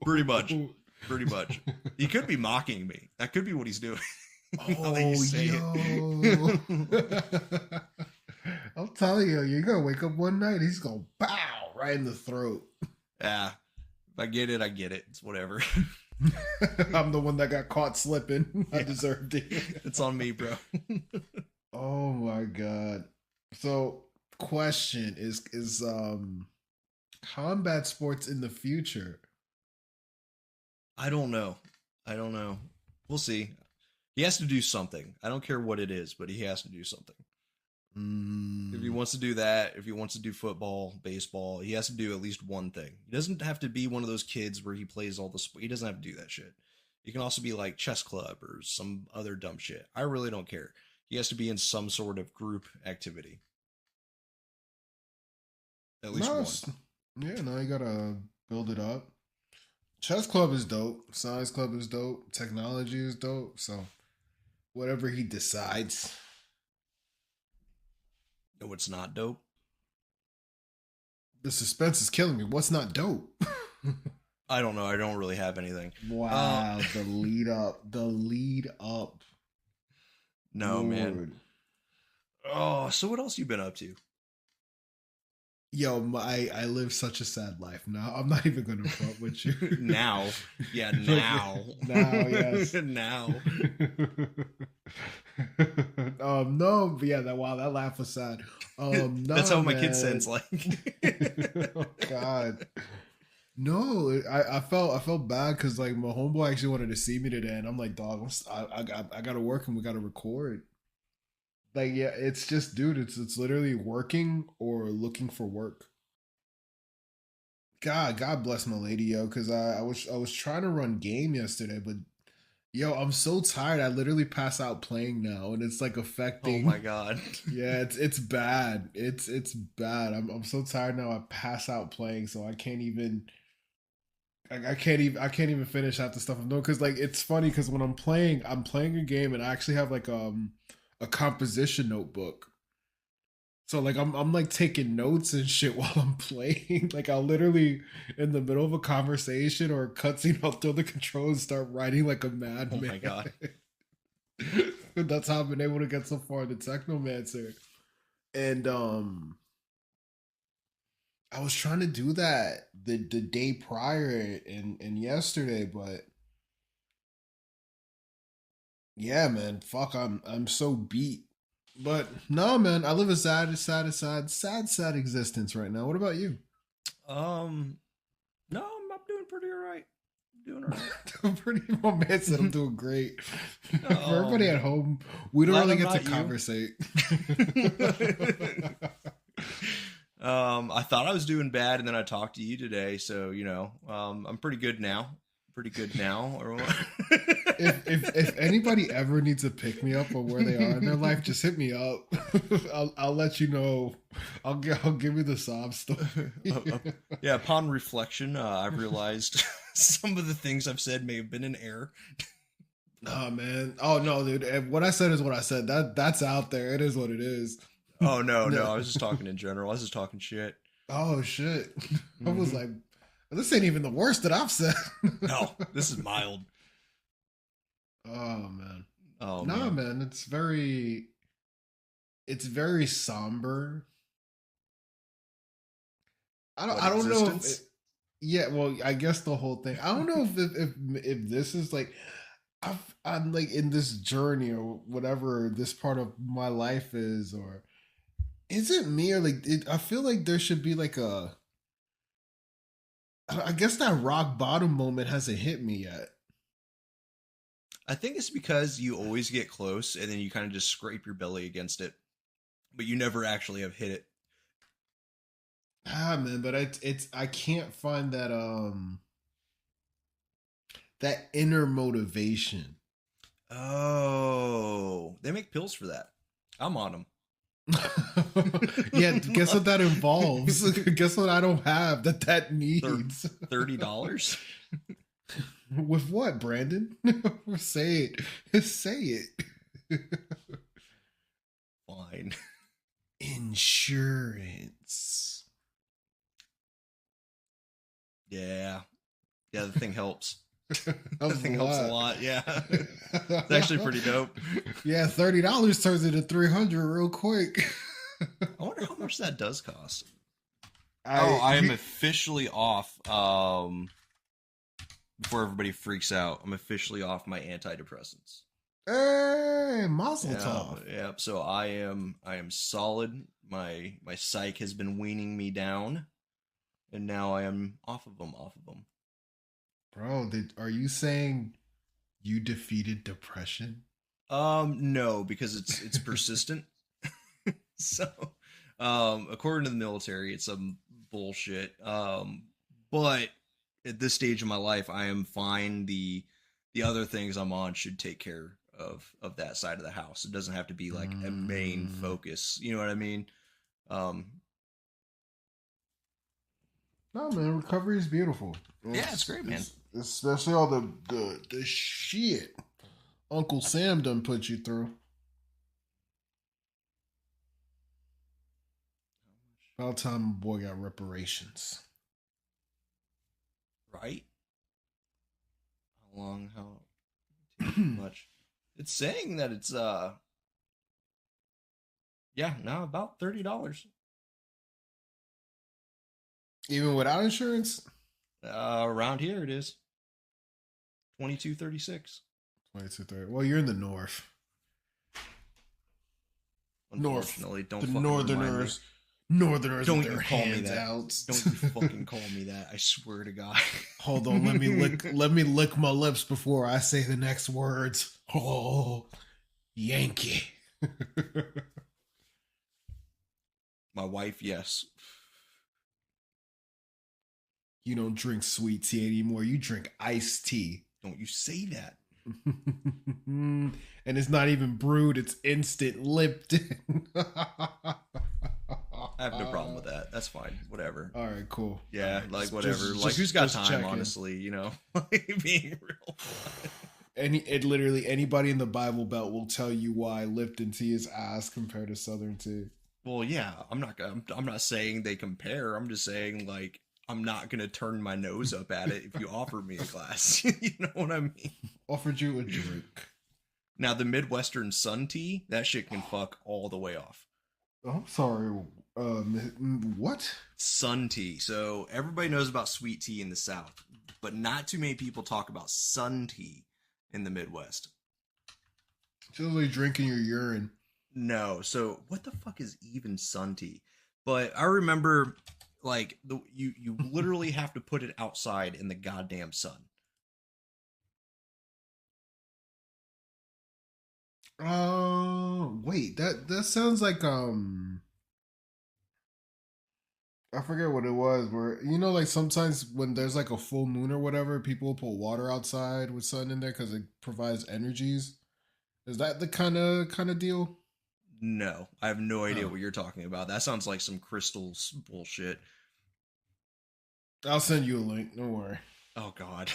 Pretty much. Pretty much. He could be mocking me. That could be what he's doing. Oh, yo. I'm telling you, you're gonna wake up one night, he's gonna bow right in the throat. Yeah. If I get it, I get it. It's whatever. I'm the one that got caught slipping. I deserved it. It's on me, bro. Oh my god. So question is combat sports in the future? I don't know. We'll see. He has to do something. I don't care what it is, but he has to do something. If he wants to do that, if he wants to do football, baseball, he has to do at least one thing. He doesn't have to be one of those kids where he plays all the he doesn't have to do that shit. He can also be like chess club or some other dumb shit. I really don't care. He has to be in some sort of group activity. At least one. Yeah, no, you gotta build it up. Chess club is dope. Science club is dope. Technology is dope. So whatever he decides. No, it's not dope. The suspense is killing me. What's not dope? I don't know. I don't really have anything. Wow, the lead up. The lead up. No, Lord. Man. Oh, so what else you been up to? Yo, I live such a sad life now. I'm not even gonna front with you. Now. Yeah, now. Now, yes. Now. No, but yeah, that laugh was sad. No, that's how my kid sounds like. Oh god. No, I felt bad because like my homeboy actually wanted to see me today, and I'm like, dog, I gotta work and we gotta record. Like, yeah, it's just, dude, it's literally working or looking for work. God bless my lady, yo, because I was trying to run game yesterday, but yo, I'm so tired. I literally pass out playing now, and it's like affecting. Oh my god. Yeah, it's bad. It's bad. I'm so tired now. I pass out playing, so I can't even. I can't even finish half the stuff I'm doing because like it's funny because when I'm playing a game and I actually have like a composition notebook. So like I'm like taking notes and shit while I'm playing. Like I'll literally in the middle of a conversation or a cutscene, I'll throw the controls and start writing like a madman. Oh my god. That's how I've been able to get so far in the Technomancer. And I was trying to do that the day prior and yesterday, but yeah, man, fuck, I'm so beat. But no, man, I live a sad existence right now. What about you? No, I'm doing pretty alright. Doing alright. My man said I'm doing great. For everybody at home, we don't really get to conversate. I thought I was doing bad, and then I talked to you today, so you know, I'm pretty good now. Pretty good now, or what? If anybody ever needs to pick me up or where they are in their life, just hit me up. I'll let you know. I'll give you the sob story. Yeah, upon reflection, I've realized some of the things I've said may have been in error. Oh man. Oh no, dude. What I said is what I said. That's out there. It is what it is. Oh no. I was just talking in general. I was just talking shit. Oh shit. I was like, this ain't even the worst that I've said. No, this is mild. Oh man. Oh no, man. It's very somber. I don't know. Yeah, well, I guess the whole thing. I don't know if this is like I'm like in this journey or whatever this part of my life is, or is it me or like I feel like there should be like a. I guess that rock bottom moment hasn't hit me yet. I think it's because you always get close and then you kind of just scrape your belly against it, but you never actually have hit it. Ah man, but it's I can't find that inner motivation. Oh, they make pills for that. I'm on them. Yeah, guess what that involves? Guess what I don't have that needs? $30? With what, Brandon? Say it. Say it. Fine. Insurance. Yeah. Yeah, the thing helps. The thing helps a lot. Yeah. It's actually pretty dope. Yeah, $30 turns into $300 real quick. I wonder how much that does cost. I am officially off. Before everybody freaks out, I'm officially off my antidepressants. Hey, mazel tov. Yeah, so I am solid. My psych has been weaning me down, and now I am off of them. Bro, are you saying you defeated depression? No, because it's persistent. So, according to the military, it's some bullshit. But at this stage of my life, I am fine. The other things I'm on should take care of that side of the house. It doesn't have to be like a main focus. You know what I mean? No, man, recovery is beautiful. Yeah, it's great, man. Especially all the shit Uncle Sam done put you through. About time my boy got reparations. Right? How long? How much? It's saying that it's yeah, now about $30. Even without insurance? Around here it is $22.36. 22.30. Well, you're in the north. Unfortunately, don't the fucking Northerners. Northerners don't with their you call me hands that. out. Don't you fucking call me that. I swear to God. Hold on, let me lick my lips before I say the next words. Oh, Yankee. My wife, yes. You don't drink sweet tea anymore. You drink iced tea. Don't you say that. And it's not even brewed, it's instant Lipton. I have no problem with that. That's fine. Whatever. All right, cool. Yeah, Right, like just- whatever. just- Like who's got just time, checking. honestly, you know? Being real. Literally anybody in the Bible Belt will tell you why Lipton tea is ass compared to Southern tea. Well, yeah, I'm not saying they compare. I'm just saying like I'm not gonna turn my nose up at it if you offer me a glass. You know what I mean? Offered you a drink. Now the Midwestern Sun tea, that shit can fuck all the way off. Oh, I'm sorry. What? Sun tea. So everybody knows about sweet tea in the South, but not too many people talk about sun tea in the Midwest. Feels like drinking your urine. No. So what the fuck is even sun tea? But I remember like you literally have to put it outside in the goddamn sun. Wait, that sounds like I forget what it was. Where like sometimes when there's like a full moon or whatever, people put water outside with sun in there because it provides energies. Is that the kind of deal? No, I have no idea what you're talking about. That sounds like some crystals bullshit. I'll send you a link. Don't worry. Oh God.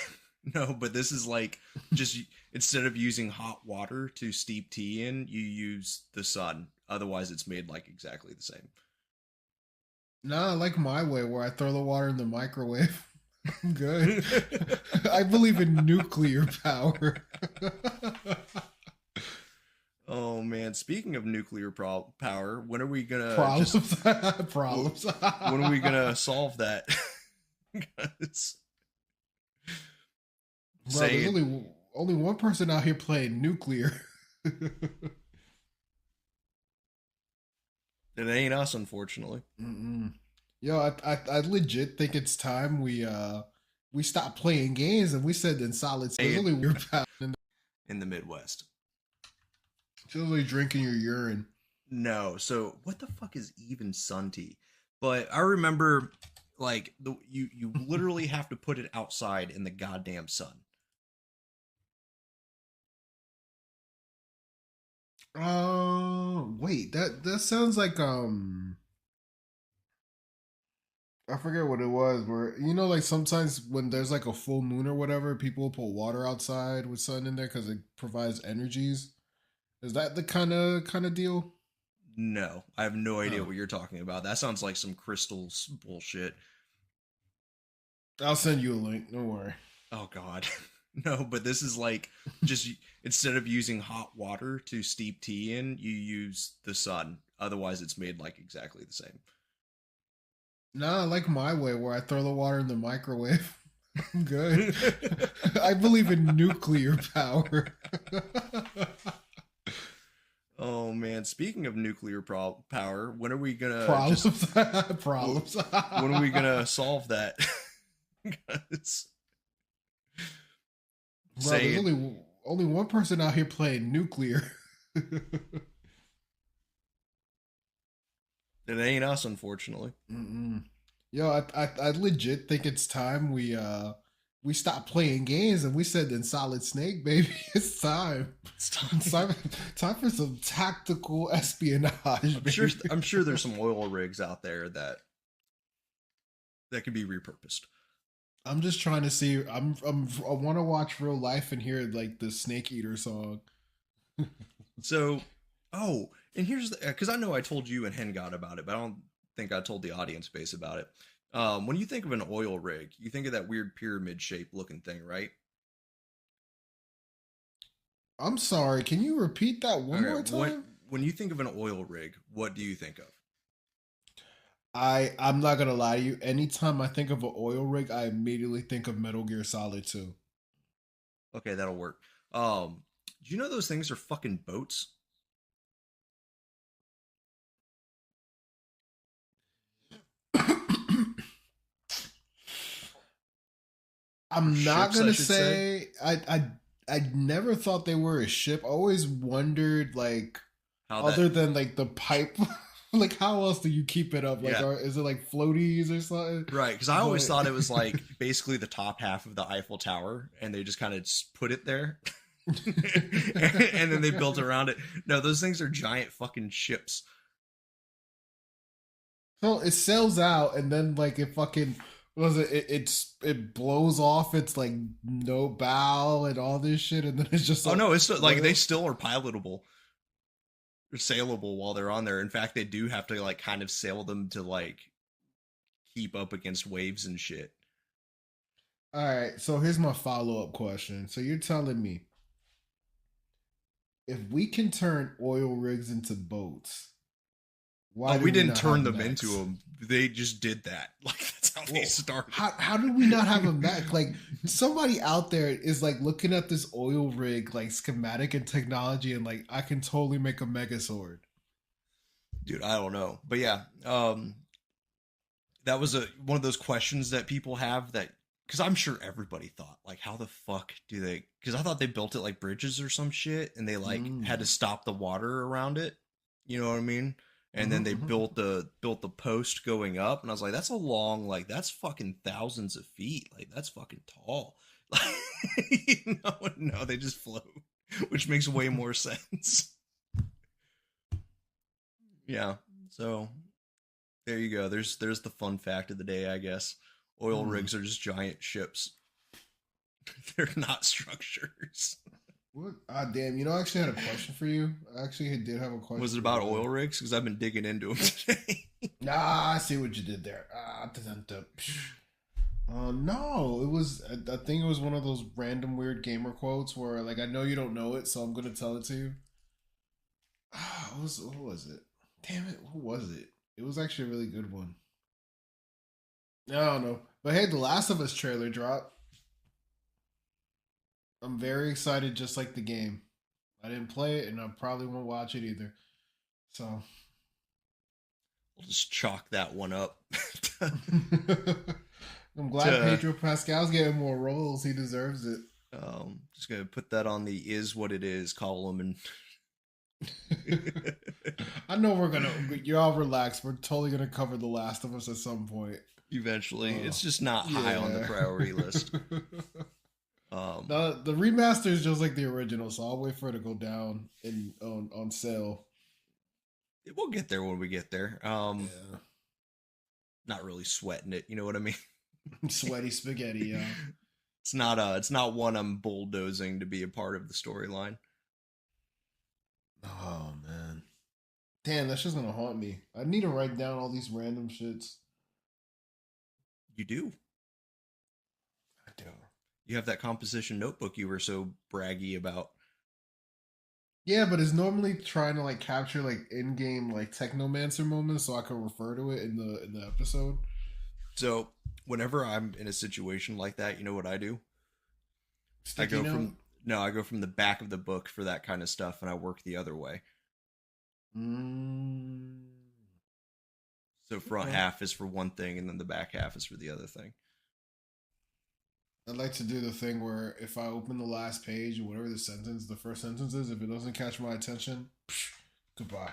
No, but this is like just instead of using hot water to steep tea in, you use the sun. Otherwise, it's made like exactly the same. Nah, I like my way where I throw the water in the microwave. I'm good. I believe in nuclear power. Oh man, speaking of nuclear power, when are we gonna Problems? Problems. when are we gonna solve that? Bro, there's only one person out here playing nuclear. It ain't us, unfortunately. Mm-mm. Yo, I legit think it's time we stop playing games and we send in solid states. There's only weird in the Midwest. Feels like drinking your urine. No, so what the fuck is even sun tea? But I remember, like, you literally have to put it outside in the goddamn sun. Wait, that sounds like I forget what it was. Where like sometimes when there's like a full moon or whatever, people put water outside with sun in there because it provides energies. Is that the kind of deal? No, I have no idea what you're talking about. That sounds like some crystals bullshit. I'll send you a link. Don't worry. Oh God, no. But this is like just instead of using hot water to steep tea in, you use the sun. Otherwise, it's made like exactly the same. Nah, I like my way where I throw the water in the microwave. I'm good. I believe in nuclear power. Oh man, speaking of nuclear power, when are we gonna problems? When are we gonna solve that? Bro, there's only one person out here playing nuclear. It ain't us, unfortunately. Mm-mm. Yo, I legit think it's time we stop playing games and we send in Solid Snake, baby. It's time. It's time for some tactical espionage. I'm sure there's some oil rigs out there that can be repurposed. I'm just trying to see. I want to watch real life and hear like the Snake Eater song. So, and here's because I know I told you and Hen got about it, but I don't think I told the audience base about it. When you think of an oil rig, you think of that weird pyramid shape looking thing, right? I'm sorry. Can you repeat that one more time? When you think of an oil rig, what do you think of? I'm not gonna lie to you. Anytime I think of an oil rig, I immediately think of Metal Gear Solid 2. Okay, that'll work. Do you know those things are fucking boats? I'm not gonna say I never thought they were a ship. I always wondered like other than like the pipe, like how else do you keep it up? Like is it like floaties or something? Right, because I always thought it was like basically the top half of the Eiffel Tower, and they just kind of put it there, and then they built around it. No, those things are giant fucking ships. So it sails out, and then like it fucking it blows off. It's like no bow and all this shit, and then it's just like, no, it's still, like they still are pilotable. They're sailable while they're on there. In fact, they do have to like kind of sail them to like keep up against waves and shit. All right, so here's my follow-up question. So you're telling me if we can turn oil rigs into boats, why we didn't turn them into them. They just did that. Like that's how they started. How did we not have a mech? Like somebody out there is like looking at this oil rig like schematic and technology, and like I can totally make a Megazord. Dude, I don't know, but yeah, that was one of those questions that people have that because I'm sure everybody thought like, how the fuck do they? Because I thought they built it like bridges or some shit, and they like had to stop the water around it. You know what I mean? And then they built the post going up, and I was like, that's a long, like that's fucking thousands of feet, like that's fucking tall. No, they just float, which makes way more sense. Yeah, so there you go. There's the fun fact of the day, I guess. Oil rigs are just giant ships. They're not structures. What? Damn, I actually had a question for you. I actually did have a question. Was it about oil rigs? Because I've been digging into them today. Nah, I see what you did there. No, it was, I think it was one of those random weird gamer quotes where, like, I know you don't know it, so I'm going to tell it to you. Who was it? Damn it, who was it? It was actually a really good one. I don't know. But hey, the Last of Us trailer dropped. I'm very excited, just like the game. I didn't play it, and I probably won't watch it either. So We'll just chalk that one up. I'm glad Pedro Pascal's getting more roles. He deserves it. Just gonna put that on the "is what it is" column, and I know y'all relax. We're totally gonna cover The Last of Us at some point. Eventually, it's just not high on the priority list. The remaster is just like the original, so I'll wait for it to go down on sale. We'll get there when we get there. Not really sweating it, you know what I mean? Sweaty spaghetti, yeah. It's not one I'm bulldozing to be a part of the storyline. Oh man, damn, that's just gonna haunt me. I need to write down all these random shits. You do. I do. You have that composition notebook you were so braggy about. Yeah, but it's normally trying to like capture like in-game like technomancer moments, so I can refer to it in the episode. So whenever I'm in a situation like that, you know what I do? Sticky I note? go from the back of the book for that kind of stuff, and I work the other way. So front half is for one thing, and then the back half is for the other thing. I'd like to do the thing where if I open the last page, whatever the first sentence is, if it doesn't catch my attention, goodbye.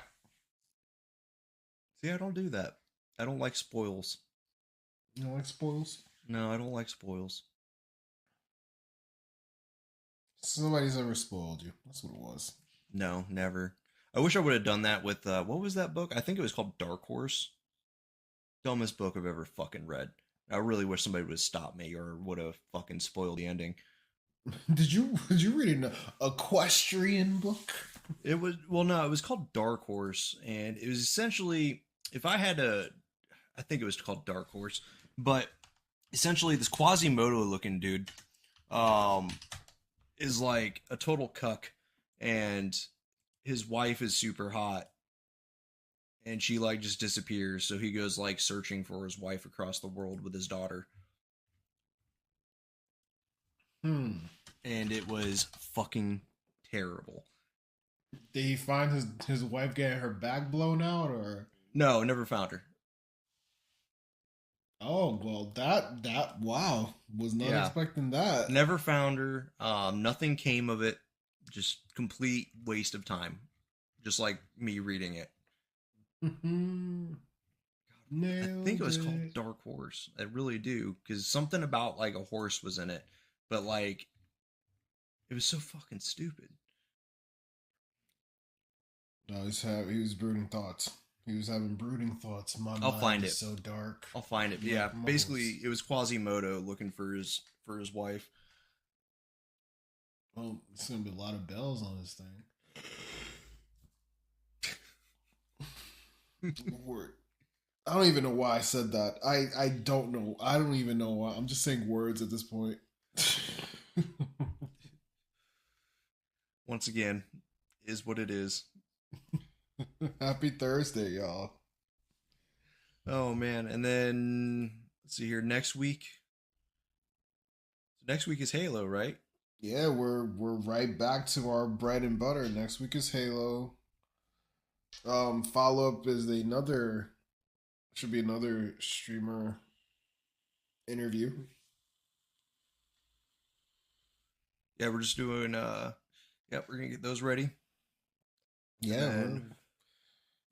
See, I don't do that. I don't like spoils. You don't like spoils? No, I don't like spoils. Somebody's ever spoiled you. That's what it was. No, never. I wish I would have done that with, what was that book? I think it was called Dark Horse. Dumbest book I've ever fucking read. I really wish somebody would have stopped me or would have fucking spoiled the ending. Did you read an equestrian book? It was called Dark Horse, and it was essentially, I think it was called Dark Horse, but essentially this Quasimodo looking dude, is like a total cuck, and his wife is super hot, and she like just disappears, so he goes like searching for his wife across the world with his daughter. And it was fucking terrible. Did he find his wife getting her back blown out, or no? Never found her. Oh well, that wow, was not expecting that. Never found her. Nothing came of it. Just complete waste of time. Just like me reading it. I think it was called Dark Horse. I really do, because something about like a horse was in it, but like it was so fucking stupid. No, he was brooding thoughts. He was having brooding thoughts. I'll find it. So dark. I'll find it. Yeah, basically, it was Quasimodo looking for his wife. Well, there's gonna be a lot of bells on this thing. Word. I don't even know why I said that. I don't know. I don't even know why. I'm just saying words at this point. Once again, is what it is. Happy Thursday, y'all. Oh man, and then let's see here. Next week is Halo, right? Yeah, we're right back to our bread and butter. Next week is Halo. Follow up is another streamer interview. Yeah, we're just doing we're gonna get those ready. Yeah,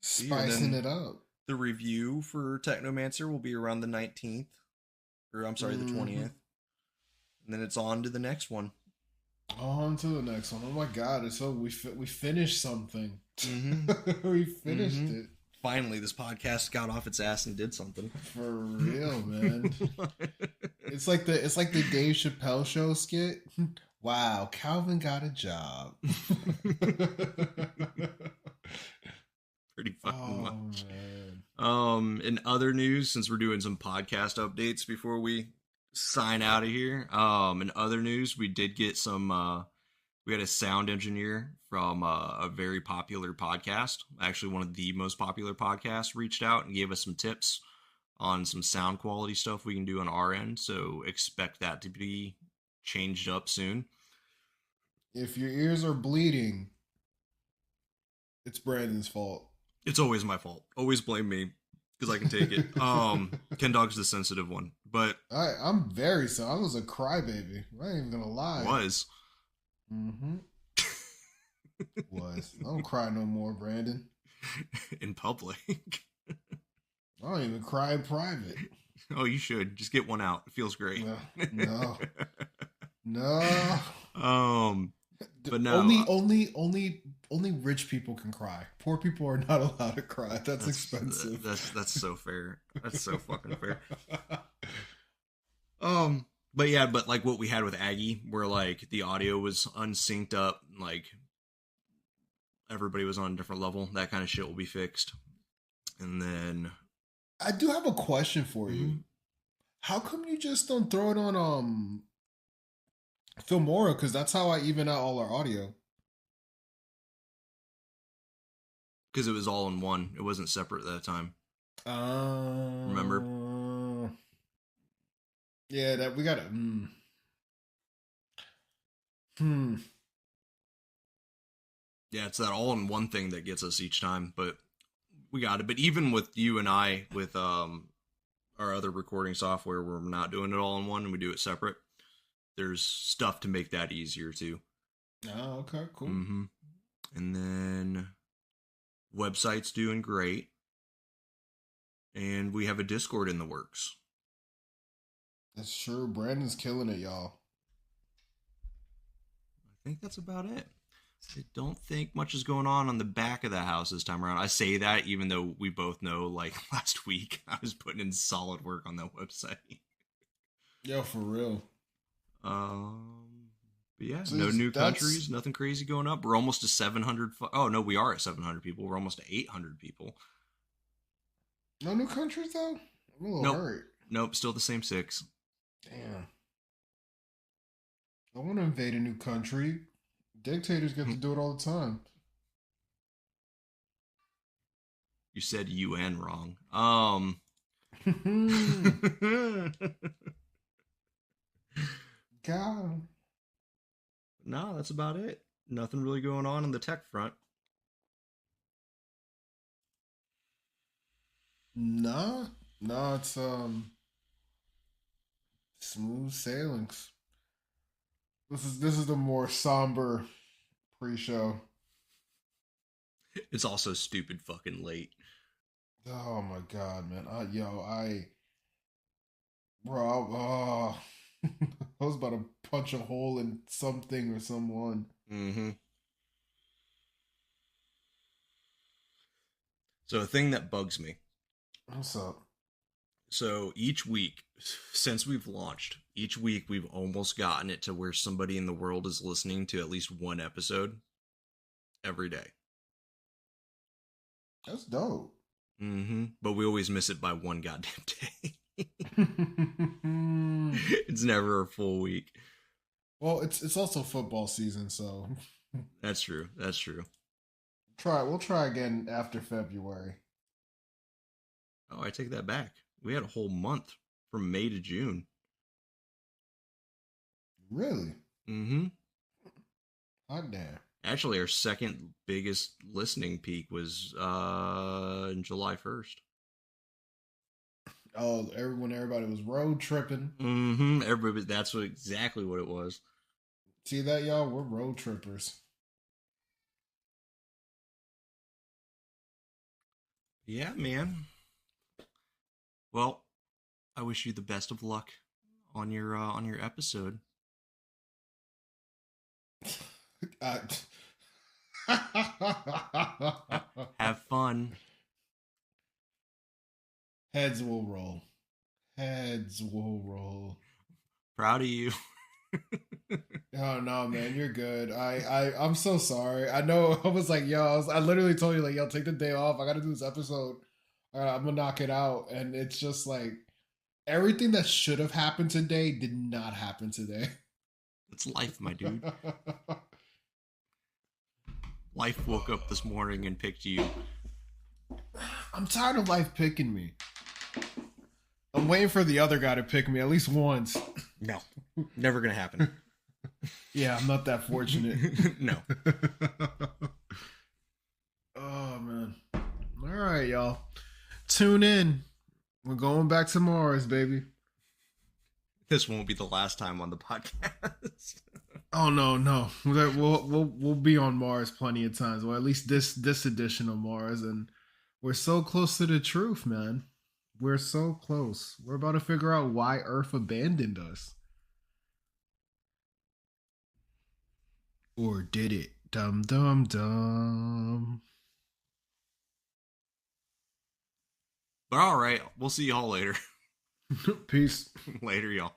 spicing it up. The review for Technomancer will be around the 19th. Or I'm sorry, the 20th. And then it's on to the next one. On to the next one. Oh my god, it's so we finished something. Mm-hmm. We finished it. Finally, this podcast got off its ass and did something. For real, man. It's like the Dave Chappelle show skit. Wow, Calvin got a job. Pretty fucking much. Man. In other news, since we're doing some podcast updates before we sign out of here, in other news, we did get some we had a sound engineer from a very popular podcast, actually one of the most popular podcasts, reached out and gave us some tips on some sound quality stuff we can do on our end. So expect that to be changed up soon. If your ears are bleeding, it's Brandon's fault. It's always my fault. Always blame me because I can take it. Ken Dog's the sensitive one, but I'm very so. I was a crybaby. I ain't even gonna lie. Was. Mm-hmm. Was. I don't cry no more, Brandon. In public. I don't even cry in private. Oh, you should. Just get one out. It feels great. No. No. But no. Only rich people can cry. Poor people are not allowed to cry. That's expensive. That's so fair. That's so fucking fair. But yeah, but like what we had with Aggie, where like the audio was unsynced up, like everybody was on a different level. That kind of shit will be fixed. And then I do have a question for you. How come you just don't throw it on Filmora? Because that's how I even out all our audio. Because it was all in one. It wasn't separate at that time. Remember? Yeah, that we gotta. Yeah, it's that all-in-one thing that gets us each time, but we got it. But even with you and I, with our other recording software, where we're not doing it all in one and we do it separate, there's stuff to make that easier too. Oh, okay, cool. Mm-hmm. And then website's doing great, and we have a Discord in the works. That's true. Brandon's killing it, y'all. I think that's about it. I don't think much is going on the back of the house this time around. I say that even though we both know, like, last week I was putting in solid work on that website. Yo, for real. But yeah, So no new countries, nothing crazy going up. We're almost to 700. Oh no, we are at 700 people. We're almost to 800 people. No new countries though. I'm a little hurt. Nope, still the same 6. Damn. I want to invade a new country. Dictators get to do it all the time. You said UN wrong. God. No, that's about it. Nothing really going on the tech front. Nah, it's smooth sailings. This is the more somber pre-show. It's also stupid fucking late. Oh my god, man! I was about to punch a hole in something or someone. Mm-hmm. So a thing that bugs me. What's up? So each week, since we've launched, each week we've almost gotten it to where somebody in the world is listening to at least one episode every day. That's dope. Mm-hmm. But we always miss it by one goddamn day. It's never a full week. Well, it's also football season, so That's true. That's true. We'll try again after February. Oh, I take that back. We had a whole month from May to June. Really? Mm-hmm. Hot damn. Actually, our second biggest listening peak was in July 1st. Oh, everybody was road tripping. Mm-hmm. Everybody, that's exactly what it was. See that, y'all? We're road trippers. Yeah, man. Well, I wish you the best of luck on your episode. Have fun. Heads will roll. Heads will roll. Proud of you. Oh no, man, you're good. I'm so sorry. I know. I was like, yo, I literally told you like, yo, take the day off. I got to do this episode. I'm gonna knock it out, and it's just like everything that should have happened today did not happen today. It's life, my dude. Life woke up this morning and picked you. I'm tired of life picking me. I'm waiting for the other guy to pick me at least once. No, never gonna happen. Yeah, I'm not that fortunate. No. Oh man. All right, y'all. Tune in. We're going back to Mars, baby. This won't be the last time on the podcast. Oh no. We'll be on Mars plenty of times. Well, at least this edition of Mars, and we're so close to the truth, man. We're so close. We're about to figure out why Earth abandoned us. Or did it? Dum dum dum. But all right, we'll see y'all later. Peace. Later, y'all.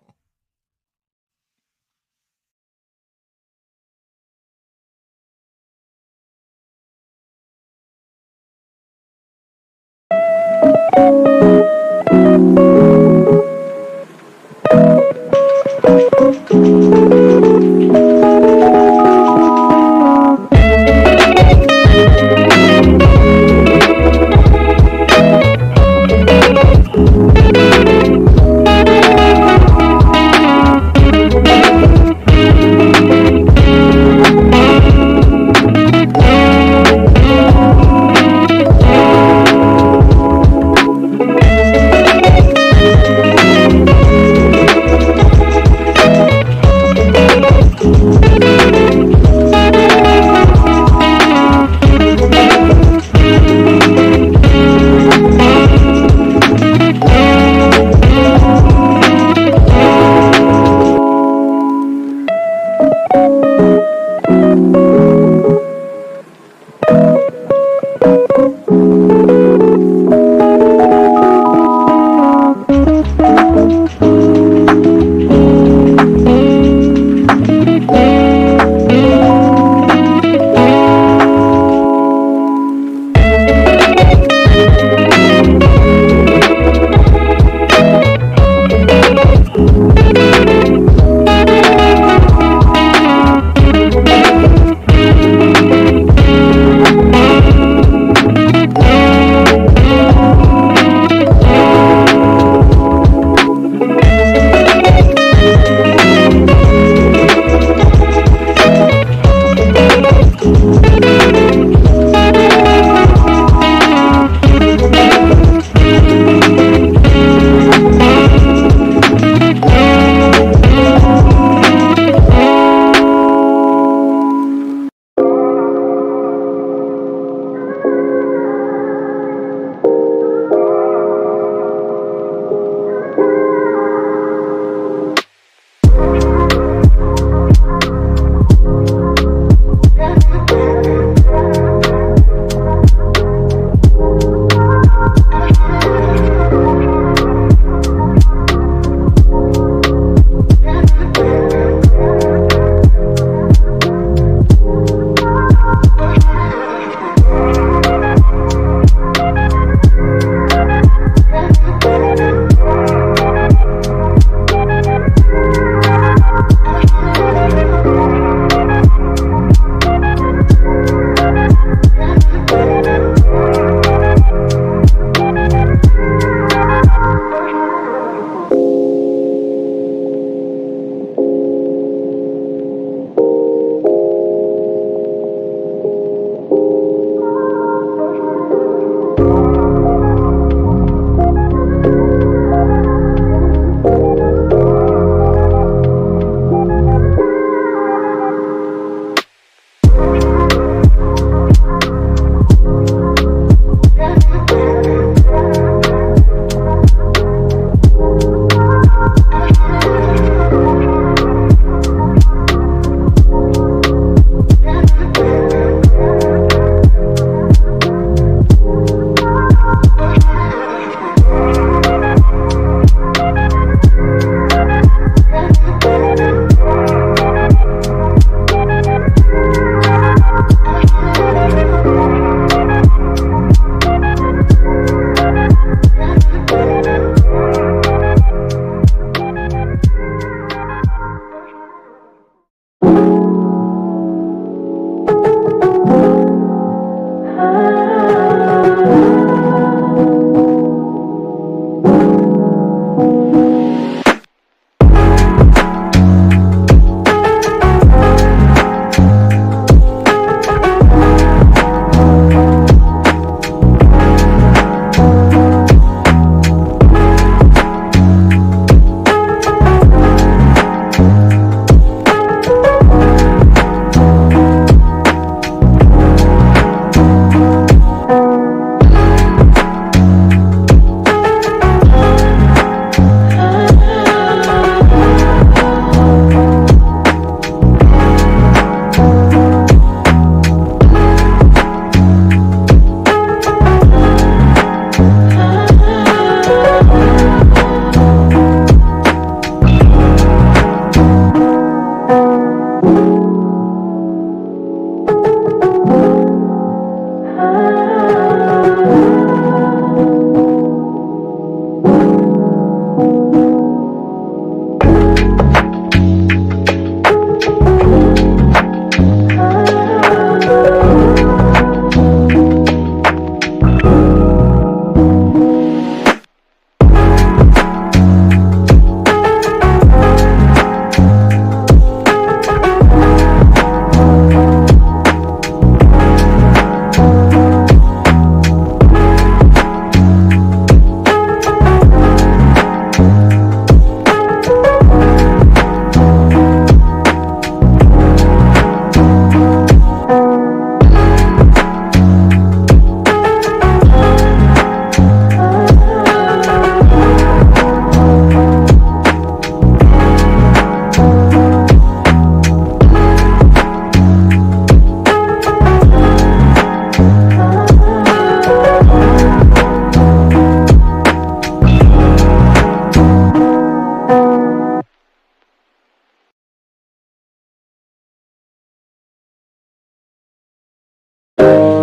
Bye.